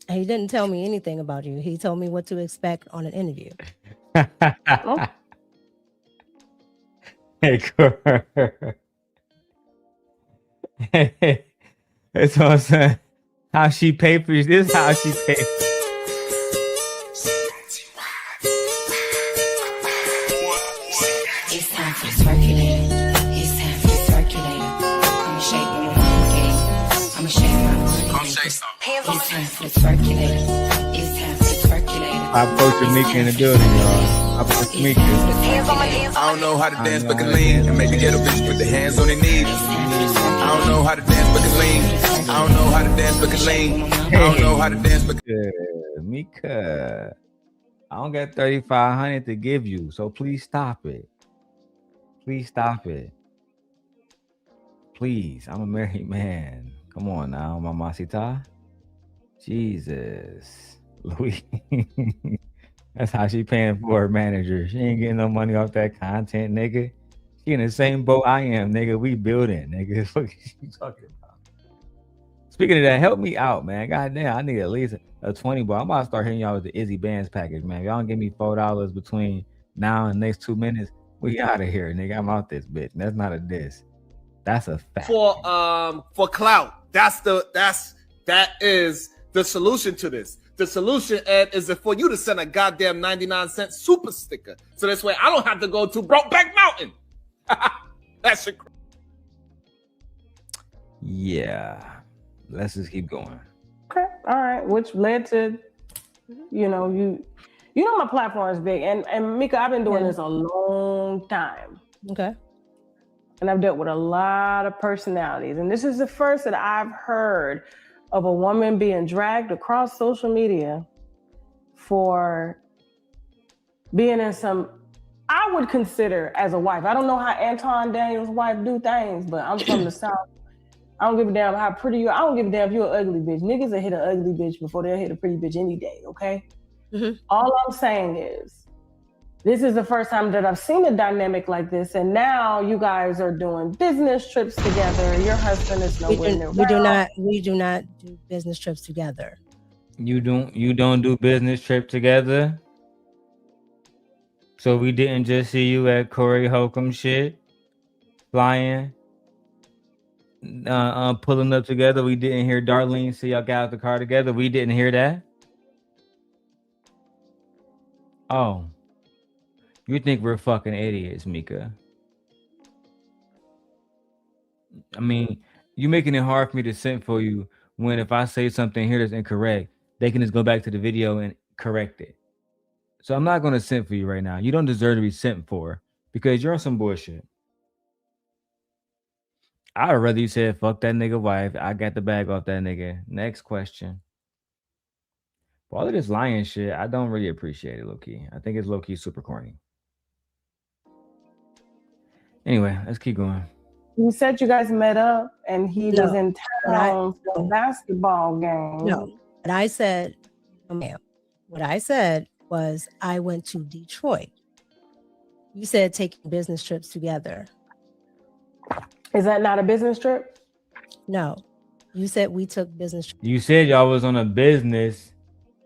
He didn't tell me anything about you. He told me what to expect on an interview. Oh. Hey, Cor. Hey, that's what I'm saying. How she paid for you. This is how she paid. It's time for the circulator. It's time for the circulator. I'ma shake my booty. I'ma shake my booty. It's time for the circulator. It's time for the circulator. I approached Micca in the building, y'all. I approached Micca. I don't know how to dance but can lean and maybe get a bitch put the hands on their knees. I don't know how to dance but can lean. I don't know how to dance but can lean. I don't know how to dance but Micca, I don't got 3,500 to give you, so please stop it. Please stop it. Please, I'm a married man. Come on now, mamacita. Jesus, Louis. That's how she paying for her manager. She ain't getting no money off that content, nigga. She in the same boat I am, nigga. We building, nigga. What is you talking about? Speaking of that, help me out, man. Goddamn, I need at least a 20 ball. I'm about to start hitting y'all with the Izzy Bands package, man. If y'all don't give me $4 between now and the next 2 minutes, we out of here, nigga. I'm out this bitch. That's not a diss. That's a fact. For clout. That is the solution to this. The solution, Ed, is for you to send a goddamn 99-cent super sticker. So this way I don't have to go to Brokeback Mountain. That's a Yeah. Let's just keep going. Okay. All right. Which led to, you know my platform is big. And Micca, I've been doing this a long time. Okay. And I've dealt with a lot of personalities. And this is the first that I've heard of a woman being dragged across social media for being in some, I would consider as a wife. I don't know how Anton Daniels' wife do things, but I'm from the South. I don't give a damn how pretty you are. I don't give a damn if you're an ugly bitch. Niggas will hit an ugly bitch before they'll hit a pretty bitch any day, okay? Mm-hmm. All I'm saying is, this is the first time that I've seen a dynamic like this, and now you guys are doing business trips together. Your husband is nowhere near. We do not do business trips together. You don't do business trip together? So we didn't just see you at Corey Holcomb shit, flying, pulling up together. We didn't hear Darlene say y'all got out the car together. We didn't hear that. Oh, you think we're fucking idiots, Micca? I mean, you making it hard for me to send for you when if I say something here that's incorrect, they can just go back to the video and correct it. So I'm not going to send for you right now. You don't deserve to be sent for because you're on some bullshit. I'd rather you said, fuck that nigga wife. I got the bag off that nigga. Next question. For all of this lying shit, I don't really appreciate it, low-key. I think it's low-key super corny. Anyway, let's keep going. You said you guys met up and he was in town for a basketball game. No, what I said, ma'am, what I said was I went to Detroit. You said taking business trips together. Is that not a business trip? No, you said we took business trips. You said y'all was on a business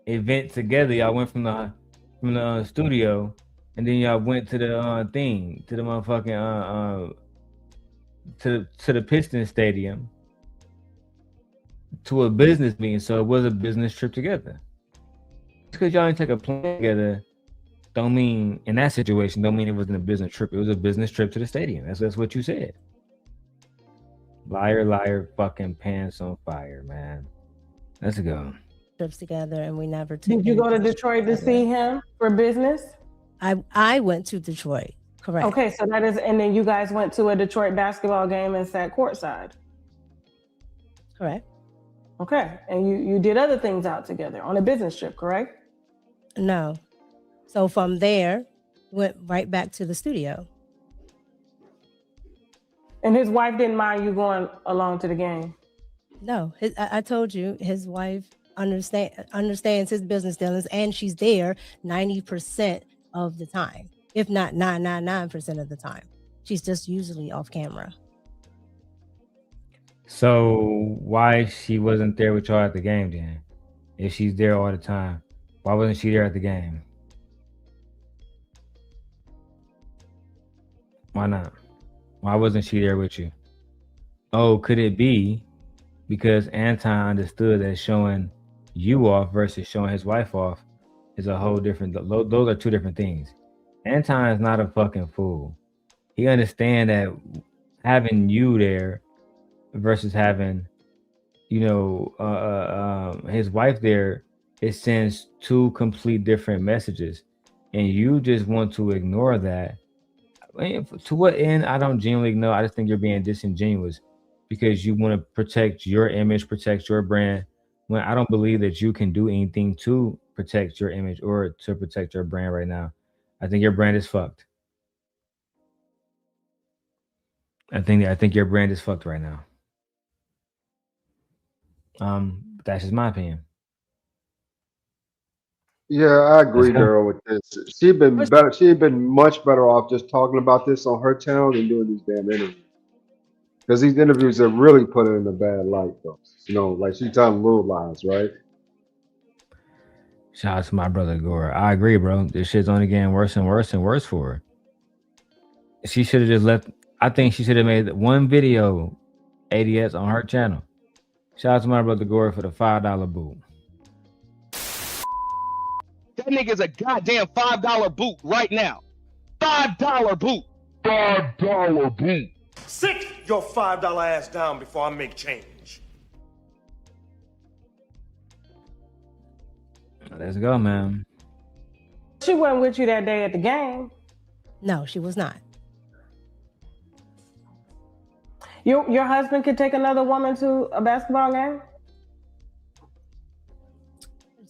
event together. Y'all went from the studio, and then y'all went to the thing, to the motherfucking to the Pistons stadium, to a business meeting. So it was a business trip together. Because y'all didn't take a plane together, don't mean in that situation, don't mean it wasn't a business trip. It was a business trip to the stadium. That's what you said. Liar, liar, fucking pants on fire, man. Let's go. Trips together, and we never took. Did you go to Detroit to see him for business? I went to Detroit. Correct. Okay, so that is, and then you guys went to a Detroit basketball game and sat courtside. Correct. Okay, and you did other things out together on a business trip, correct? No. So from there, went right back to the studio. And his wife didn't mind you going along to the game? No, I told you his wife understands his business dealings, and she's there 90% of the time, if not 999% of the time. She's just usually off camera. So why she wasn't there with y'all at the game then? If she's there all the time, why wasn't she there at the game? Why not? Why wasn't she there with you? Oh, could it be because Anton understood that showing you off versus showing his wife off is a whole different, those are two different things. Anton is not a fucking fool. He understands that having you there versus having, his wife there, it sends two complete different messages. And you just want to ignore that. I mean, to what end, I don't genuinely know. I just think you're being disingenuous because you want to protect your image, protect your brand, when I don't believe that you can do anything to protect your image or to protect your brand right now. I think your brand is fucked. I think your brand is fucked right now. That's just my opinion. Yeah, I agree, Darrel, with this. She'd been better. She'd been much better off just talking about this on her channel than doing these damn interviews. Because these interviews have really put her in a bad light, though. Like she's telling little lies, right? Shout out to my brother Gore. I agree, bro. This shit's only getting worse and worse and worse for her. She should have just left. I think she should have made one video, ADS, on her channel. Shout out to my brother Gore for the $5 boot. That nigga's a goddamn $5 boot right now. $5 boot. $5 boot. Sit your $5 ass down before I make change. Let's go, man. She wasn't with you that day at the game. No, she was not. Your husband could take another woman to a basketball game?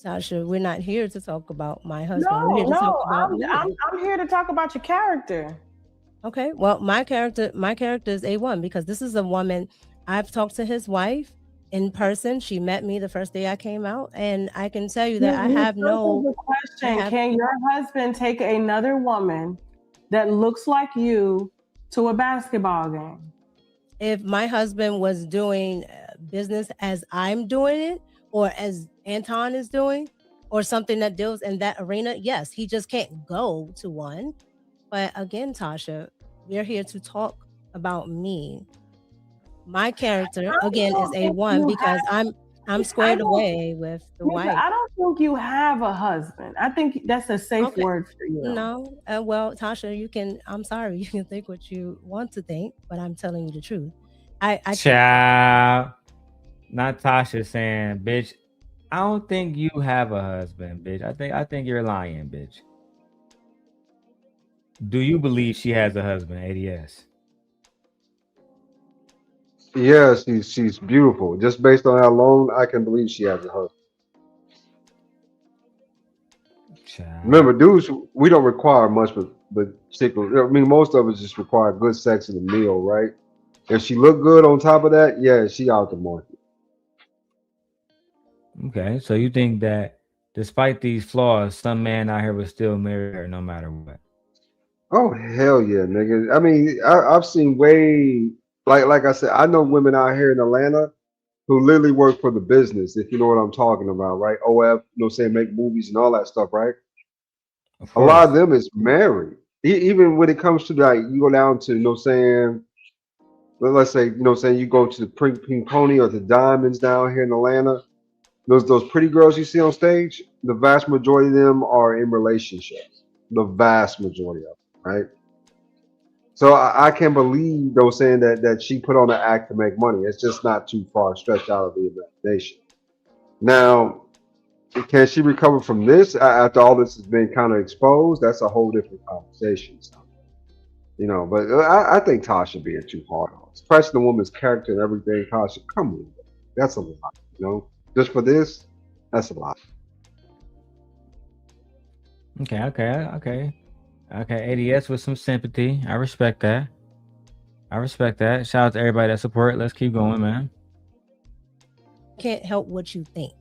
Tasha, we're not here to talk about my husband. We're here to talk about I'm here to talk about your character. Okay, well, my character is A1 because this is a woman. I've talked to his wife in person. She met me the first day I came out, and I can tell you that I have no question. Can your husband take another woman that looks like you to a basketball game? If my husband was doing business as I'm doing it, or as Anton is doing, or something that deals in that arena, yes, he just can't go to one. But again, Tasha, we're here to talk about me. My character, again, is A1 because I'm squared away with the wife. I don't think you have a husband. I think that's a safe word for you. No, well, Tasha, I'm sorry, you can think what you want to think, but I'm telling you the truth. Child. Not Tasha saying, bitch, I don't think you have a husband, bitch. I think you're lying, bitch. Do you believe she has a husband, ADS? Yeah, she's beautiful. Just based on that alone, I can believe she has a husband. Child. Remember, dudes, we don't require much, but I mean, most of us just require good sex and a meal, right? If she look good on top of that, yeah, she out the market. Okay, so you think that despite these flaws, some man out here would still marry her no matter what? Oh hell yeah, nigga! I mean, I've seen way like I said, I know women out here in Atlanta who literally work for the business, if you know what I'm talking about, right? OF, saying make movies and all that stuff, right? A lot of them is married. Even when it comes to like, you go down to, saying, let's say, saying you go to the Pink Pony or the Diamonds down here in Atlanta. Those pretty girls you see on stage, the vast majority of them are in relationships. The vast majority of them, right? So I can't believe those saying that she put on an act to make money. It's just not too far stretched out of the imagination. Now, can she recover from this after all this has been kind of exposed? That's a whole different conversation. So, but I think Tasha being too hard on, especially the woman's character and everything. Tasha, come on, that's a lot, Just for this, that's a lot. Okay. ADS with some sympathy. I respect that. I respect that. Shout out to everybody that support. Let's keep going, man. Can't help what you think.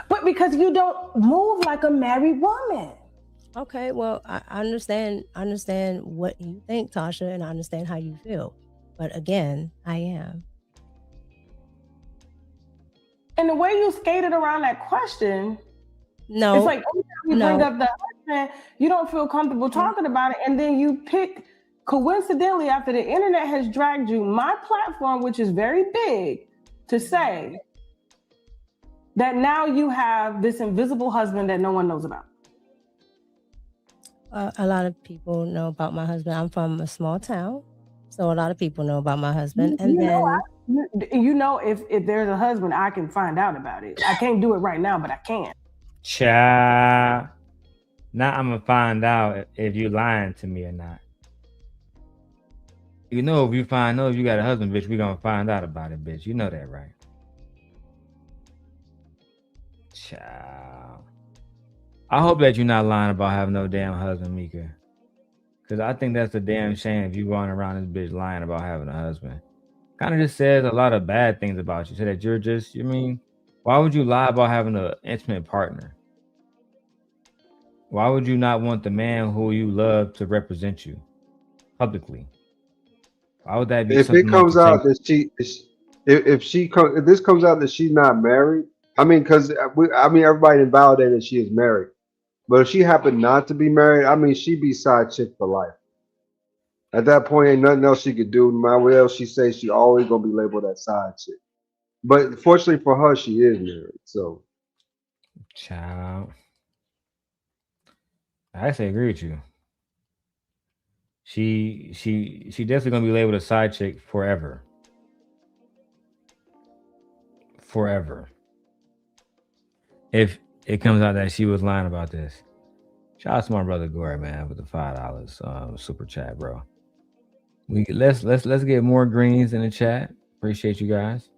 But because you don't move like a married woman. Okay, well, I understand what you think, Tasha, and I understand how you feel. But again, I am. And the way you skated around that question, No, it's like every time you no. bring up the husband, you don't feel comfortable talking about it, and then you pick, coincidentally, after the internet has dragged you, my platform, which is very big, to say that now you have this invisible husband that no one knows about. A lot of people know about my husband. I'm from a small town, so a lot of people know about my husband. And If there's a husband, I can find out about it. I can't do it right now, but I can. Child. Now I'm gonna find out if you lying to me or not. You know, if you know if you got a husband, bitch, we gonna find out about it, bitch. You know that, right? Child. I hope that you're not lying about having no damn husband, Micca. Because I think that's a damn shame if you going around this bitch lying about having a husband. Kind of just says a lot of bad things about you. So that you're just, why would you lie about having an intimate partner? Why would you not want the man who you love to represent you publicly? Why would that be? If it comes out that if this comes out that she's not married, because everybody invalidated she is married. But if she happened not to be married, she'd be side chick for life. At that point, ain't nothing else she could do. No matter what else she says, she always gonna be labeled that side chick. But fortunately for her, she is married. So, child, I actually agree with you. She definitely gonna be labeled a side chick forever. Forever. If it comes out that she was lying about this. Shout out to my brother Gore, man, with the $5 super chat, bro. Let's get more greens in the chat. Appreciate you guys.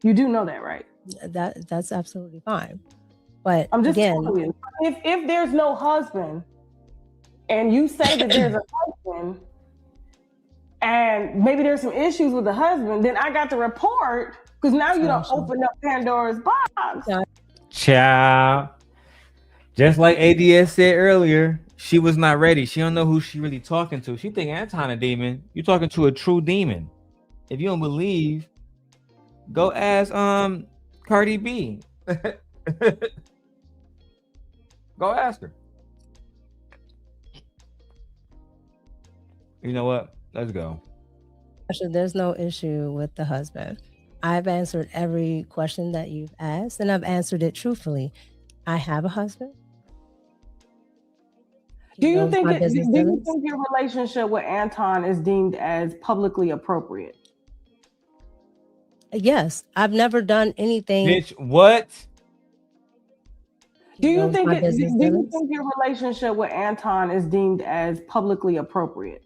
You do know that, right? That's absolutely fine. But I'm just again, telling you, if there's no husband, and you say that there's a husband, and maybe there's some issues with the husband, then I got to report, because now you don't open up Pandora's box. Ciao. Just like ADS said earlier, she was not ready. She don't know who she really talking to. She think Anton a demon. You talking to a true demon. If you don't believe, go ask Cardi B. Go ask her. You know what? Let's go. Actually, there's no issue with the husband. I've answered every question that you've asked, and I've answered it truthfully. I have a husband. Do you think your relationship with Anton is deemed as publicly appropriate? Yes, I've never done anything. Bitch, what? Do you think your relationship with Anton is deemed as publicly appropriate?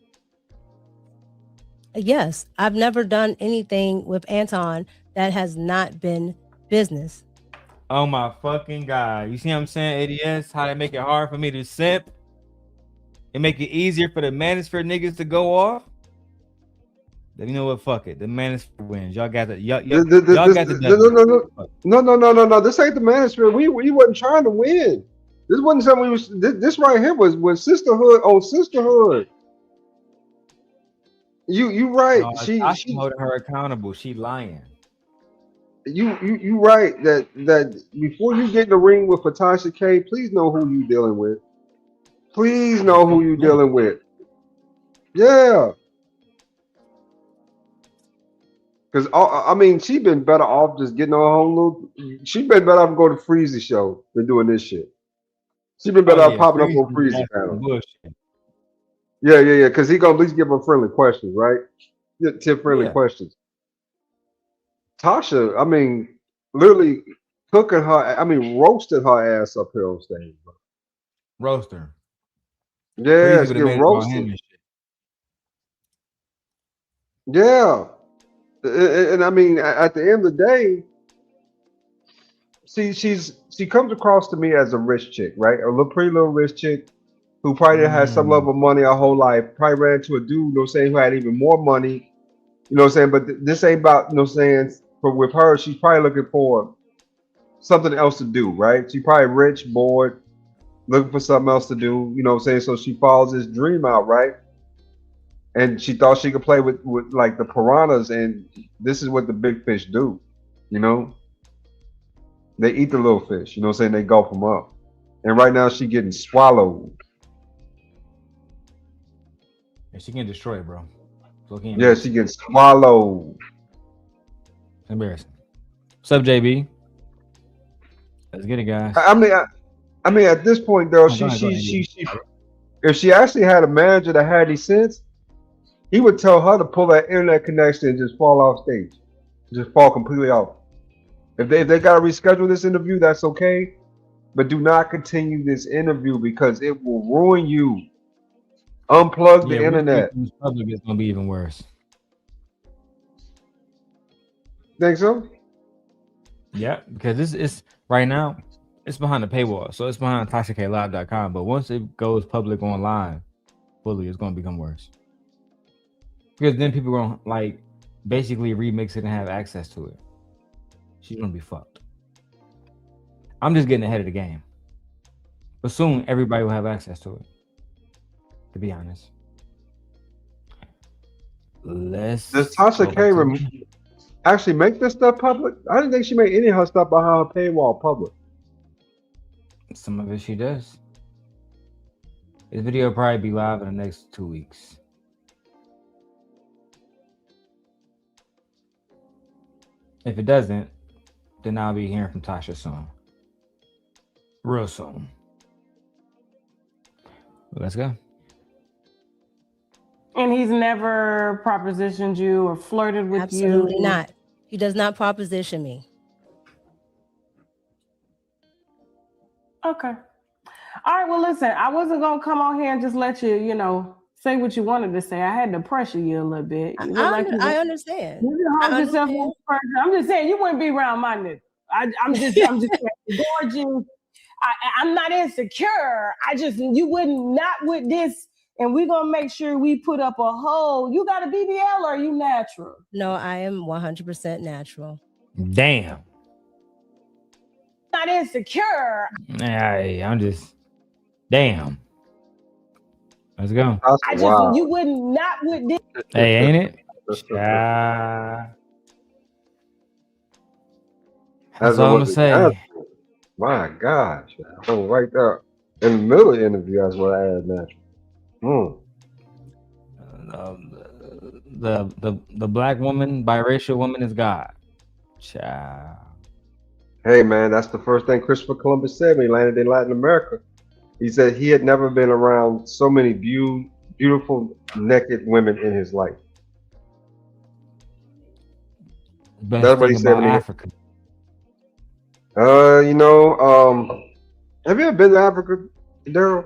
Yes, I've never done anything with Anton that has not been business. Oh my fucking God. You see what I'm saying, ADS? How they make it hard for me to simp? It make it easier for the manosphere niggas to go off? You know what? Fuck it. The manosphere wins. Y'all got the y'all got the No. This ain't the manosphere. We wasn't trying to win. This wasn't something we was. This right here was sisterhood on sisterhood. You right. No, she holding her accountable. She lying. You right that before you get in the ring with Tasha K, please know who you dealing with. Please know who you dealing with. Yeah. Because she been better off just getting on her own little. She been better off going to Freezy show than doing this shit. She been better off popping up on Freezy panel. Yeah. Because he gonna at least give her friendly questions, right? 10 friendly questions. Tasha, literally cooking her. Roasted her ass up here on stage, bro. Roast her. Yeah, it's getting roasted. Yeah. And at the end of the day, she comes across to me as a rich chick, right? A pretty little rich chick who probably had some level of money her whole life, probably ran into a dude, you know what I'm saying, who had even more money, you know what I'm saying? But this ain't about, you know what I'm saying, for with her, she's probably looking for something else to do, right? She probably rich, bored, looking for something else to do, you know what I'm saying? So she follows this dream out, right? And she thought she could play with like the piranhas, and this is what the big fish do, you know? They eat the little fish, you know what I'm saying? They gulp them up. And right now she getting swallowed. And she getting destroyed, bro. Yeah, she getting swallowed. Embarrassing. What's up, JB? Let's get it, guys. I mean, at this point, though, she if she actually had a manager that had any sense, he would tell her to pull that internet connection and just fall off stage, just fall completely off. If they got to reschedule this interview, that's okay, but do not continue this interview because it will ruin you. Unplug the internet. Public is gonna be even worse. Think so? Yeah, because this is right now. It's behind the paywall, so it's behind TASHAKLive.com. But once it goes public online fully, it's gonna become worse. Because then people are gonna like basically remix it and have access to it. She's gonna be fucked. I'm just getting ahead of the game. But soon everybody will have access to it. To be honest. Does Tasha K actually make this stuff public? I didn't think she made any of her stuff behind her paywall public. Some of it she does. This video will probably be live in the next 2 weeks. If it doesn't, then I'll be hearing from Tasha soon. Real soon. Let's go. And he's never propositioned you or flirted with you? Absolutely not. He does not proposition me. Okay. All right. Well, listen, I wasn't going to come on here and just let you, you know, say what you wanted to say. I had to pressure you a little bit. I understand. I'm just saying you wouldn't be around my nigga. I'm just gorgeous. I'm not insecure. You wouldn't, not with this. And we're going to make sure we put up a hole. You got a BBL or are you natural? No, I am 100% natural. Damn. Not insecure. I'm just damn. Let's go. You wouldn't, not with this. Hey, ain't it? That's all I'm gonna say. My gosh. Oh, right there. In the middle of the interview, that's what I had natural. The black woman, biracial woman is God. Child. Hey man, that's the first thing Christopher Columbus said when he landed in Latin America. He said he had never been around so many beautiful naked women in his life. That's what he said. Africa. You know, have you ever been to Africa, Darrel?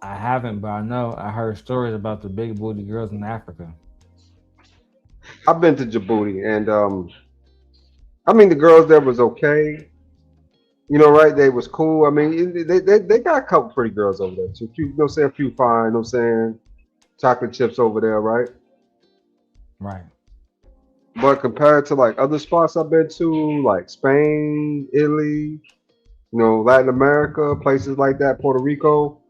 I haven't, but I know I heard stories about the big booty girls in Africa. I've been to Djibouti, and I mean the girls there was okay. You know, right? They was cool. I mean, they got a couple pretty girls over there too. You know what I'm saying? A few fine, you know what I'm saying? Chocolate chips over there, right? Right. But compared to like other spots I've been to, like Spain, Italy, you know, Latin America, places like that, Puerto Rico.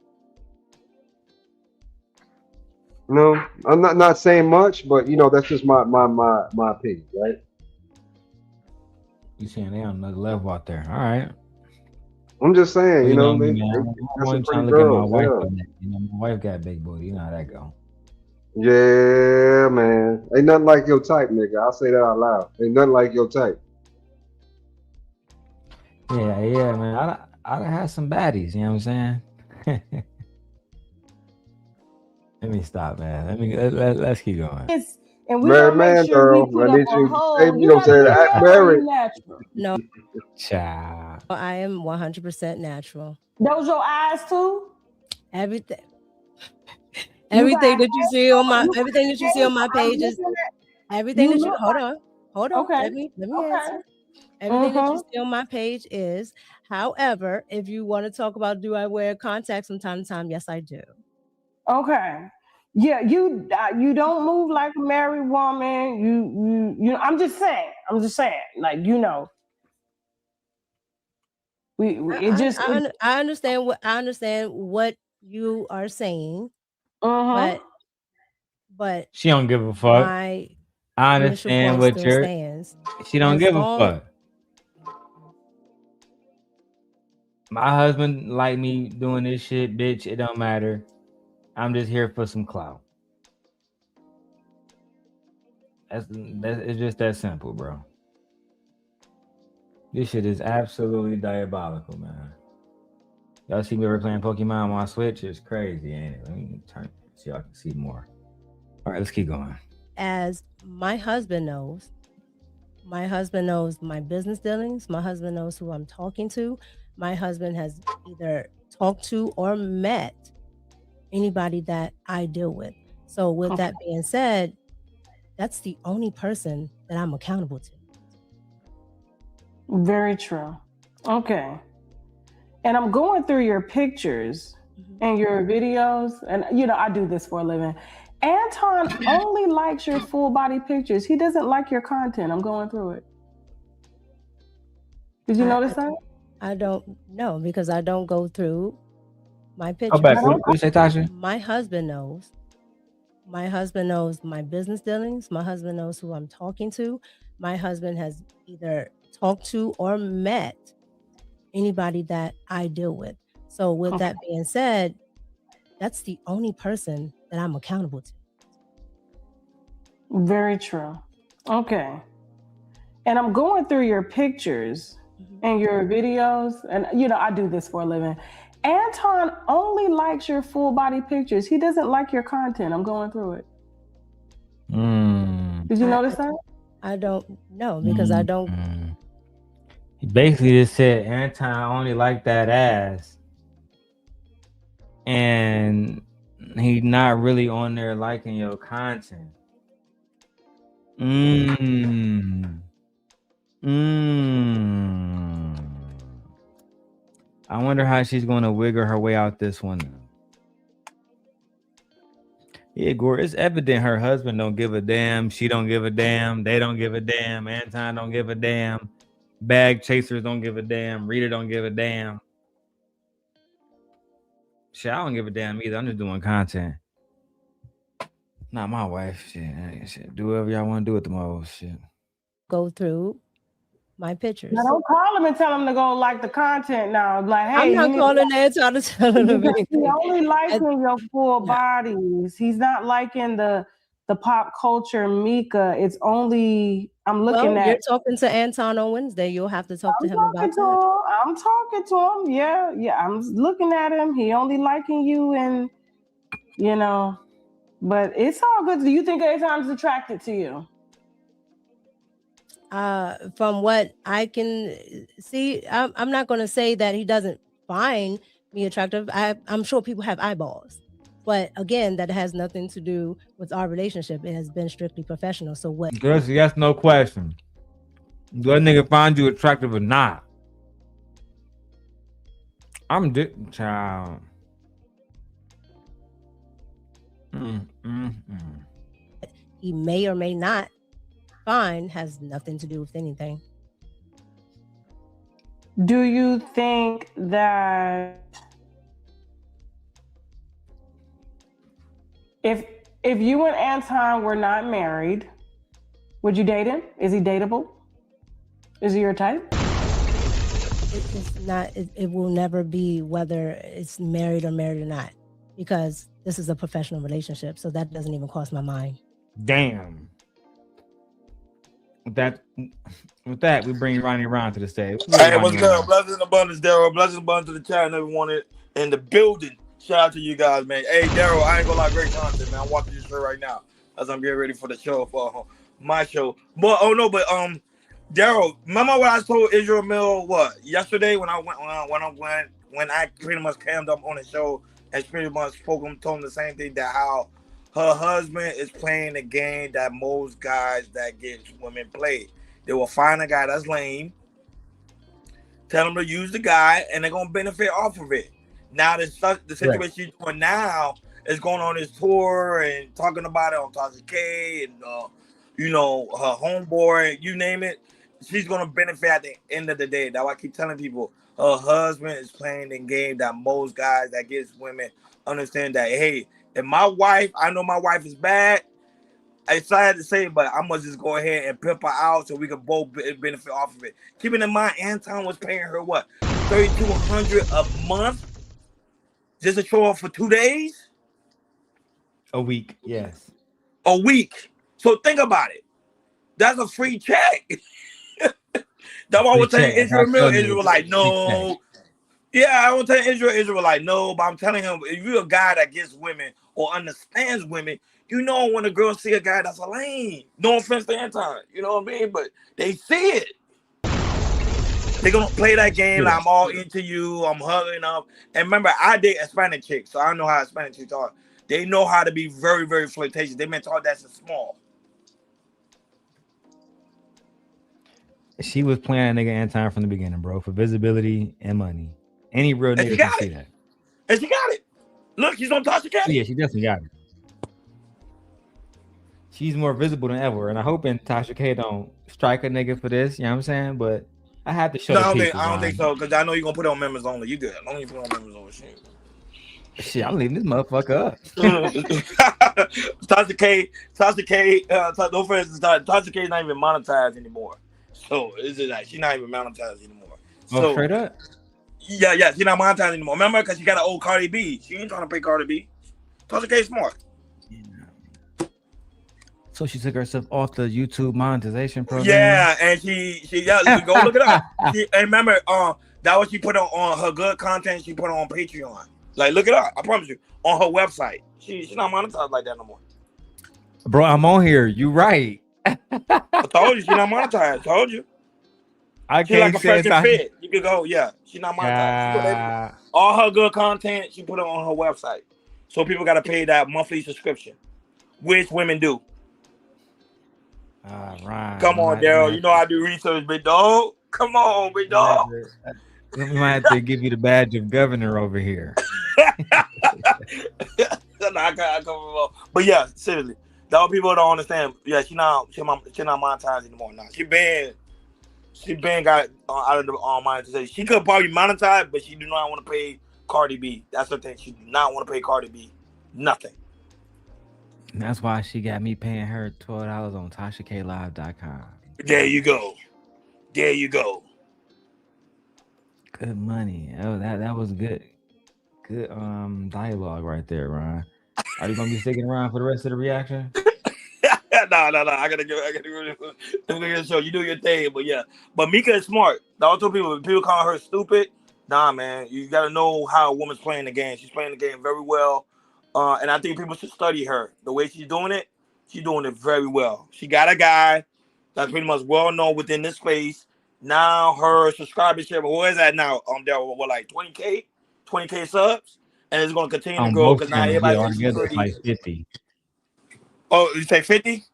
No, I'm not saying much, but you know, that's just my opinion, right? You saying they on another level out there. All right. I'm just saying, you know, I'm trying to look at my wife. You know, my wife got big booty. You know how that go. Yeah, man. Ain't nothing like your type, nigga. I'll say that out loud. Ain't nothing like your type. Yeah, man. I'd have some baddies, you know what I'm saying? Let me stop, man. Let's keep going. And we gotta make sure we put up a hole. You No. Child. I am 100% natural. Those your eyes too? Everything that you see on my pages. Everything that you hold on. Okay. Let me answer. Everything that you see on my page is However, if you want to talk about do I wear contacts from time to time, yes, I do. Okay. Yeah, you don't move like a married woman. You know, I'm just saying. Like, you know. I understand what you are saying, but She don't give a fuck. my I initial understand point what still you're. stands. She don't As give a long- fuck. My husband like me doing this shit, bitch. It don't matter. I'm just here for some clout. It's just that simple, bro. This shit is absolutely diabolical, man. Y'all see me ever playing Pokemon on my Switch? It's crazy, ain't it? Let me turn so y'all can see more. All right, let's keep going. As my husband knows my business dealings. My husband knows who I'm talking to. My husband has either talked to or met anybody that I deal with. So with that being said, that's the only person that I'm accountable to. Very true. Okay. And I'm going through your pictures and your videos, and you know, I do this for a living. Anton only likes your full body pictures. He doesn't like your content. I'm going through it. Did you notice that? I don't know because I don't go through my pictures. Go back. What you say, Tasha? My husband knows. My husband knows my business dealings. My husband knows who I'm talking to. My husband has either talked to or met anybody that I deal with. So with that being said, that's the only person that I'm accountable to. Very true. Okay. And I'm going through your pictures and your videos, and you know, I do this for a living. Anton only likes your full body pictures. He doesn't like your content. I'm going through it. Did you notice that? I don't know because I don't. He basically just said Anton only like that ass, and he's not really on there liking your content. I wonder how she's going to wiggle her way out this one. Yeah, Gore, it's evident her husband don't give a damn. She don't give a damn. They don't give a damn. Anton don't give a damn. Bag chasers don't give a damn. Rita don't give a damn. Shit, I don't give a damn either. I'm just doing content. Not my wife. Shit. Do whatever y'all want to do with the most shit. Go through my pictures. Now don't call him and tell him to go like the content now. Like, hey, I'm not calling Anton to tell him to he only liking your full bodies. He's not liking the pop culture Micca. It's only I'm looking at. You're talking to Anton on Wednesday. You'll have to talk to him about that. I'm talking to him. Yeah. I'm looking at him. He only liking you, and you know, but it's all good. Do you think Anton's attracted to you? From what I can see, I'm not going to say that he doesn't find me attractive. I'm sure people have eyeballs, but again, that has nothing to do with our relationship. It has been strictly professional. So what? Girls, yes, no question. Do that nigga find you attractive or not? I'm child. He may or may not find has nothing to do with anything. Do you think that if you and Anton were not married, would you date him? Is he dateable? Is he your type? It's not. It will never be whether it's married or not, because this is a professional relationship. So that doesn't even cross my mind. Damn. With that, we bring Ronnie around to the stage. Hey, what's good? Blessings and abundance, Darrel. Blessings and abundance to the chat and everyone in the building. Shout out to you guys, man. Hey, Darrel, I ain't gonna lie, great content, man. I'm watching this show right now as I'm getting ready for the show, for my show. But Darrel, remember what I told Israel Mill yesterday when I pretty much cammed up on the show and pretty much told him the same thing, that how her husband is playing the game that most guys that get women play. They will find a guy that's lame, Tell them to use the guy, and they're gonna benefit off of it. Now the situation she's doing now is going on this tour and talking about it on TASHA K and you know, her homeboy, you name it. She's gonna benefit at the end of the day. That's why I keep telling people her husband is playing the game that most guys that gets women understand that, hey, if my wife, I know my wife is bad. It's sad to say, but I'm gonna just go ahead and pimp her out so we can both benefit off of it. Keeping in mind, Anton was paying her what, $3,200 a month just to show up for 2 days, a week. Yes, a week. So think about it. That's a free check. That's why I was telling Israel was like, no. Yeah, I was telling Israel was like, no. But I'm telling him, if you're a guy that gets women or understands women, you know when a girl see a guy that's a lame. No offense to Anton, you know what I mean? But they see it. They're gonna play that game. Like, I'm all into you. I'm hugging up. And remember, I date Hispanic chicks, so I know how Hispanic chicks are. They know how to be very, very flirtatious. They've been taught that's small. She was playing that nigga Anton from the beginning, bro, for visibility and money. Any real nigga can see that. And she got it. Look, she's on TASHA K. Yeah, she definitely got it. She's more visible than ever, and I hope TASHA K don't strike a nigga for this. You know what I'm saying? But I have to show. No, I don't think so, because I know you're gonna put it on members only. You good? I don't even put it on members only. Shit, I'm leaving this motherfucker up. TASHA K, no offense, TASHA K is not even monetized anymore. So it's just like she's not even monetized anymore. So straight up. Yeah, she's not monetized anymore. Remember, because she got an old Cardi B. She ain't trying to pay Cardi B. TASHA K smart. So she took herself off the YouTube monetization program. Yeah, and she go look it up. And remember, that was she put on her good content. She put on Patreon. Like, look it up. I promise you, on her website. She's not monetized like that no more. Bro, I'm on here. You right. I told you she's not monetized. Told you. I She can't like a say fresh and fit. You could go, yeah. She's not monetized. All her good content, she put it on her website. So people got to pay that monthly subscription, which women do. Right. Come on, Darrell. You know I do research, big dog. Come on, big dog. We might have to give you the badge of governor over here. But yeah, seriously, that what people don't understand. Yeah, she not monetized anymore. Now she been got out of the monetization. She could probably monetize, but she do not want to pay Cardi B. That's the thing. She do not want to pay Cardi B. Nothing. And that's why she got me paying her $12 on TASHAKLive.com. There you go. There you go. Good money. Oh, that was good. Good dialogue right there, Ron. Are you gonna be sticking around for the rest of the reaction? No. I gotta go. Show you do your thing, but yeah. But Micca is smart. I told people call her stupid. Nah, man. You gotta know how a woman's playing the game. She's playing the game very well. And I think people should study her. The way she's doing it very well. She got a guy that's pretty much well known within this space. Now her subscribership, what is that now? There were like 20K subs, and it's gonna continue to grow because now everybody's like 50. Oh, you say 50?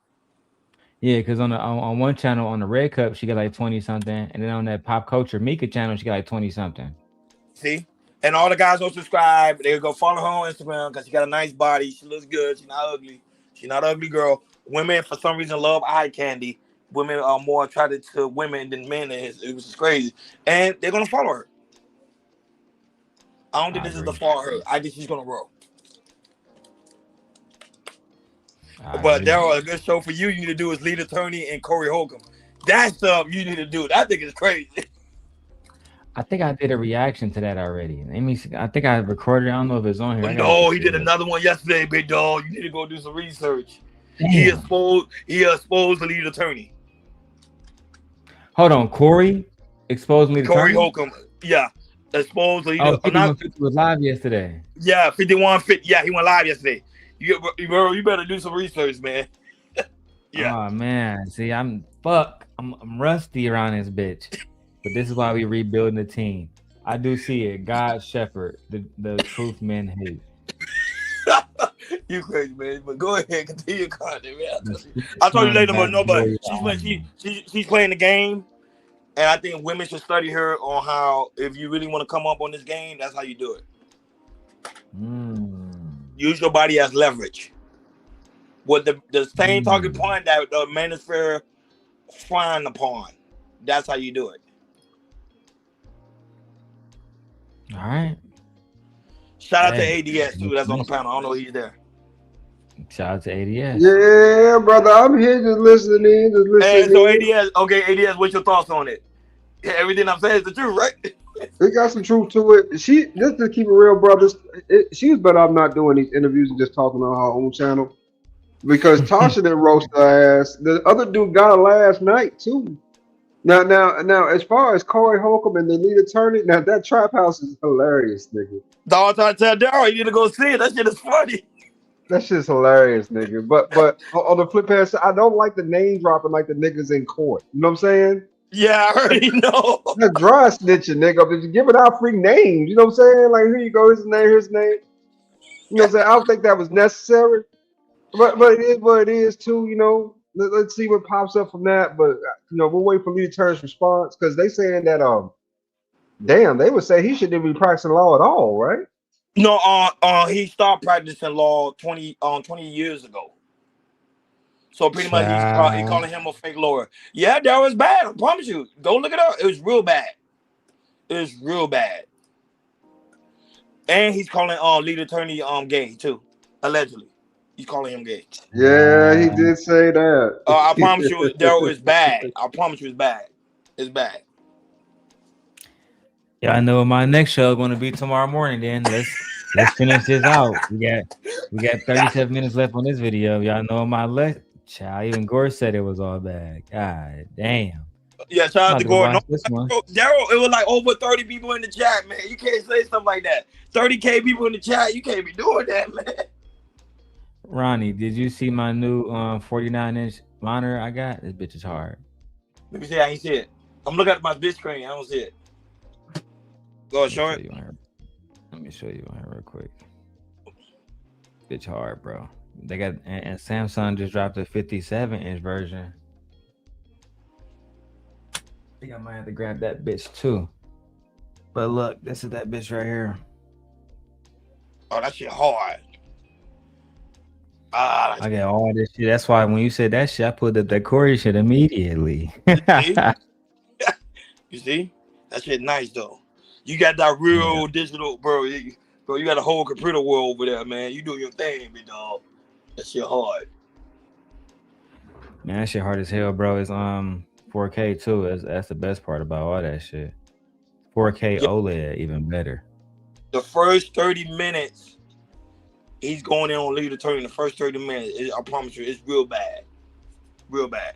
Yeah, because on one channel on the Red Cup she got like 20 something, and then on that Pop Culture Micca channel she got like 20 something. See. And all the guys don't subscribe. They go follow her on Instagram because she got a nice body. She looks good. She's not ugly. She's not an ugly girl. Women, for some reason, love eye candy. Women are more attracted to women than men. It was just crazy. And they're going to follow her. I don't think this is the fault of her. I think she's going to grow. But Darrell, a good show for you need to do is Lead Attorney and Corey Holcomb. That's stuff you need to do. That thing is crazy. I think I did a reaction to that already. I think I recorded it. I don't know if it's on here. No, he did another one yesterday, big dog. You need to go do some research. Damn. He exposed the Lead Attorney. Hold on, Corey exposed me to Corey Holcomb. Yeah, exposed the Lead Attorney. 5150 was live yesterday. Yeah, 5150. Yeah, he went live yesterday. You better do some research, man. Yeah. Oh man, see, I'm rusty around this bitch. But this is why we rebuilding the team. I do see it. God shepherd, the truth men hate. You crazy, man. But go ahead, continue your content, man. I told you later, but no, but she's playing the game, And I think women should study her on how, if you really want to come up on this game, that's how you do it. Use your body as leverage. With the same talking point that the manosphere frown upon. That's how you do it. All right. Shout out to ADS too. That's on the panel. I don't know he's there. Shout out to ADS. Yeah, brother, I'm here just listening. Hey, so ADS, okay, ADS, what's your thoughts on it? Everything I'm saying is the truth, right? It got some truth to it. Just to keep it real, brothers, she was better off not doing these interviews and just talking on her own channel. Because Tasha didn't roast her ass. The other dude got her last night too. Now, as far as Corey Holcomb and the lead attorney, now that trap house is hilarious, nigga. Dog, trying to tell Darrell, you need to go see it. That shit is funny. That shit's hilarious, nigga. But on the flip side, I don't like the name dropping like the niggas in court. You know what I'm saying? Yeah, I already know. That dry snitching, nigga. But you giving out free names. You know what I'm saying? Like, here you go. Here's his name. Here's his name. You know what I'm saying? I don't think that was necessary. But it is what it is, too, you know. Let's see what pops up from that. But, you know, we'll wait for lead attorney's response. Because they saying that, damn, they would say he shouldn't be practicing law at all, right? No, he started practicing law 20 years ago. So pretty much he calling him a fake lawyer. Yeah, that was bad. I promise you. Go look it up. It was real bad. It was real bad. And he's calling lead attorney gay too, allegedly. He's calling him gay. Yeah, he did say that. I promise you, Darrell, it's bad. I promise you, it's bad. It's bad. Yeah, I know what my next show is going to be tomorrow morning. Then let's finish this out. We got 37 minutes left on this video. Y'all know my left. Child, even Gore said it was all bad. God damn. Yeah, shout out to Gore. No, Darrell, it was like over 30 people in the chat, man. You can't say stuff like that. 30K people in the chat. You can't be doing that, man. Ronnie, did you see my new 49-inch monitor I got? This bitch is hard. Let me see how you see it. I'm looking at my big screen. I don't see it. Go show it. Let me show you on here real quick. Bitch hard, bro. They got and Samsung just dropped a 57-inch version. I think I might have to grab that bitch too. But look, this is that bitch right here. Oh, that shit hard. I got all this shit. That's why when you said that shit, I put up that Corey shit immediately. You see? That shit nice though. You got that real digital, bro. You got a whole computer world over there, man. You doing your thing, big dog. That shit hard. Man, that shit hard as hell, bro. It's 4K too. That's the best part about all that shit. 4K OLED, even better. The first 30 minutes, he's going in on lead attorney. The first 30 minutes, I promise you, it's real bad. Real bad.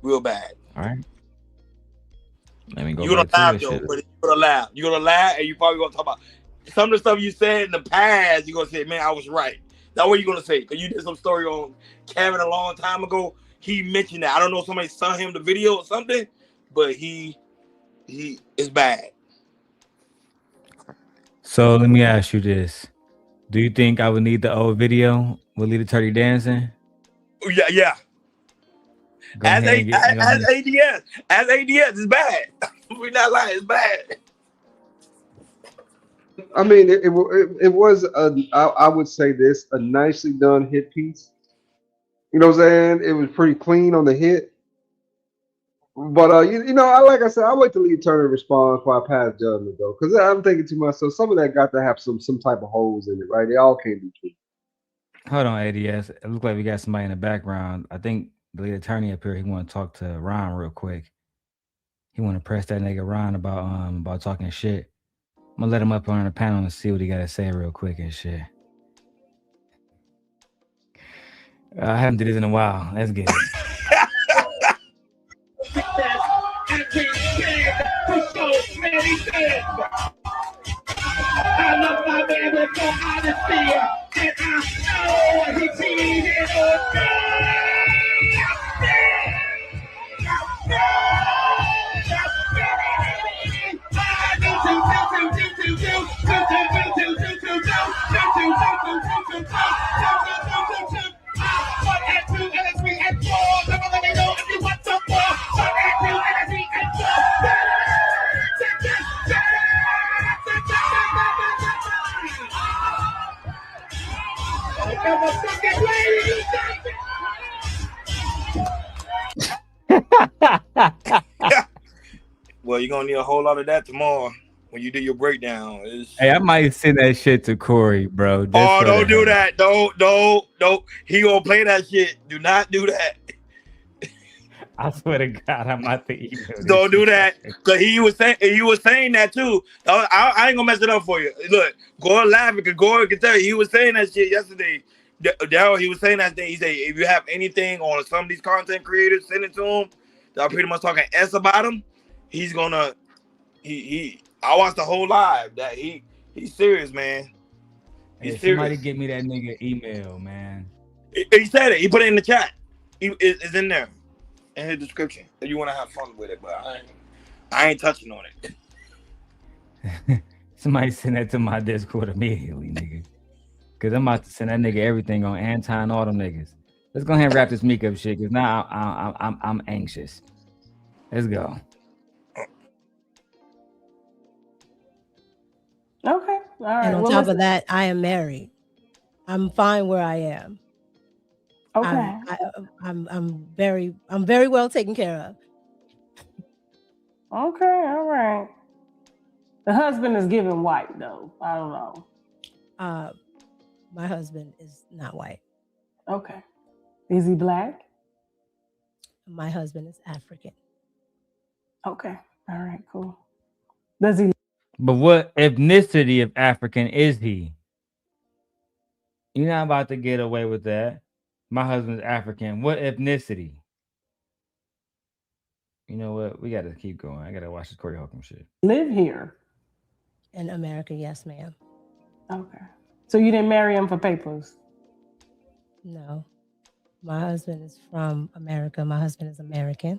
Real bad. All right. Let me go. You're gonna laugh though, but you're gonna laugh. You're gonna laugh, and you probably gonna talk about some of the stuff you said in the past. You're gonna say, "Man, I was right." That's what you're gonna say, because you did some story on Kevin a long time ago. He mentioned that. I don't know if somebody sent him the video or something, but he is bad. So let me ask you this: do you think I would need the old video with lead attorney dancing? Yeah. As ADS, it's bad. We're not lying, it's bad. I mean, it was I would say this, a nicely done hit piece. You know what I'm saying? It was pretty clean on the hit. But you know, like I said, I wait till the attorney responds before I pass judgment though, because I'm thinking too much. So some of that got to have some type of holes in it, right? They all can't be true. Hold on, ADS. It looks like we got somebody in the background. I think the lead attorney up here, he want to talk to Ron real quick. He want to press that nigga Ron about talking shit. I'm gonna let him up on the panel and see what he got to say real quick and shit. I haven't did this in a while. Let's get it. I love my man with no honesty, and I know he cheated on me. Motherfucking ladies. Well, you're gonna need a whole lot of that tomorrow when you do your breakdown. Hey, I might send that shit to Corey, bro. Oh, don't do that. Don't. He gonna play that shit. Do not do that. I swear to God, I'm about to email this Don't do shit. that. Cause he was saying that too. I ain't gonna mess it up for you. Look, Gore laughing because Gore can tell you he was saying that shit yesterday. Darrell, he was saying that thing. He said if you have anything on some of these content creators, send it to him. That are pretty much talking S about him. He's gonna. I watched the whole live. That he's serious, man. He's Hey, serious. somebody get me that nigga email, man. He said it. He put it in the chat. It's in there in his description. If you want to have fun with it, but I ain't touching on it. Somebody send that to my Discord immediately, nigga. Cause I'm about to send that nigga everything on Anton, all them niggas. Let's go ahead and wrap this Micca shit, cause now I'm anxious. Let's go. Okay. All right. And on well, top listen. of that, I am married. I'm fine where I am. Okay. I'm very well taken care of. Okay. All right. The husband is giving white though. I don't know. My husband is not white. Okay. Is he black? My husband is African. Okay. All right. Cool. Does he? But what ethnicity of African is he? You're not about to get away with that. My husband's African. What ethnicity? You know what? We got to keep going. I got to watch this Corey Holcomb shit. Live here? In America, yes, ma'am. Okay. So you didn't marry him for papers? No. My husband is from America. My husband is American.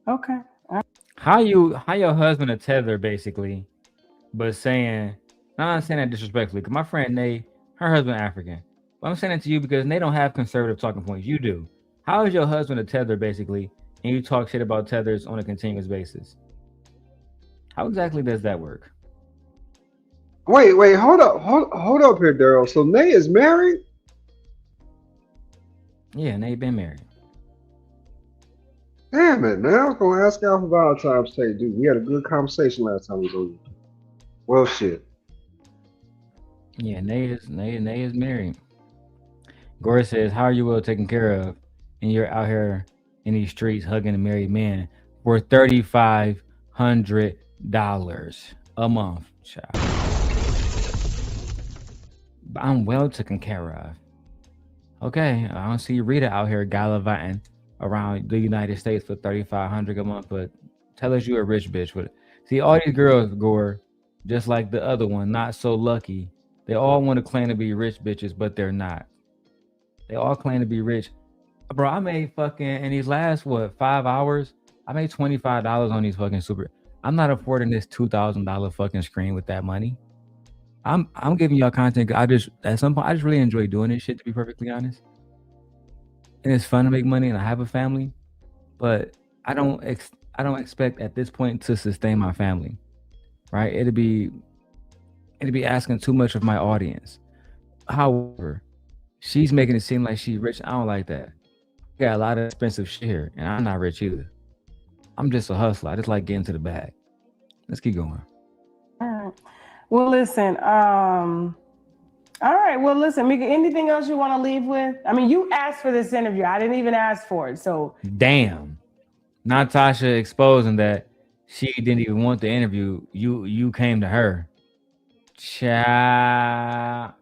Okay. How your husband a tether basically, but saying, no, I'm not saying that disrespectfully, because my friend Nate, her husband African. But I'm saying it to you because they don't have conservative talking points. You do. How is your husband a tether basically, and you talk shit about tethers on a continuous basis? How exactly does that work? Wait, hold up here, Darrell. So Nay is married? Yeah, Nate been married. Damn it, man. I was gonna ask y'all for Valentine's Day, dude. We had a good conversation last time we was on here. Well shit. Yeah, Nate is married. Gore says, how are you well taken care of? And you're out here in these streets hugging a married man for $3,500 a month, child. But I'm well taken care of. Okay, I don't see Rita out here gallivanting around the United States for $3,500 a month, but tell us you a rich bitch. But see, all these girls, Gore, just like the other one, not so lucky. They all want to claim to be rich bitches, but they're not. They all claim to be rich. Bro, I made fucking in these last 5 hours, I made $25 on these fucking super. I'm not affording this $2,000 fucking screen with that money. I'm giving y'all content. At some point I just really enjoy doing this shit, to be perfectly honest. And it's fun to make money, and I have a family, but I don't expect at this point to sustain my family, right? It'd be asking too much of my audience. However, she's making it seem like she's rich. I don't like that. I got a lot of expensive shit here, and I'm not rich either. I'm just a hustler. I just like getting to the bag. Let's keep going. All right. Well, listen. All right. Well, listen, Micca, anything else you want to leave with? I mean, you asked for this interview. I didn't even ask for it. So damn. Not TASHA exposing that she didn't even want the interview. You came to her. Child.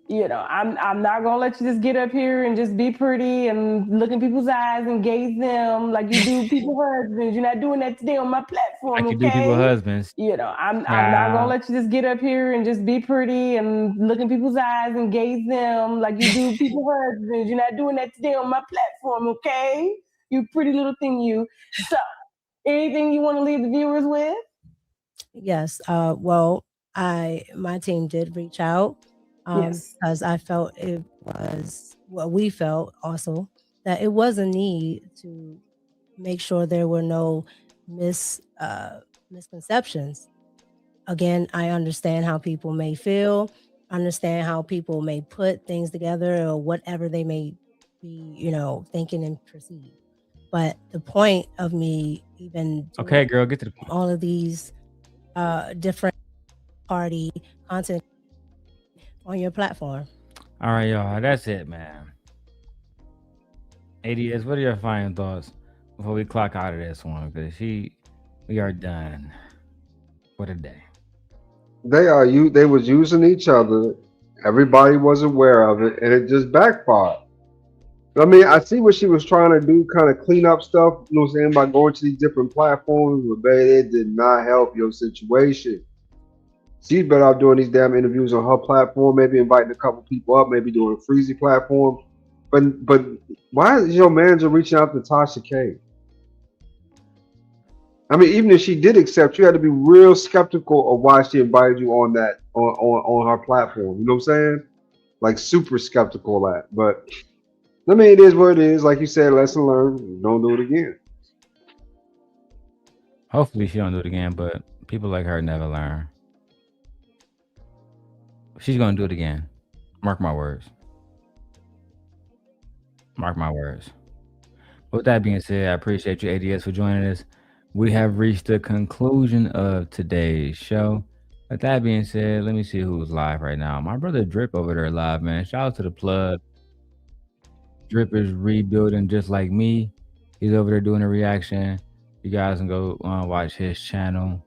You know, I'm not gonna let you just get up here and just be pretty and look in people's eyes and gaze them like you do people's husbands. You're not doing that today on my platform, Like you okay? do people's husbands. You know, I'm not gonna let you just get up here and just be pretty and look in people's eyes and gaze them like you do people's husbands. You're not doing that today on my platform, okay? You pretty little thing, you. So, anything you want to leave the viewers with? Yes. Well, my team did reach out. Yes. Because I felt we felt also that it was a need to make sure there were no misconceptions. Again, I understand how people may feel. understand how people may put things together or whatever they may be, you know, thinking and perceive. But the point of me even Okay, girl, get to the point. all of these different party content on your platform. All right, y'all. That's it, man. ADS, what are your final thoughts before we clock out of this one? Because we are done for the day. They was using each other. Everybody was aware of it, and it just backfired. I mean, I see what she was trying to do, kind of clean up stuff, you know what I'm saying, by going to these different platforms, but baby, it did not help your situation. She's better off doing these damn interviews on her platform, maybe inviting a couple people up, maybe doing a Freezy platform. But why is your manager reaching out to Tasha K? I mean, even if she did accept, you had to be real skeptical of why she invited you on that on her platform. You know what I'm saying? Like super skeptical of that. But I mean, it is what it is. Like you said, lesson learned. Don't do it again. Hopefully she don't do it again, but people like her never learn. She's gonna do it again. Mark my words. Mark my words. With that being said, I appreciate you, ADS, for joining us. We have reached the conclusion of today's show. With that being said, let me see who's live right now. My brother Drip over there live, man. Shout out to the plug. Drip is rebuilding just like me. He's over there doing a reaction. You guys can go watch his channel.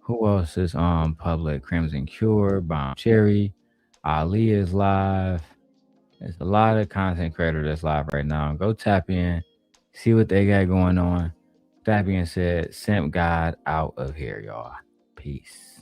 Who else is on public? Crimson Cure, Bomb Cherry, Ali is live. There's a lot of content creators that's live right now. Go tap in, see what they got going on. That being said, Simp God out of here, y'all. Peace.